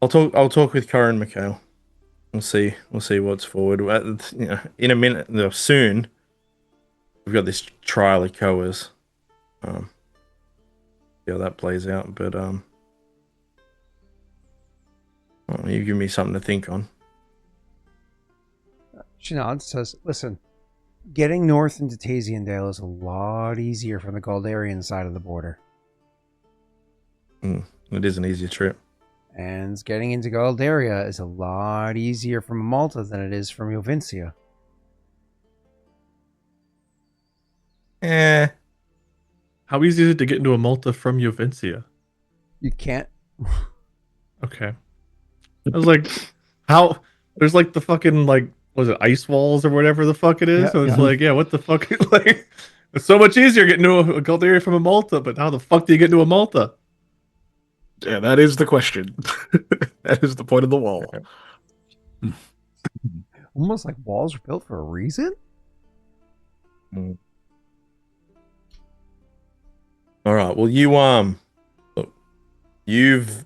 I'll talk with Cora and Mikhail. We'll see what's forward. In a minute, soon. We've got this trial of Koa's. See how that plays out, but you give me something to think on. She nods, says, listen, getting north into Tasiandale is a lot easier from the Goldarian side of the border. It is an easier trip. And getting into Goldaria is a lot easier from Malta than it is from Jovincia. How easy is it to get into a Malta from Jovincia? You can't. Okay. I was like, how? There's like the fucking, like, was it ice walls or whatever the fuck it is? Yeah, So it's yeah. like, yeah, what the fuck? Like, it's so much easier getting into a Goldaria from a Malta, but how the fuck do you get into a Malta? Yeah, that is the question. That is the point of the wall. Almost like walls were built for a reason. Mm. All right. Well, look, you've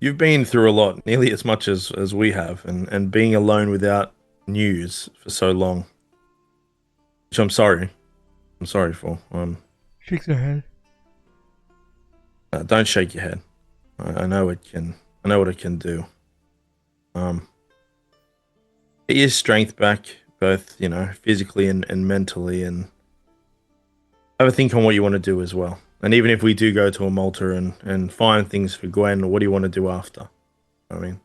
been through a lot, nearly as much as we have, and being alone without news for so long, which I'm sorry. I'm sorry for. Shakes her head. Don't shake your head. I know it can. I know what it can do. Get your strength back, both physically and mentally, and have a think on what you want to do as well. And even if we do go to a Malta and find things for Gwen, what do you want to do after? I mean,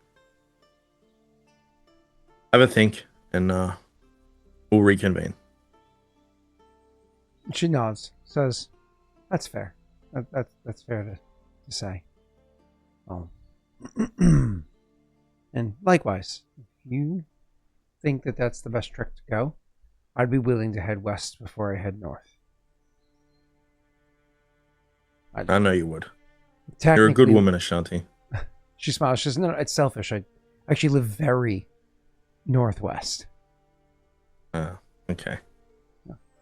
have a think, and we'll reconvene. She nods, says, "That's fair. That's fair to say." Oh, and likewise, if you think that that's the best trick to go, I'd be willing to head west before I head north. I know you would. You're a Technically, good woman, Ashanti. She smiles. She says, "No, it's selfish. I actually live very northwest. Okay.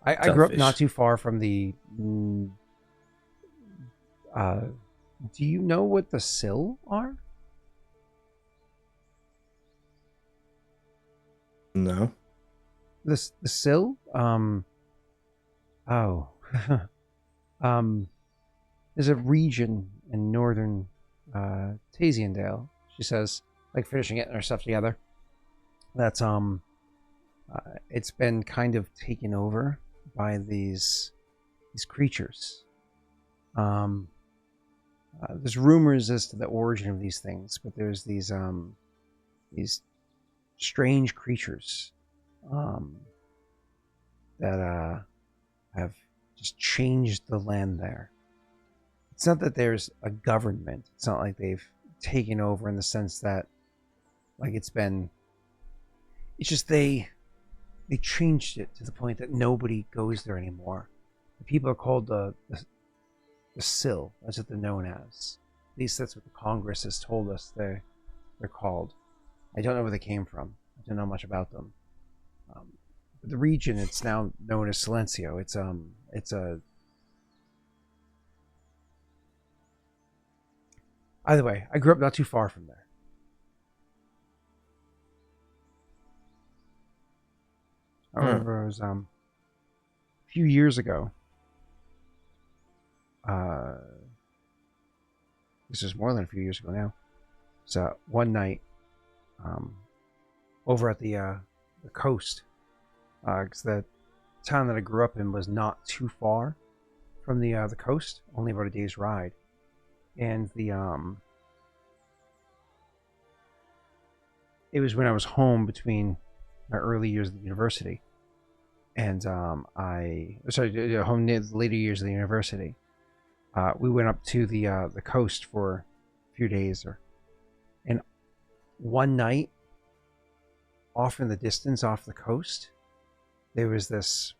I grew up not too far from the. Do you know what the Sill are? No. The Sill? Oh. There's a region in northern Tasiandale, she says, like finishing getting her stuff together. That's it's been kind of taken over by these creatures. There's rumors as to the origin of these things, but there's these strange creatures that have just changed the land there. It's not that there's a government. It's not like they've taken over in the sense that, like, it's just they changed it to the point that nobody goes there anymore. The people are called the Sill. That's what they're known as. At least that's what the Congress has told us they're called. I don't know where they came from. I don't know much about them. But the region, it's now known as Silencio. It's a. Either way, I grew up not too far from there. I remember it was a few years ago. This is more than a few years ago now. So one night, over at the coast, because the town that I grew up in was not too far from the coast, only about a day's ride, and it was when I was home between my early years of the university, and home near the later years of the university. We went up to the coast for a few days, and one night, off in the distance, off the coast, there was this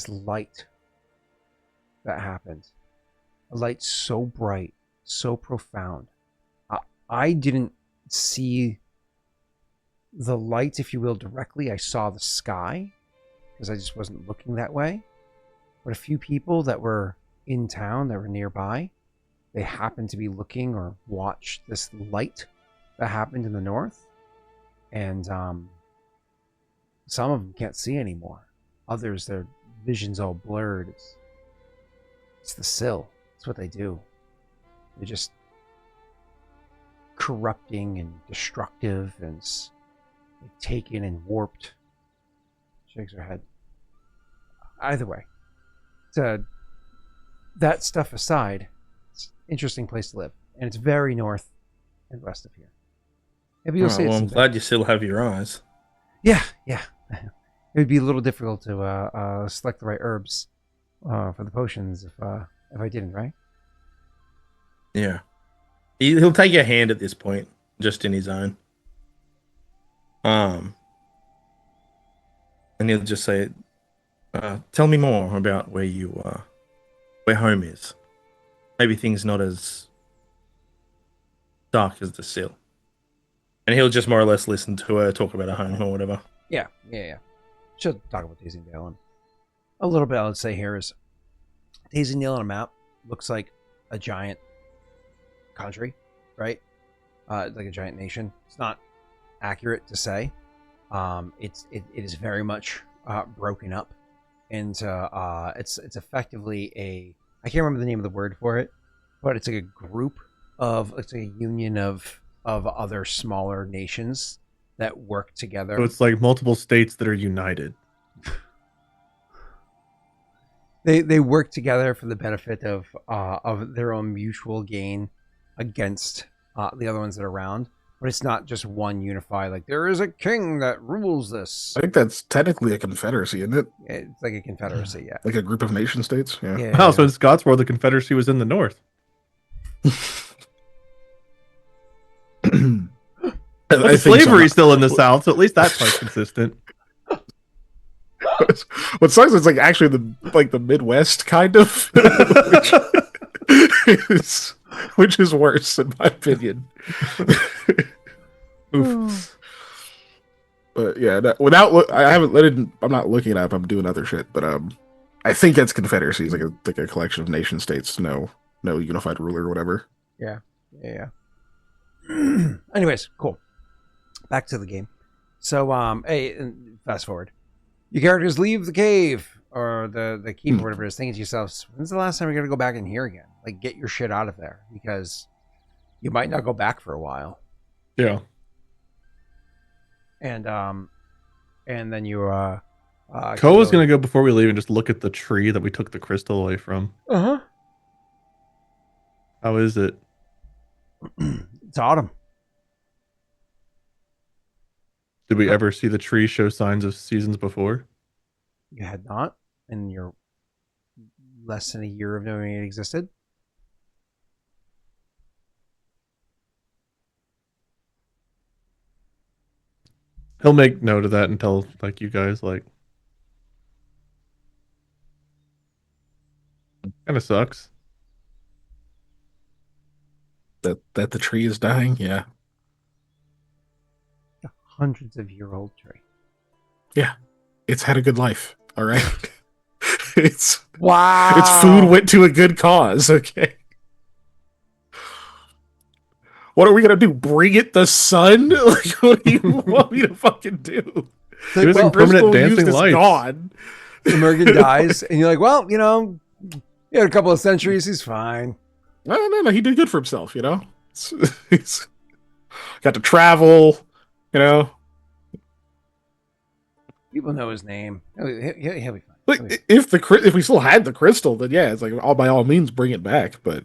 light that happened. A light so bright, so profound. I didn't see the light, if you will, directly. I saw the sky because I just wasn't looking that way. But a few people that were in town, that were nearby, they happened to be looking or watched this light that happened in the north. And some of them can't see anymore. Others, their vision's all blurred. It's the Sill. It's what they do. They're just corrupting and destructive and taken and warped. Shakes her head. Either way, that stuff aside, it's an interesting place to live, and it's very north and west of here. Maybe you'll see it I'm someday. glad you still have your eyes. Yeah. It would be a little difficult to select the right herbs for the potions if I didn't, right? Yeah. He'll take your hand at this point, just in his own. And he'll just say, "Tell me more about where home is." maybe things not as dark as the seal. And he'll just more or less listen to her talk about her home or whatever. Yeah. She'll talk about Daisydale. And a little bit I would say here is Daisydale on a map looks like a giant country, right? Like a giant nation. It's not accurate to say. It is very much broken up into it's effectively I can't remember the name of the word for it, but it's like a group it's a union of other smaller nations that work together. So it's like multiple states that are united. They work together for the benefit of their own mutual gain against the other ones that are around. But it's not just one unified, like, there is a king that rules this. I think that's technically a confederacy, isn't it? It's like a confederacy, yeah. Like a group of nation states? Yeah. Yeah. Wow, so in Scots World, the Confederacy was in the north. I think Slavery's still in the south, so at least that part's consistent. What sucks is like actually the Midwest kind of, which is worse in my opinion. Oof. But yeah, I'm not looking it up. I'm doing other shit, but I think that's confederacy. It's like a collection of nation states. No unified ruler or whatever. Yeah. Anyways, cool. Back to the game. So, fast forward. Your characters leave the cave or the keep or whatever it is, thinking to yourselves, when's the last time you're gonna go back in here again? Like, get your shit out of there, because you might not go back for a while. Yeah. And then you Koa's gonna go before we leave and just look at the tree that we took the crystal away from. Uh-huh. How is it? It's autumn. Did we ever see the tree show signs of seasons before? You had not, in your less than a year of knowing it existed. He'll make note of that and tell like you guys like kind of sucks. That the tree is dying. Yeah. A hundreds of year old tree. Yeah. It's had a good life. All right. Its Wow. food went to a good cause. Okay. What are we gonna do? Bring it the sun? Like, what do you want me to fucking do? It was The in permanent crystal used dancing is lights. gone. Emergen dies, and you're like, well, you know, he had a couple of centuries, he's fine. No, he did good for himself, you know? He's got to travel, you know? People know his name. He'll be fine. Like, if we still had the crystal, then yeah, it's like, by all means, bring it back, but...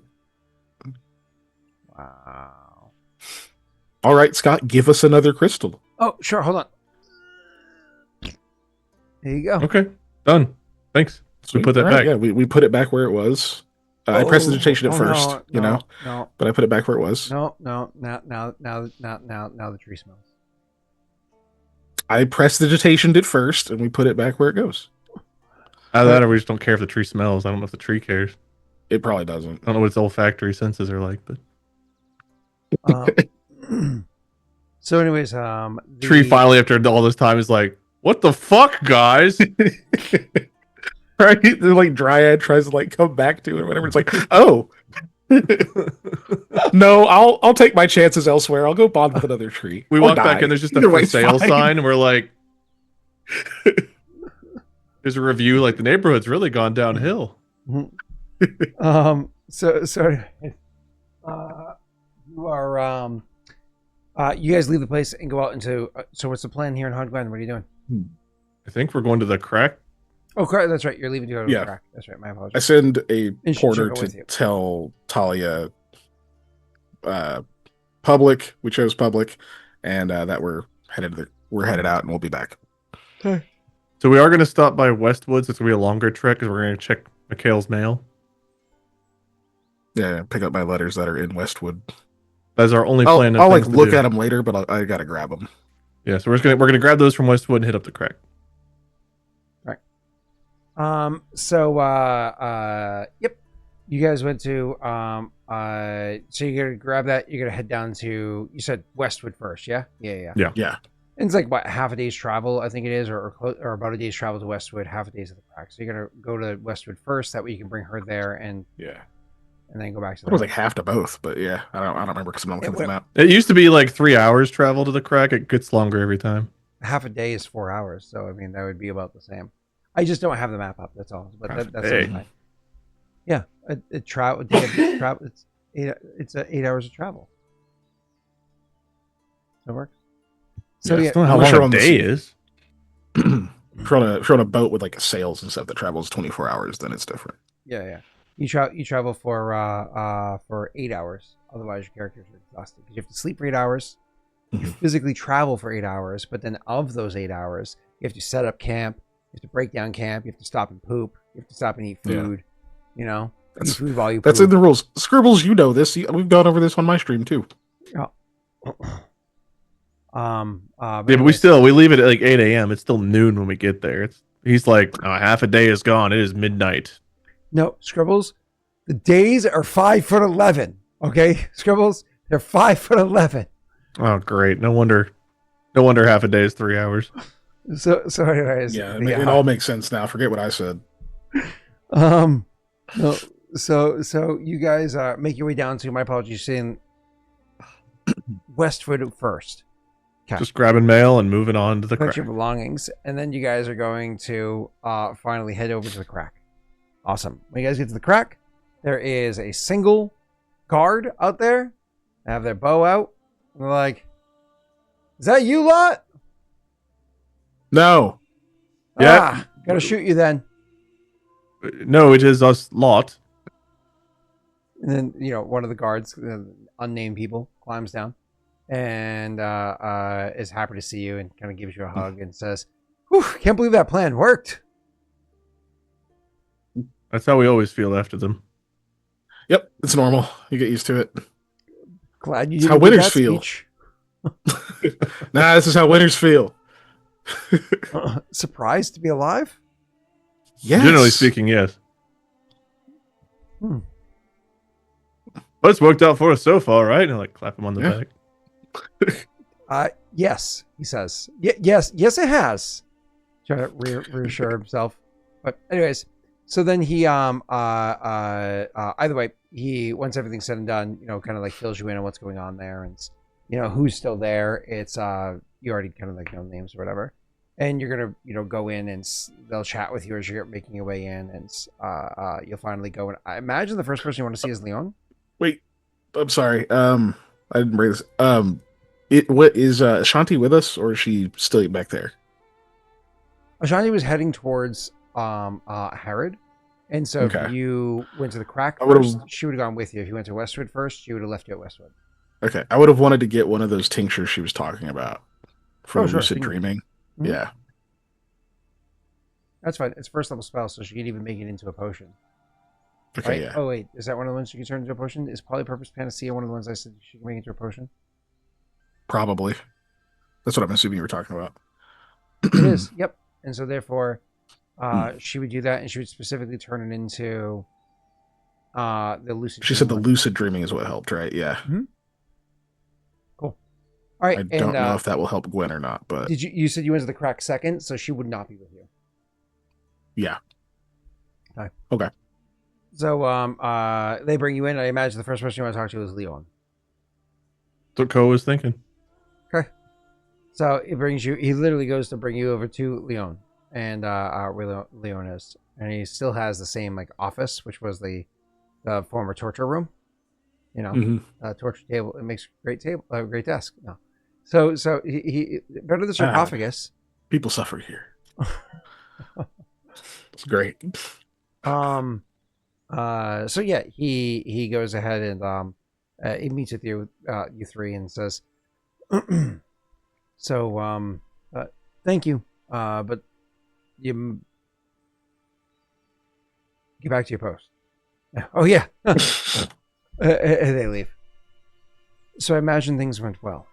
Wow. All right, Scott, give us another crystal. Oh, sure, hold on. There you go. Okay, done. Thanks. So we put that All right, back. Yeah, we put it back where it was. I pressed digitation at first, you know? No, But I put it back where it was. no. Now the tree smells. I pressed digitationed it first, and we put it back where it goes. Either that or we just don't care if the tree smells. I don't know if the tree cares. It probably doesn't. I don't know what its olfactory senses are like, but So, anyways, tree finally after all this time is like, what the fuck, guys? Right? The like dryad tries to like come back to it or whatever. It's like, oh. No, I'll take my chances elsewhere. I'll go bond with another tree. We Or walk back die. and there's just a Either for way's sale fine. sign, and we're like, there's a review like the neighborhood's really gone downhill. So you are you guys leave the place and go out into so what's the plan here in Hongwen? What are you doing? I think we're going to the crack. Oh, correct. That's right. You're leaving to go to Yeah. the crack. That's right. My I apologies. send a And she'll porter go to with you. tell Talia public. We chose public, and that we're headed out, and we'll be back. So we are going to stop by Westwoods. It's going to be a longer trek because we're going to check Mikhail's mail. Yeah, pick up my letters that are in Westwood. That's our only I'll plan. of like things to look do. at them later, but I gotta grab them. Yeah, so we're gonna grab those from Westwood and hit up the crack. Yep. You you guys went to so you're gonna grab that. You're gonna head down to, you said Westwood first, yeah? Yeah. Yeah. And it's like what, half a day's travel, I think it is, or about a day's travel to Westwood, half a day's at the crack. So you're gonna go to Westwood first. That way you can bring her there and then go back to. It was like half to both, but yeah, I don't remember because I'm not looking at the map. It used to be like 3 hours travel to the crack. It gets longer every time. Half a day is 4 hours, so I mean that would be about the same. I just don't have the map up. That's all. But that's fine. Yeah, travel. It's 8 hours of travel. That works. So I yeah, don't know how I'm long sure a on the day sea. is. If you're on a boat with like sails and stuff that travels 24 hours, then it's different. Yeah. You travel for 8 hours. Otherwise, your characters are exhausted because you have to sleep for 8 hours. You physically travel for 8 hours, but then of those 8 hours, you have to set up camp. You have to break down camp. You have to stop and poop. You have to stop and eat food. You know, eat food while you poop. That's in the rules. Scribbles, you know this. We've gone over this on my stream too. But we leave it at like 8 a.m. It's still noon when we get there. He's like, oh, half a day is gone. It is midnight. No, Scribbles, the days are 5'11". Okay, Scribbles, they're 5'11". Oh, great. No wonder half a day is 3 hours. So anyways, it all makes sense now. Forget what I said. No, so you guys make your way down to, my apologies, saying Westwood first. Okay. Just grabbing mail and moving on to the Put crack. your belongings, and then you guys are going to finally head over to the crack. Awesome. When you guys get to the crack, there is a single guard out there. They have their bow out. And they're like, "Is that you lot?" No. Yeah. Gotta shoot you then. No, it is us lot. And then, one of the guards, unnamed people, climbs down and is happy to see you and kind of gives you a hug and says, "Whew, can't believe that plan worked." That's how we always feel after them. Yep, it's normal. You get used to it. Glad you It's didn't how give winners that feel. speech. Nah, this is how winners feel. Surprised to be alive? Yes. Generally speaking, yes. Hmm. But it's worked out for us so far, right? And like clap him on the back. Yes, he says. Yes, it has. Trying to reassure himself. But anyways, so then he either way, he, once everything's said and done, kind of like fills you in on what's going on there and who's still there. It's you already kind of like know names or whatever. And you're gonna go in and they'll chat with you as you're making your way in, and you'll finally go in. I imagine the first person you want to see is Leon. Wait, I'm sorry. I didn't bring this. What is Ashanti with us, or is she still back there? Ashanti was heading towards Herod, and so if you went to the crack first, she would have gone with you. If you went to Westwood first, she would have left you at Westwood. Okay, I would have wanted to get one of those tinctures she was talking about for sure. lucid dreaming. Mm-hmm. Yeah, that's fine. It's first level spell, so she can even make it into a potion. okay, right? yeah. Oh wait, is that one of the ones you can turn into a potion? Is Polypurpose Panacea one of the ones I said she can make into a potion? Probably. That's what I'm assuming you were talking about. It is. Yep. And so therefore, she would do that, and she would specifically turn it into the lucid. She said the lucid dreaming is what helped, right? Yeah. Mm-hmm. Cool. All right. I don't know if that will help Gwen or not, but did you said you went to the crack second, so she would not be with you. Yeah. Okay. So they bring you in. I imagine the first person you want to talk to is Leon. That's what Koa was thinking. Okay. So he literally goes to bring you over to Leon, and where Leon is, and he still has the same like office, which was the former torture room. Torture table. It makes great desk. No. So he better the sarcophagus. People suffer here. It's great. So yeah, he goes ahead and he meets with you three and says, so thank you, but you get back to your post. Oh yeah. They leave. So I imagine things went well.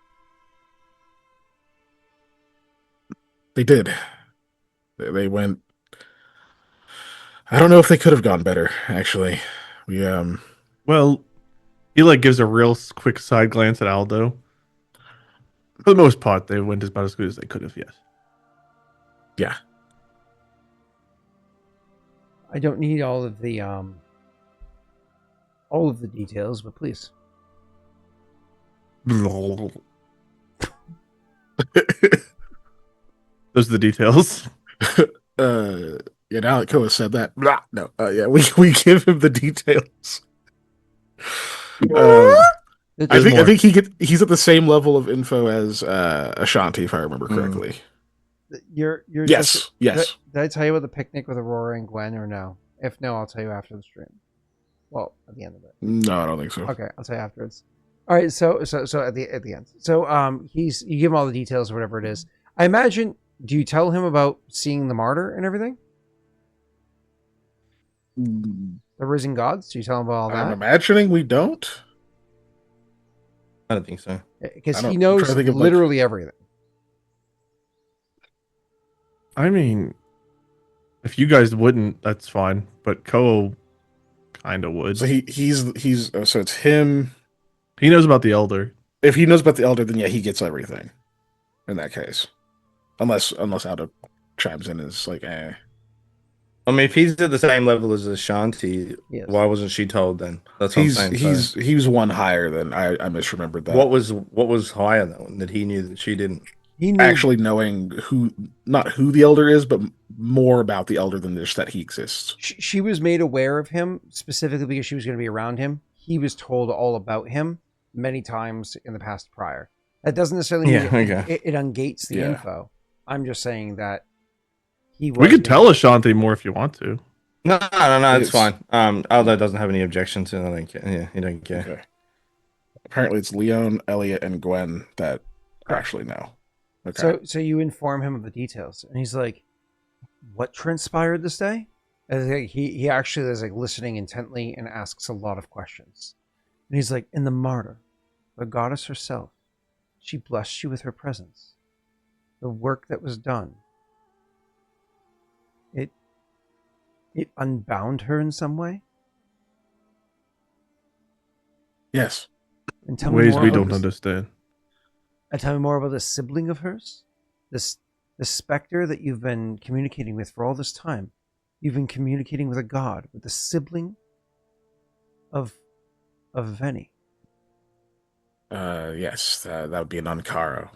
They did. They went. I don't know if they could have gone better, actually. We Well, he like gives a real quick side glance at Aldo. For the most part, they went about as good as they could have. Yes. yeah. I don't need all of the details, but please. Those are the details. Yeah, now that Koa said that, no, yeah, we give him the details. I think he's at the same level of info as Ashanti, if I remember correctly. You're Yes, just, yes. Did I tell you about the picnic with Aurora and Gwen, or no? If no, I'll tell you after the stream. Well, at the end of it. No, I don't think so. Okay, I'll tell you afterwards. All right, so at the end. So you give him all the details or whatever it is. I imagine. Do you tell him about seeing the martyr and everything? The risen gods? Do you tell him about all that? I'm imagining we don't. I don't think so. Because he knows literally everything. I mean, if you guys wouldn't, that's fine. But Koa kind of would. So he's so it's him. He knows about the Elder. If he knows about the Elder, then yeah, he gets everything. In that case, unless Aldo chimes in and is like, eh. I mean, if he's at the same level as Ashanti, Yes. why wasn't she told then? That's what I'm saying. He was one higher than I misremembered that. What was higher though that he knew that she didn't? He knew Actually knowing not who the Elder is, but more about the Elder than just that he exists. she was made aware of him specifically because she was going to be around him. He was told all about him many times in the past prior. That doesn't necessarily mean it ungates the info. I'm just saying that he was. We could tell Ashanti more if you want to. No, it's fine. Aldo doesn't have any objection to it. I don't care. Yeah, he don't care. Okay. Apparently it's Leon, Elliot, and Gwen that actually know. Okay. So you inform him of the details, and he's like, "What transpired this day?" And he actually is like listening intently and asks a lot of questions. And he's like, "In the martyr, the goddess herself, she blessed you with her presence. The work that was done, it unbound her in some way." Yes. And tell me Ways more we about don't this. understand. And tell me more about this sibling of hers, this specter that you've been communicating with for all this time. You've been communicating with a god, with the sibling of Veni. Yes, that would be an Ankaro.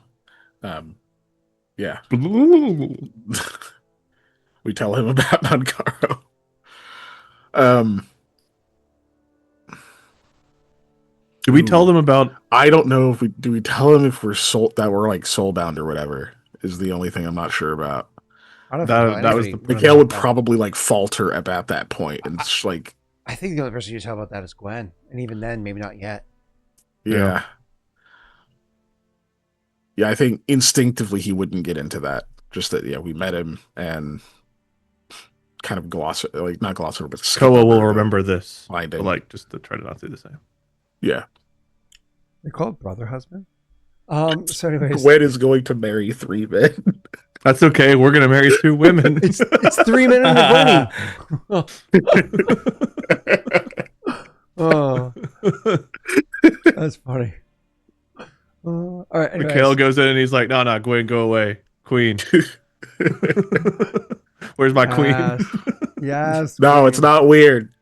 Yeah. We tell him about Ankaro. Do we tell them about? I don't know if we tell them if we're soulbound or whatever. Is the only thing I'm not sure about. I don't know. That was the Mikhail would probably like falter about that point, and it's like I think the only person you tell about that is Gwen, and even then, maybe not yet. yeah. I think instinctively he wouldn't get into that. Just that we met him and kind of not gloss over, but Koa will remember this. Finding. But like just to try to not do the same. Yeah. They call it brother husband. So anyways, Gwen is going to marry 3 men. That's okay. We're gonna marry 2 women. it's 3 men and a Gwenny. Oh, that's funny. All right. Anyways. Mikhail goes in and he's like, "No, Gwen, go away, Queen." Where's my queen? Yes. No, queen. it's not weird.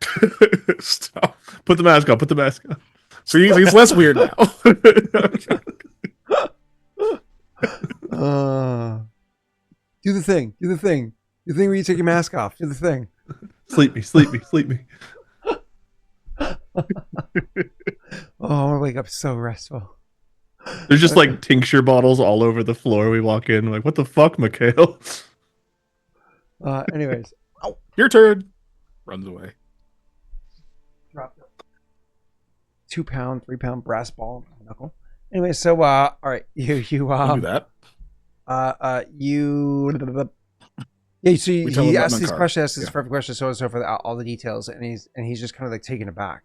Stop. Put the mask on. Put the mask on. So he's less weird now. Do the thing. Do the thing. Do the thing where you take your mask off. Do the thing. Sleep me. Sleep me. Sleep me. Oh, I want to wake up so restful. There's just like tincture bottles all over the floor. We walk in like, what the fuck, Mikhail? Anyways. Oh, your turn. Runs away. Dropped it. 2 pound, 3 pound brass ball knuckle. Anyway, so all right, you do that. So he asked these questions, asked this Yeah. perfect question, so on and so forth, all the details, and he's just kind of like taken aback.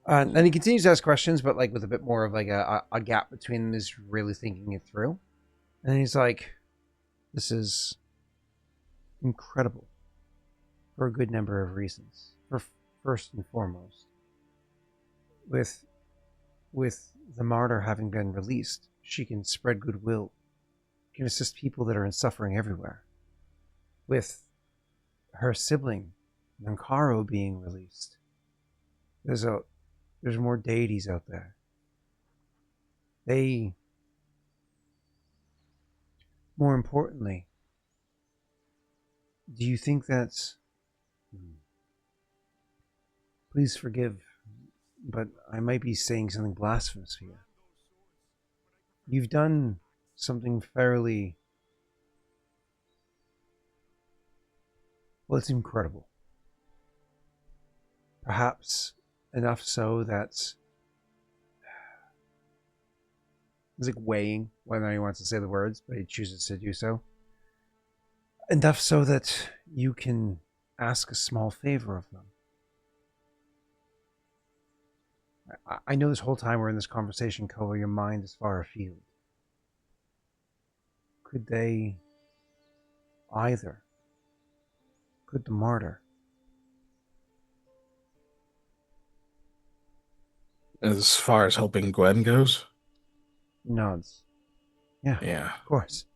And then he continues to ask questions, but like with a bit more of like a gap between them, is really thinking it through. And then he's like, "This is incredible for a good number of reasons. For first and foremost. With the martyr having been released, she can spread goodwill, can assist people that are in suffering everywhere. With her sibling, Nankaro, being released, there's more deities out there. More importantly, do you think that's... Please forgive, but I might be saying something blasphemous here. You've done something fairly... Well, it's incredible. Perhaps enough so that... He's like weighing whether or not he wants to say the words, but he chooses to do so. Enough so that you can ask a small favor of them. I know this whole time we're in this conversation, Koa, your mind is far afield. Could they either? Could the martyr? As far as helping Gwen goes? Nods. Yeah, Yeah. of course.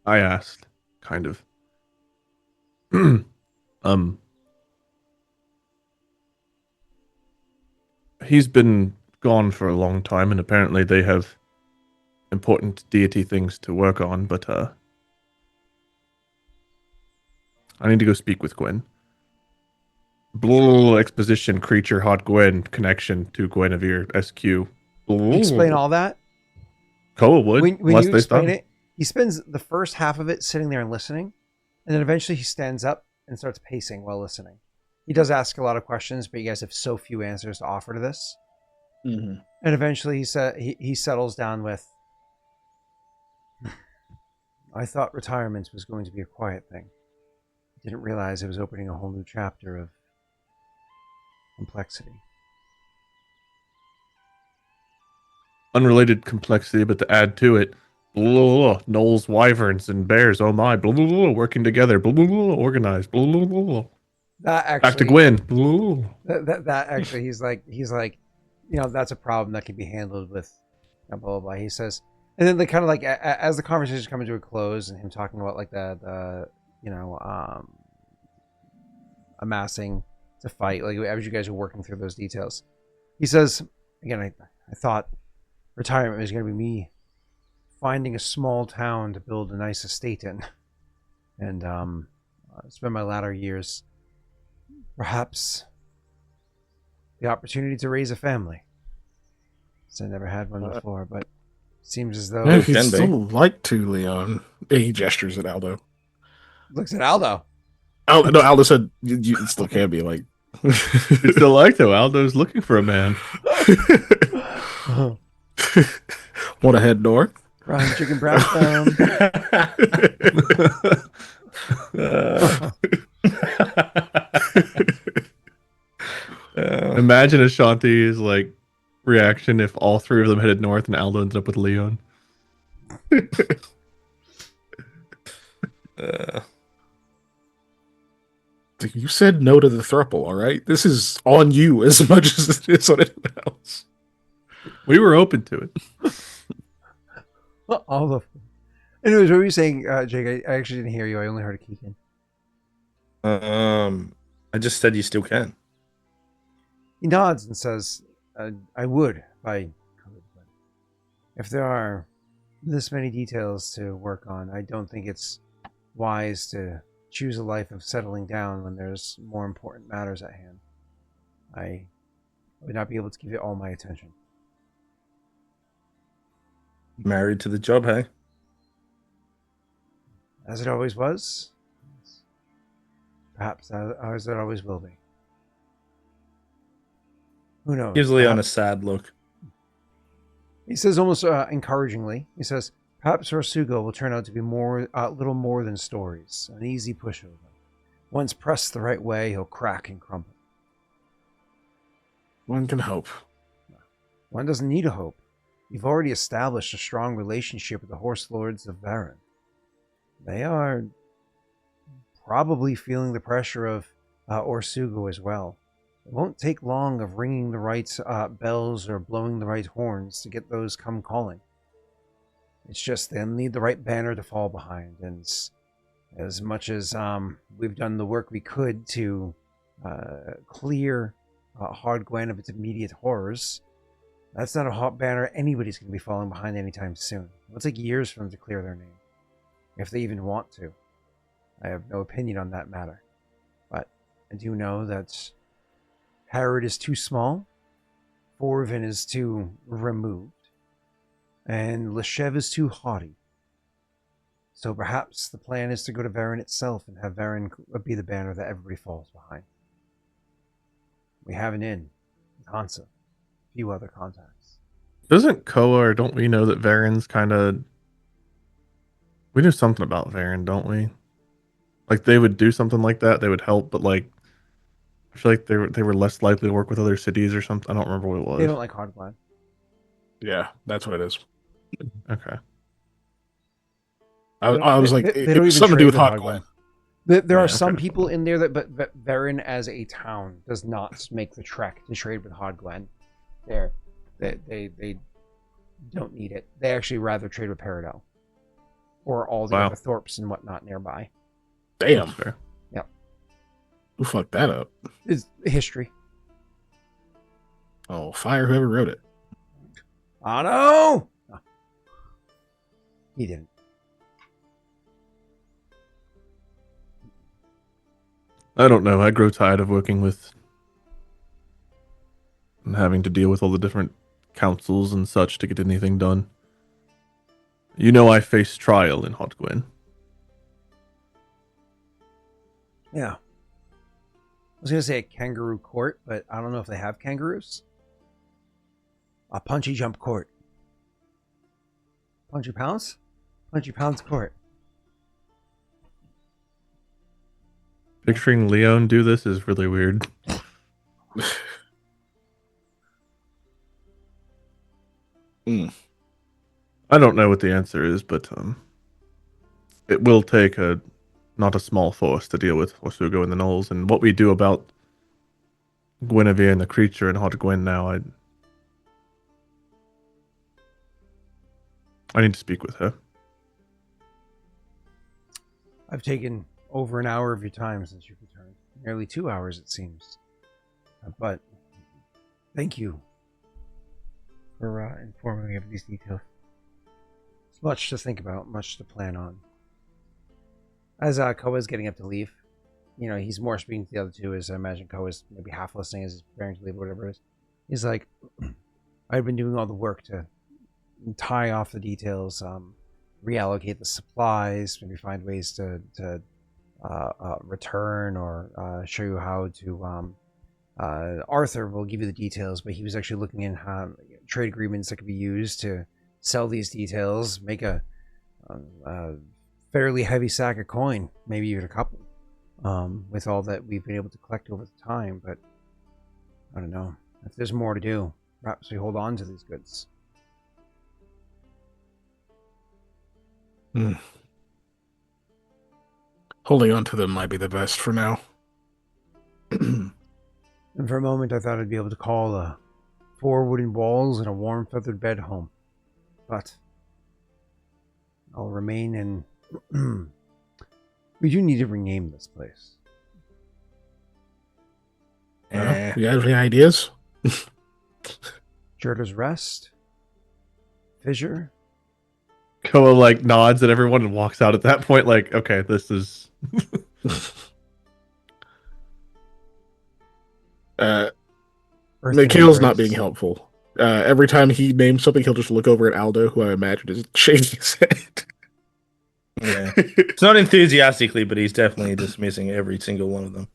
I asked, kind of. He's been gone for a long time, and apparently they have important deity things to work on, but I need to go speak with Gwen. Blah, exposition, creature, hot Gwen, connection to Guinevere, SQ. Blah. Explain all that. Koa would, When unless you they explain stop. it, he spends the first half of it sitting there and listening, and then eventually he stands up and starts pacing while listening. He does ask a lot of questions, but you guys have so few answers to offer to this. Mm-hmm. And eventually he settles down with, I thought retirement was going to be a quiet thing. Didn't realize it was opening a whole new chapter of complexity. Unrelated complexity, but to add to it, gnolls, wyverns, and bears, oh my, working together, organized, That actually, back to Gwen. that actually, he's like, that's a problem that can be handled with blah blah blah. He says, and then they kind of like as the conversation is coming to a close, and him talking about like the amassing to fight, like as you guys are working through those details, he says again, I thought retirement was going to be me finding a small town to build a nice estate in, and spend my latter years. Perhaps the opportunity to raise a family. So I never had one before, but it seems as though... Yeah, It he'd can be. still like to, Leon. He gestures at Aldo. Looks at Aldo. Aldo said you it still can be like... It's still like though. Aldo's looking for a man. Want to head north? Frying chicken brownstone. Imagine Ashanti's like reaction if all three of them headed north and Aldo ends up with Leon. You said no to the thruple, all right? This is on you as much as it is on anyone else. We were open to it. All of them. Anyways, what were you saying, Jake? I actually didn't hear you. I only heard a Kiken. I just said you still can. He nods and says, I would if I could, but if there are this many details to work on, I don't think it's wise to choose a life of settling down when there's more important matters at hand. I would not be able to give it all my attention. Married to the job, hey? As it always was, perhaps as it always will be. Who knows? Gives Leon a Perhaps- sad look. He says almost encouragingly, he says, perhaps Orsugo will turn out to be little more than stories, an easy pushover. Once pressed the right way, he'll crack and crumble. One can hope. One doesn't need a hope. You've already established a strong relationship with the Horse Lords of Varen. They are probably feeling the pressure of Orsugo as well. It won't take long of ringing the right bells or blowing the right horns to get those come calling. It's just they'll need the right banner to fall behind, and as much as we've done the work we could to clear Hard Gwen of its immediate horrors, that's not a hot banner anybody's going to be falling behind anytime soon. It'll take years for them to clear their name, if they even want to. I have no opinion on that matter, but I do know that Harrod is too small, Forvin is too removed, and Leshev is too haughty. So perhaps the plan is to go to Varen itself and have Varen be the banner that everybody falls behind. We have an in with Hansa, a few other contacts. Doesn't Koa, or don't we know that Varen's kind of... We knew something about Varen, don't we? Like, they would do something like that, they would help, but like, I feel like they were less likely to work with other cities or something. I don't remember what it was. They don't like Hardglass. Yeah, that's what it is. Okay. I was like, they it don't was even something to do with trade Hot Hardglass. Glen. There Yeah, are some okay. people in there but Varen as a town does not make the trek to trade with Hardglen. They don't need it. They actually rather trade with Peridot or all the Wow. other Thorps and whatnot nearby. Damn. That's fair. Who fucked that up? It's history. Oh, fire whoever wrote it. Oh no! No. He didn't. I don't know. I grow tired of working with and having to deal with all the different councils and such to get anything done. You know, I face trial in Hot Gwen. Yeah. I was going to say a kangaroo court, but I don't know if they have kangaroos. A punchy jump court. Punchy pounce? Punchy pounce court. Picturing Leon do this is really weird. I don't know what the answer is, but it will take not a small force to deal with Osugo and the Knolls, and what we do about Guinevere and the creature in Hot Gwen now, I need to speak with her. I've taken over an hour of your time since you've returned. Nearly 2 hours, it seems. But thank you for informing me of these details. It's much to think about, much to plan on. As Koa's getting up to leave, you know, he's more speaking to the other two, as I imagine Koa's maybe half listening as he's preparing to leave or whatever it is. He's like, I've been doing all the work to tie off the details, reallocate the supplies, maybe find ways to return or show you how to. Arthur will give you the details, but he was actually looking in trade agreements that could be used to sell these details, make a fairly heavy sack of coin, maybe even a couple, with all that we've been able to collect over the time. But I don't know if there's more to do. Perhaps we hold on to these goods. Holding on to them might be the best for now. And for a moment, I thought I'd be able to call 4 wooden walls and a warm feathered bed home. But I'll remain in... We do need to rename this place. You guys have any ideas? Jurda's Rest? Fissure? Koa like nods at everyone and walks out at that point like, okay, this is... Mikhail's not being helpful. Every time he names something, he'll just look over at Aldo, who I imagine is shaking his head. Yeah. It's not enthusiastically, but he's definitely dismissing every single one of them.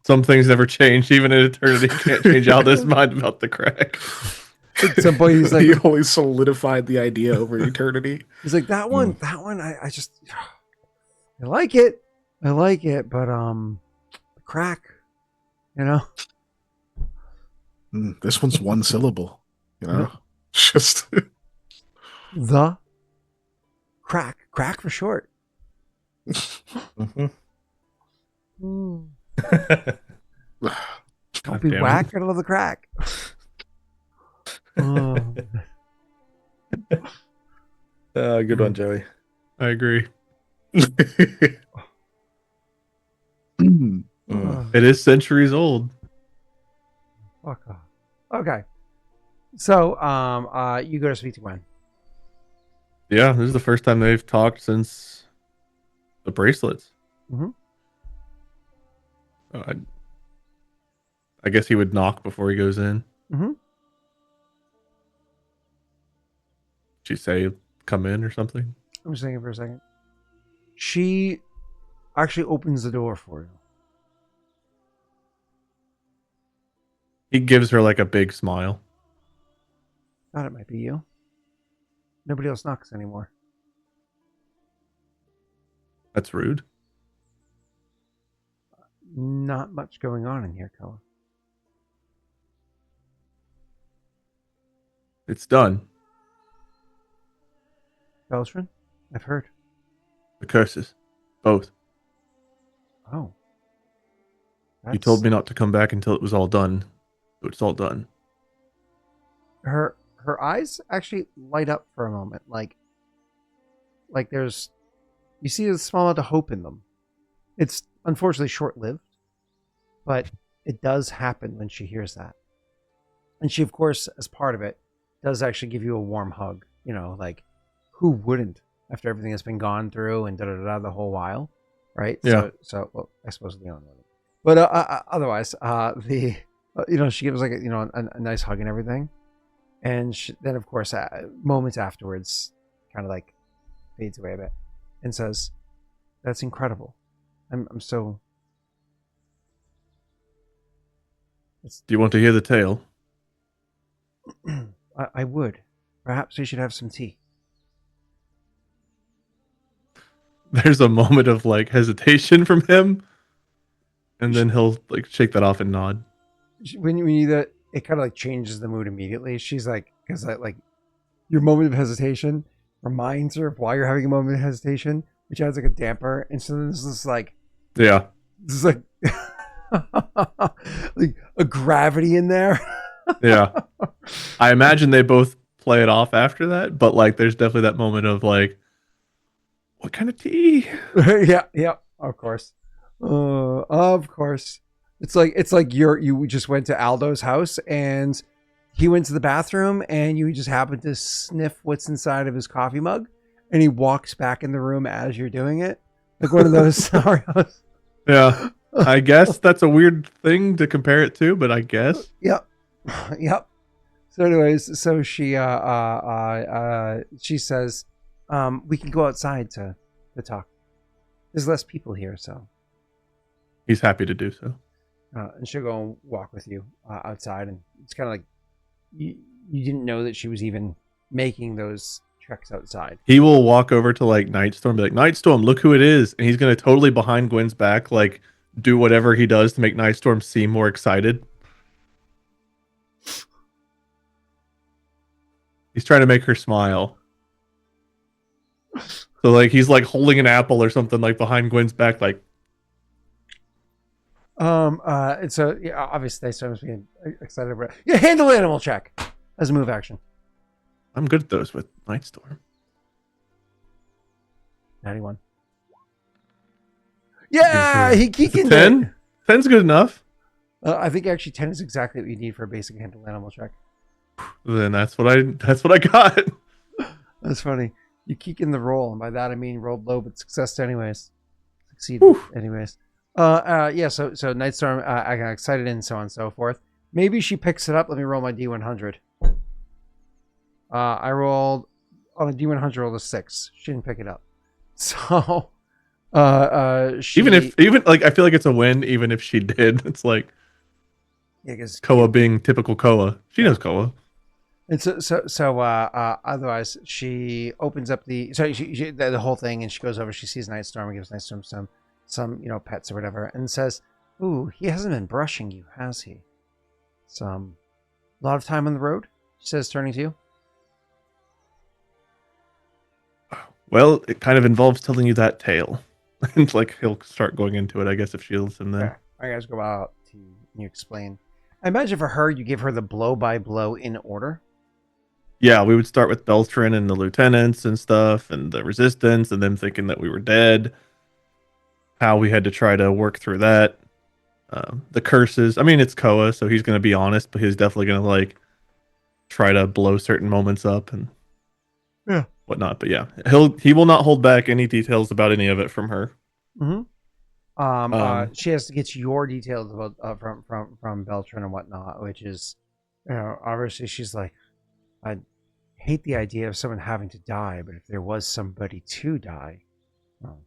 Some things never change. Even in eternity, can't change Aldo's mind about the crack. At some point, he's like, he only solidified the idea over eternity. he's like, that one, I just, I like it, but the crack, you know. This one's one syllable, you know. Just The crack for short. Mhm. Mm. God Don't be damn it. whacked out of the crack. Oh. Good one, Joey. I agree. Mm. It is centuries old. Fuck off. Okay. So, you go to speak to Gwen. Yeah, this is the first time they've talked since the bracelets. Mhm. Uh, I, I guess he would knock before he goes in. Mm-hmm. She say, "Come in" or something. I'm just thinking for a second. She actually opens the door for you. He gives her like a big smile. Thought it might be you. Nobody else knocks anymore. That's rude. Not much going on in here, Koa. It's done. Beltran? I've heard. The curses, both. Oh. You told me not to come back until it was all done. So it's all done. Her eyes actually light up for a moment, like there's, you see a small amount of hope in them. It's unfortunately short-lived, but it does happen when she hears that. And she, of course, as part of it, does actually give you a warm hug. You know, like, who wouldn't after everything that's been gone through and da-da-da the whole while, right? Yeah. So well, I suppose Leon wouldn't. But otherwise, she gives like a nice hug and everything. And then, of course, moments afterwards, kind of like fades away a bit and says, "That's incredible. I'm so." Do you want to hear the tale? I would. Perhaps we should have some tea. There's a moment of like hesitation from him, and then he'll like shake that off and nod. When you that, it kind of like changes the mood immediately. She's like, because like your moment of hesitation reminds her of why you're having a moment of hesitation, which adds like a damper. And so this is like, Yeah. this is like, like a gravity in there. Yeah. I imagine they both play it off after that, but like there's definitely that moment of like, what kind of tea? Yeah, of course. Of course. It's like you just went to Aldo's house and he went to the bathroom and you just happened to sniff what's inside of his coffee mug and he walks back in the room as you're doing it. Like one of those scenarios. Yeah. I guess that's a weird thing to compare it to, but I guess. Yep. So anyways, so she says, we can go outside to talk. There's less people here, so. He's happy to do so. And she'll go and walk with you outside, and it's kind of like you didn't know that she was even making those treks outside. He will walk over to like Nightstorm, be like, "Nightstorm, look who it is," and he's gonna totally behind Gwen's back, like do whatever he does to make Nightstorm seem more excited. He's trying to make her smile. So like he's like holding an apple or something like behind Gwen's back, like. And so yeah, obviously they start being excited about it. Yeah, handle animal check as a move action. I'm good at those with Nightstorm. 91. Yeah, he geeking 10? 10's good enough. I think actually 10 is exactly what you need for a basic handle animal check. Then that's what I got. That's funny. You keep in the roll, and by that I mean rolled low but success anyways. Succeed anyways. Yeah, so Nightstorm I got excited and so on and so forth. Maybe she picks it up. Let me roll my D100. I rolled on a D100 rolled a 6. She didn't pick it up. So even like I feel like it's a win even if she did. It's like yeah, because Koa being typical Koa. She knows Koa. And so otherwise she opens up the whole thing and she goes over, she sees Nightstorm and gives Nightstorm some pets or whatever and says, "Ooh, he hasn't been brushing you, has he? A lot of time on the road?" She says, turning to you. Well, it kind of involves telling you that tale. And like he'll start going into it, I guess, if she lets him then. Yeah, I guys go out to you explain. I imagine for her, you give her the blow by blow in order. Yeah, we would start with Beltran and the lieutenants and stuff, and the resistance, and them thinking that we were dead. How we had to try to work through that. The curses. I mean, it's Koa, so he's going to be honest, but he's definitely going to like try to blow certain moments up and whatnot. But yeah, he will not hold back any details about any of it from her. Mm-hmm. She has to get your details about from Beltran and whatnot, which is, obviously she's like, I hate the idea of someone having to die, but if there was somebody to die, well,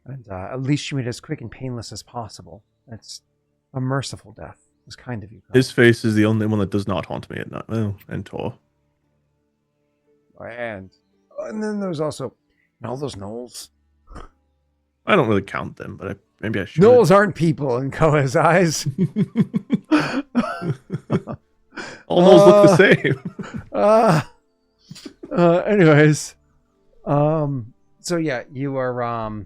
and at least she made it as quick and painless as possible. That's a merciful death. It was kind of you. His face is the only one that does not haunt me at night. Oh, and Tor. And then there's also all those gnolls. I don't really count them, but maybe I should. Gnolls aren't people in Koa's eyes. All gnolls look the same. Anyways, so yeah, you are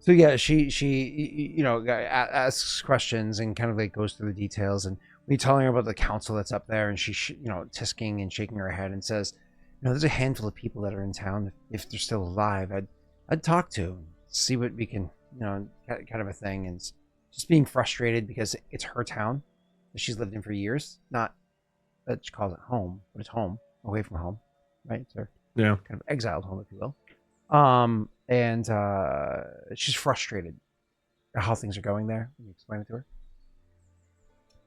so yeah, she asks questions and kind of like goes through the details, and we telling her about the council that's up there, and she tisking and shaking her head and says, there's a handful of people that are in town. If they're still alive, I'd talk to, see what we can, kind of a thing. And just being frustrated because it's her town that she's lived in for years. Not that she calls it home, but it's home, away from home, right? It's her kind of exiled home, if you will. And she's frustrated at how things are going there. Let me explain it to her.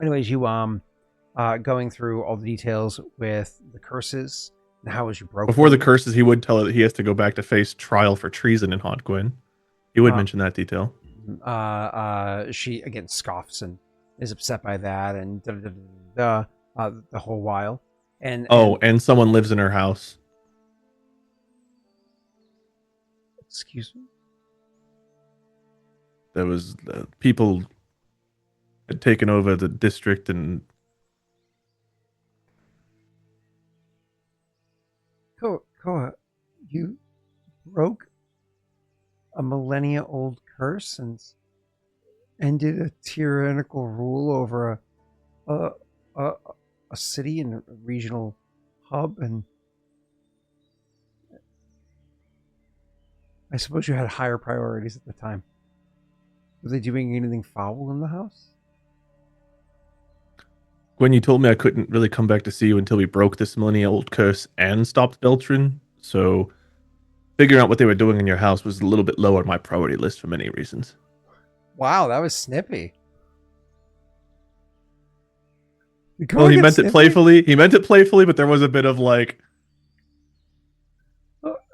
Anyways, you going through all the details with the curses and how was you broke before the curses. He would tell her that he has to go back to face trial for treason in Haunt Gwyn. He would mention that detail. She again scoffs and is upset by that, and the whole while. And someone lives in her house. Excuse me? There was people had taken over the district and Koa, you broke a millennia-old curse and ended a tyrannical rule over a city and a regional hub, and I suppose you had higher priorities at the time. Were they doing anything foul in the house? When you told me I couldn't really come back to see you until we broke this millennia-old curse and stopped Beltran, so figuring out what they were doing in your house was a little bit low on my priority list for many reasons. Wow, that was snippy. Well, he meant it playfully. He meant it playfully, but there was a bit of like...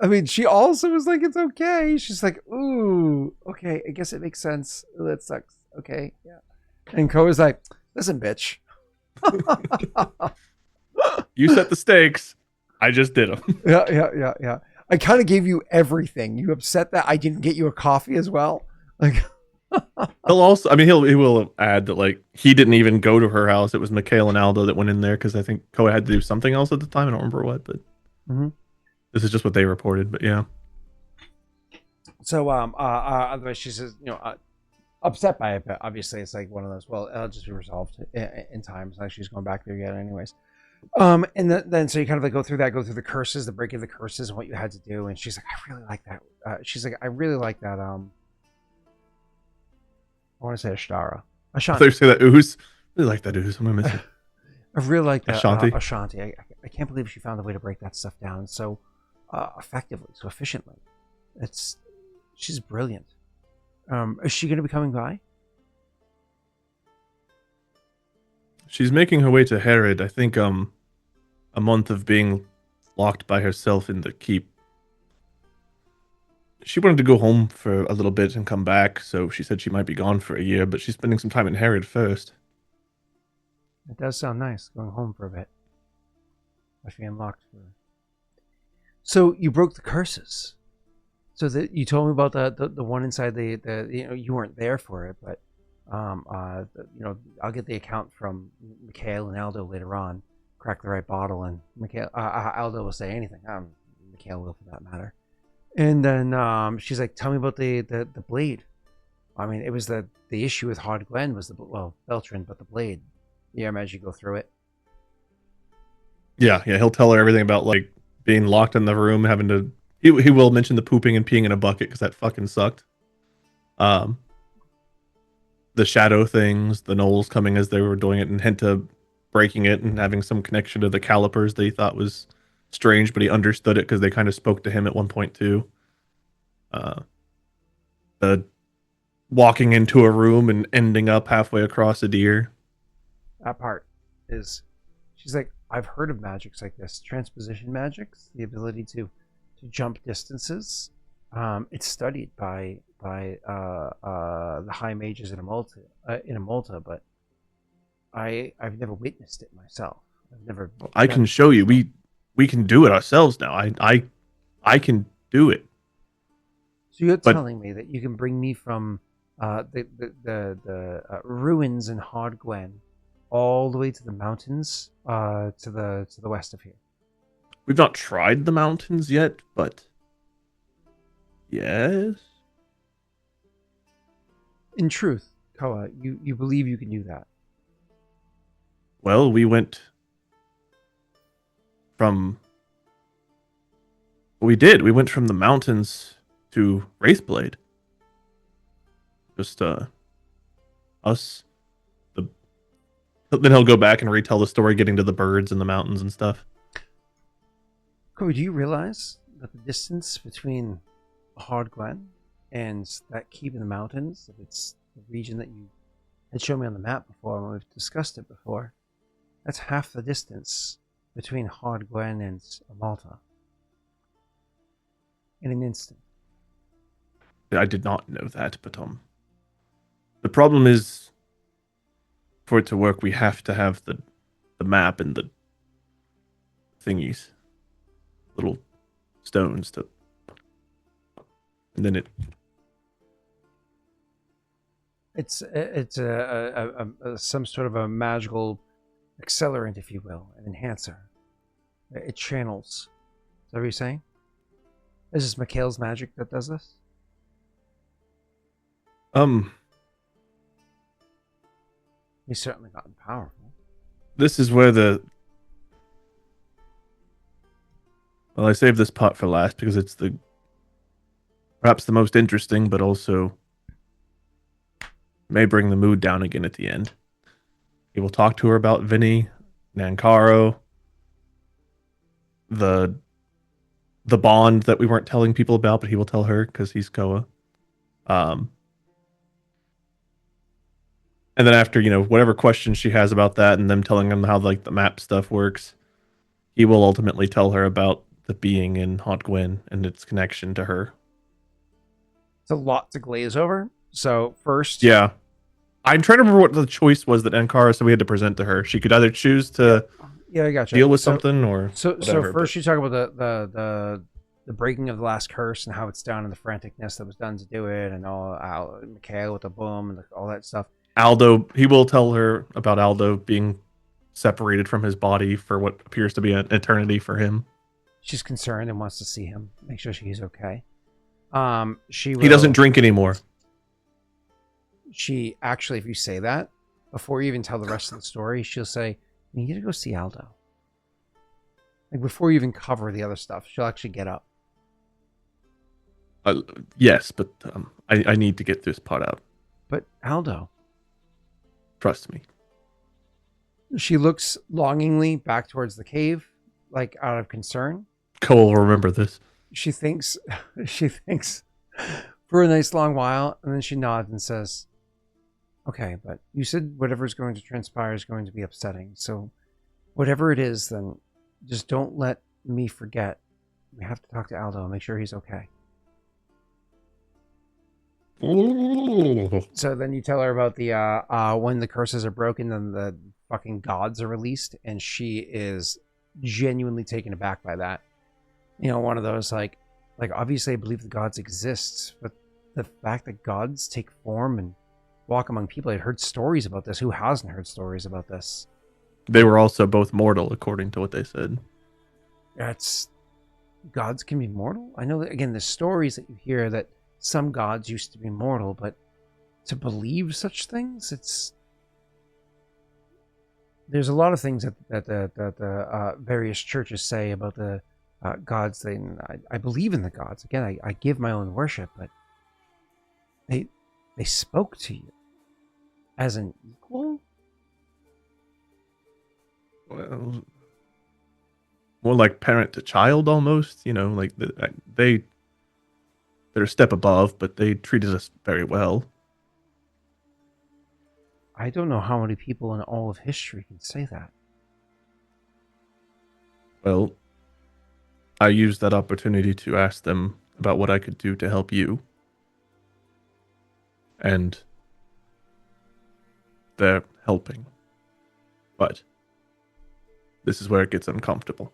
I mean, she also was like, it's okay. She's like, ooh, okay, I guess it makes sense. Ooh, that sucks. Okay, yeah. And Koa's like, listen, bitch. You set the stakes. I just did them. Yeah. I kind of gave you everything. You upset that I didn't get you a coffee as well? Like... He'll also, I mean, he will add that like he didn't even go to her house. It was Mikhail and Aldo that went in there because I think Koa had to do something else at the time. I don't remember what, but this is just what they reported. But yeah. So otherwise she says, upset by it, but obviously it's like one of those. Well, it'll just be resolved in time. It's like she's going back there yet, anyways. And then so you kind of like go through the curses, the breaking of the curses, and what you had to do. And she's like, I really like that. She's like, I really like that. I want to say Ashtara. Ashanti. I thought you say that ooze. I really like that ooze. I'm gonna miss it. I really like that Ashanti. Ashanti. I can't believe she found a way to break that stuff down so effectively, so efficiently. She's brilliant. Is she going to be coming by? She's making her way to Herod. I think a month of being locked by herself in the keep. She wanted to go home for a little bit and come back, so she said she might be gone for a year, but she's spending some time in Herod first. It does sound nice, going home for a bit. If you unlocked for... So you broke the curses. So that you told me about the one inside the you weren't there for it, but I'll get the account from Mikhail and Aldo later on. Crack the right bottle, and Mikhail Aldo will say anything. Mikhail will, for that matter. And then she's like, "Tell me about the blade." I mean, it was the issue with Hard Gwen was Beltran, but the blade. Yeah, I imagine you go through it. Yeah, he'll tell her everything about like being locked in the room, having to. He will mention the pooping and peeing in a bucket because that fucking sucked. The shadow things, the gnolls coming as they were doing it, and Henta breaking it and having some connection to the calipers that he thought was strange, but he understood it because they kind of spoke to him at one point too. The walking into a room and ending up halfway across a deer. That part is, she's like, I've heard of magics like this, transposition magics, the ability to jump distances. It's studied by the high mages in Amolta, but I've never witnessed it myself. I've never. I can show you. We can do it ourselves now. I can do it. So you're telling me that you can bring me from the ruins in Hard Gwen all the way to the mountains to the west of here? We've not tried the mountains yet, but yes. In truth, Koa, you believe you can do that? Well, we went from. We did. We went from the mountains to Wraithblade. Just us. Then he'll go back and retell the story, getting to the birds and the mountains and stuff. Koa, do you realize that the distance between Hard Glen and that keep in the mountains, if it's the region that you had shown me on the map before when we've discussed it before, that's half the distance between Hard Glen and Malta. In an instant. I did not know that, but the problem is, for it to work, we have to have the map and the thingies, little stones to, and then it's a some sort of a magical accelerant, if you will, an enhancer. It channels. Is that what you're saying? Is this Mikhail's magic that does this? He's certainly gotten powerful. This is where well, I saved this part for last because it's perhaps the most interesting, but also may bring the mood down again at the end. He will talk to her about Vinny, Nankaro, the bond that we weren't telling people about, but he will tell her because he's Koa. And then after, whatever questions she has about that and them telling him how like the map stuff works, he will ultimately tell her about the being in Haunt Gwen and its connection to her. It's a lot to glaze over. So first... Yeah. I'm trying to remember what the choice was that Ankara said we had to present to her. She could either choose to I gotcha. deal with something or So whatever, first you talk about the breaking of the last curse and how it's down in the franticness that was done to do it, and all Mikhail with the boom and all that stuff. Aldo, he will tell her about Aldo being separated from his body for what appears to be an eternity for him. She's concerned and wants to see him, make sure he's okay. He doesn't drink anymore. She actually, if you say that, before you even tell the rest of the story, she'll say, "You need to go see Aldo." Like before you even cover the other stuff, she'll actually get up. Yes, but I need to get this part out. But Aldo. Trust me. She looks longingly back towards the cave, like out of concern. Koa will remember this. She thinks for a nice long while, and then she nods and says, "Okay, but you said whatever's going to transpire is going to be upsetting. So whatever it is, then just don't let me forget. We have to talk to Aldo and make sure he's okay." So then you tell her about the when the curses are broken, then the fucking gods are released, and she is genuinely taken aback by that. One of those like obviously I believe the gods exist, but the fact that gods take form and walk among people, I'd heard stories about this. Who hasn't heard stories about this? They were also both mortal, according to what they said. That's gods can be mortal? I know that, again, the stories that you hear that some gods used to be mortal, but to believe such things, there's a lot of things that the various churches say about the gods. I believe in the gods. Again, I give my own worship, but they spoke to you as an equal. Well, more like parent to child almost. Like they're a step above, but they treated us very well. I don't know how many people in all of history can say that. Well, I used that opportunity to ask them about what I could do to help you. And they're helping. But this is where it gets uncomfortable.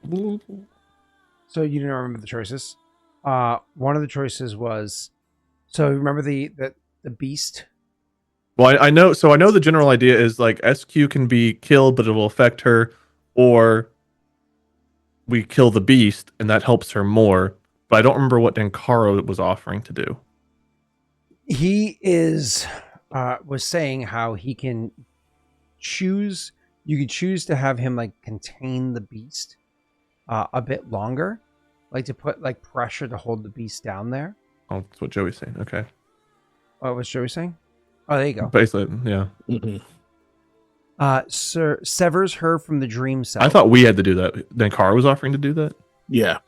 So you don't remember the choices? One of the choices was, so remember the beast? Well, I know. So I know the general idea is like SQ can be killed, but it will affect her, or we kill the beast, and that helps her more. But I don't remember what Dankaro was offering to do. He was saying how he can choose. You could choose to have him like contain the beast a bit longer, like to put like pressure to hold the beast down there. Oh, that's what Joey's saying. Okay. What was Joey saying? Oh, there you go. Basically, yeah. Severs her from the dream self. I thought we had to do that. Dankaro was offering to do that? Yeah.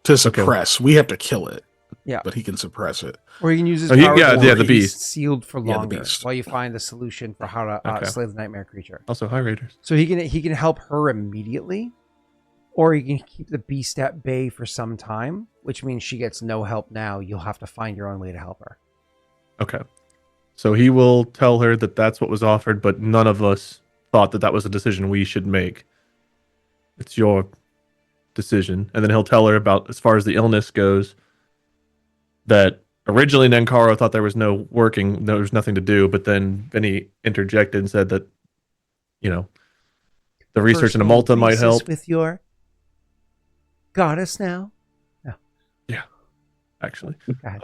To suppress. We have to kill it. Yeah. But he can suppress it. Or you can use his Oh, power to the keep beast. sealed for Yeah, the longer beast. while you find a solution for how to Okay. slay the nightmare creature. Also, hi Raiders. So he can help her immediately, or he can keep the beast at bay for some time, which means she gets no help now. You'll have to find your own way to help her. Okay. So he will tell her that that's what was offered, but none of us thought that that was a decision we should make. It's your decision. And then he'll tell her about, as far as the illness goes, that originally Nankaro thought there was there was nothing to do, but then he interjected and said that, the research in Personal Malta might basis help. with your goddess now. Yeah, actually. Go ahead.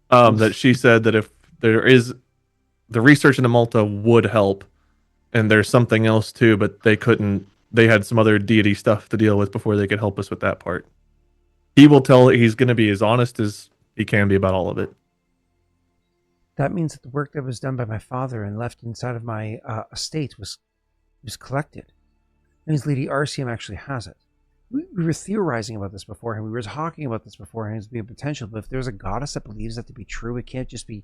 That she said that if there is the research in Malta would help, and there's something else too, but they had some other deity stuff to deal with before they could help us with that part. He's going to be as honest as he can be about all of it. That means that the work that was done by my father and left inside of my estate was collected. That means Lady Arsium actually has it. We were theorizing about this beforehand. We were talking about this beforehand as being a potential. But if there's a goddess that believes that to be true, it can't just be.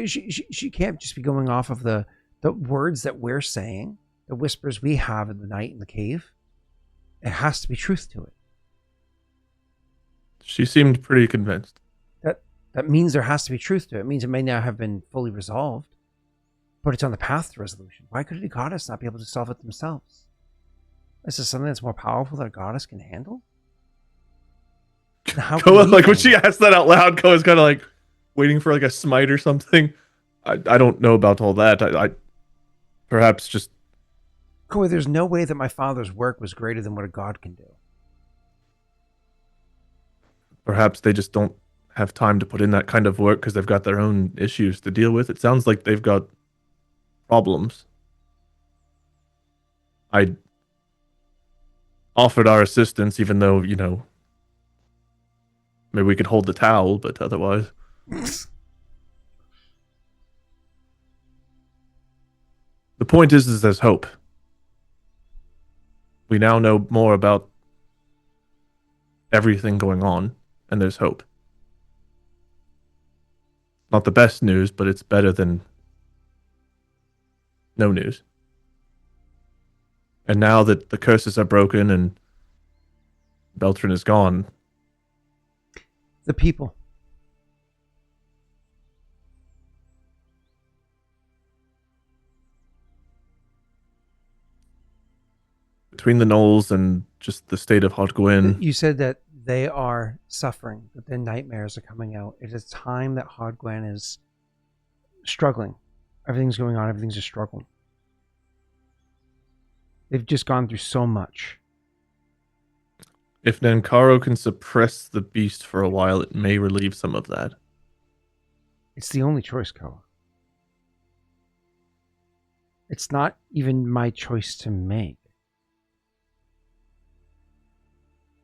She can't just be going off of the words that we're saying, the whispers we have in the night in the cave. It has to be truth to it. She seemed pretty convinced. That means there has to be truth to it. It means it may not have been fully resolved, but it's on the path to resolution. Why could a goddess not be able to solve it themselves? This is something that's more powerful that a goddess can handle? How Koa, like when she asked that out loud, Koa's kind of like waiting for like a smite or something. I don't know about all that. I perhaps just Koa, there's no way that my father's work was greater than what a god can do. perhaps they just don't have time to put in that kind of work because they've got their own issues to deal with. It sounds like they've got problems. I offered our assistance, even though, maybe we could hold the towel, but otherwise. The point is there's hope. We now know more about everything going on, and there's hope. Not the best news, but it's better than no news. And now that the curses are broken and Beltran is gone, The people. between the Knolls and just the state of Hodgwyn, You said that they are suffering, that their nightmares are coming out. It is time that Hodgwyn is struggling. Everything's going on. Everything's a struggle. They've just gone through so much. If Nankaro can suppress the beast for a while, it may relieve some of that. It's the only choice, Koa. It's not even my choice to make.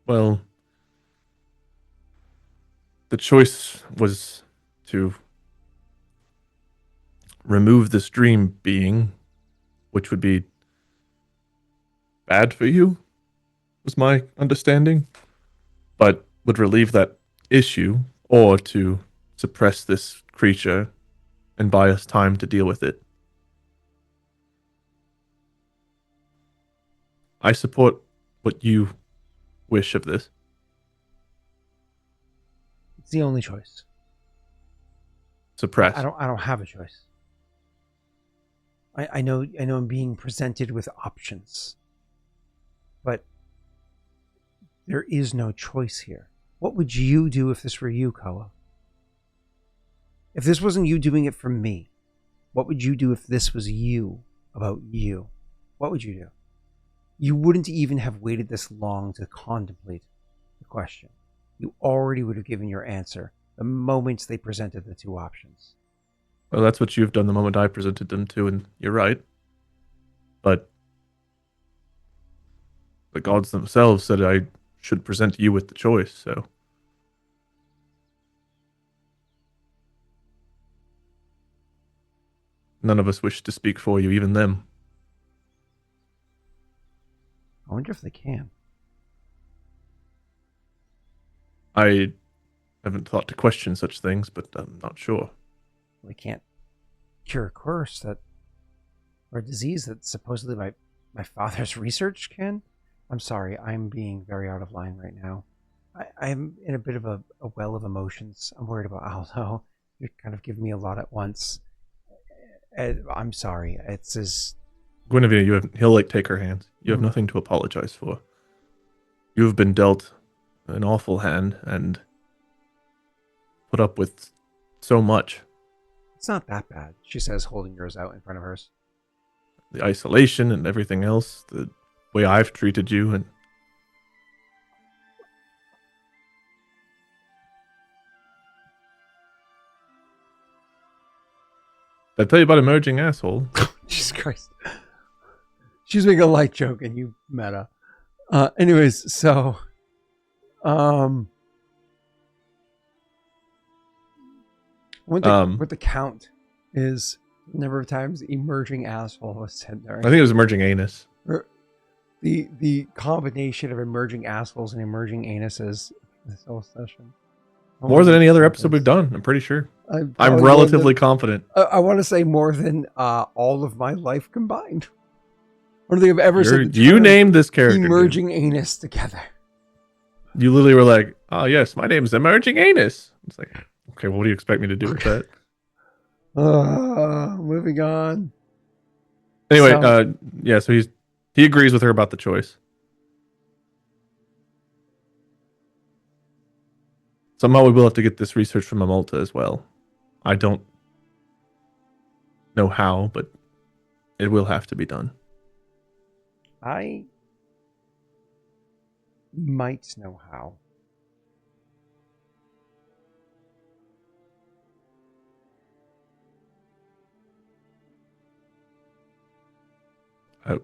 Well, the choice was to remove this dream being, which would be bad for you, was my understanding, but would relieve that issue, or to suppress this creature and buy us time to deal with it. I support what you wish of this. It's the only choice. Suppress. I don't have a choice. I know I'm being presented with options. But there is no choice here. What would you do if this were you, Koa? If this wasn't you doing it for me, what would you do if this was you, about you? What would you do? You wouldn't even have waited this long to contemplate the question. You already would have given your answer the moment they presented the two options. Well, that's what you've done the moment I presented them to, and you're right. But the gods themselves said I should present you with the choice, so. None of us wish to speak for you, even them. I wonder if they can. I haven't thought to question such things, but I'm not sure. They can't cure a curse that, or a disease that supposedly my father's research can. I'm sorry, I'm being very out of line right now. I'm in a bit of a well of emotions. I'm worried about Aldo. You're kind of giving me a lot at once. I'm sorry. It's as Guinevere, he'll take her hands. You have nothing to apologize for. You have been dealt an awful hand and put up with so much. it's not that bad, she says, holding yours out in front of hers. The isolation and everything else, the way I've treated you, and did I tell you about emerging asshole? Jesus Christ. She's making a light joke and you meta. Anyways, so what the count is the number of times emerging asshole was said there. I think it was emerging anus. The combination of emerging assholes and emerging anuses this whole session. More than any other episode we've done, I'm pretty sure. I'm relatively confident. I want to say more than all of my life combined. I don't think I've ever said the You term named this character. emerging anus together. You literally were like, oh yes, my name's Emerging Anus. It's like, okay, well, what do you expect me to do with that? Moving on. Anyway, So- so he agrees with her about the choice. Somehow we will have to get this research from Amulta as well. I don't know how, but it will have to be done. I might know how.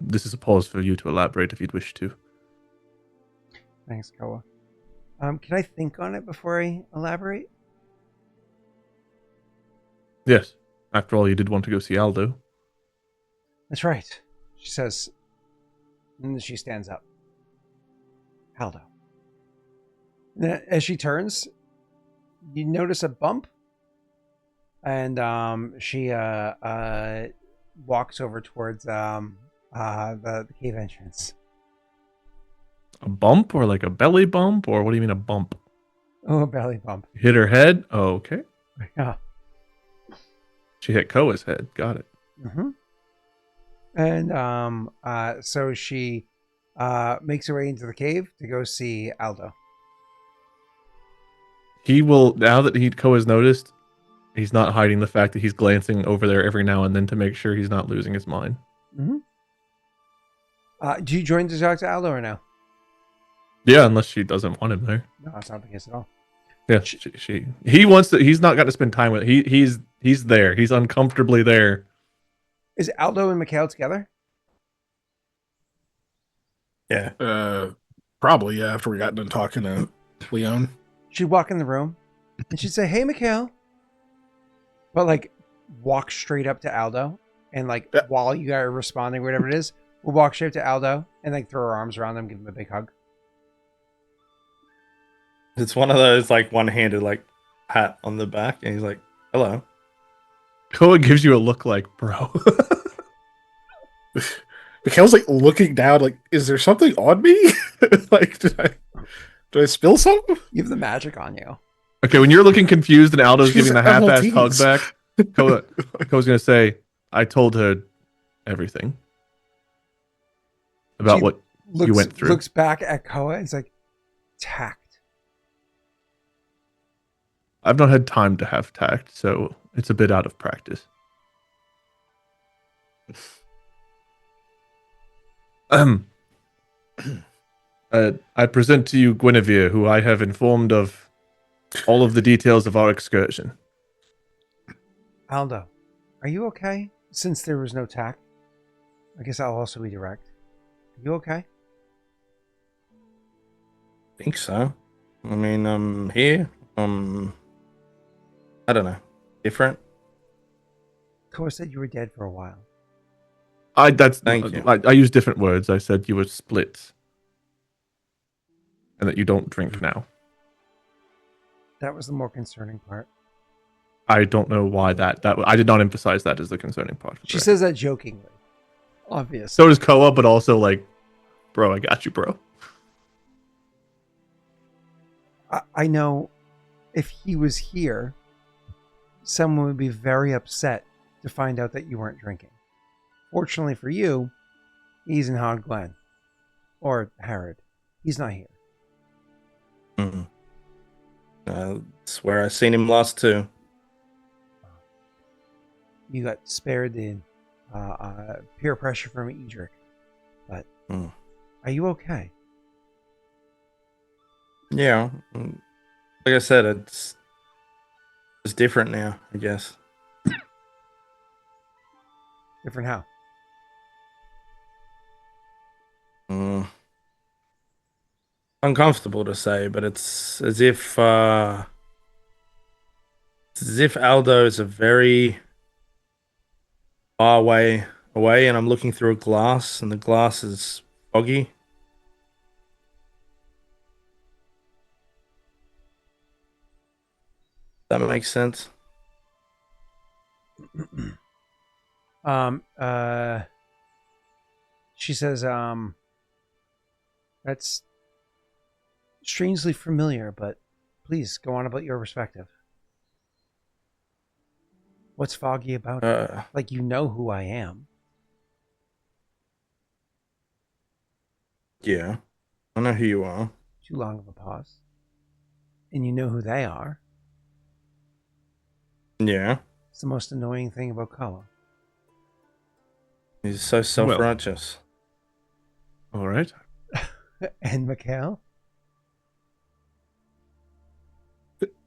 This is a pause for you to elaborate if you'd wish to. Thanks, Koa. Can I think on it before I elaborate? Yes. After all, you did want to go see Aldo. That's right, she says. And then she stands up. Aldo. And then as she turns, you notice a bump. And she walks over towards the cave entrance. A bump or like a belly bump? Or what do you mean a bump? Oh, a belly bump. Hit her head? Oh, okay. Yeah. She hit Koa's head. Got it. Mm-hmm. And so she makes her way into the cave to go see Aldo. He will, now that Koa's noticed, he's not hiding the fact that he's glancing over there every now and then to make sure he's not losing his mind. Mm-hmm. Do you join to talk to Aldo or no? Yeah, unless she doesn't want him there. No, that's not the case at all. Yeah, he wants to. He's not got to spend time with. He's there. He's uncomfortably there. Is Aldo and Mikhail together? Yeah. Probably, yeah, after we got done talking to Leon. She'd walk in the room and she'd say, "Hey, Mikhail," but like walk straight up to Aldo and like Yeah. while you guys are responding, whatever it is, we'll walk straight to Aldo and like throw her arms around him, give him a big hug. It's one of those like one-handed like pat on the back, and he's like, "Hello." Koa gives you a look like, bro. Mikhail's like looking down, like, is there something on me? Like, did I spill something? You have the magic on you. Okay, when you're looking confused and Aldo's She's giving the at half-assed hug LTs. back, Koa's gonna say, "I told her everything about She what looks, you went through." Looks back at Koa. He's like, tact. I've not had time to have tact, so it's a bit out of practice. I present to you Guinevere, who I have informed of all of the details of our excursion. Aldo, are you okay? Since there was no tact, I guess I'll also be direct. Are you okay? Think so. I mean, I'm here. I don't know. Different. Koa said you were dead for a while. Thank you. I use different words. I said you were split, and that you don't drink now. That was the more concerning part. I don't know why that I did not emphasize that as the concerning part. She says that jokingly. Obvious. So does Koa, but also like, bro, I got you, bro. I know if he was here, someone would be very upset to find out that you weren't drinking. Fortunately for you, he's in Hog Glen. Or Harrod. He's not here. Mm-mm. I swear I seen him last too. You got spared the peer pressure from Edric. But are you okay? Yeah. Like I said, it's different now, I guess. Different how? Uncomfortable to say, but it's as if Aldo is a very far away, and I'm looking through a glass, and the glass is foggy. That makes sense. She says, that's strangely familiar, but please go on about your perspective. What's foggy about it? Like, you know who I am. Yeah, I know who you are. Too long of a pause. And you know who they are. Yeah, It's the most annoying thing about Koa. he's so self-righteous. All right. And Mikhail?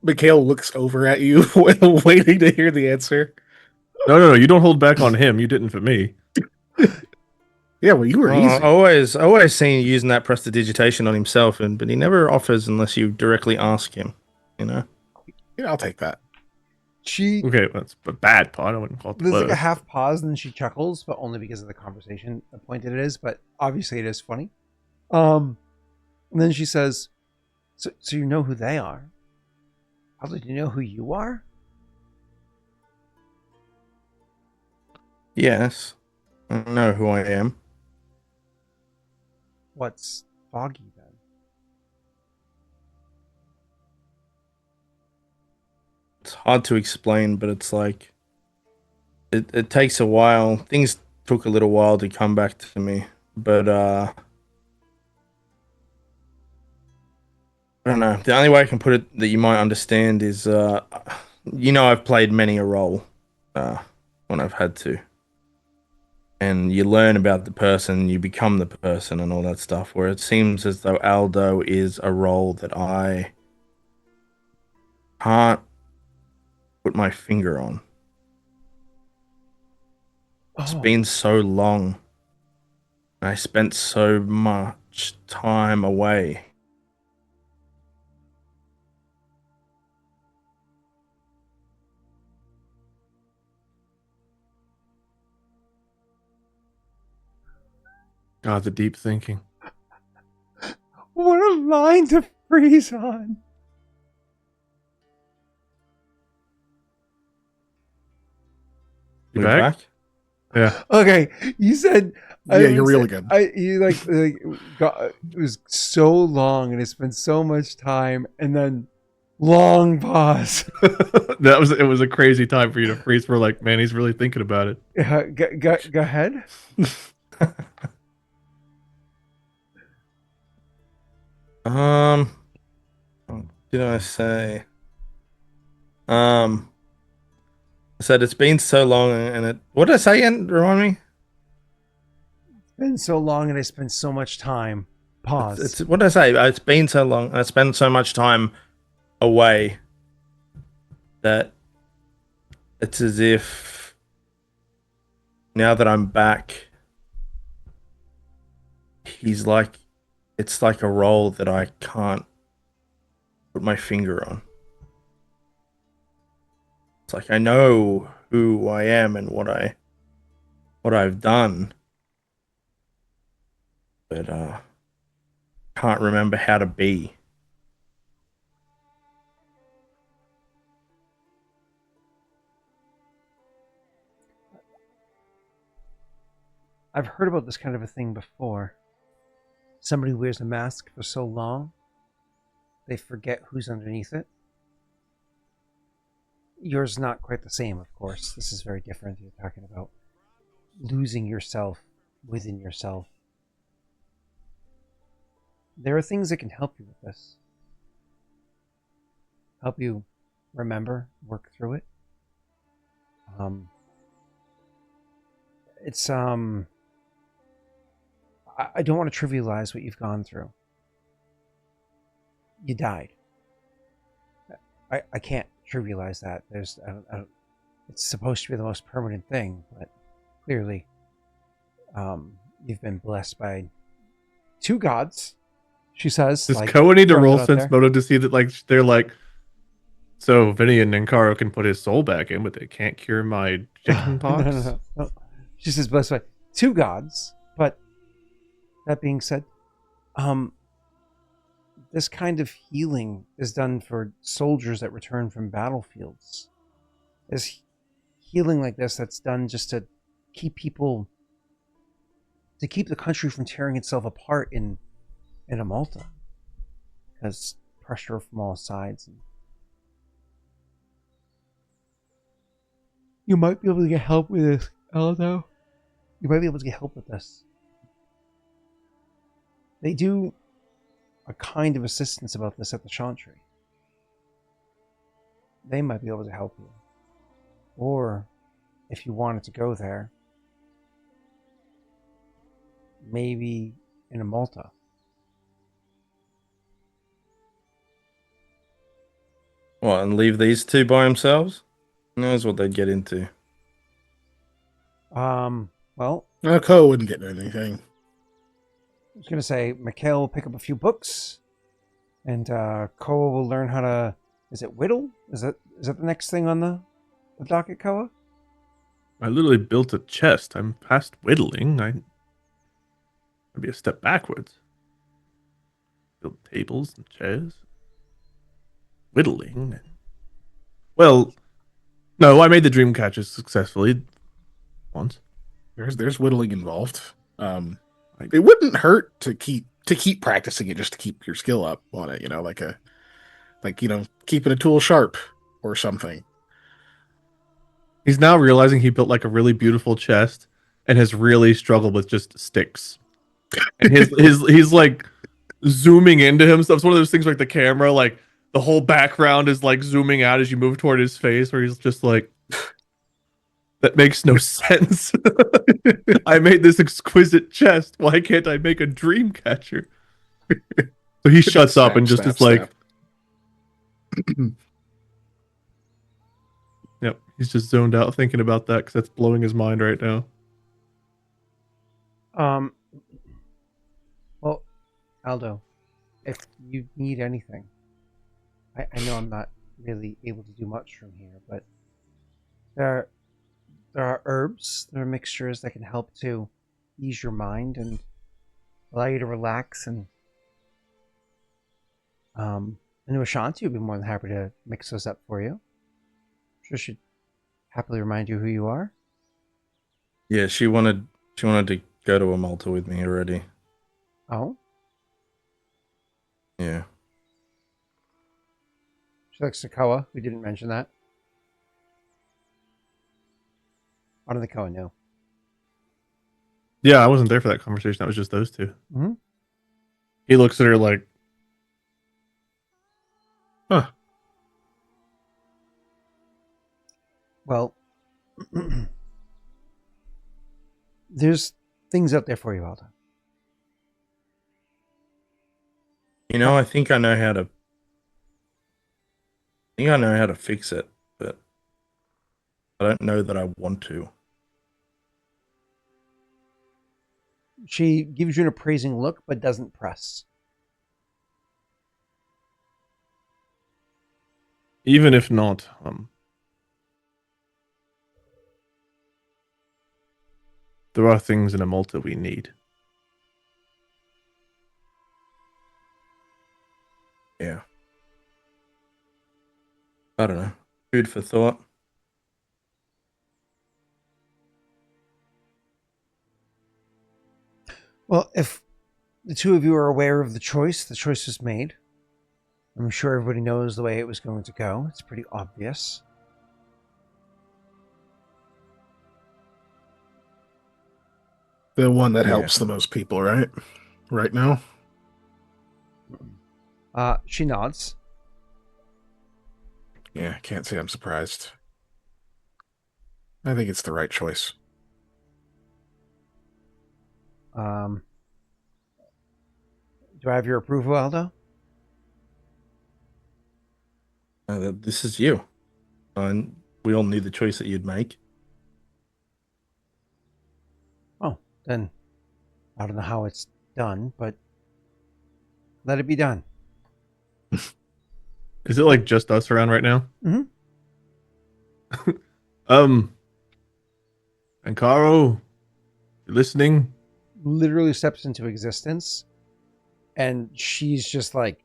Mikhail looks over at you, waiting to hear the answer. No. You don't hold back on him. You didn't for me. Yeah, well, you were I easy. always seen you using that prestidigitation on himself, but he never offers unless you directly ask him. You know. Yeah, I'll take that. Okay, that's a bad part. I wouldn't call it the There's like a worst. half pause, and then she chuckles, but only because of the conversation point it is. But obviously, it is funny. And then she says, "So you know who they are? How did you know who you are?" Yes, I know who I am. What's foggy then? It's hard to explain, but it's like it takes a while. Things took a little while to come back to me, but I don't know. The only way I can put it that you might understand is I've played many a role when I've had to. and you learn about the person, you become the person, and all that stuff. Where it seems as though Aldo is a role that I can't put my finger on. It's Oh, been so long. I spent so much time away. God, the deep thinking. what a line to freeze on. You We back? Yeah. Okay, you said Yeah, you're really good. You like got it was so long and it's been so much time, and then long pause. It was a crazy time for you to freeze. We're like, man, he's really thinking about it. Go ahead. What did I say? I said it's been so long, and it. What did I say again? Remind me. It's been so long and I spent so much time. Pause. It's what did I say? It's been so long, and I spent so much time away that it's as if now that I'm back, he's like, it's like a role that I can't put my finger on. It's like I know who I am and what I've done, but can't remember how to be. I've heard about this kind of a thing before. Somebody wears a mask for so long, they forget who's underneath it. Yours is not quite the same, of course. This is very different. You're talking about losing yourself within yourself. There are things that can help you with this. Help you remember, work through it. It's I don't want to trivialize what you've gone through. You died. I can't trivialize that. It's supposed to be the most permanent thing, but clearly, you've been blessed by two gods. She says. Does Koa need to throwing roll it out sense there. motive to see that like they're like, so Vinny and Ninkaro can put his soul back in, but they can't cure my chicken pox? No. She says blessed by two gods, but that being said, this kind of healing is done for soldiers that return from battlefields. There's healing like this that's done just to keep people, to keep the country from tearing itself apart in a Malta, because pressure from all sides. And you might be able to get help with this, Aldo. You might be able to get help with this. They do a kind of assistance about this at the Chantry. They might be able to help you. Or, if you wanted to go there, maybe in a Malta. What, and leave these two by themselves? Who knows what they'd get into. Well, No, Koa wouldn't get anything. I was going to say, Mikhail will pick up a few books, and Koa will learn how to... Is it whittle? Is that the next thing on the docket, Koa? I literally built a chest. I'm past whittling. I'd be a step backwards. Build tables and chairs. Whittling. Well, no, I made the dream catches successfully once. There's whittling involved. It wouldn't hurt to keep practicing it just to keep your skill up on it. You know, keeping a tool sharp or something. He's now realizing he built like a really beautiful chest and has really struggled with just sticks. And he's like zooming into himself. It's one of those things like the camera, like the whole background is like zooming out as you move toward his face, where he's just like That makes no sense. I made this exquisite chest. Why can't I make a dream catcher? So he shuts up and just is like, yep, he's just zoned out thinking about that because that's blowing his mind right now. Well, Aldo, if you need anything, I know I'm not really able to do much from here, but there are herbs, there are mixtures that can help to ease your mind and allow you to relax. And I know Ashanti would be more than happy to mix those up for you. I'm sure she'd happily remind you who you are. Yeah, she wanted to go to a Malta with me already. Oh, Yeah. she likes the Koa. We didn't mention that. I don't think Koa knew. Yeah, I wasn't there for that conversation. That was just those two. Mm-hmm. He looks at her like, huh. Well, there's things out there for you, Aldo. You know, I think I know how to fix it, but I don't know that I want to. She gives you an appraising look, but doesn't press. Even if not, there are things in a Malta we need. Yeah. I don't know. Food for thought. Well, if the two of you are aware of the choice was made. I'm sure everybody knows the way it was going to go. It's pretty obvious. The one that Yeah. helps the most people, right? Right now? She nods. Yeah, can't say I'm surprised. I think it's the right choice. Do I have your approval, Aldo? This is you. And we all knew the choice that you'd make. Oh, then I don't know how it's done, but let it be done. Is it like just us around right now? Mm-hmm. And Caro, you listening? Literally steps into existence, and she's just like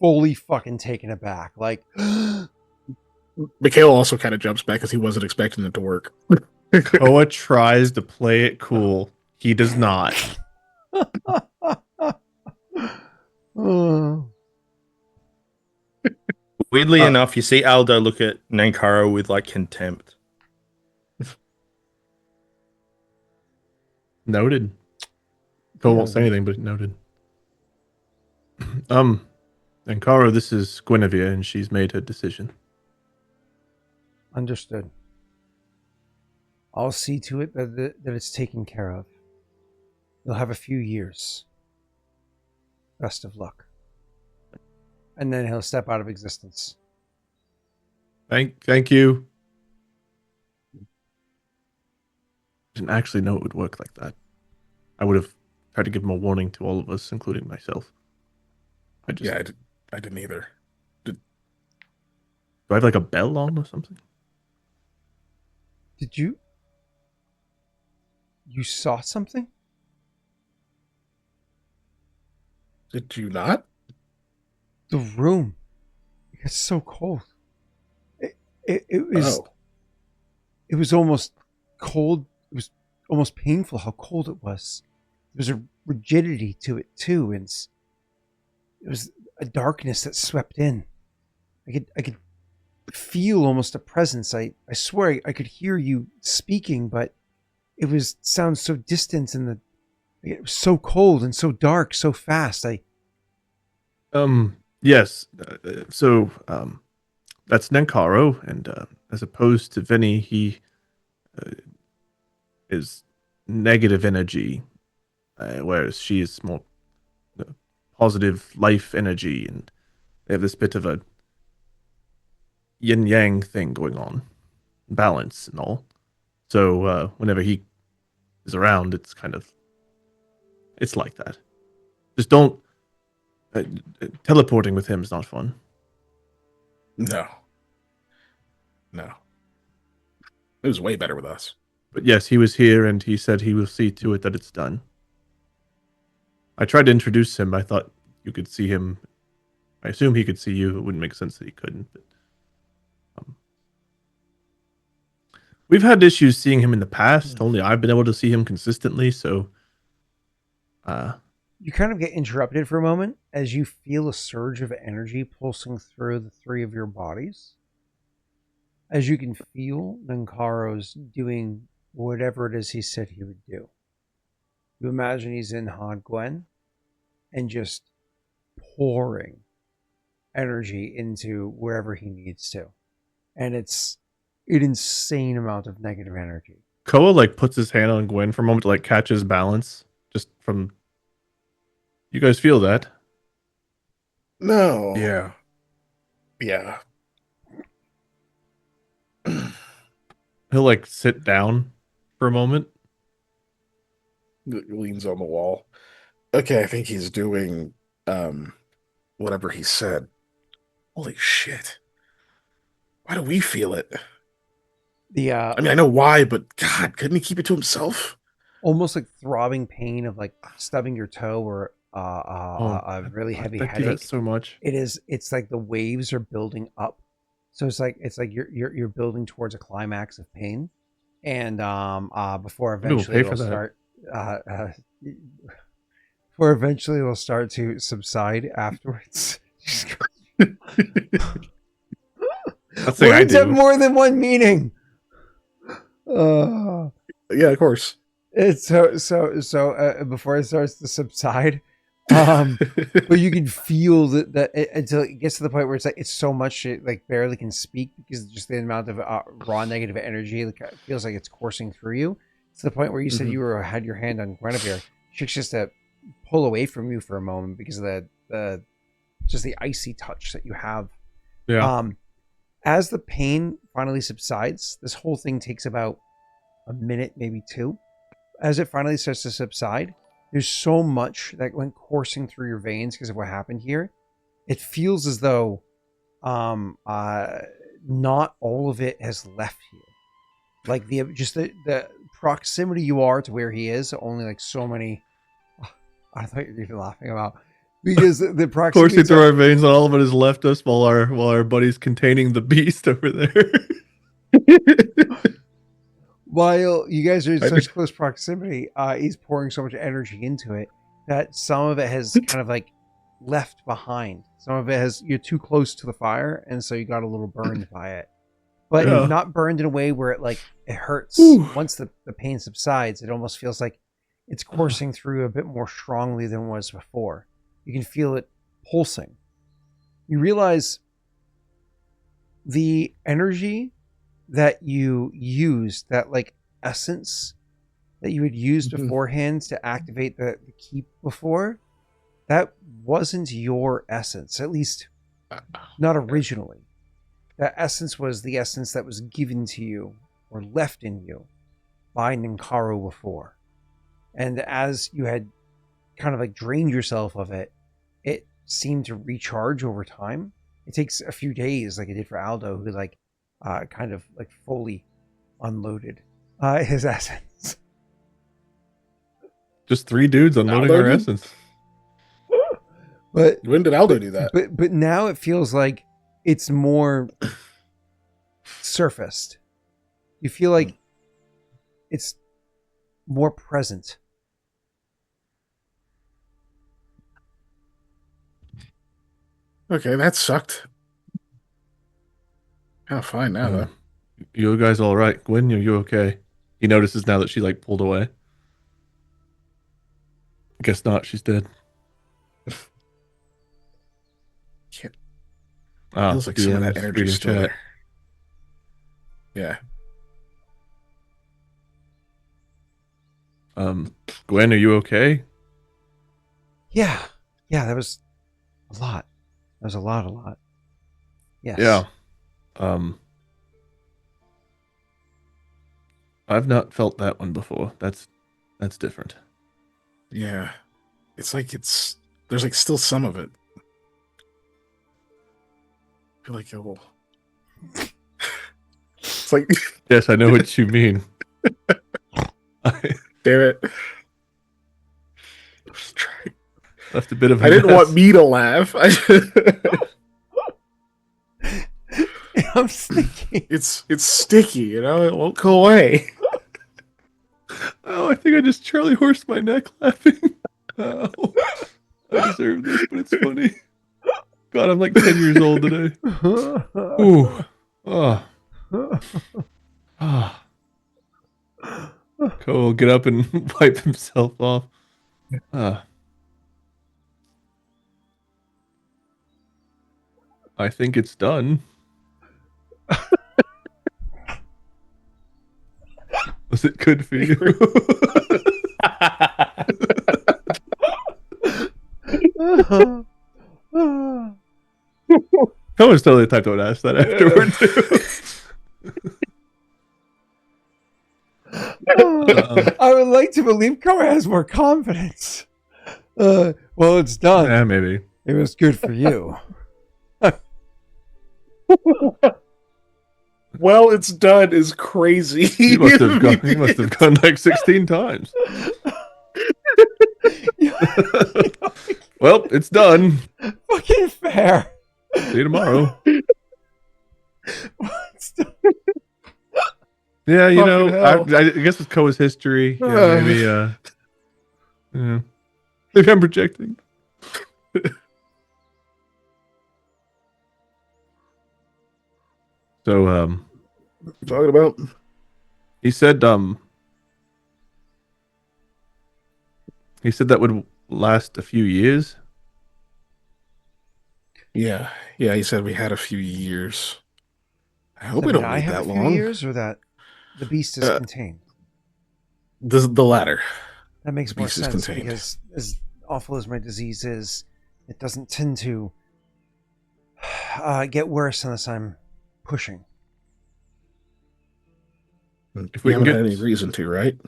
fully fucking taken aback. Like, Mikhail also kind of jumps back because he wasn't expecting it to work. Koa tries to play it cool. He does not. oh. Weirdly enough, you see Aldo look at Nankaro with like contempt. Noted. Koa won't say anything, but noted. And Caro, this is Guinevere, and she's made her decision. Understood. I'll see to it that it's taken care of. You'll have a few years. Best of luck. And then he'll step out of existence. Thank you. Didn't actually know it would work like that. I would have tried to give him a warning to all of us, including myself. I didn't either. Do I have like a bell on or something? Did you? You saw something? Did you not? The room. It got so cold. It was. Oh. It was almost cold. It was almost painful how cold it was. There was a rigidity to it too, and it was a darkness that swept in. I could feel almost a presence. I swear I could hear you speaking, but it was sounds so distant, and it was so cold and so dark, so fast. Yes. So that's Nankaro, and as opposed to Vinny, he is negative energy, whereas she is more positive life energy, and they have this bit of a yin yang thing going on, balance and all. So whenever he is around, it's like that. Just don't teleporting with him is not fun. No. It was way better with us. But yes, he was here, and he said he will see to it that it's done. I tried to introduce him. I thought you could see him. I assume he could see you. It wouldn't make sense that he couldn't. But we've had issues seeing him in the past. Only I've been able to see him consistently. So, You kind of get interrupted for a moment as you feel a surge of energy pulsing through the three of your bodies. As you can feel, Nankaro's doing whatever it is he said he would do. You imagine he's in Han Gwen and just pouring energy into wherever he needs to. And it's an insane amount of negative energy. Koa like puts his hand on Gwen for a moment to like catch his balance. Just from you guys feel that? No. Yeah. Yeah. He'll like sit down for a moment. Leans on the wall. Okay, I think he's doing whatever he said. Holy shit. Why do we feel it? I mean, I know why, but God, couldn't he keep it to himself? Almost like throbbing pain of like stubbing your toe or a really heavy I do headache. that so much. It's like the waves are building up, so it's like you're building towards a climax of pain, and before eventually pay for it'll that. start before eventually it'll start to subside afterwards. That's the thing I Words have do. more than one meaning. Yeah, of course. It's so before it starts to subside, but you can feel that until it gets to the point where it's like it's so much it like barely can speak because just the amount of raw negative energy like, it feels like it's coursing through you. To the point where you said you had your hand on Guinevere, she's just to pull away from you for a moment because of the just the icy touch that you have. Yeah. As the pain finally subsides, this whole thing takes about a minute, maybe two. As it finally starts to subside, there's so much that went coursing through your veins because of what happened here. It feels as though not all of it has left you. Like the proximity you are to where he is, only like so many. I thought you were even laughing about because the proximity. Coursing through our veins, and all of it has left us while our buddy's containing the beast over there. While you guys are in such close proximity, he's pouring so much energy into it that some of it has kind of like left behind. Some of it you're too close to the fire, and so you got a little burned by it. But Yeah. not burned in a way where it hurts. Ooh. Once the pain subsides, it almost feels like it's coursing through a bit more strongly than it was before. You can feel it pulsing. You realize the energy that you used, that like essence that you had used beforehand to activate the keep before, that wasn't your essence, at least not originally. That essence was the essence that was given to you or left in you by Ninkaro before. And as you had kind of like drained yourself of it, it seemed to recharge over time. It takes a few days, like it did for Aldo, who like kind of like fully unloaded his essence. Just 3 dudes unloading Aldo our did? essence. But When did Aldo do that? But now it feels like it's more surfaced. You feel like it's more present. Okay, that sucked. Oh, fine now, though. You guys all right? Gwen, are you okay? He notices now that she like pulled away. Guess not. She's dead. Can't- Ah, Feels like some of that DM's energy's reading still chat. there. Yeah. Gwen, are you okay? Yeah. Yeah, that was a lot. That was a lot. Yes. Yeah. I've not felt that one before. That's different. Yeah. It's like there's like still some of it. I feel like it'll. It's like, Yes, I know what you mean. damn it. I was trying. Left a bit of a I didn't mess. want me to laugh. I'm sticky. It's sticky, you know. It won't go away. Oh, I think I just Charlie horsed my neck laughing. Oh, I deserve this, but it's funny. God, I'm like 10 years old today. Ooh. Oh. Ah. Cole will get up and wipe himself off. I think it's done. Was it good for you? I was totally the type that would ask that afterward too. I would like to believe Koa has more confidence. Well, it's done. Yeah, maybe. It was good for you. Well, it's done is crazy. He must have gone like 16 times. Well, it's done. Fucking fair. See you tomorrow. It's done. Yeah, you know, Fucking I guess with Koa's history, yeah, maybe, yeah, maybe I'm projecting. So, What you talking about? he said that would last a few years. Yeah, yeah. He said we had a few years. I hope Does we that don't mean I need have that a few long. years, or that the beast is contained. The latter. That makes more beast is sense contained. because, as awful as my disease is, it doesn't tend to get worse unless I'm pushing. If we we can haven't get- had any reason to, right?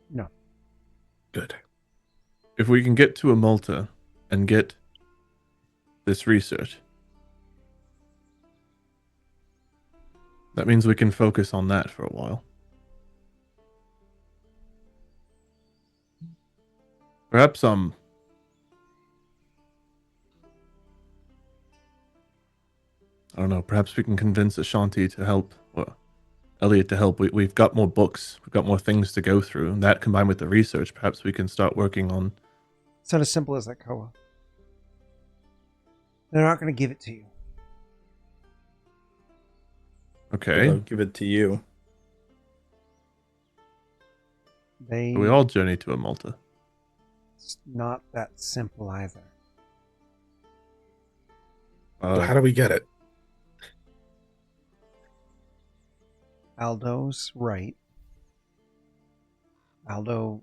No. Good. If we can get to a Malta and get this research, that means we can focus on that for a while. Perhaps I don't know, perhaps we can convince Ashanti to help, or Elliot to help. We've got more books, we've got more things to go through, and that combined with the research, perhaps we can start working on. It's not as simple as that, Koa. They're not going to give it to you. Okay, I'll give it to you. so we all journey to a Malta. It's not that simple either. So how do we get it? Aldo's right. Aldo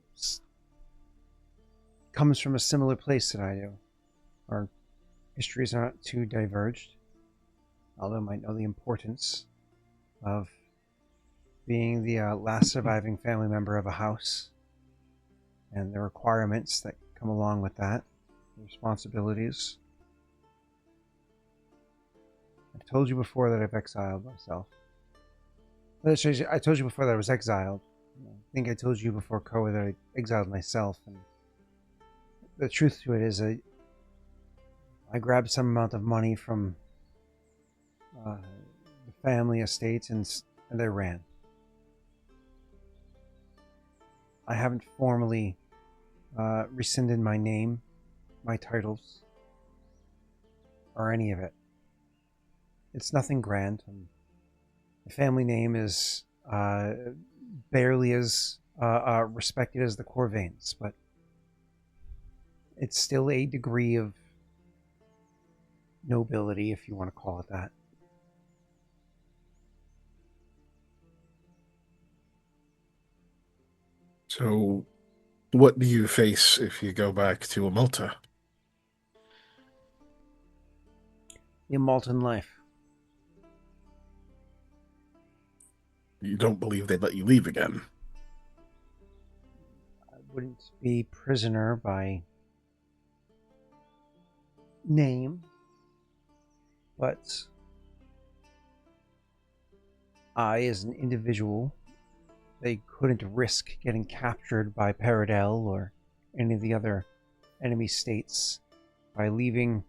comes from a similar place that I do. Our histories are not too diverged. Aldo might know the importance of being the last surviving family member of a house and the requirements that come along with that, the responsibilities. I've told you before that I've exiled myself. I told you before that I was exiled. I think I told you before, Koa, that I exiled myself. And the truth to it is I grabbed some amount of money from the family estate and they ran. I haven't formally rescinded my name, my titles, or any of it. It's nothing grand. The family name is barely as respected as the Corvains, but it's still a degree of nobility, if you want to call it that. So, what do you face if you go back to Amulta? The molten life. You don't believe they'd let you leave again? I wouldn't be prisoner by name, but I, as an individual, they couldn't risk getting captured by Paradel or any of the other enemy states by leaving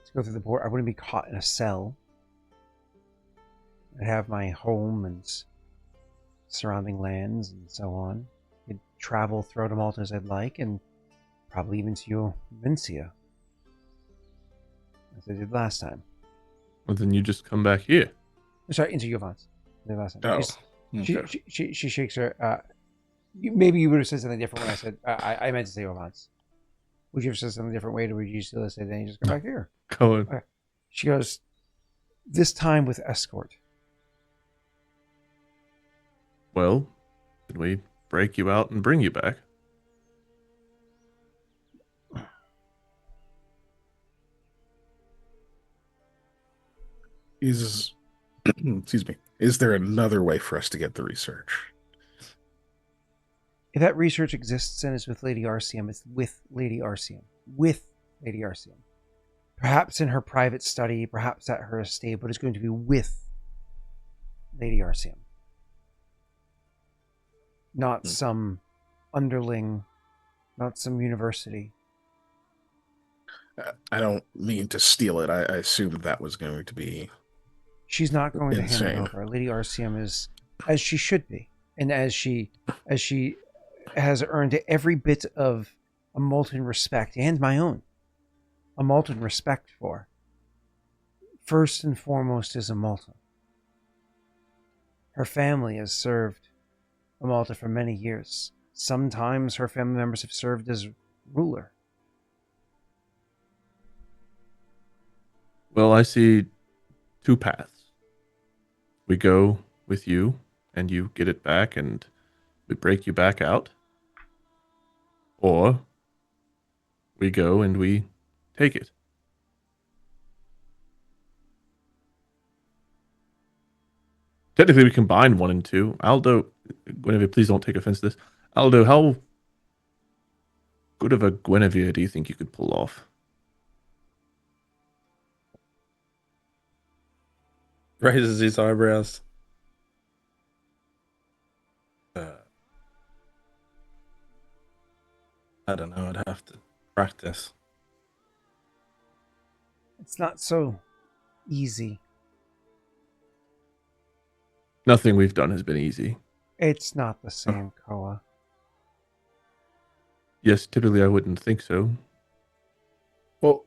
to go through the border. I wouldn't be caught in a cell. I'd have my home and surrounding lands and so on. I'd travel throughout Malta as I'd like, and probably even to Vincia, as I did last time. Well, then you just come back here. Sorry, into Yovance. Last time. Oh, She shakes her. Maybe you would have said something different when I said I meant to say Yovance. Would you have said something different way, or would you still have said, then you just go back here? Go on. Okay. She goes, this time with escort. Well, can we break you out and bring you back? Excuse me. Is there another way for us to get the research? If that research exists and is with Lady Arceum, it's with Lady Arceum. With Lady Arceum. Perhaps in her private study, perhaps at her estate, but it's going to be with Lady Arceum. Not some underling, not some university. I don't mean to steal it. I assumed that was going to be... She's not going to hand insane. it over. Lady Arceum is as she should be, and as she has earned every bit of a molten respect, and my own, a molten respect for. First and foremost is a molten. Her family has served Amalta for many years. Sometimes her family members have served as ruler. Well, I see two paths. We go with you, and you get it back, and we break you back out. Or we go and we take it. Technically, we combine 1 and 2. Aldo, Guinevere, please don't take offense to this. Aldo, how good of a Guinevere do you think you could pull off? Raises his eyebrows. I don't know. I'd have to practice. It's not so easy. Nothing we've done has been easy. It's not the same, Koa. Yes, typically I wouldn't think so. Well,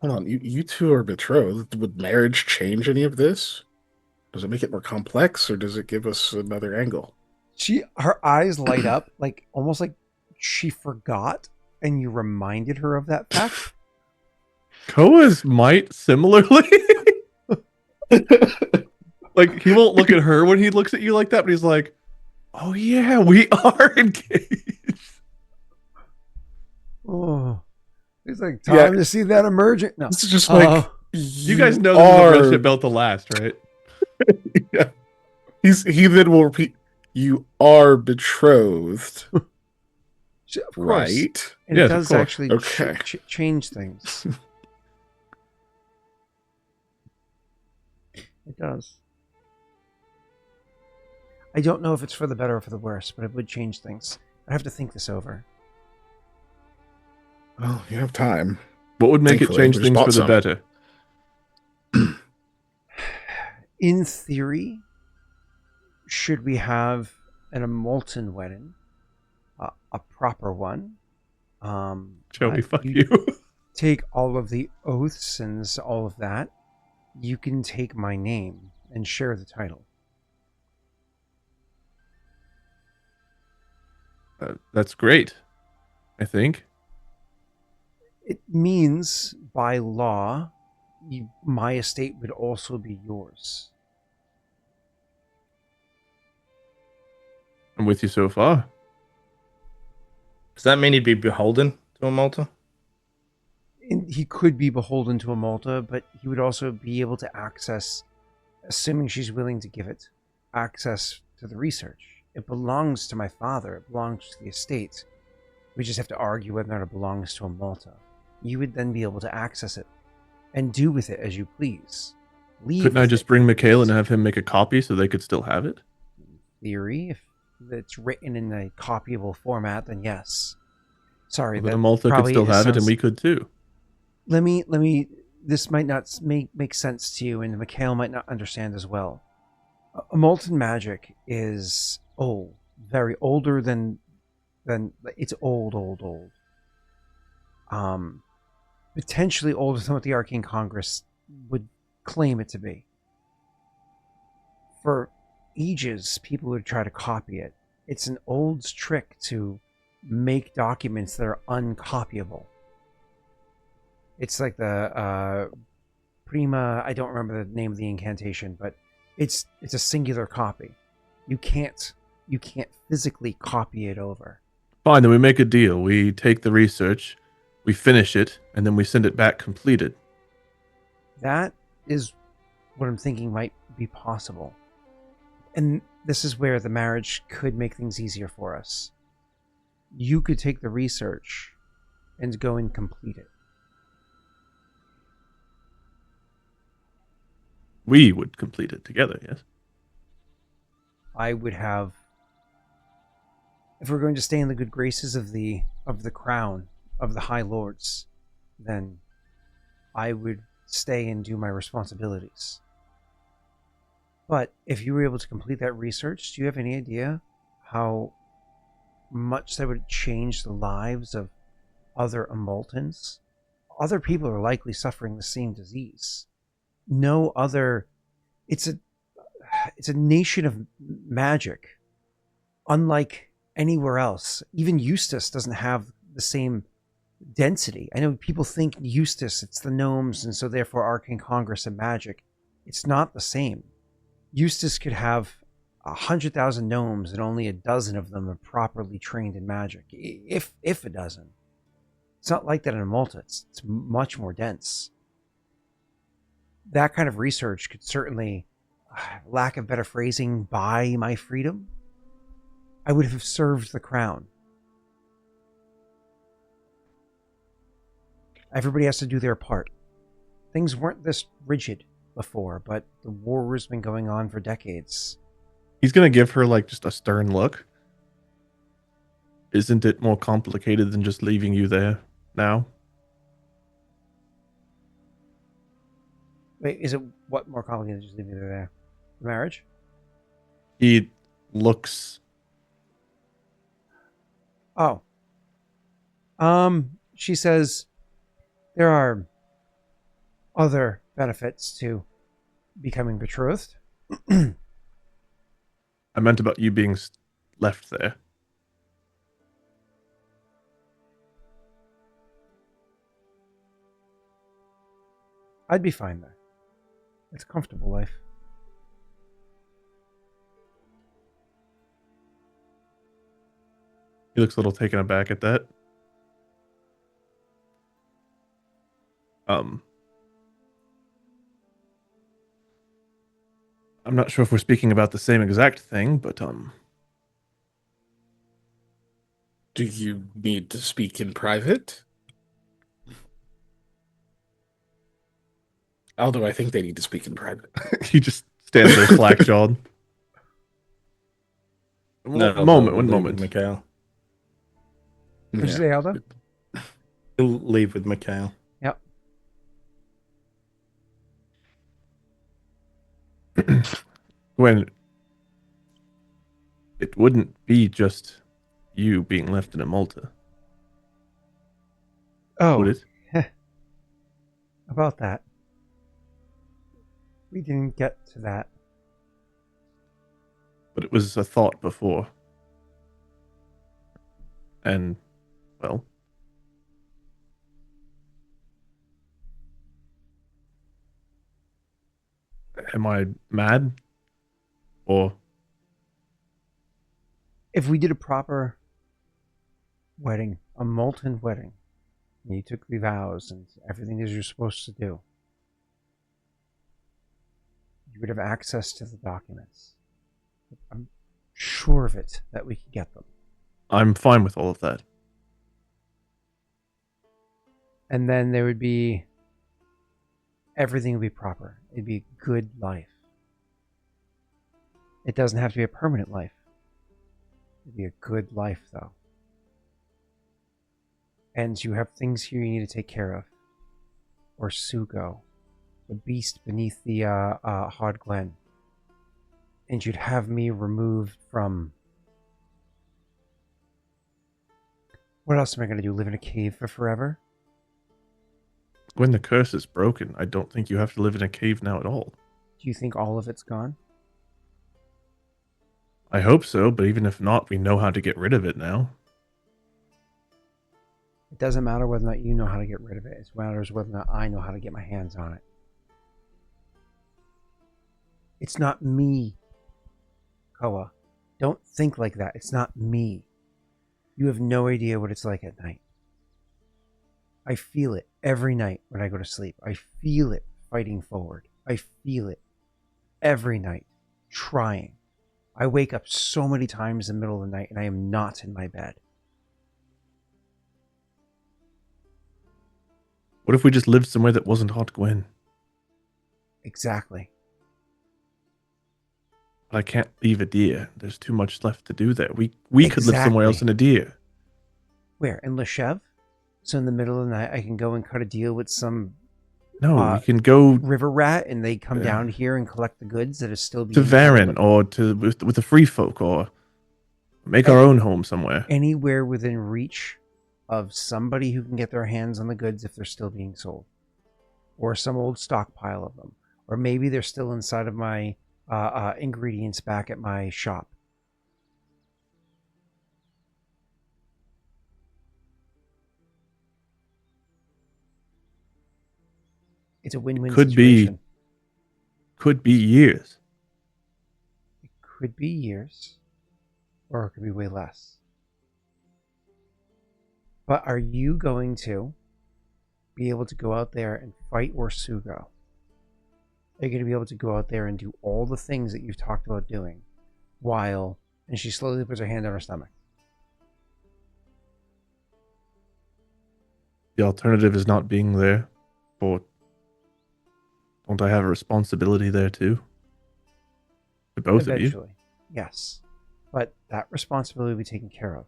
hold on. You two are betrothed. Would marriage change any of this? Does it make it more complex, or does it give us another angle? Her eyes light up, like almost like she forgot, and you reminded her of that fact. Koa's might similarly. Like, he won't look at her when he looks at you like that, but he's like, oh yeah, we are engaged. Oh, it's like time to see that emergent. No, This is just like You guys know this is a relationship built to last, right? Yeah. He then will repeat, you are betrothed, of course. right? And Yes, it of does course. actually Okay. change things. It does. I don't know if it's for the better or for the worse, but it would change things. I have to think this over. Well, you have time. What would make it Thankfully, change we just things bought for the some. better? In theory, should we have a molten wedding, a proper one, Joey, fuck you you. take all of the oaths and all of that, you can take my name and share the title. That's great, I think. It means, by law, my estate would also be yours. I'm with you so far. Does that mean he'd be beholden to a Malta? And he could be beholden to a Malta, but he would also be able to access, assuming she's willing to give it, access to the research. It belongs to my father. It belongs to the estate. We just have to argue whether or not it belongs to a Malta. You would then be able to access it and do with it as you please. Leave Couldn't I with just it bring as you Mikhail and please. have him make a copy so they could still have it? Theory, if it's written in a copyable format, then yes. Sorry, Well, then that Malta could probably still have it, and sounds- we could too. Let me. This might not make sense to you, and Mikhail might not understand as well. A molten magic is old, very older than it's old. Potentially older than what the Arcane Congress would claim it to be. For ages, people would try to copy it. It's an old trick to make documents that are uncopyable. It's like the Prima. I don't remember the name of the incantation, but it's a singular copy. You can't physically copy it over. Fine, then we make a deal. We take the research, we finish it, and then we send it back completed. That is what I'm thinking might be possible. And this is where the marriage could make things easier for us. You could take the research and go and complete it. We would complete it together, yes? I would have, if we're going to stay in the good graces of the crown of the High Lords, then I would stay and do my responsibilities. But if you were able to complete that research, do you have any idea how much that would change the lives of other Immoltans? Other people are likely suffering the same disease. No other. It's a nation of magic, unlike anywhere else. Even Eustace doesn't have the same density. I know people think Eustace, it's the gnomes, and so therefore Arcane Congress and magic. It's not the same. Eustace could have 100,000 gnomes, and only a dozen of them are properly trained in magic, if a dozen. It's not like that in Malta. It's much more dense. That kind of research could certainly, lack of better phrasing, buy my freedom. I would have served the crown. Everybody has to do their part. Things weren't this rigid before, but the war has been going on for decades. He's gonna give her like just a stern look. Isn't it more complicated than just leaving you there now? Wait, is it what more complicated than just leaving it there? The marriage? He looks. Oh. She says there are other benefits to becoming betrothed. I meant about you being left there. I'd be fine there. It's a comfortable life. He looks a little taken aback at that. I'm not sure if we're speaking about the same exact thing, but Do you need to speak in private? Aldo, I think they need to speak in private. he just stands there slack-jawed. No, One moment, I'll one leave with moment. Mikhail. What'd you say, Aldo? He'll leave with Mikhail. Yep. When it wouldn't be just you being left in a Malta, Oh, would it? about that. We didn't get to that. But it was a thought before. And, well, am I mad? Or If we did a proper wedding, a molten wedding. And you took the vows and everything that you're supposed to do. You would have access to the documents. I'm sure of it that we could get them. I'm fine with all of that. And then there would be everything would be proper. It'd be a good life. It doesn't have to be a permanent life. It'd be a good life, though. And you have things here you need to take care of. Or Sugo, the beast beneath the Hod Glen. And you'd have me removed from... What else am I going to do? Live in a cave for forever? When the curse is broken, I don't think you have to live in a cave now at all. Do you think all of it's gone? I hope so, but even if not, we know how to get rid of it now. It doesn't matter whether or not you know how to get rid of it. It matters whether or not I know how to get my hands on it. It's not me, Koa. Don't think like that. It's not me. You have no idea what it's like at night. I feel it every night when I go to sleep. I feel it fighting forward. I feel it every night, trying. I wake up so many times in the middle of the night and I am not in my bed. What if we just lived somewhere that wasn't Hot Gwen? Exactly. But I can't leave a deer. There's too much left to do there. We could live somewhere else in a deer. Where? In Leshev? So in the middle of the night I can go and cut a deal with some No, we can go river rat and they come down here and collect the goods that are still being... to Varen or to with the free folk or make our own home somewhere. Anywhere within reach of somebody who can get their hands on the goods if they're still being sold. Or some old stockpile of them. Or maybe they're still inside of my ingredients back at my shop. It's a win-win situation. Could be years. It could be years. Or it could be way less. But are you going to be able to go out there and fight Orsugo? Are you going to be able to go out there and do all the things that you've talked about doing while... And she slowly puts her hand on her stomach. The alternative is not being there. Or don't I have a responsibility there too? To both of you? Eventually, yes. But that responsibility will be taken care of.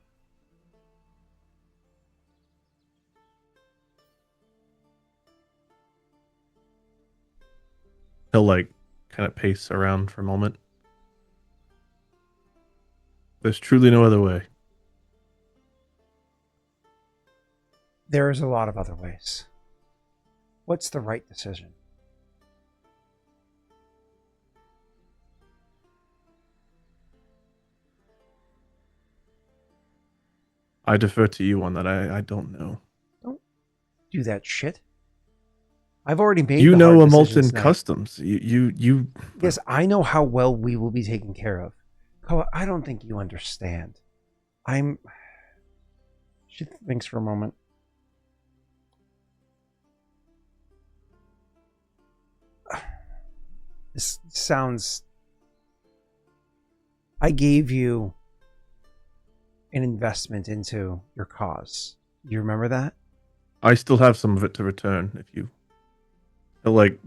He'll like kind of pace around for a moment. There's truly no other way. There is a lot of other ways. What's the right decision? I defer to you on that. I don't know. Don't do that shit. I've already made You the know hard a decisions molten now. customs. You Yes, I know how well we will be taken care of. Koa, I don't think you understand. She thinks for a moment. This sounds... I gave you an investment into your cause. You remember that? I still have some of it to return if you he'll like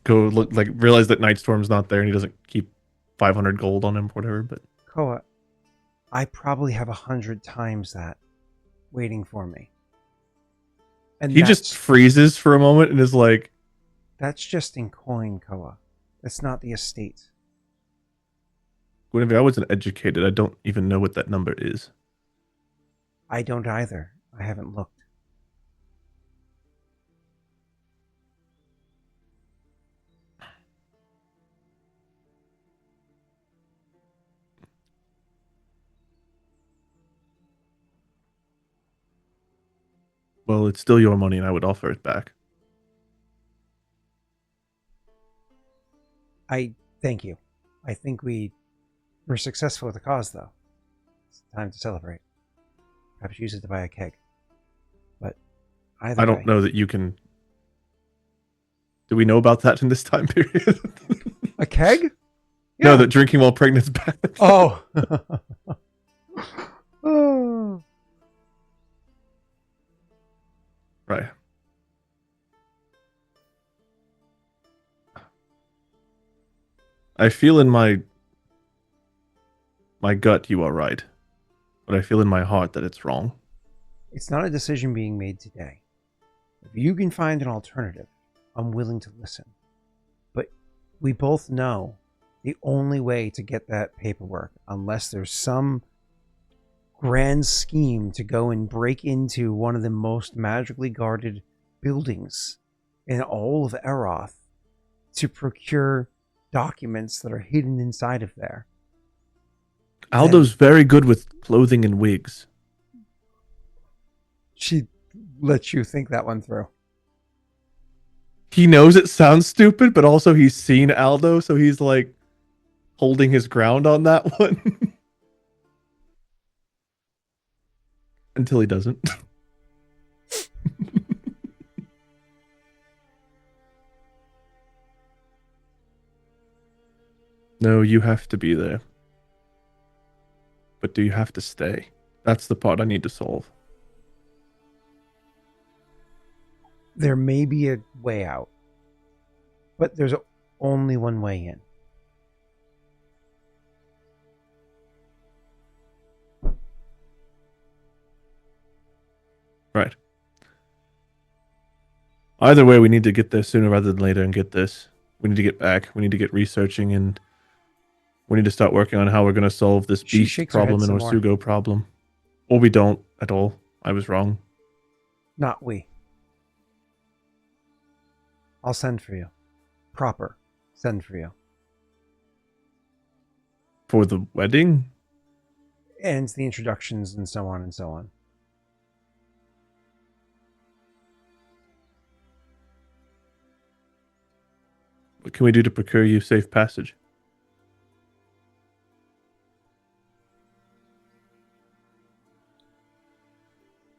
go look like realize that Nightstorm's not there and he doesn't keep 500 gold on him or whatever, but Koa, I probably have 100 times that waiting for me. And he just freezes for a moment and is like, that's just in coin, Koa. That's not the estate. Guinevere, I wasn't educated. I don't even know what that number is. I don't either. I haven't looked. Well, it's still your money and I would offer it back. I thank you. I think we were successful with the cause, though. It's time to celebrate. Perhaps use it to buy a keg. But either I don't way. know that you can. Do we know about that in this time period? A keg? No, that drinking while pregnant is bad. Oh. Oh. Right. I feel in my gut you are right, but I feel in my heart that it's wrong. It's not a decision being made today. If you can find an alternative, I'm willing to listen. But we both know the only way to get that paperwork, unless there's some grand scheme to go and break into one of the most magically guarded buildings in all of Eroth to procure documents that are hidden inside of there. Aldo's very good with clothing and wigs. She lets you think that one through. He knows it sounds stupid, but also he's seen Aldo, so he's like holding his ground on that one. Until he doesn't. No, you have to be there. But do you have to stay? That's the part I need to solve. There may be a way out, but there's only one way in. Right. Either way, we need to get there sooner rather than later and get this. We need to get back. We need to get researching, and we need to start working on how we're going to solve this She beast shakes her head problem and some more. Orsugo problem. Or we don't at all. I was wrong. Not we. I'll send for you. Proper. Send for you. For the wedding? And the introductions and so on and so on. What can we do to procure you safe passage?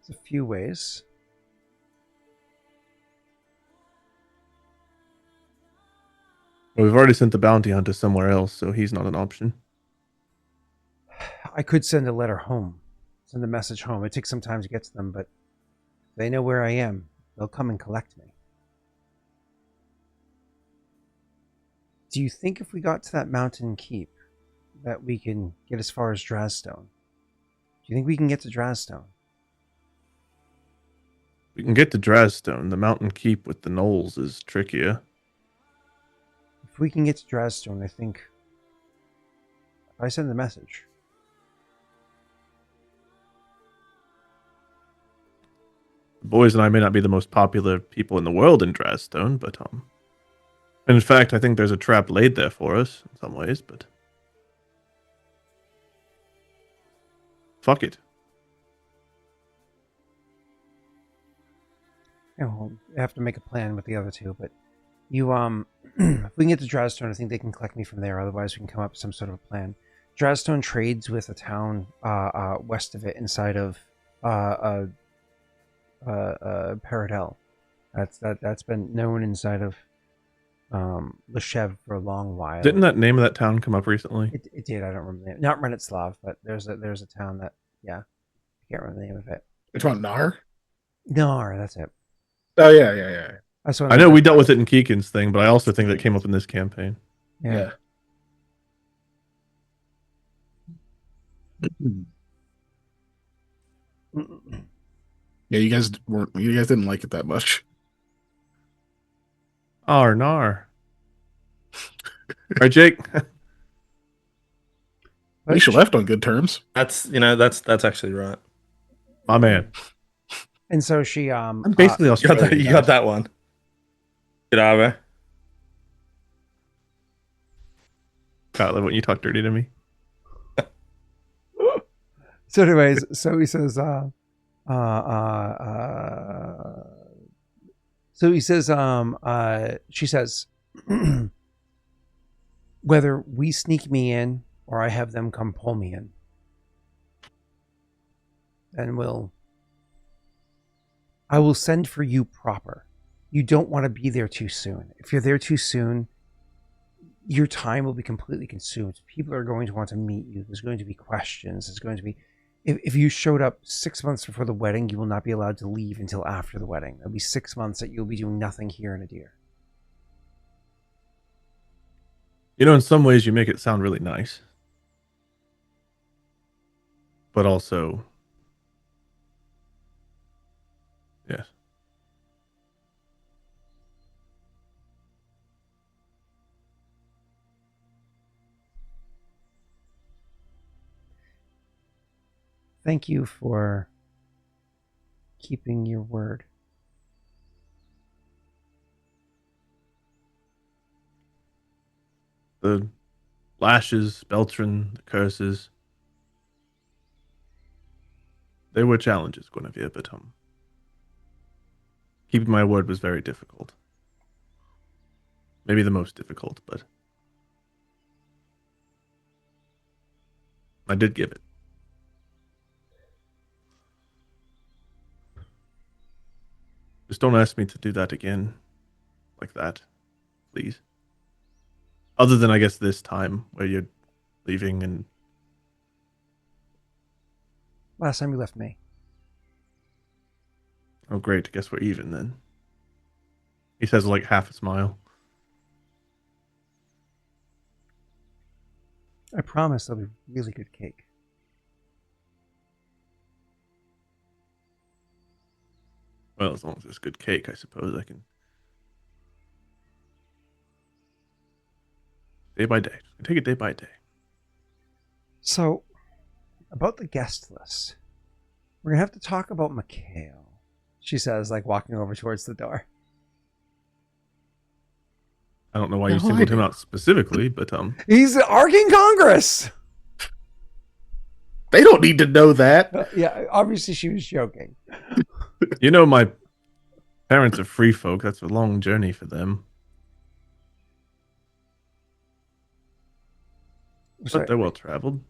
There's a few ways. Well, we've already sent the bounty hunter somewhere else, so he's not an option. I could send a letter home. Send a message home. It takes some time to get to them, but they know where I am. They'll come and collect me. Do you think if we got to that mountain keep that we can get as far as Drazstone? Do you think we can get to Drazstone? We can get to Drazstone. The mountain keep with the knolls is trickier. If we can get to Drazstone, I think if I send the message. The boys and I may not be the most popular people in the world in Drazstone, but and in fact, I think there's a trap laid there for us in some ways, but fuck it. You know, I have to make a plan with the other two, but you if we can get to Drazstone, I think they can collect me from there. Otherwise, we can come up with some sort of a plan. Drazstone trades with a town west of it, inside of Paradel. That's been known inside of Leshev for a long while. Didn't that name of that town come up recently? It did. I don't remember the name. Not Renetslav, but there's a town that I can't remember the name of it. It's on Nar? Nar, that's it. Oh, yeah. That's what I know we dealt with it in Keegan's thing, but I also think that came up in this campaign. Yeah. Yeah, you guys didn't like it that much. Nar. Right, Jake? At least you left on good terms. That's actually right. My man. And so she I'm basically You got that, Australian. you got that one. Get out of God, when you talk dirty to me. So anyways, so he says she says whether we sneak me in or I have them come pull me in. then I will send for you proper. You don't want to be there too soon. If you're there too soon, your time will be completely consumed. People are going to want to meet you. There's going to be questions. There's going to be... If you showed up 6 months before the wedding, you will not be allowed to leave until after the wedding. There'll be 6 months that you'll be doing nothing here in Adir. You know, in some ways, you make it sound really nice, but also, yes. Thank you for keeping your word. The lashes, Beltran, the curses, they were challenges, Guinevere, but keeping my word was very difficult. Maybe the most difficult, but I did give it. Just don't ask me to do that again, like that, please. Other than, I guess, this time where you're leaving and... Last time you left me. Oh, great. Guess we're even then. He says like half a smile. I promise there'll be really good cake. Well, as long as there's good cake, I suppose I can... Day by day. Take it day by day. So, about the guest list, we're gonna have to talk about Mikhail. She says, like walking over towards the door. I don't know why you No, singled him out specifically, but He's arguing Congress. They don't need to know that. Yeah, obviously she was joking. you know, my parents are free folk. That's a long journey for them. Sorry, But they're well traveled.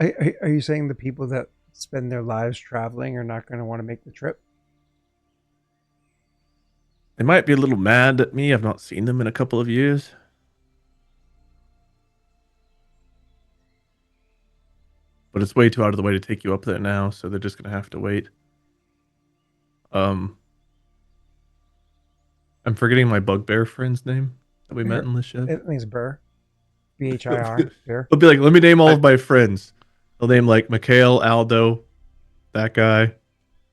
are you saying the people that spend their lives traveling are not going to want to make the trip? They might be a little mad at me. I've not seen them in a couple of years. But it's way too out of the way to take you up there now, so they're just going to have to wait. I'm forgetting my bugbear friend's name that we met in the shed. I think it's Burr. BHIR. Burr. They'll be like, let me name all of my friends. They'll name like Mikhail, Aldo, that guy,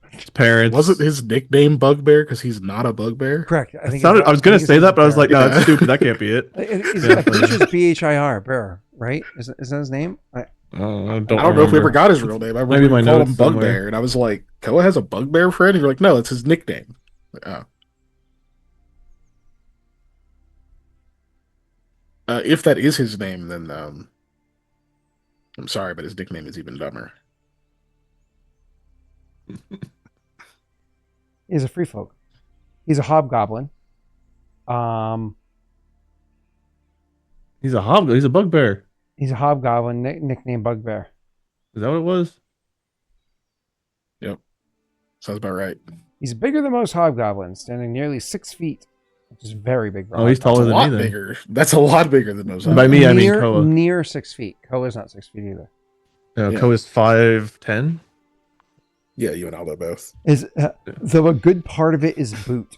his parents. Wasn't his nickname Bugbear because he's not a bugbear? Correct. I was going to say that, but I was like, no, that's Yeah. stupid. That can't be it. I think it's BHIR. Burr, right? Is that his name? I I don't know if remember. we ever got his real name. I Maybe remember my we called him notes somewhere. Bugbear, and I was like, Koa has a bugbear friend? And you're like, no, it's his nickname. Like, oh. If that is his name, then I'm sorry, but his nickname is even dumber. He's a free folk. He's a hobgoblin. He's a hobgoblin. He's a bugbear. He's a hobgoblin nicknamed Bugbear. Is that what it was? Yep. Sounds about right. He's bigger than most hobgoblins, standing nearly 6 feet, which is very big. For Oh, he's That's a taller than me lot then. bigger. That's a lot bigger than those. By me, I mean near, Koa. Near 6 feet. Koa's not 6 feet either. Yeah. Koa's 5'10". Yeah, you and Aldo both. Though a good part of it is boot.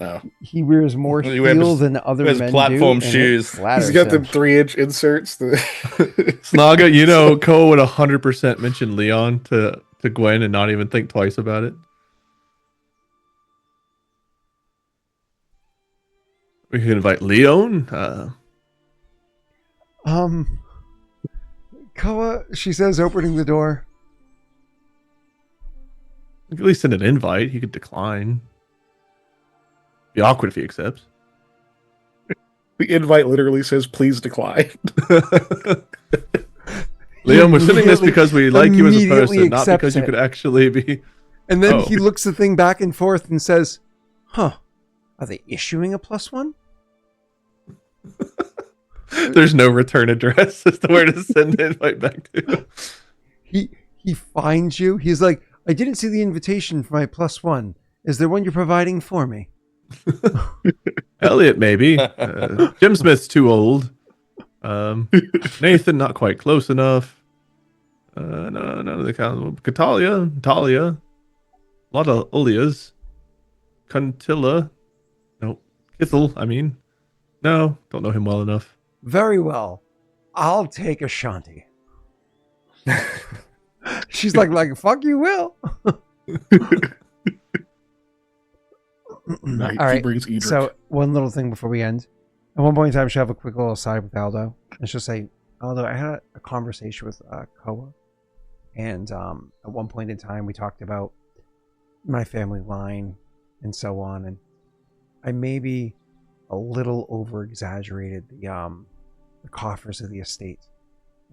Oh. He wears more He heel wears- than other wears men platform do, and it shoes. flatters He's got him. them 3-inch inserts. Snaga, you know, Koa would 100% mention Leon to Gwen and not even think twice about it. We could invite Leon. Koa, she says, opening the door. We could at least send an invite. He could decline. Be awkward if he accepts. The invite literally says, please decline. Leon, we're sending this because we like you as a Immediately person, not accepts because you it. could actually be. And then Oh. he looks the thing back and forth and says, huh, are they issuing a +1? There's no return address as to where to send the invite back to. He he finds you. He's like, I didn't see the invitation for my +1. Is there one you're providing for me? Elliot, maybe. Jim Smith's too old. Nathan, not quite close enough. No, none of the count. Talia. A lot of Ulias. Cuntilla. No. Kethrel, I mean. No, don't know him well enough. Very well. I'll take Ashanti. She's like, fuck you will. Night, All he right. brings Edric. So one little thing before we end. At one point in time, she'll have a quick little aside with Aldo. And she'll say, Aldo, I had a conversation with Koa. And at one point in time, we talked about my family line and so on. And I maybe a little over-exaggerated the coffers of the estate.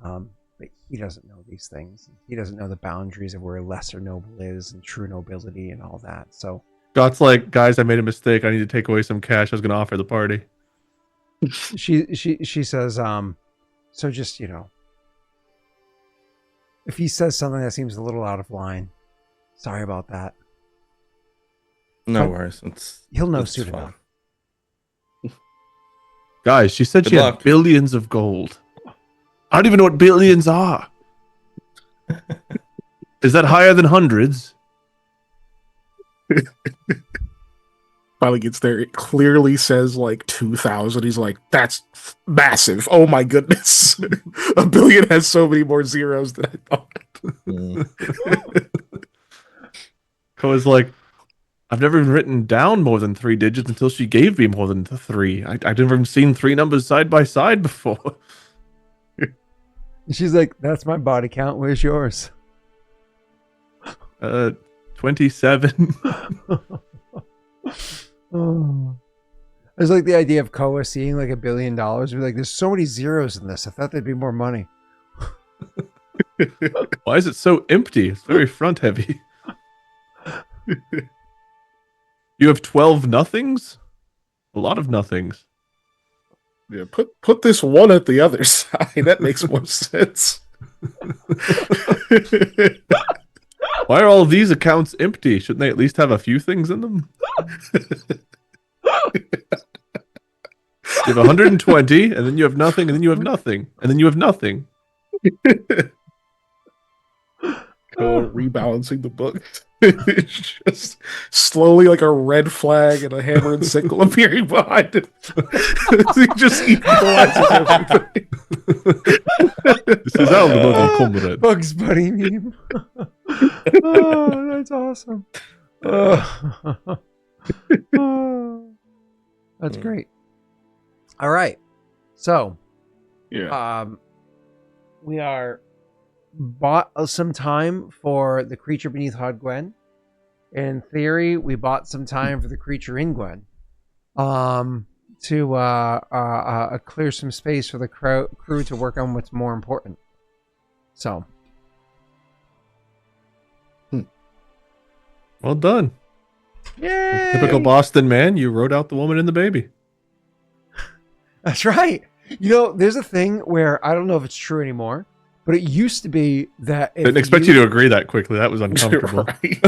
But he doesn't know these things. He doesn't know the boundaries of where lesser noble is and true nobility and all that. So Scott's like, guys, I made a mistake. I need to take away some cash. I was going to offer the party. she says, so just, if he says something that seems a little out of line, sorry about that. No But worries. He'll know it's soon fine. enough. Guys, she said Good she luck. had billions of gold. I don't even know what billions are. Is that higher than hundreds? Finally gets there. It clearly says like 2,000. He's like, that's massive. Oh my goodness. A billion has so many more zeros than I thought. Koa's like, I've never even written down more than 3 digits until she gave me more than 3. I've never even seen 3 numbers side by side before. She's like, that's my body count. Where's yours? 27. Oh. I just like the idea of Koa seeing like $1 billion. Be like, there's so many zeros in this. I thought there'd be more money. Why is it so empty? It's very front heavy. You have 12 nothings? A lot of nothings. Yeah, put this one at the other side. That makes more sense. Why are all these accounts empty? Shouldn't they at least have a few things in them? You have 120, and then you have nothing, and then you have nothing, and then you have nothing. Rebalancing the book. It's just slowly like a red flag and a hammer and sickle appearing behind it. He just equalizes everything. This is how the movie comrade. Bugs Bunny meme. Oh, that's awesome. Oh, that's great. All right. So, Yeah. we are bought some time for the creature beneath Hod Gwen. In theory, we bought some time for the creature in Gwen. To clear some space for the crew to work on what's more important. So, Well done. yay! Typical Boston man, you wrote out the woman and the baby. That's right. There's a thing where I don't know if it's true anymore, but it used to be that I didn't expect you to agree that quickly. That was uncomfortable. Right.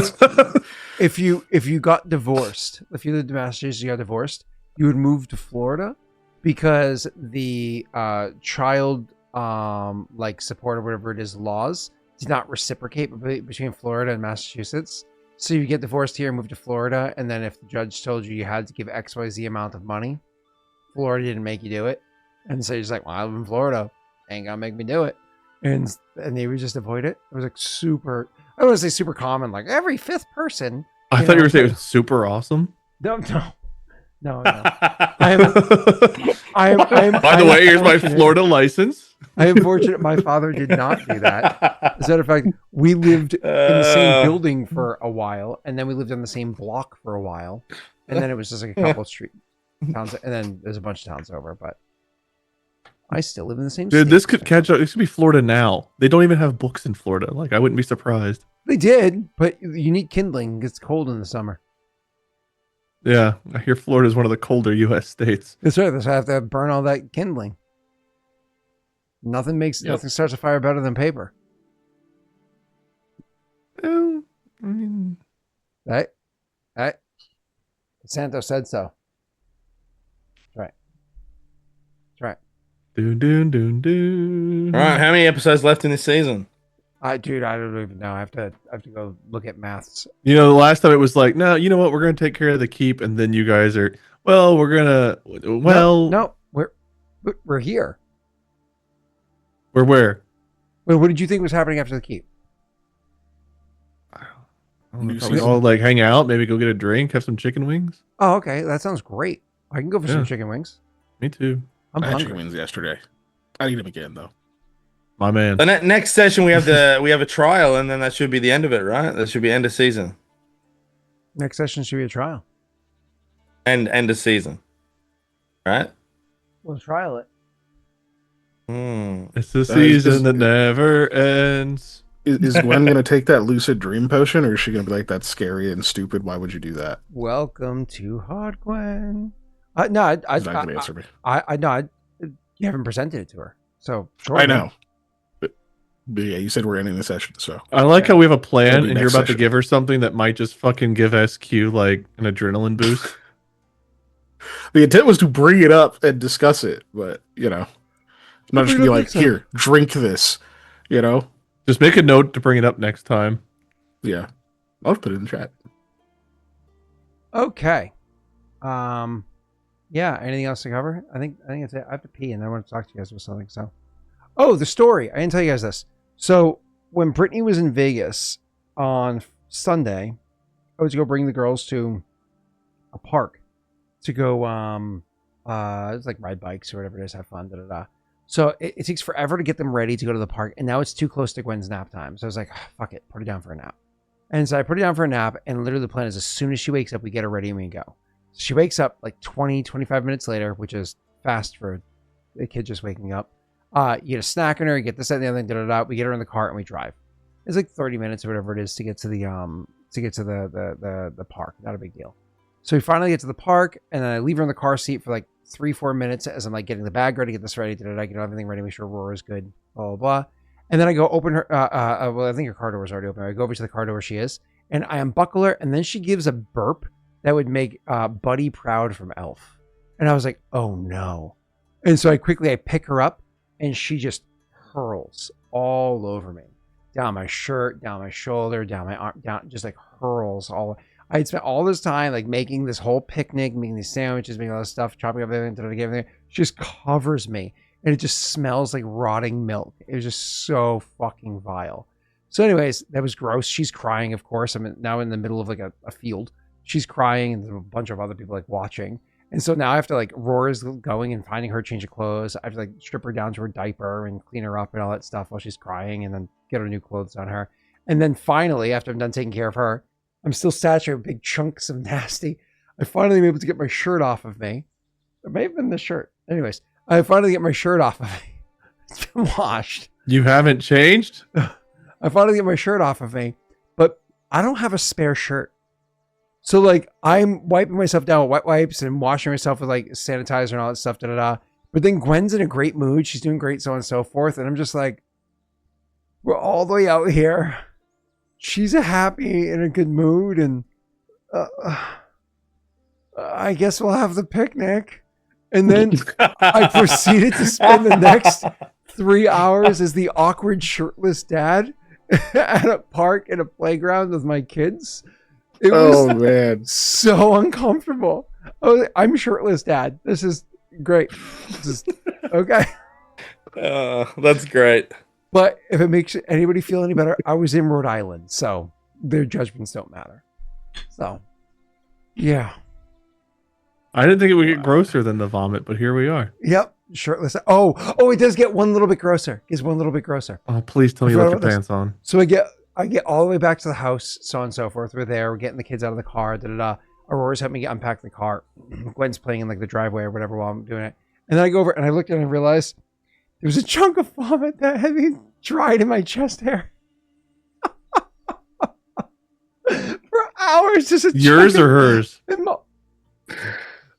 if you got divorced, if you lived in Massachusetts, you got divorced, you would move to Florida because the child support or whatever it is laws did not reciprocate between Florida and Massachusetts. So you get divorced here and move to Florida, and then if the judge told you had to give XYZ amount of money, Florida didn't make you do it. And so you're just like, well, I live in Florida. Ain't gonna make me do it. And they would just avoid it. It was like super, I don't want to say super common, like every 5th person. I thought you were saying it was super awesome. No. By I the way, here's my fortunate. Florida license. I am fortunate my father did not do that. As a matter of fact, we lived in the same building for a while, and then we lived on the same block for a while, and then it was just like a couple of street towns, and then there's a bunch of towns over, but I still live in the same Dude, state. this could catch up. This could be Florida now. They don't even have books in Florida. Like, I wouldn't be surprised. They did, but you need kindling. It gets cold in the summer. Yeah, I hear Florida is one of the colder U.S. states. That's right. That's why I have to burn all that kindling. Nothing starts a fire better than paper. I mean, Right? Right? Santos said so. That's right. That's right. doon doon doon doon. All right, how many episodes left in this season? Dude, I don't even know. I have to go look at maths. You know, the last time it was like, no, you know what? We're gonna take care of the keep, and then you guys are, well, we're gonna, well, no, we're here. we're where? Wait, what did you think was happening after the keep? I don't know, New probably season. all like hang out, maybe go get a drink, have some chicken wings. Oh, okay, that sounds great. I can go for some Yeah. chicken wings. Me too, I'm I had chicken hungry. wings yesterday. I need them again though. my man. The next session we have a trial, and then that should be the end of it, right? That should be end of season Next session should be a trial. and end of season, right? We'll trial it. It's the is- season that never ends. Is Gwen gonna take that lucid dream potion, or is she gonna be like, "That's scary and stupid. Why would you do that?" Welcome to Hard Gwen. No, She's not gonna answer me. You haven't presented it to her, so sure. I know. But yeah, you said we're ending the session, so I like how we have a plan, Maybe and you're next about to session. give her something that might just fucking give SQ like an adrenaline boost. the intent was to bring it up and discuss it. But I'm not just gonna be like, "Here, drink this," Just make a note to bring it up next time. Yeah, I'll put it in the chat. Okay. Yeah. Anything else to cover? I think that's it. I have to pee, and I want to talk to you guys about something. So, the story. I didn't tell you guys this. So when Brittany was in Vegas on Sunday, I was to go bring the girls to a park to go. It's like ride bikes or whatever it is, have fun. Da da da. So it takes forever to get them ready to go to the park, and now it's too close to Gwen's nap time. So I was like, fuck it, put her down for a nap. And so I put her down for a nap, and literally the plan is as soon as she wakes up, we get her ready and we go. So she wakes up like 25 minutes later, which is fast for a kid just waking up. You get a snack on her, you get this, that, and the other thing, da-da-da. We get her in the car and we drive. It's like 30 minutes or whatever it is to get to the park. Not a big deal. So we finally get to the park, and then I leave her in the car seat for like 3-4 minutes as I'm like getting the bag ready, get this ready, da-da-da, get everything ready, make sure Aurora's good, blah, blah, blah. And then I go open her, well, I think her car door was already open. I go over to the car door where she is, and I unbuckle her, and then she gives a burp that would make Buddy proud from Elf. And I was like, oh no. And so I pick her up, and she just hurls all over me. Down my shirt, down my shoulder, down my arm, down, just like hurls all. I had spent all this time like making this whole picnic, making these sandwiches, making all this stuff, chopping up everything. She just covers me, and it just smells like rotting milk. It was just so fucking vile. So anyways, that was gross. She's crying, of course. I'm now in the middle of like a field. She's crying, and there's a bunch of other people like watching. And so now I have to like, Rora's going and finding her change of clothes. I have to like strip her down to her diaper and clean her up and all that stuff while she's crying, and then get her new clothes on her. And then finally, after I'm done taking care of her, I'm still saturated with big chunks of nasty. I finally am able to get my shirt off of me. It may have been the shirt. Anyways, I finally get my shirt off of me. It's been washed. You haven't changed? I finally get my shirt off of me, but I don't have a spare shirt. So like I'm wiping myself down with wet wipes and washing myself with like sanitizer and all that stuff, da-da-da. But then Gwen's in a great mood. She's doing great, so on and so forth. And I'm just like, we're all the way out here. She's happy in a good mood, and I guess we'll have the picnic. And then I proceeded to spend the next 3 hours as the awkward shirtless dad at a park in a playground with my kids. It was Man, so uncomfortable. I'm shirtless dad. This is great. This is okay. That's great. But if it makes anybody feel any better, I was in Rhode Island, so their judgments don't matter. So, yeah. I didn't think it would get grosser than the vomit, but here we are. Yep. Shirtless. Oh, it does get one little bit grosser. It gets one little bit grosser. Oh, please tell me you left your pants on. So I get all the way back to the house, so on and so forth. We're there. We're getting the kids out of the car. Da-da-da. Aurora's helping me unpack the car. Gwen's playing in like the driveway or whatever while I'm doing it. And then I go over and I looked and I realized there was a chunk of vomit that had been dried in my chest hair. For hours. Just Yours or hers? It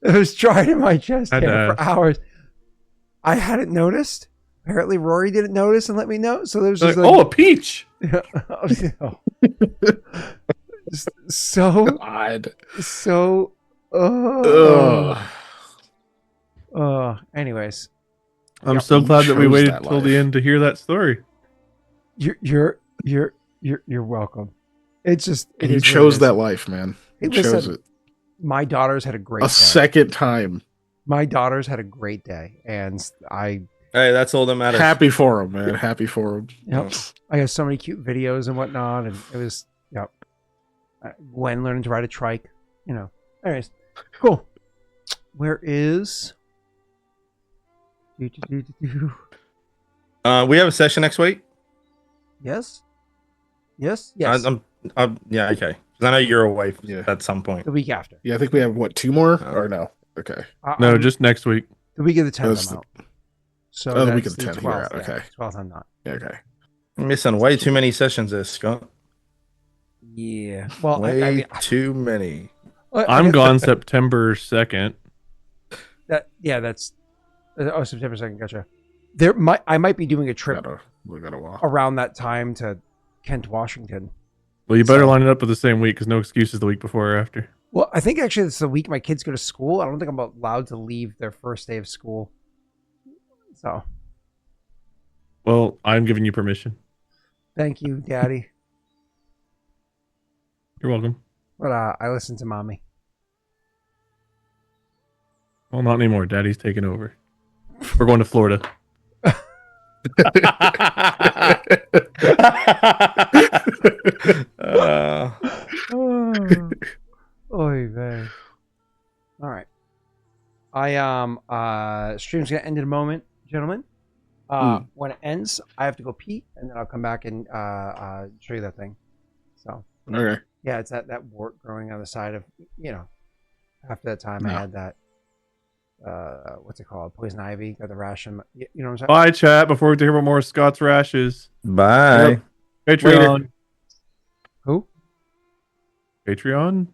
was dried in my chest Had hair to for hours. I hadn't noticed. Apparently Rory didn't notice and let me know. So there was just Like, oh, a peach. Oh, So God. so. Ugh. Anyways, I'm Yeah, so you glad that we chose waited that till the life. end to hear that story. you're welcome. It's just it You is what it chose is. that life, man. Hey, You chose listen, it. my daughters had a great A day. second time. My daughters had a great day, and I Hey, that's all that matters. Happy for him, man. Happy for him. yep, I have so many cute videos and whatnot, and it was yep. Gwen learning to ride a trike, you know. Anyways, cool. Where is? Do. We have a session next week. Yes. Yes. Yeah, okay. 'Cause I know you're away Yeah. at some point. The week after. Yeah, I think we have what, 2 more? Or no? Okay. No, just next week. the week of the 10th. That's I'm the- out. So Oh, the week that's of the 10th, you're out, 12th, yeah. okay. 12th, I'm not. Yeah, okay. I'm missing way too many sessions there, Scott. Yeah. Well, Way I mean, too many. I'm gone September 2nd. That's September 2nd. Gotcha. I might be doing a trip We got a while. around that time to Kent, Washington. Well, you better So- line it up with the same week because no excuses the week before or after. Well, I think actually it's the week my kids go to school. I don't think I'm allowed to leave their first day of school. So Well, I'm giving you permission. thank you, Daddy. You're welcome. But I listen to Mommy. Well, not anymore. Daddy's taking over. We're going to Florida. Oy vey. All right. Stream's gonna end in a moment, gentlemen. When it ends, I have to go pee, and then I'll come back and show you that thing. So Okay. yeah, it's that wart growing on the side of, you know. After that time, I No. had that. What's it called? Poison ivy. Got the rash. You know what I'm saying? Bye, chat. Before we hear about more Scott's rashes. Bye. Patreon. Who? Patreon.